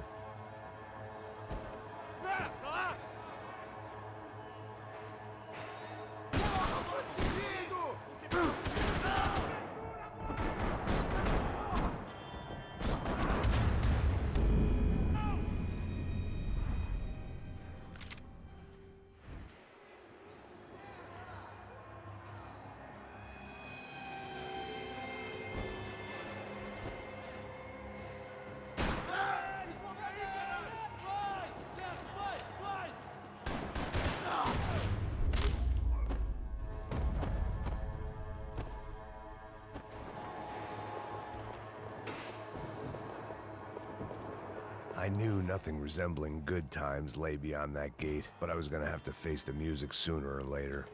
I knew nothing resembling good times lay beyond that gate, but I was gonna have to face the music sooner or later.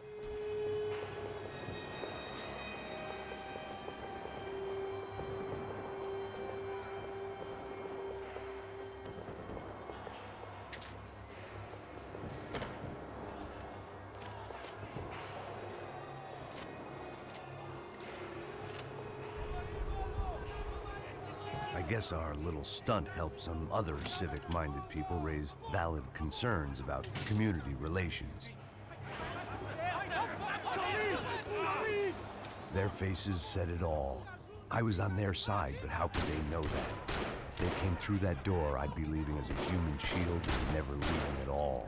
I guess our little stunt helped some other civic-minded people raise valid concerns about community relations. Their faces said it all. I was on their side, but how could they know that? If they came through that door, I'd be leaving as a human shield, never leaving at all.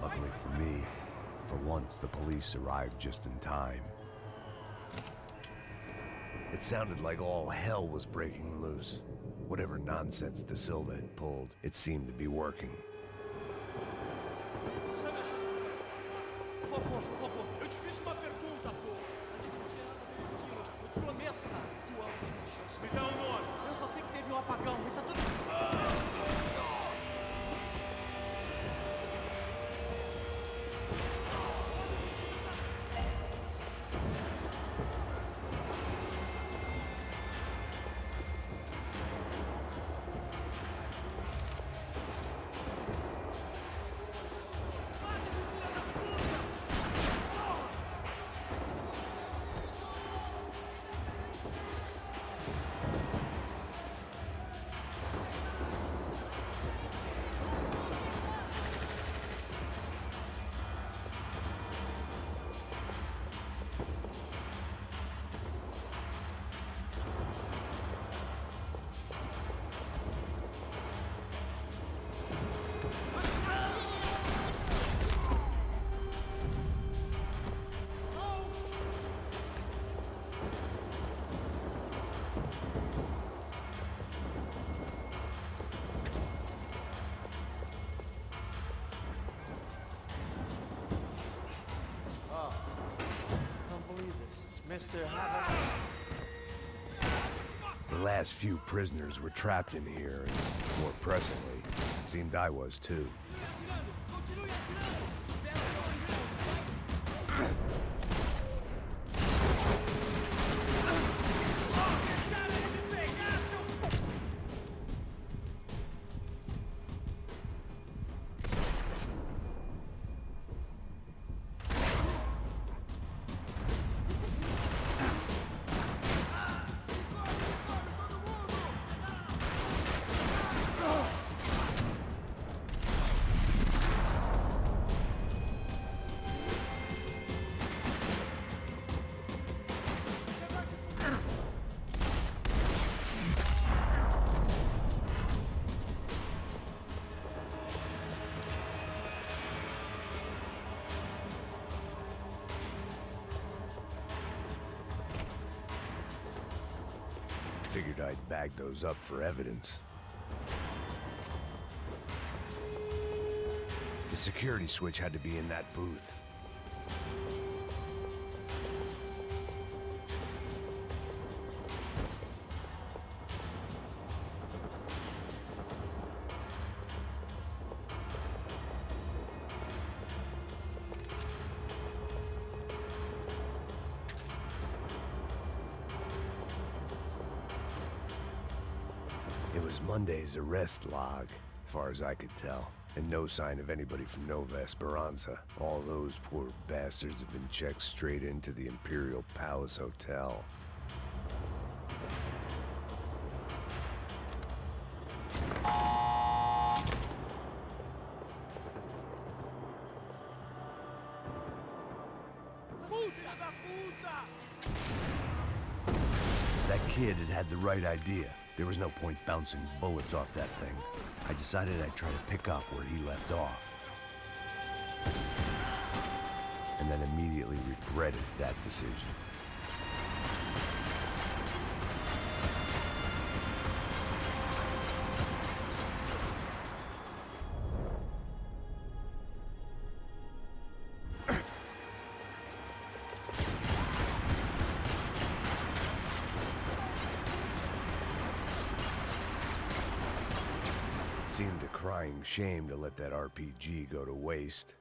Luckily for me, for once, the police arrived just in time. It sounded like all hell was breaking loose. Whatever nonsense De Silva had pulled, it seemed to be working. Por favor, eu te fiz uma pergunta, pô. Eu te prometo, cara, tua última chance. Me dá um nome. Eu só sei que teve um apagão. Isso é tudo... Mister. Have The last few prisoners were trapped in here, and more pressingly, seemed I was too. Figured I'd bag those up for evidence. The security switch had to be in that booth. It was Monday's arrest log, as far as I could tell, and no sign of anybody from Nova Esperanza. All those poor bastards have been checked straight into the Imperial Palace Hotel. That kid had the right idea. There was no point bouncing bullets off that thing. I decided I'd try to pick up where he left off. And then immediately regretted that decision. Seemed a crying shame to let that RPG go to waste.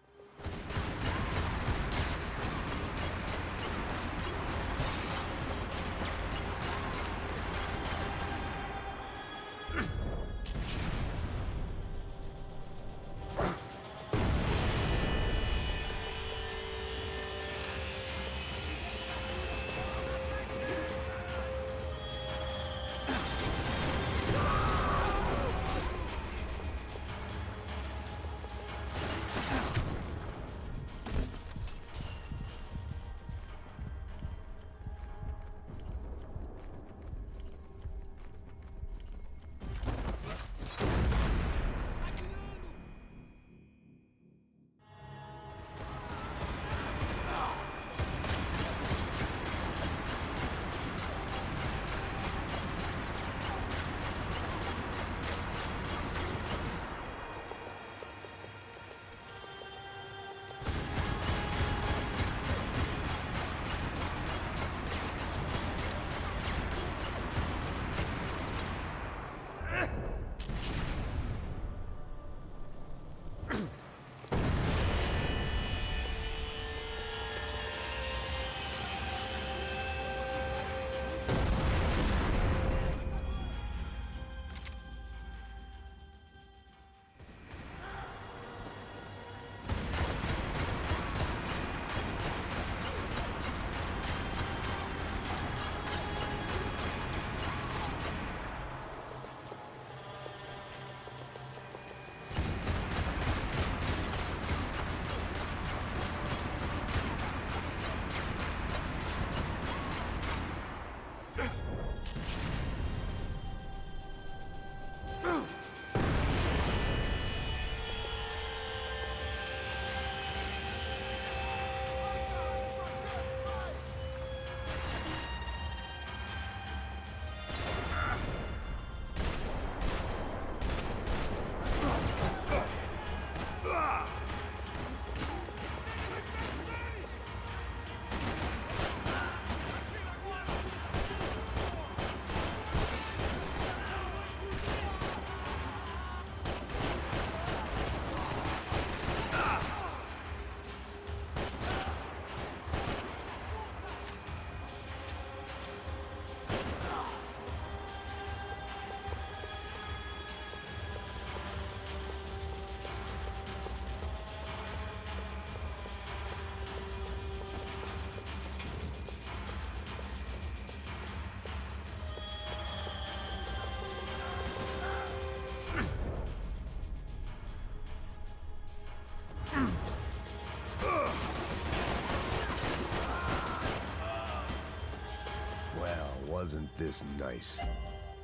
Well, wasn't this nice?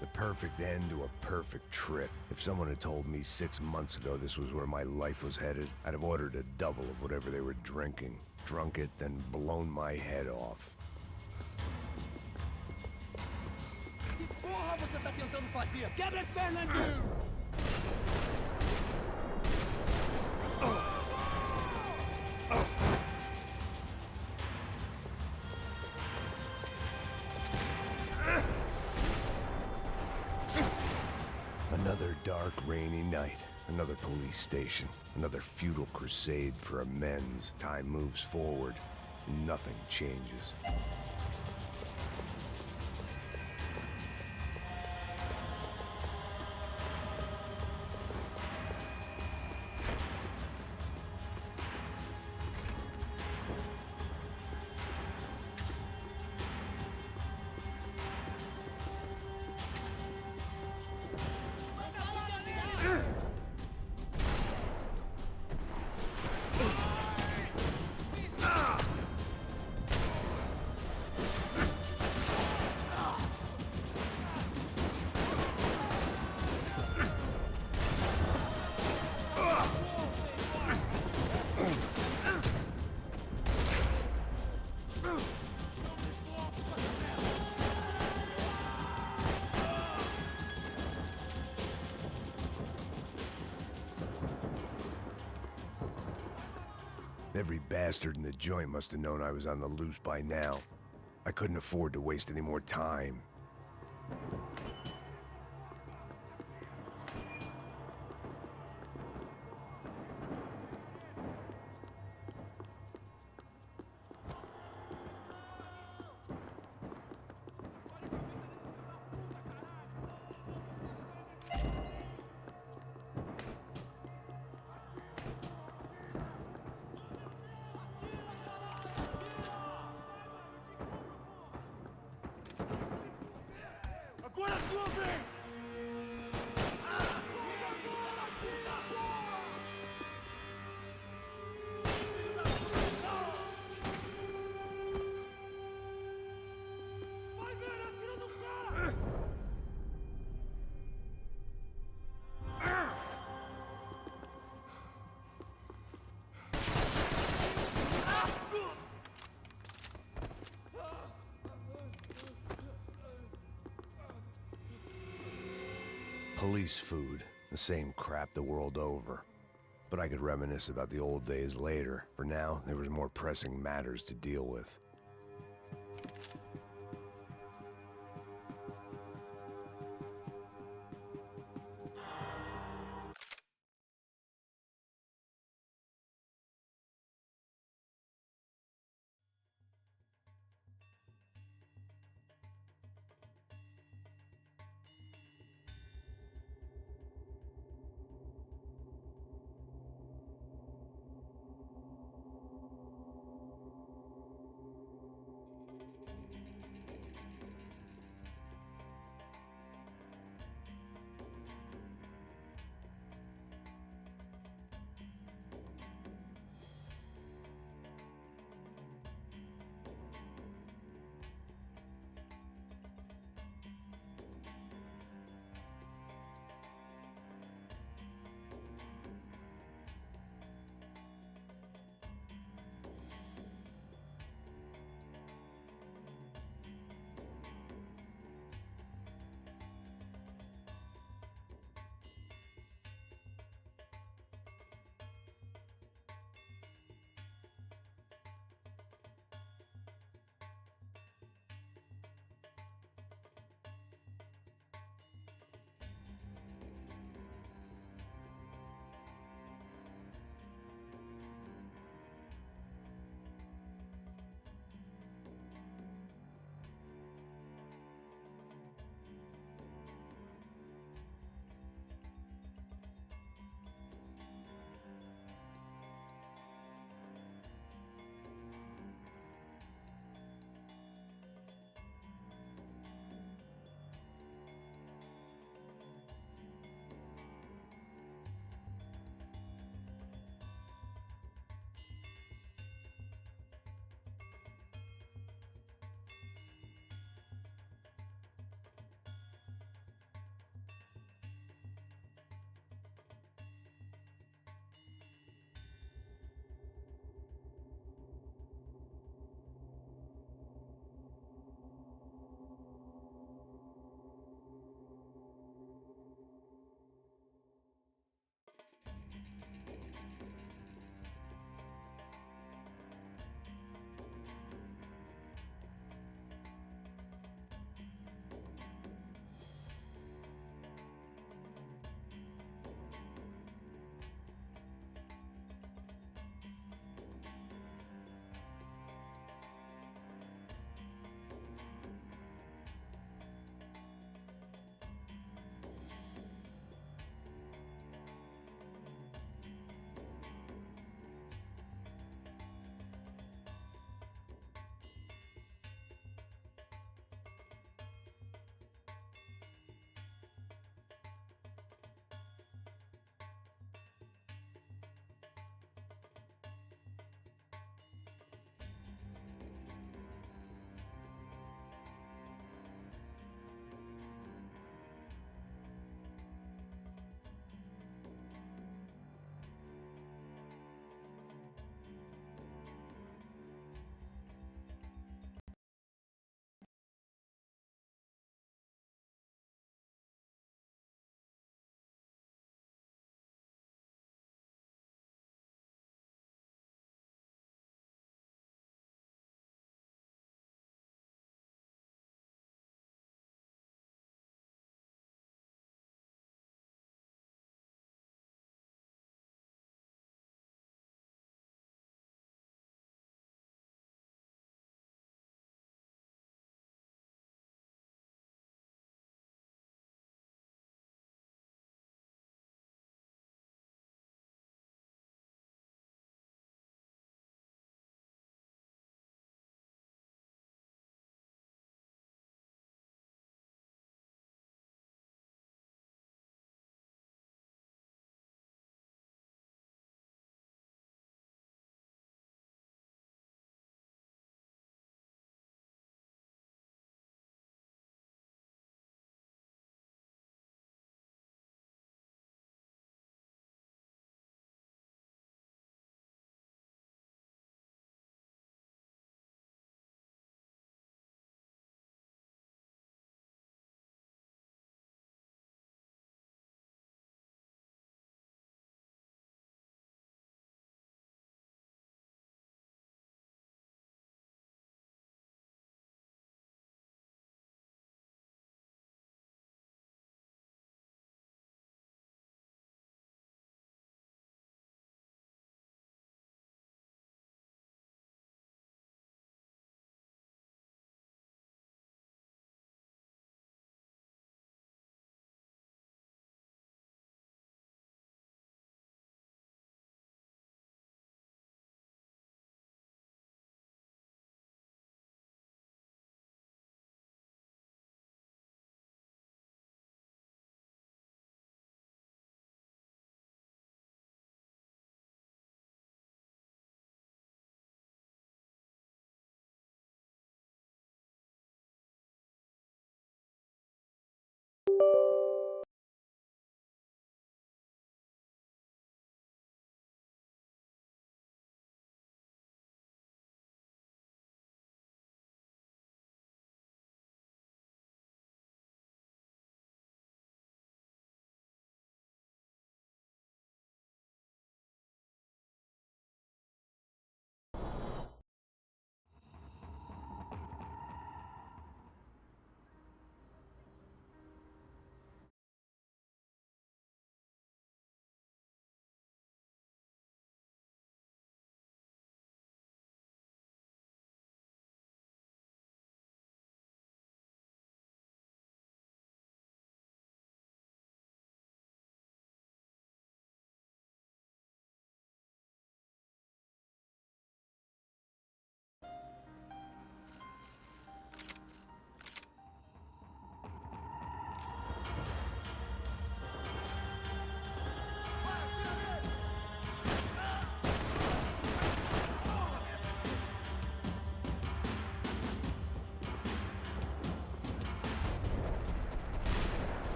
The perfect end to a perfect trip. If someone had told me 6 months ago this was where my life was headed, I'd have ordered a double of whatever they were drinking. Drunk it, then blown my head off. Que porra você tá tentando fazer? Quebra as pernas dele! Another dark, rainy night. Another police station. Another futile crusade for amends. Time moves forward. Nothing changes. Every bastard in the joint must have known I was on the loose by now. I couldn't afford to waste any more time. Agora a sua vez! Vai ver, atira nos caras! Police food, the same crap the world over. But I could reminisce about the old days later. For now, there was more pressing matters to deal with.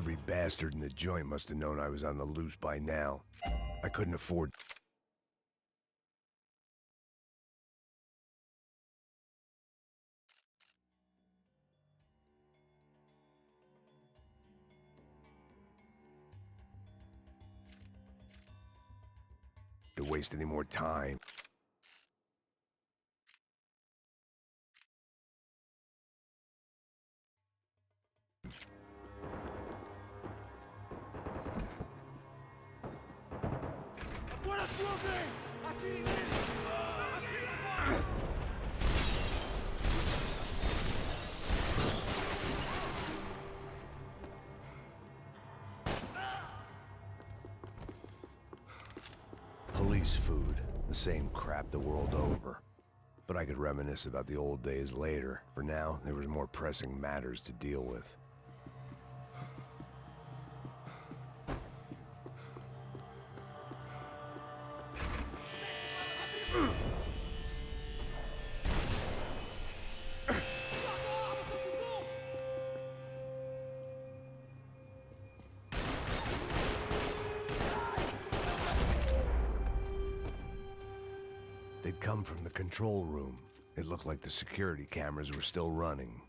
Every bastard in the joint must have known I was on the loose by now. I couldn't afford... to waste any more time. Police food, the same crap the world over. But I could reminisce about the old days later. For now, there was more pressing matters to deal with. They'd come from the control room. It looked like the security cameras were still running.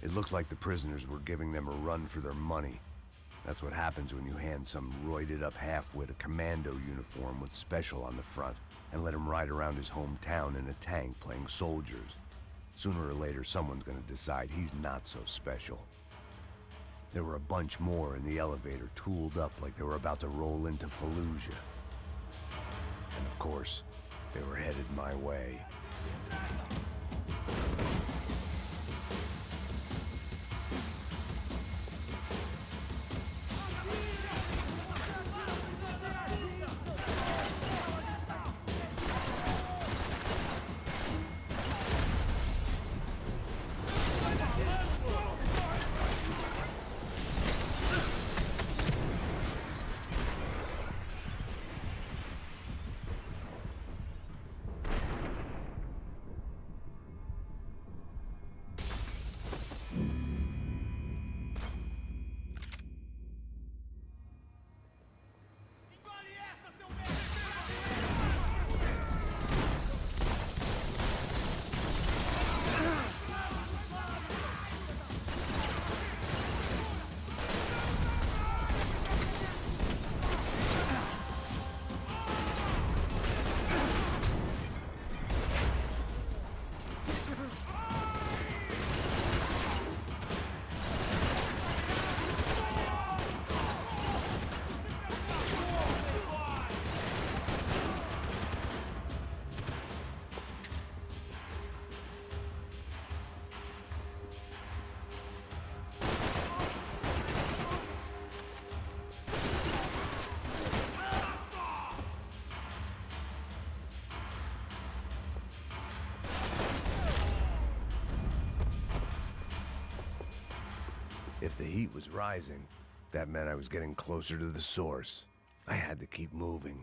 It looked like the prisoners were giving them a run for their money. That's what happens when you hand some roided-up half-wit a commando uniform with special on the front and let him ride around his hometown in a tank playing soldiers. Sooner or later, someone's gonna decide he's not so special. There were a bunch more in the elevator, tooled up like they were about to roll into Fallujah. And of course, they were headed my way. If the heat was rising, that meant I was getting closer to the source. I had to keep moving.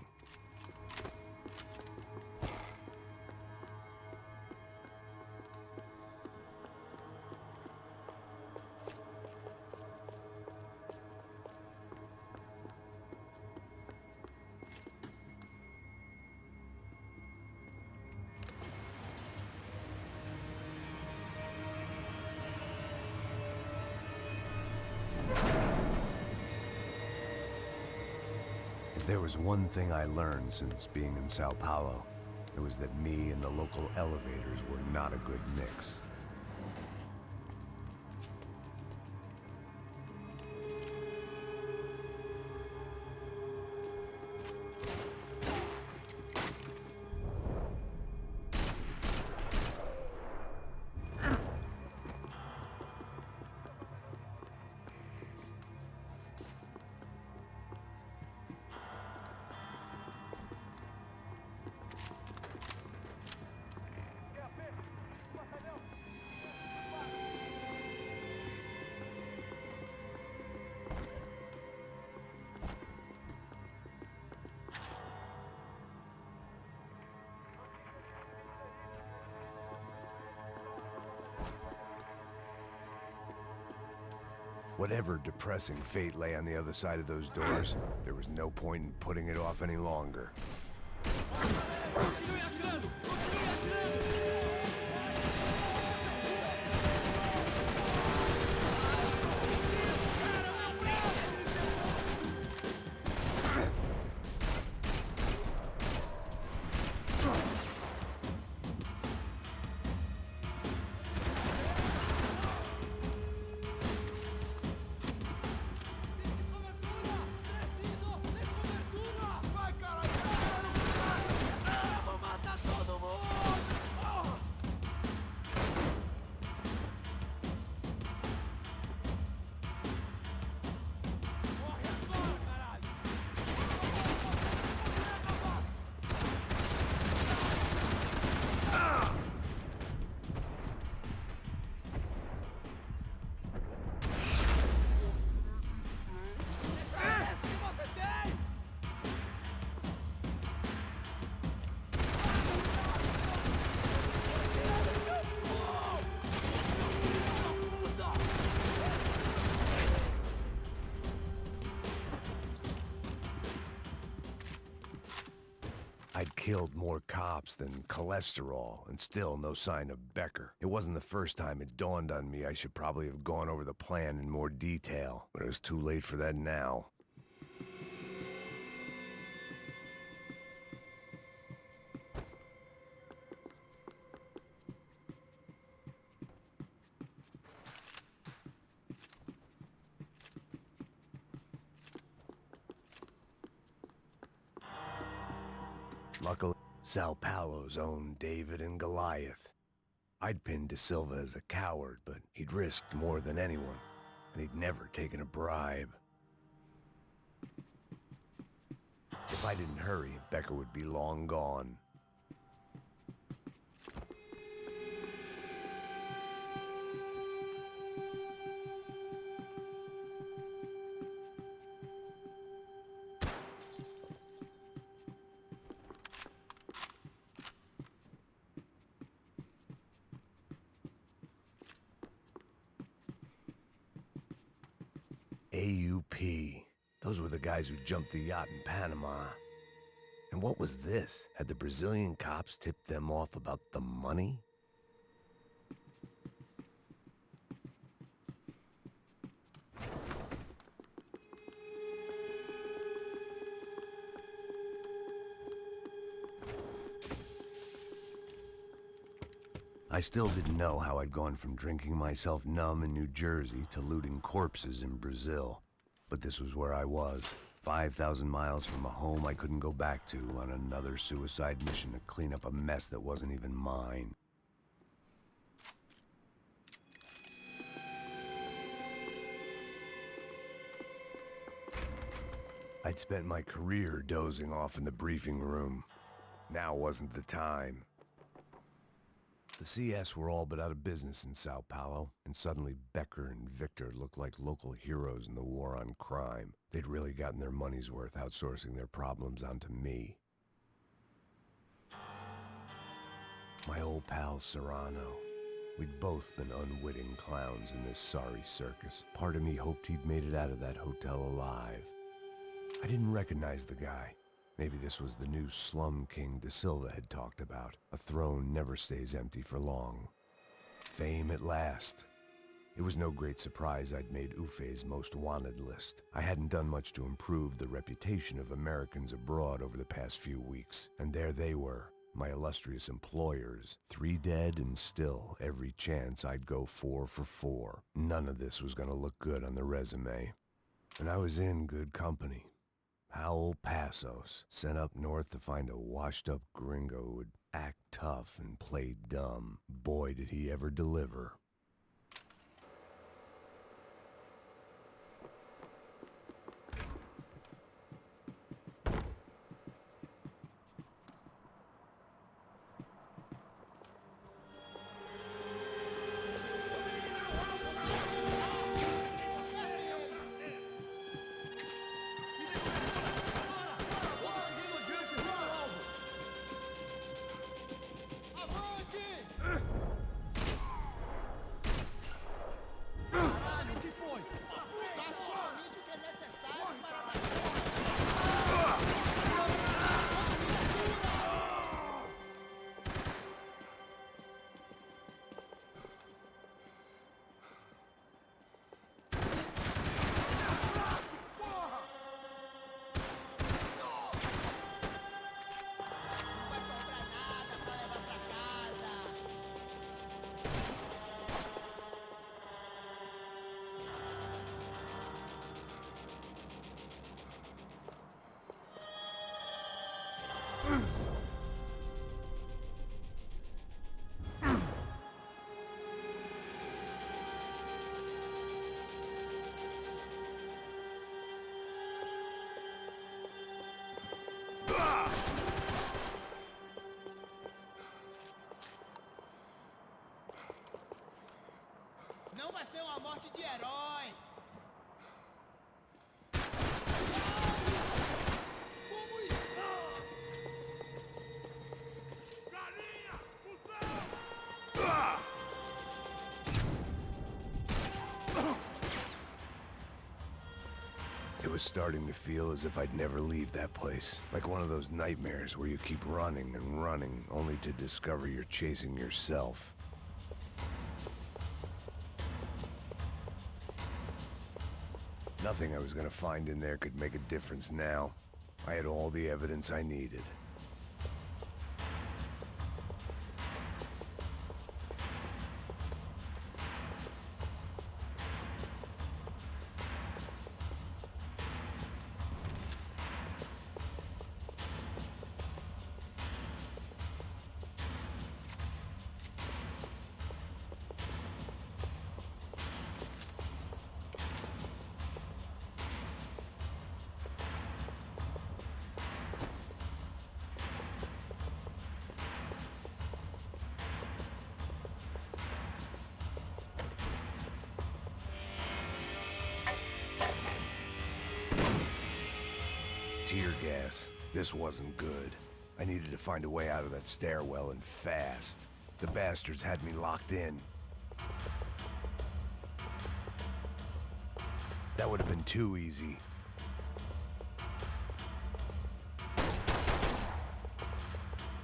If there was one thing I learned since being in Sao Paulo, it was that me and the local elevators were not a good mix. Whatever depressing fate lay on the other side of those doors, there was no point in putting it off any longer. Continue atirando! Continue atirando! I'd killed more cops than cholesterol, and still no sign of Becker. It wasn't the first time it dawned on me I should probably have gone over the plan in more detail, but it was too late for that now. Luckily, Sao Paulo's own David and Goliath. I'd pinned De Silva as a coward, but he'd risked more than anyone, and he'd never taken a bribe. If I didn't hurry, Becker would be long gone. AUP. Those were the guys who jumped the yacht in Panama. And what was this? Had the Brazilian cops tipped them off about the money? I still didn't know how I'd gone from drinking myself numb in New Jersey to looting corpses in Brazil. But this was where I was, 5,000 miles from a home I couldn't go back to, on another suicide mission to clean up a mess that wasn't even mine. I'd spent my career dozing off in the briefing room. Now wasn't the time. The CS were all but out of business in Sao Paulo, and suddenly Becker and Victor looked like local heroes in the war on crime. They'd really gotten their money's worth outsourcing their problems onto me. My old pal Serrano. We'd both been unwitting clowns in this sorry circus. Part of me hoped he'd made it out of that hotel alive. I didn't recognize the guy. Maybe this was the new slum king De Silva had talked about. A throne never stays empty for long. Fame at last. It was no great surprise I'd made Ufe's most wanted list. I hadn't done much to improve the reputation of Americans abroad over the past few weeks, and there they were, my illustrious employers, 3 dead and still every chance I'd go 4 for 4. None of this was gonna look good on the resume. And I was in good company. Howell Passos, sent up north to find a washed-up gringo who would act tough and play dumb. Boy, did he ever deliver. herói! Como está? Galinha! It was starting to feel as if I'd never leave that place. Like one of those nightmares where you keep running and running, only to discover you're chasing yourself. Nothing I was gonna find in there could make a difference now. I had all the evidence I needed. Tear gas. This wasn't good. I needed to find a way out of that stairwell, and fast. The bastards had me locked in. That would have been too easy.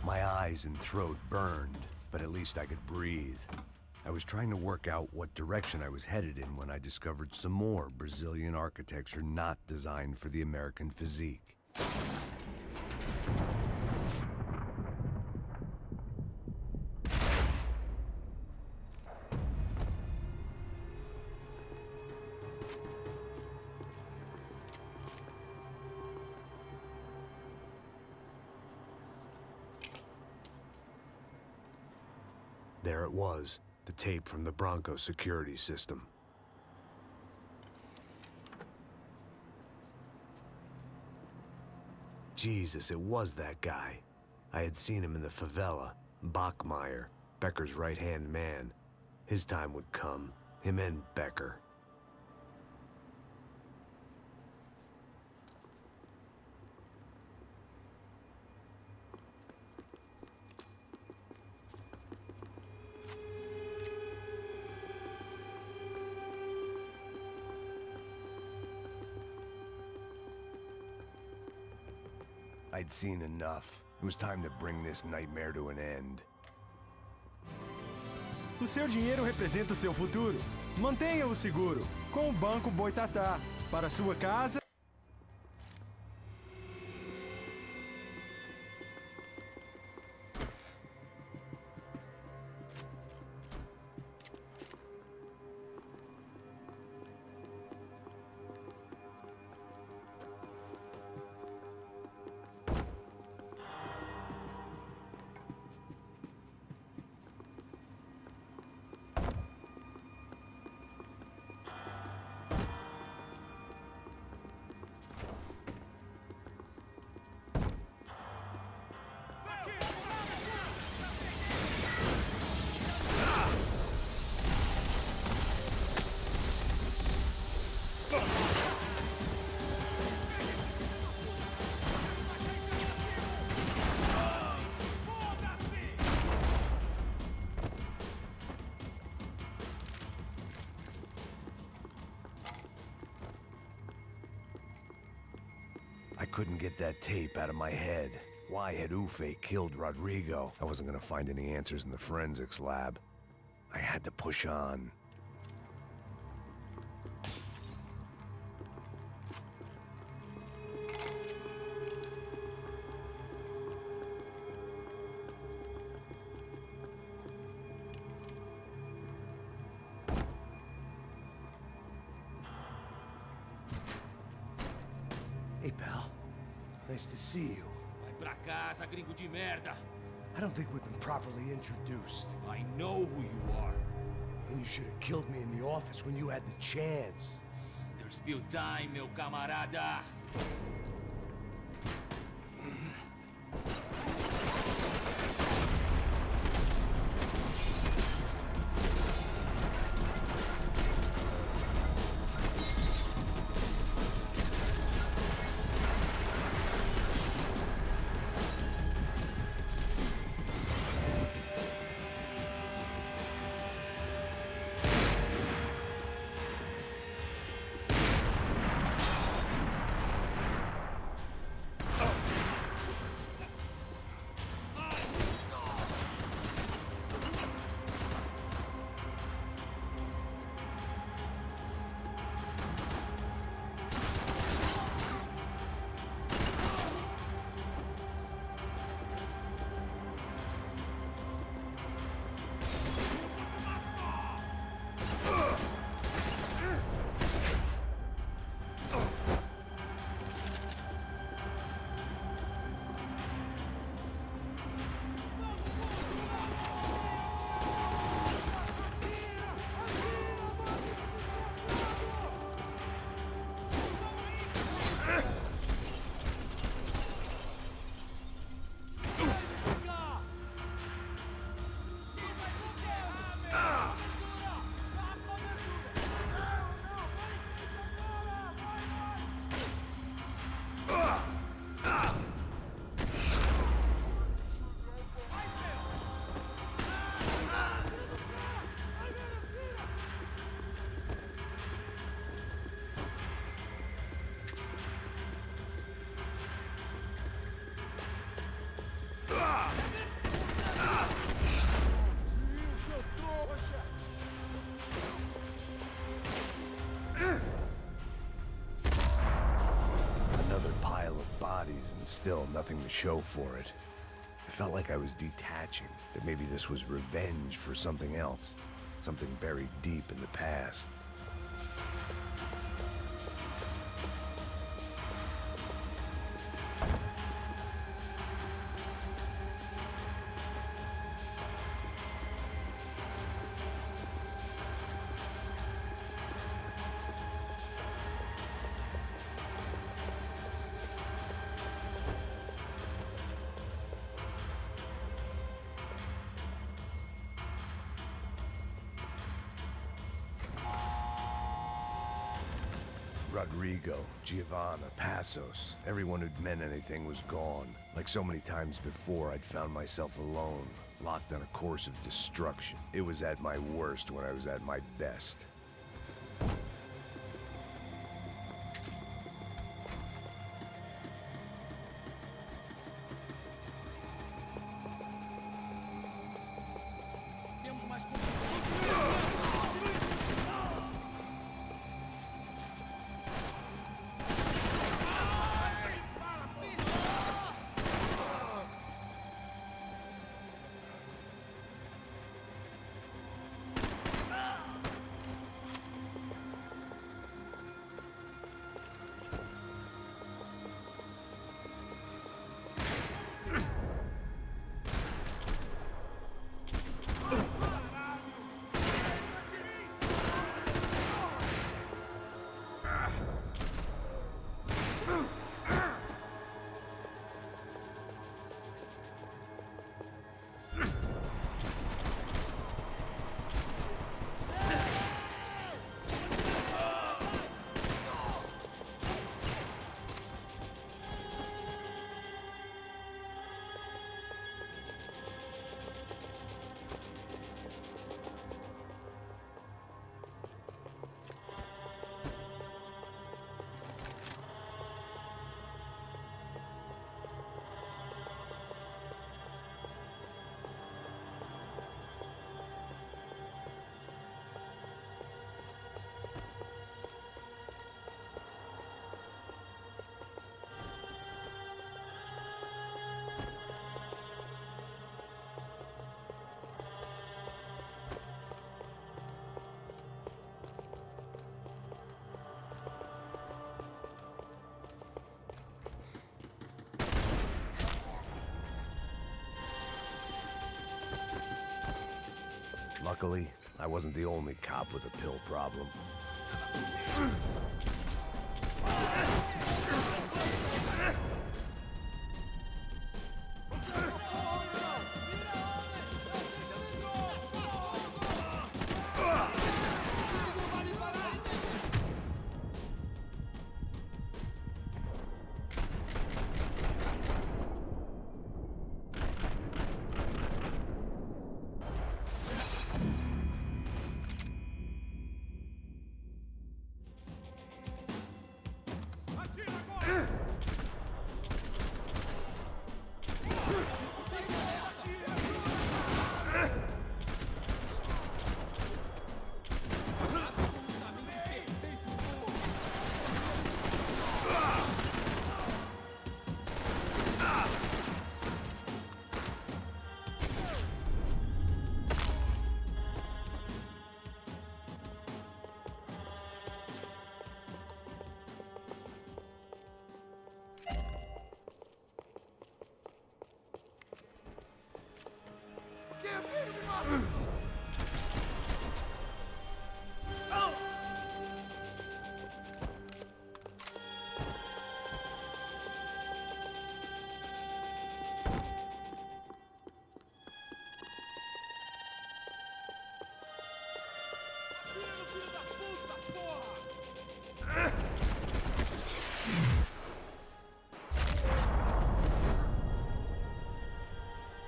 My eyes and throat burned, but at least I could breathe. I was trying to work out what direction I was headed in when I discovered some more Brazilian architecture not designed for the American physique. There it was, the tape from the Bronco security system. Jesus, it was that guy. I had seen him in the favela, Bachmeyer, Becker's right-hand man. His time would come, him and Becker. I'd seen enough. It was time to bring this nightmare to an end. O seu dinheiro representa o seu futuro. Mantenha-o seguro com o Banco Boitatá. Para sua casa... I couldn't get that tape out of my head. Why had Ufe killed Rodrigo? I wasn't gonna find any answers in the forensics lab. I had to push on. Hey, pal. Nice to see you. Vai pra casa, gringo de merda. I don't think we've been properly introduced. I know who you are. And you should have killed me in the office when you had the chance. There's still time, meu camarada. bodies and still nothing to show for it. It felt like I was detaching, that maybe this was revenge for something else, something buried deep in the past. Rodrigo, Giovanna, Passos, everyone who'd meant anything was gone. Like so many times before, I'd found myself alone, locked on a course of destruction. It was at my worst when I was at my best. Luckily, I wasn't the only cop with a pill problem.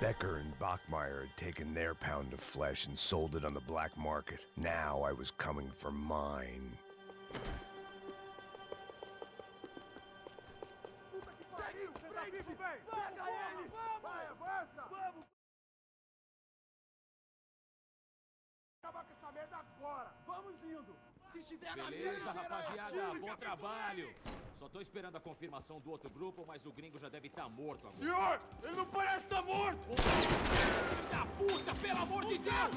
Becker and Bachmeyer had taken their pound of flesh and sold it on the black market. Now I was coming for mine. Vamos indo! Se Beleza, rapaziada, bom trabalho. Só tô esperando a confirmação do outro grupo, mas o gringo já deve estar morto agora. Senhor, ele não parece estar morto! Filho da puta, pelo amor de Deus!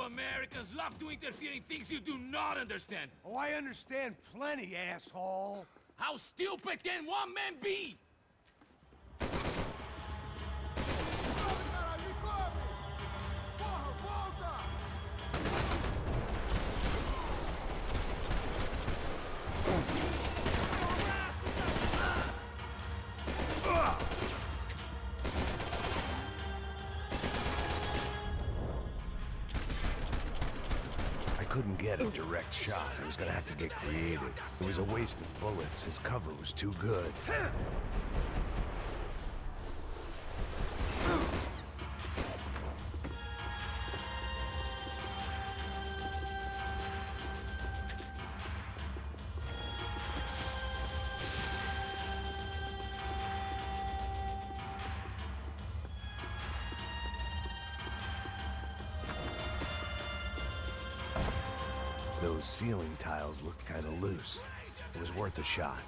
Americans love to interfere in things you do not understand. Oh, I understand plenty, asshole. How stupid can one man be? Couldn't get a direct shot. I was gonna have to get creative. It was a waste of bullets. His cover was too good. Those ceiling tiles looked kind of loose. It was worth a shot.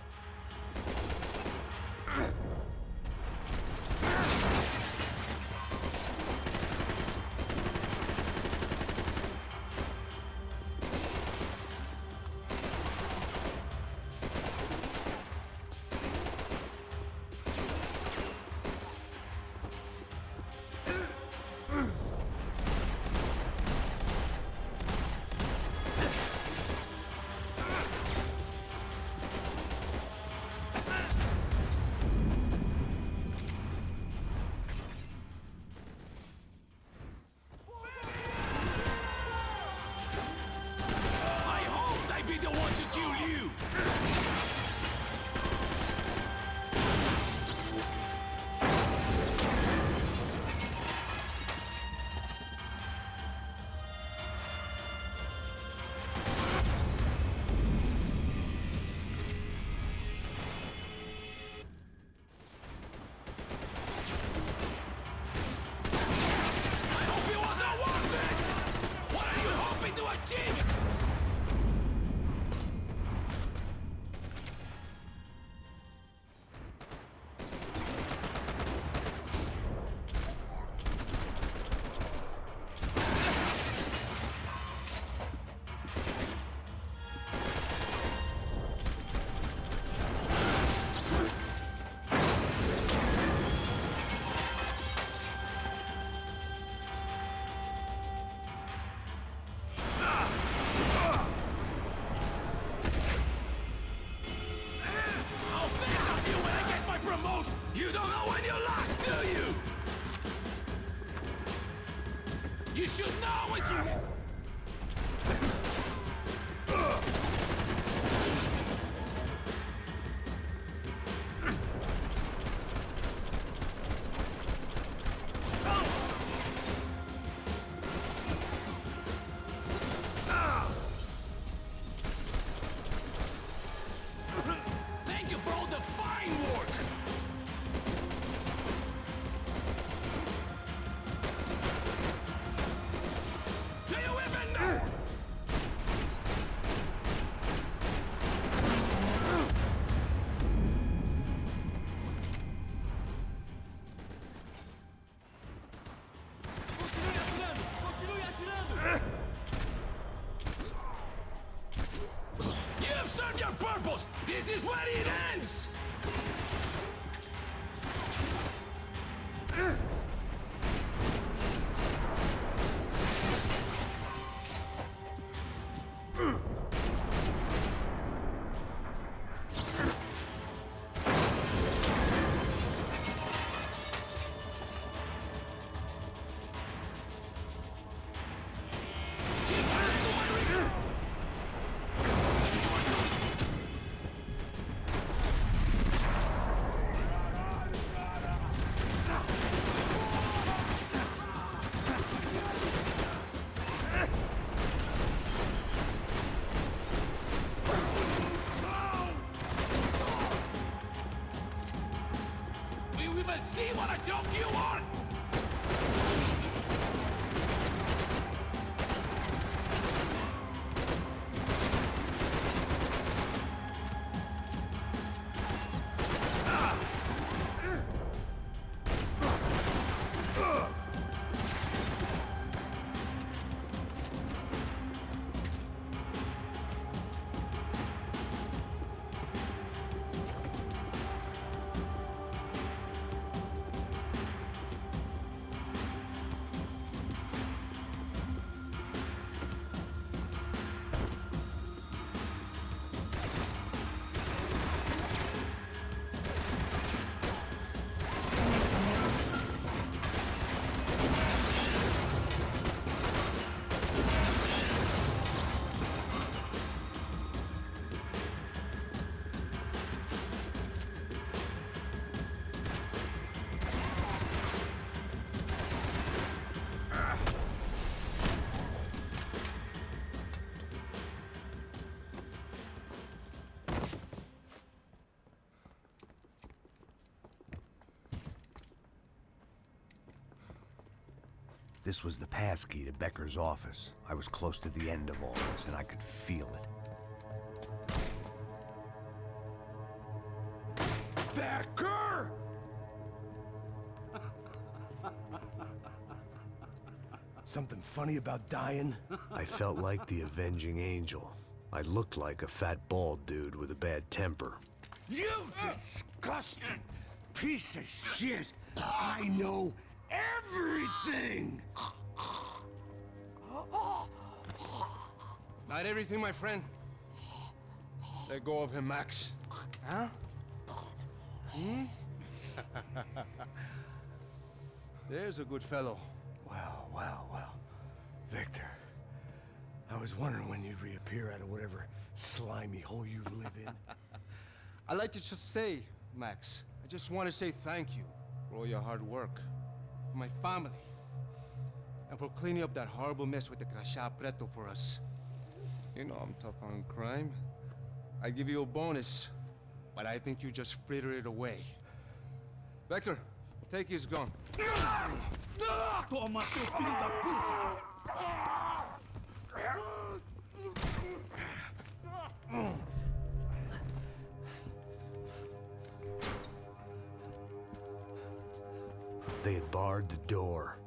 This is where it ends! You even see what a joke you are? This was the passkey to Becker's office. I was close to the end of all this, and I could feel it. Becker! Something funny about dying? I felt like the avenging angel. I looked like a fat bald dude with a bad temper. You disgusting piece of shit! I know everything! Not everything, my friend. Let go of him, Max. Huh? Hmm? There's a good fellow. Well, well, well. Victor, I was wondering when you'd reappear out of whatever slimy hole you live in. I'd like to just say, Max, I just want to say thank you for all your hard work, for my family, and for cleaning up that horrible mess with the Preto for us. You know I'm tough on crime. I give you a bonus, but I think you just fritter it away. Becker, take his gun. Toma, seu filho da puta! They had barred the door.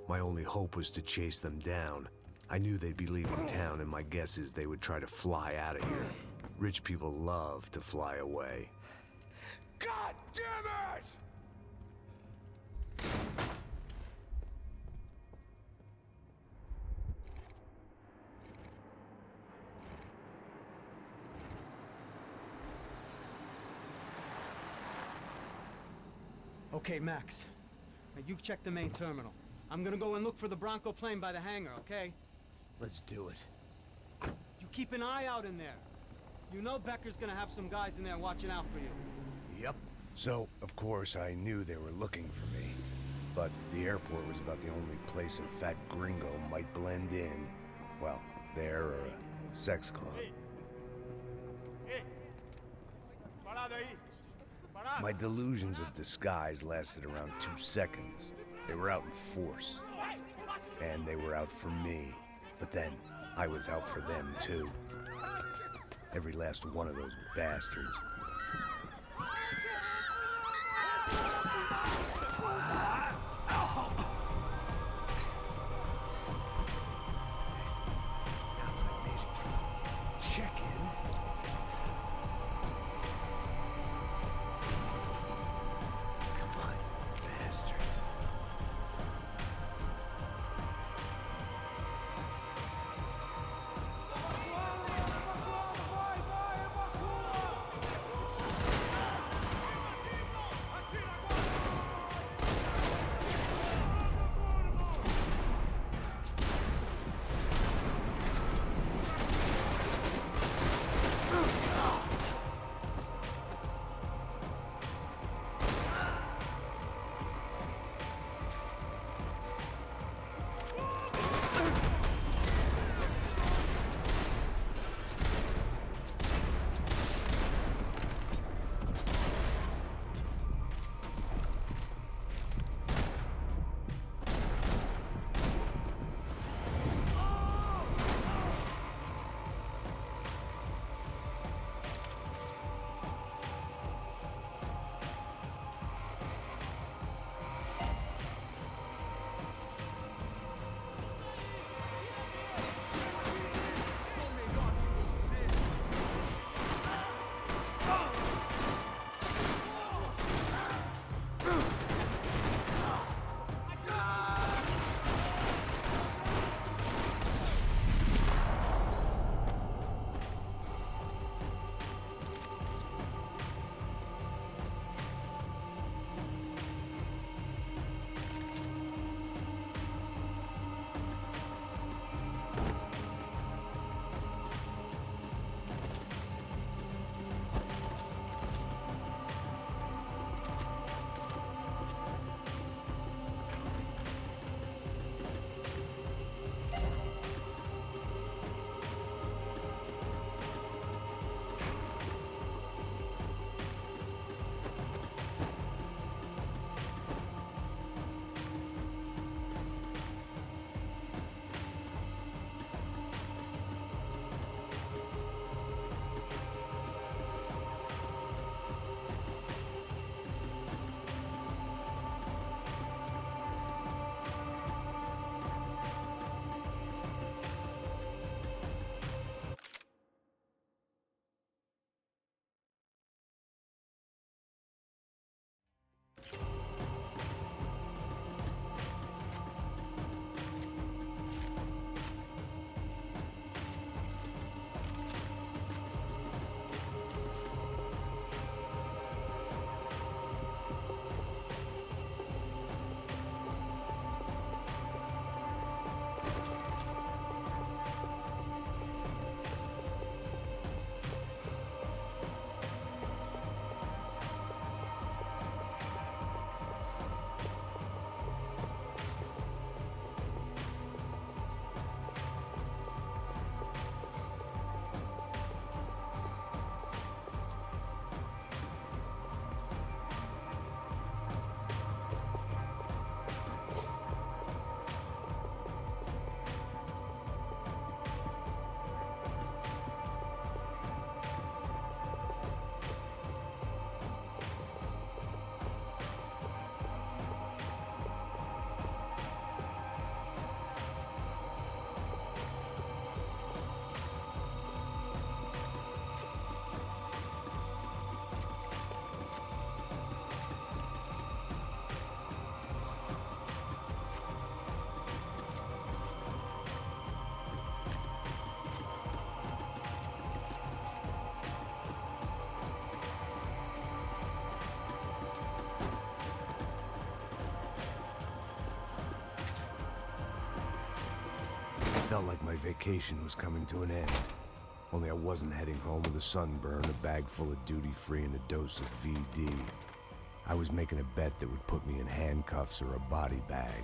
My only hope was to chase them down. I knew they'd be leaving town, and my guess is they would try to fly out of here. Rich people love to fly away. God damn it! Okay, Max. Now you check the main terminal. I'm gonna go and look for the Bronco plane by the hangar, okay? Let's do it. You keep an eye out in there. You know Becker's gonna have some guys in there watching out for you. Yep. So, of course, I knew they were looking for me. But the airport was about the only place a fat gringo might blend in. Well, there or a sex club. My delusions of disguise lasted around 2 seconds. They were out in force. And they were out for me. But then, I was out for them, too. Every last one of those bastards. felt like my vacation was coming to an end. Only I wasn't heading home with a sunburn, a bag full of duty-free, and a dose of VD. I was making a bet that would put me in handcuffs or a body bag.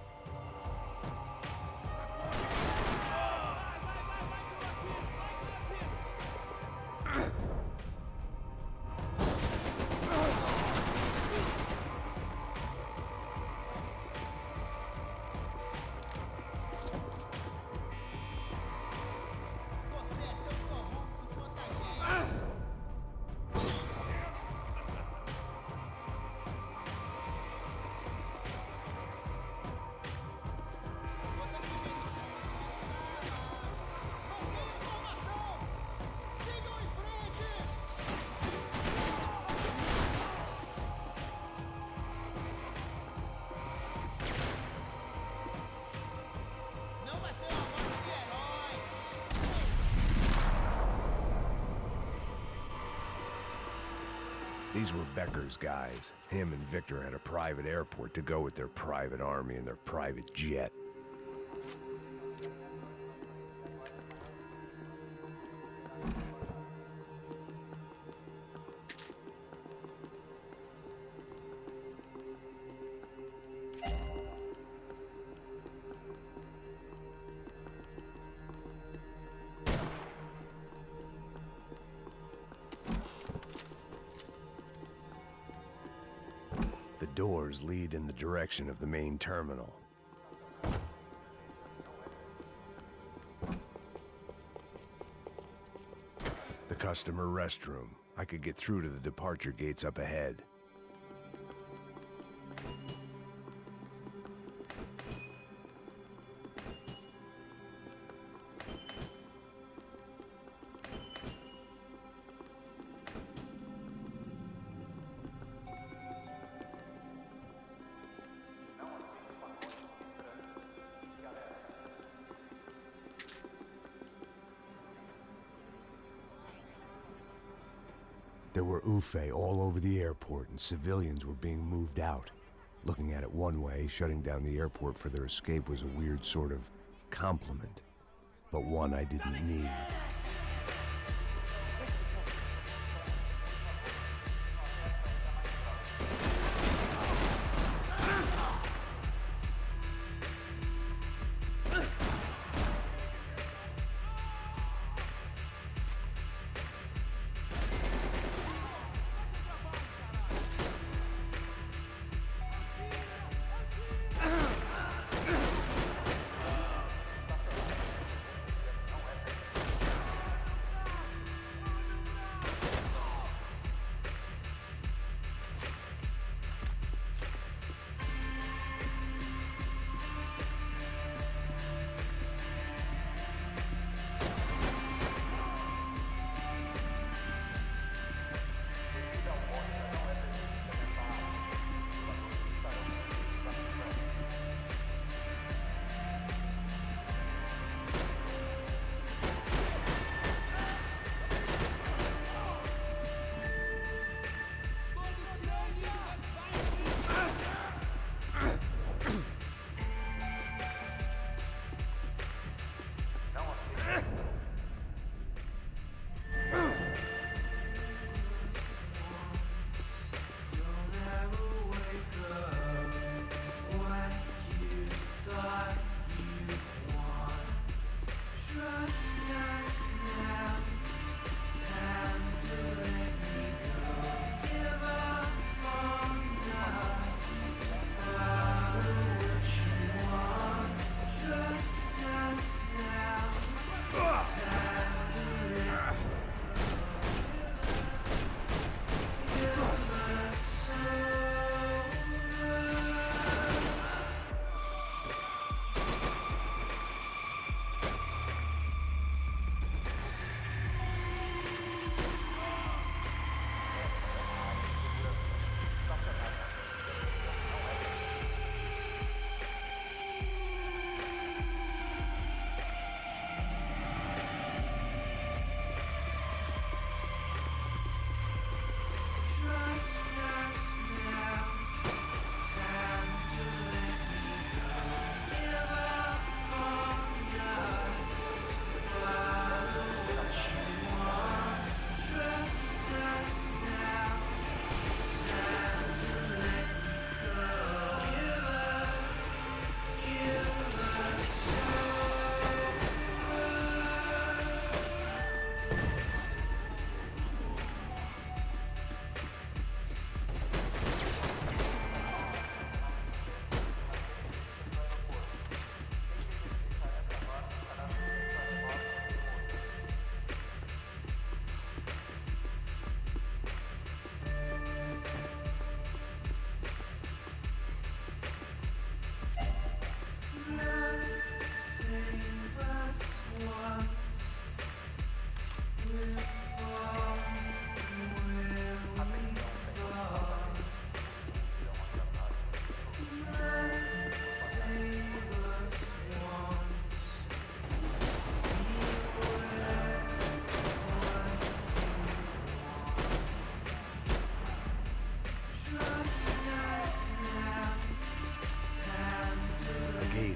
These were Becker's guys. Him and Victor had a private airport to go with their private army and their private jet. The doors lead in the direction of the main terminal. The customer restroom. I could get through to the departure gates up ahead. There were UFE all over the airport, and civilians were being moved out. Looking at it one way, shutting down the airport for their escape was a weird sort of compliment, but one I didn't need.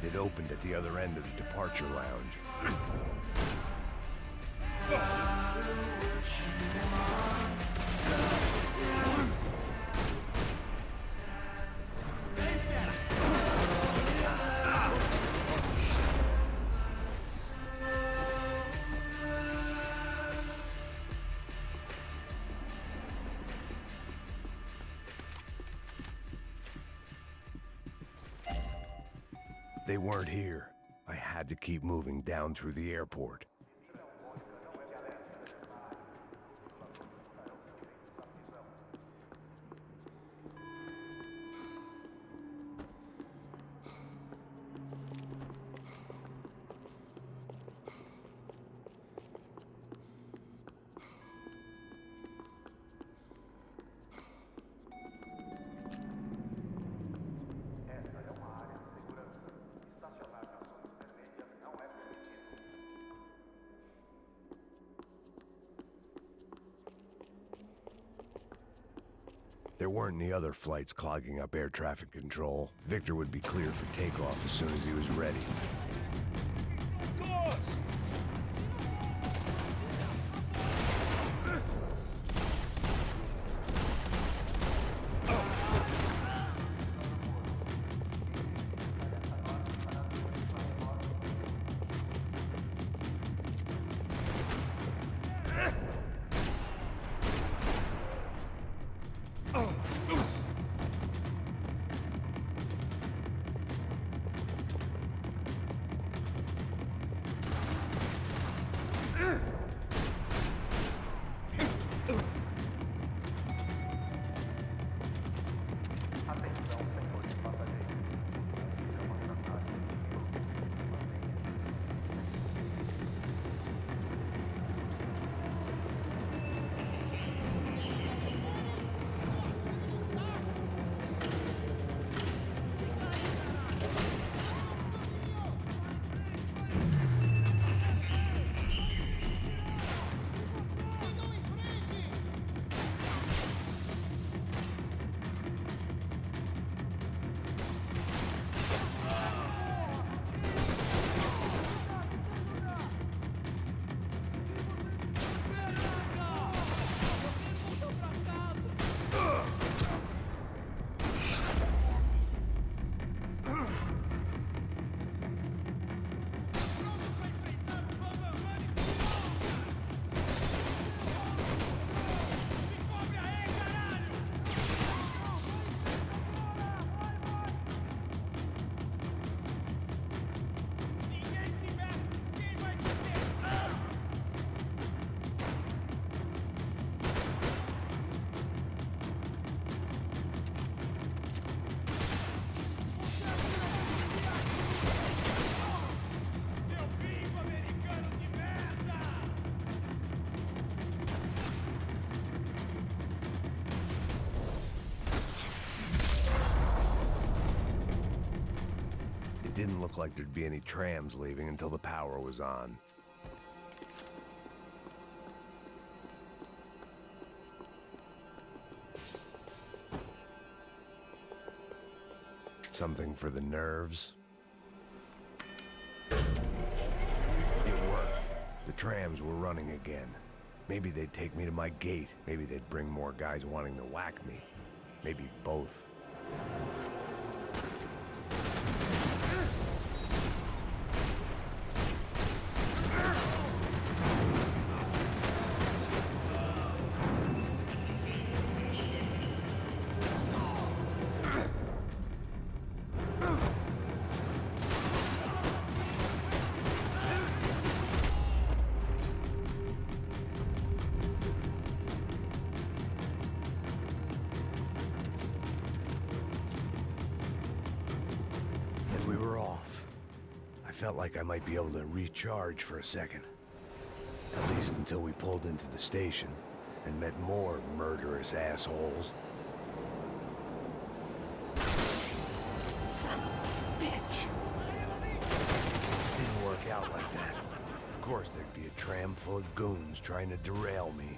It opened at the other end of the departure lounge. They weren't here. I had to keep moving down through the airport. There weren't any other flights clogging up air traffic control. Victor would be clear for takeoff as soon as he was ready. Didn't look like there'd be any trams leaving until the power was on. Something for the nerves. It worked. The trams were running again. Maybe they'd take me to my gate. Maybe they'd bring more guys wanting to whack me. Maybe both. Felt like I might be able to recharge for a second. At least until we pulled into the station and met more murderous assholes. Son of a bitch! Didn't work out like that. Of course there'd be a tram full of goons trying to derail me.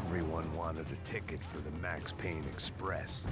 Everyone wanted a ticket for the Max Payne Express.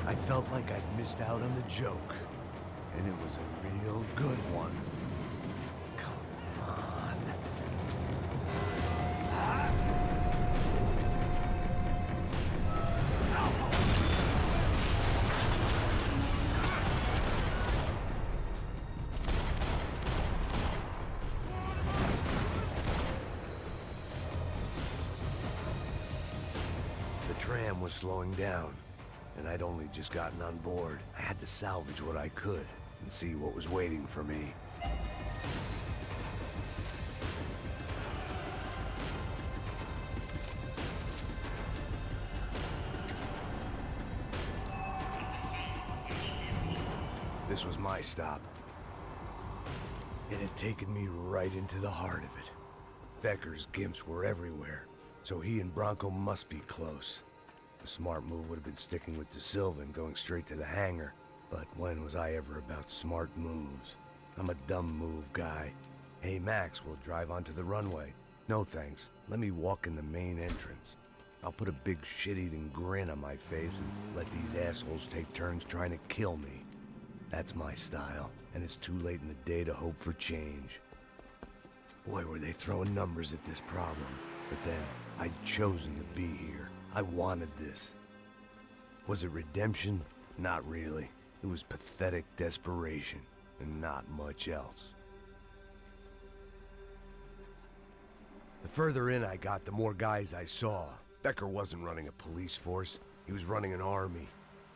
I felt like I'd missed out on the joke, and it was a real good one. Come on. The tram was slowing down, and I'd only just gotten on board. I had to salvage what I could and see what was waiting for me. This was my stop. It had taken me right into the heart of it. Becker's gimps were everywhere, so he and Bronco must be close. The smart move would have been sticking with De Silva and going straight to the hangar. But when was I ever about smart moves? I'm a dumb move guy. Hey Max, we'll drive onto the runway. No thanks, let me walk in the main entrance. I'll put a big shit-eating grin on my face and let these assholes take turns trying to kill me. That's my style, and it's too late in the day to hope for change. Boy, were they throwing numbers at this problem. But then, I'd chosen to be here. I wanted this. Was it redemption? Not really. It was pathetic desperation, and not much else. The further in I got, the more guys I saw. Becker wasn't running a police force. He was running an army.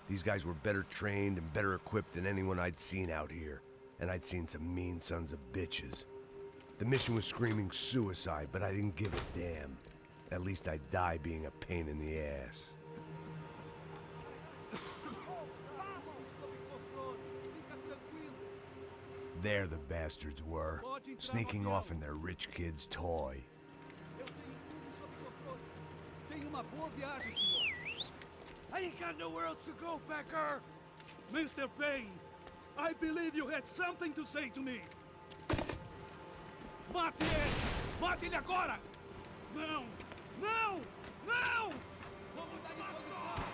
These guys were better trained and better equipped than anyone I'd seen out here. And I'd seen some mean sons of bitches. The mission was screaming suicide, but I didn't give a damn. At least I'd die being a pain in the ass. There the bastards were, sneaking off in their rich kid's toy. Tenha uma boa viagem, senhor. I ain't got nowhere else to go, Becker. Mr. Payne, I believe you had something to say to me. Mate ele! Mate ele agora! Não! Não! Não! Vou mudar de posição!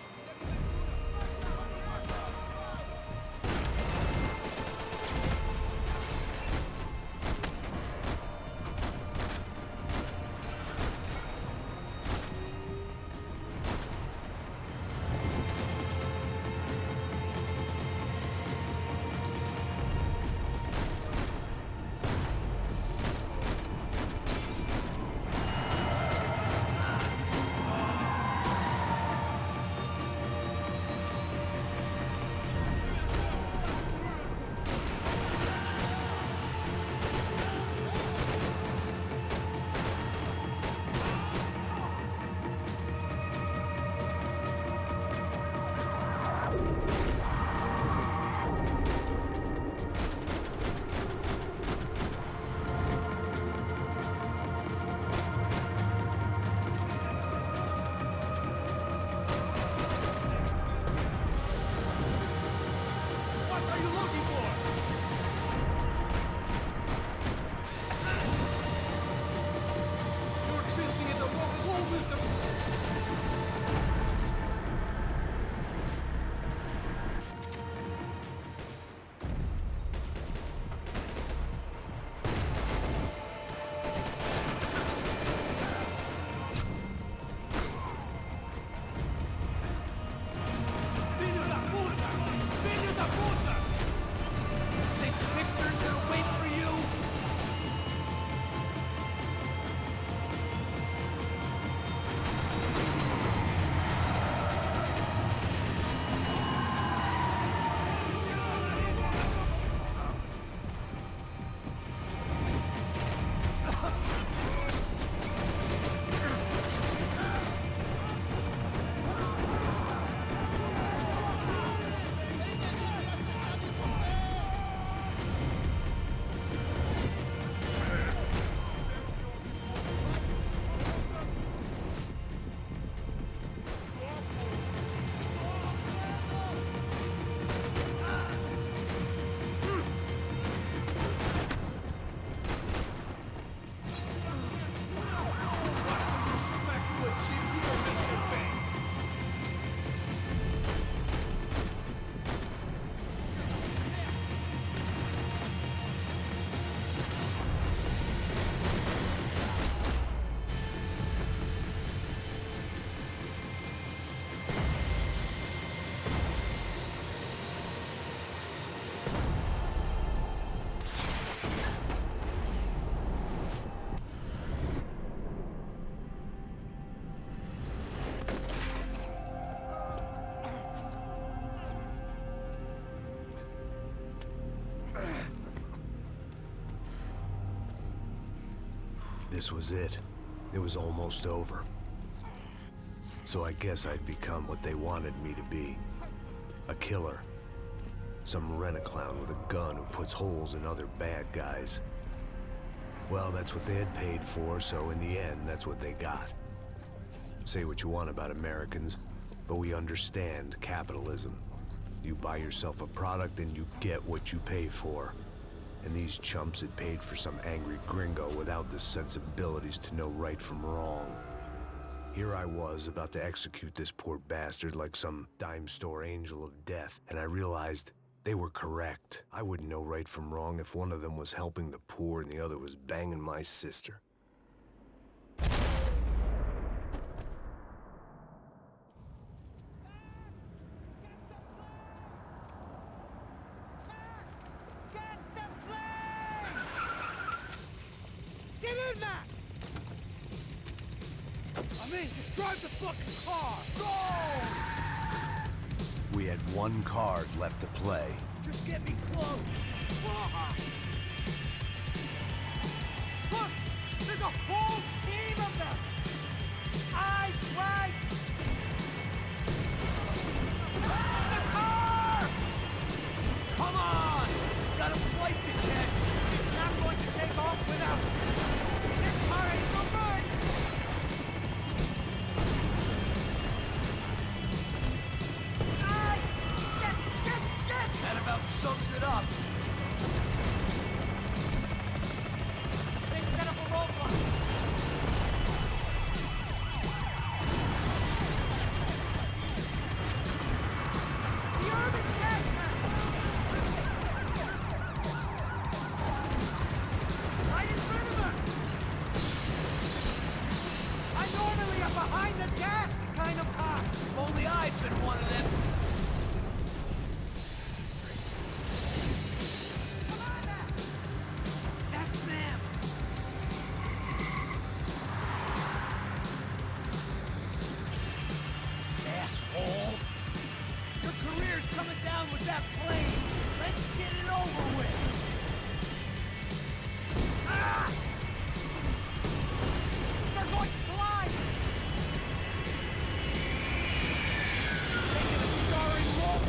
This was it. It was almost over. So I guess I'd become what they wanted me to be. A killer. Some rent-a-clown with a gun who puts holes in other bad guys. Well, that's what they had paid for, so in the end, that's what they got. Say what you want about Americans, but we understand capitalism. You buy yourself a product and you get what you pay for. And these chumps had paid for some angry gringo without the sensibilities to know right from wrong. Here I was, about to execute this poor bastard like some dime store angel of death, and I realized they were correct. I wouldn't know right from wrong if one of them was helping the poor and the other was banging my sister. Get in, Max! I'm in, just drive the fucking car! Go! We had one card left to play. Just get me close! Look! There's a whole team of them! Eyes right! The car! Come on! Got a flight to catch! It's not going to take off without... This car ain't so good! Ay! Shit! That about sums it up. They set up a roadblock! The urban dead! Right in front of us! I'm normally a behind-the-desk kind of cop! If only I'd been one of them. That's them! Asshole! Your career's coming down with that plane. Let's get it over with. Ah! They're going to fly! Taking a starring role.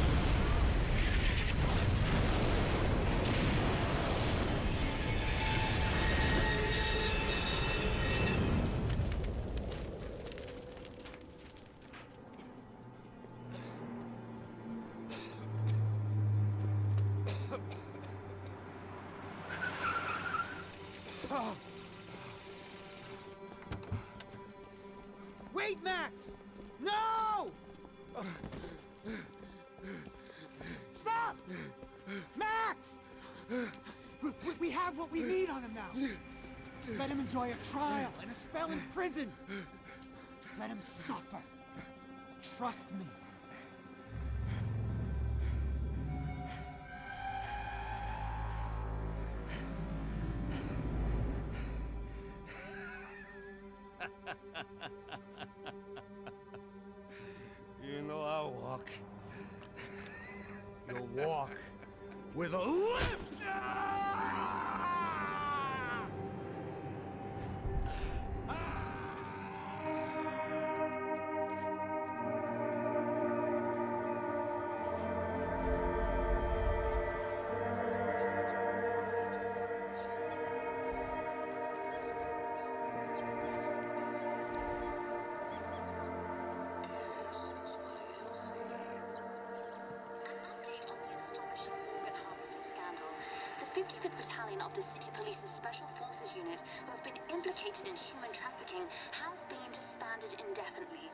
Wait, Max! No! Stop! Max! We have what we need on him now. Let him enjoy a trial and a spell in prison. Let him suffer. Trust me. You know I walk. You'll walk with a limp! The 55th Battalion of the City Police's Special Forces Unit, who have been implicated in human trafficking, has been disbanded indefinitely.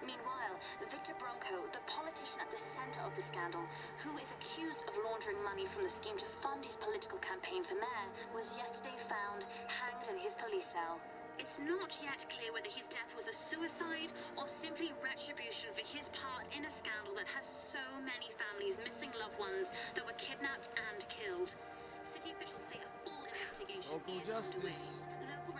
Meanwhile, Victor Bronco, the politician at the center of the scandal, who is accused of laundering money from the scheme to fund his political campaign for mayor, was yesterday found hanged in his police cell. It's not yet clear whether his death was a suicide or simply retribution for his part in a scandal that has so many families missing loved ones that were kidnapped and killed. City officials say a full investigation is underway. Local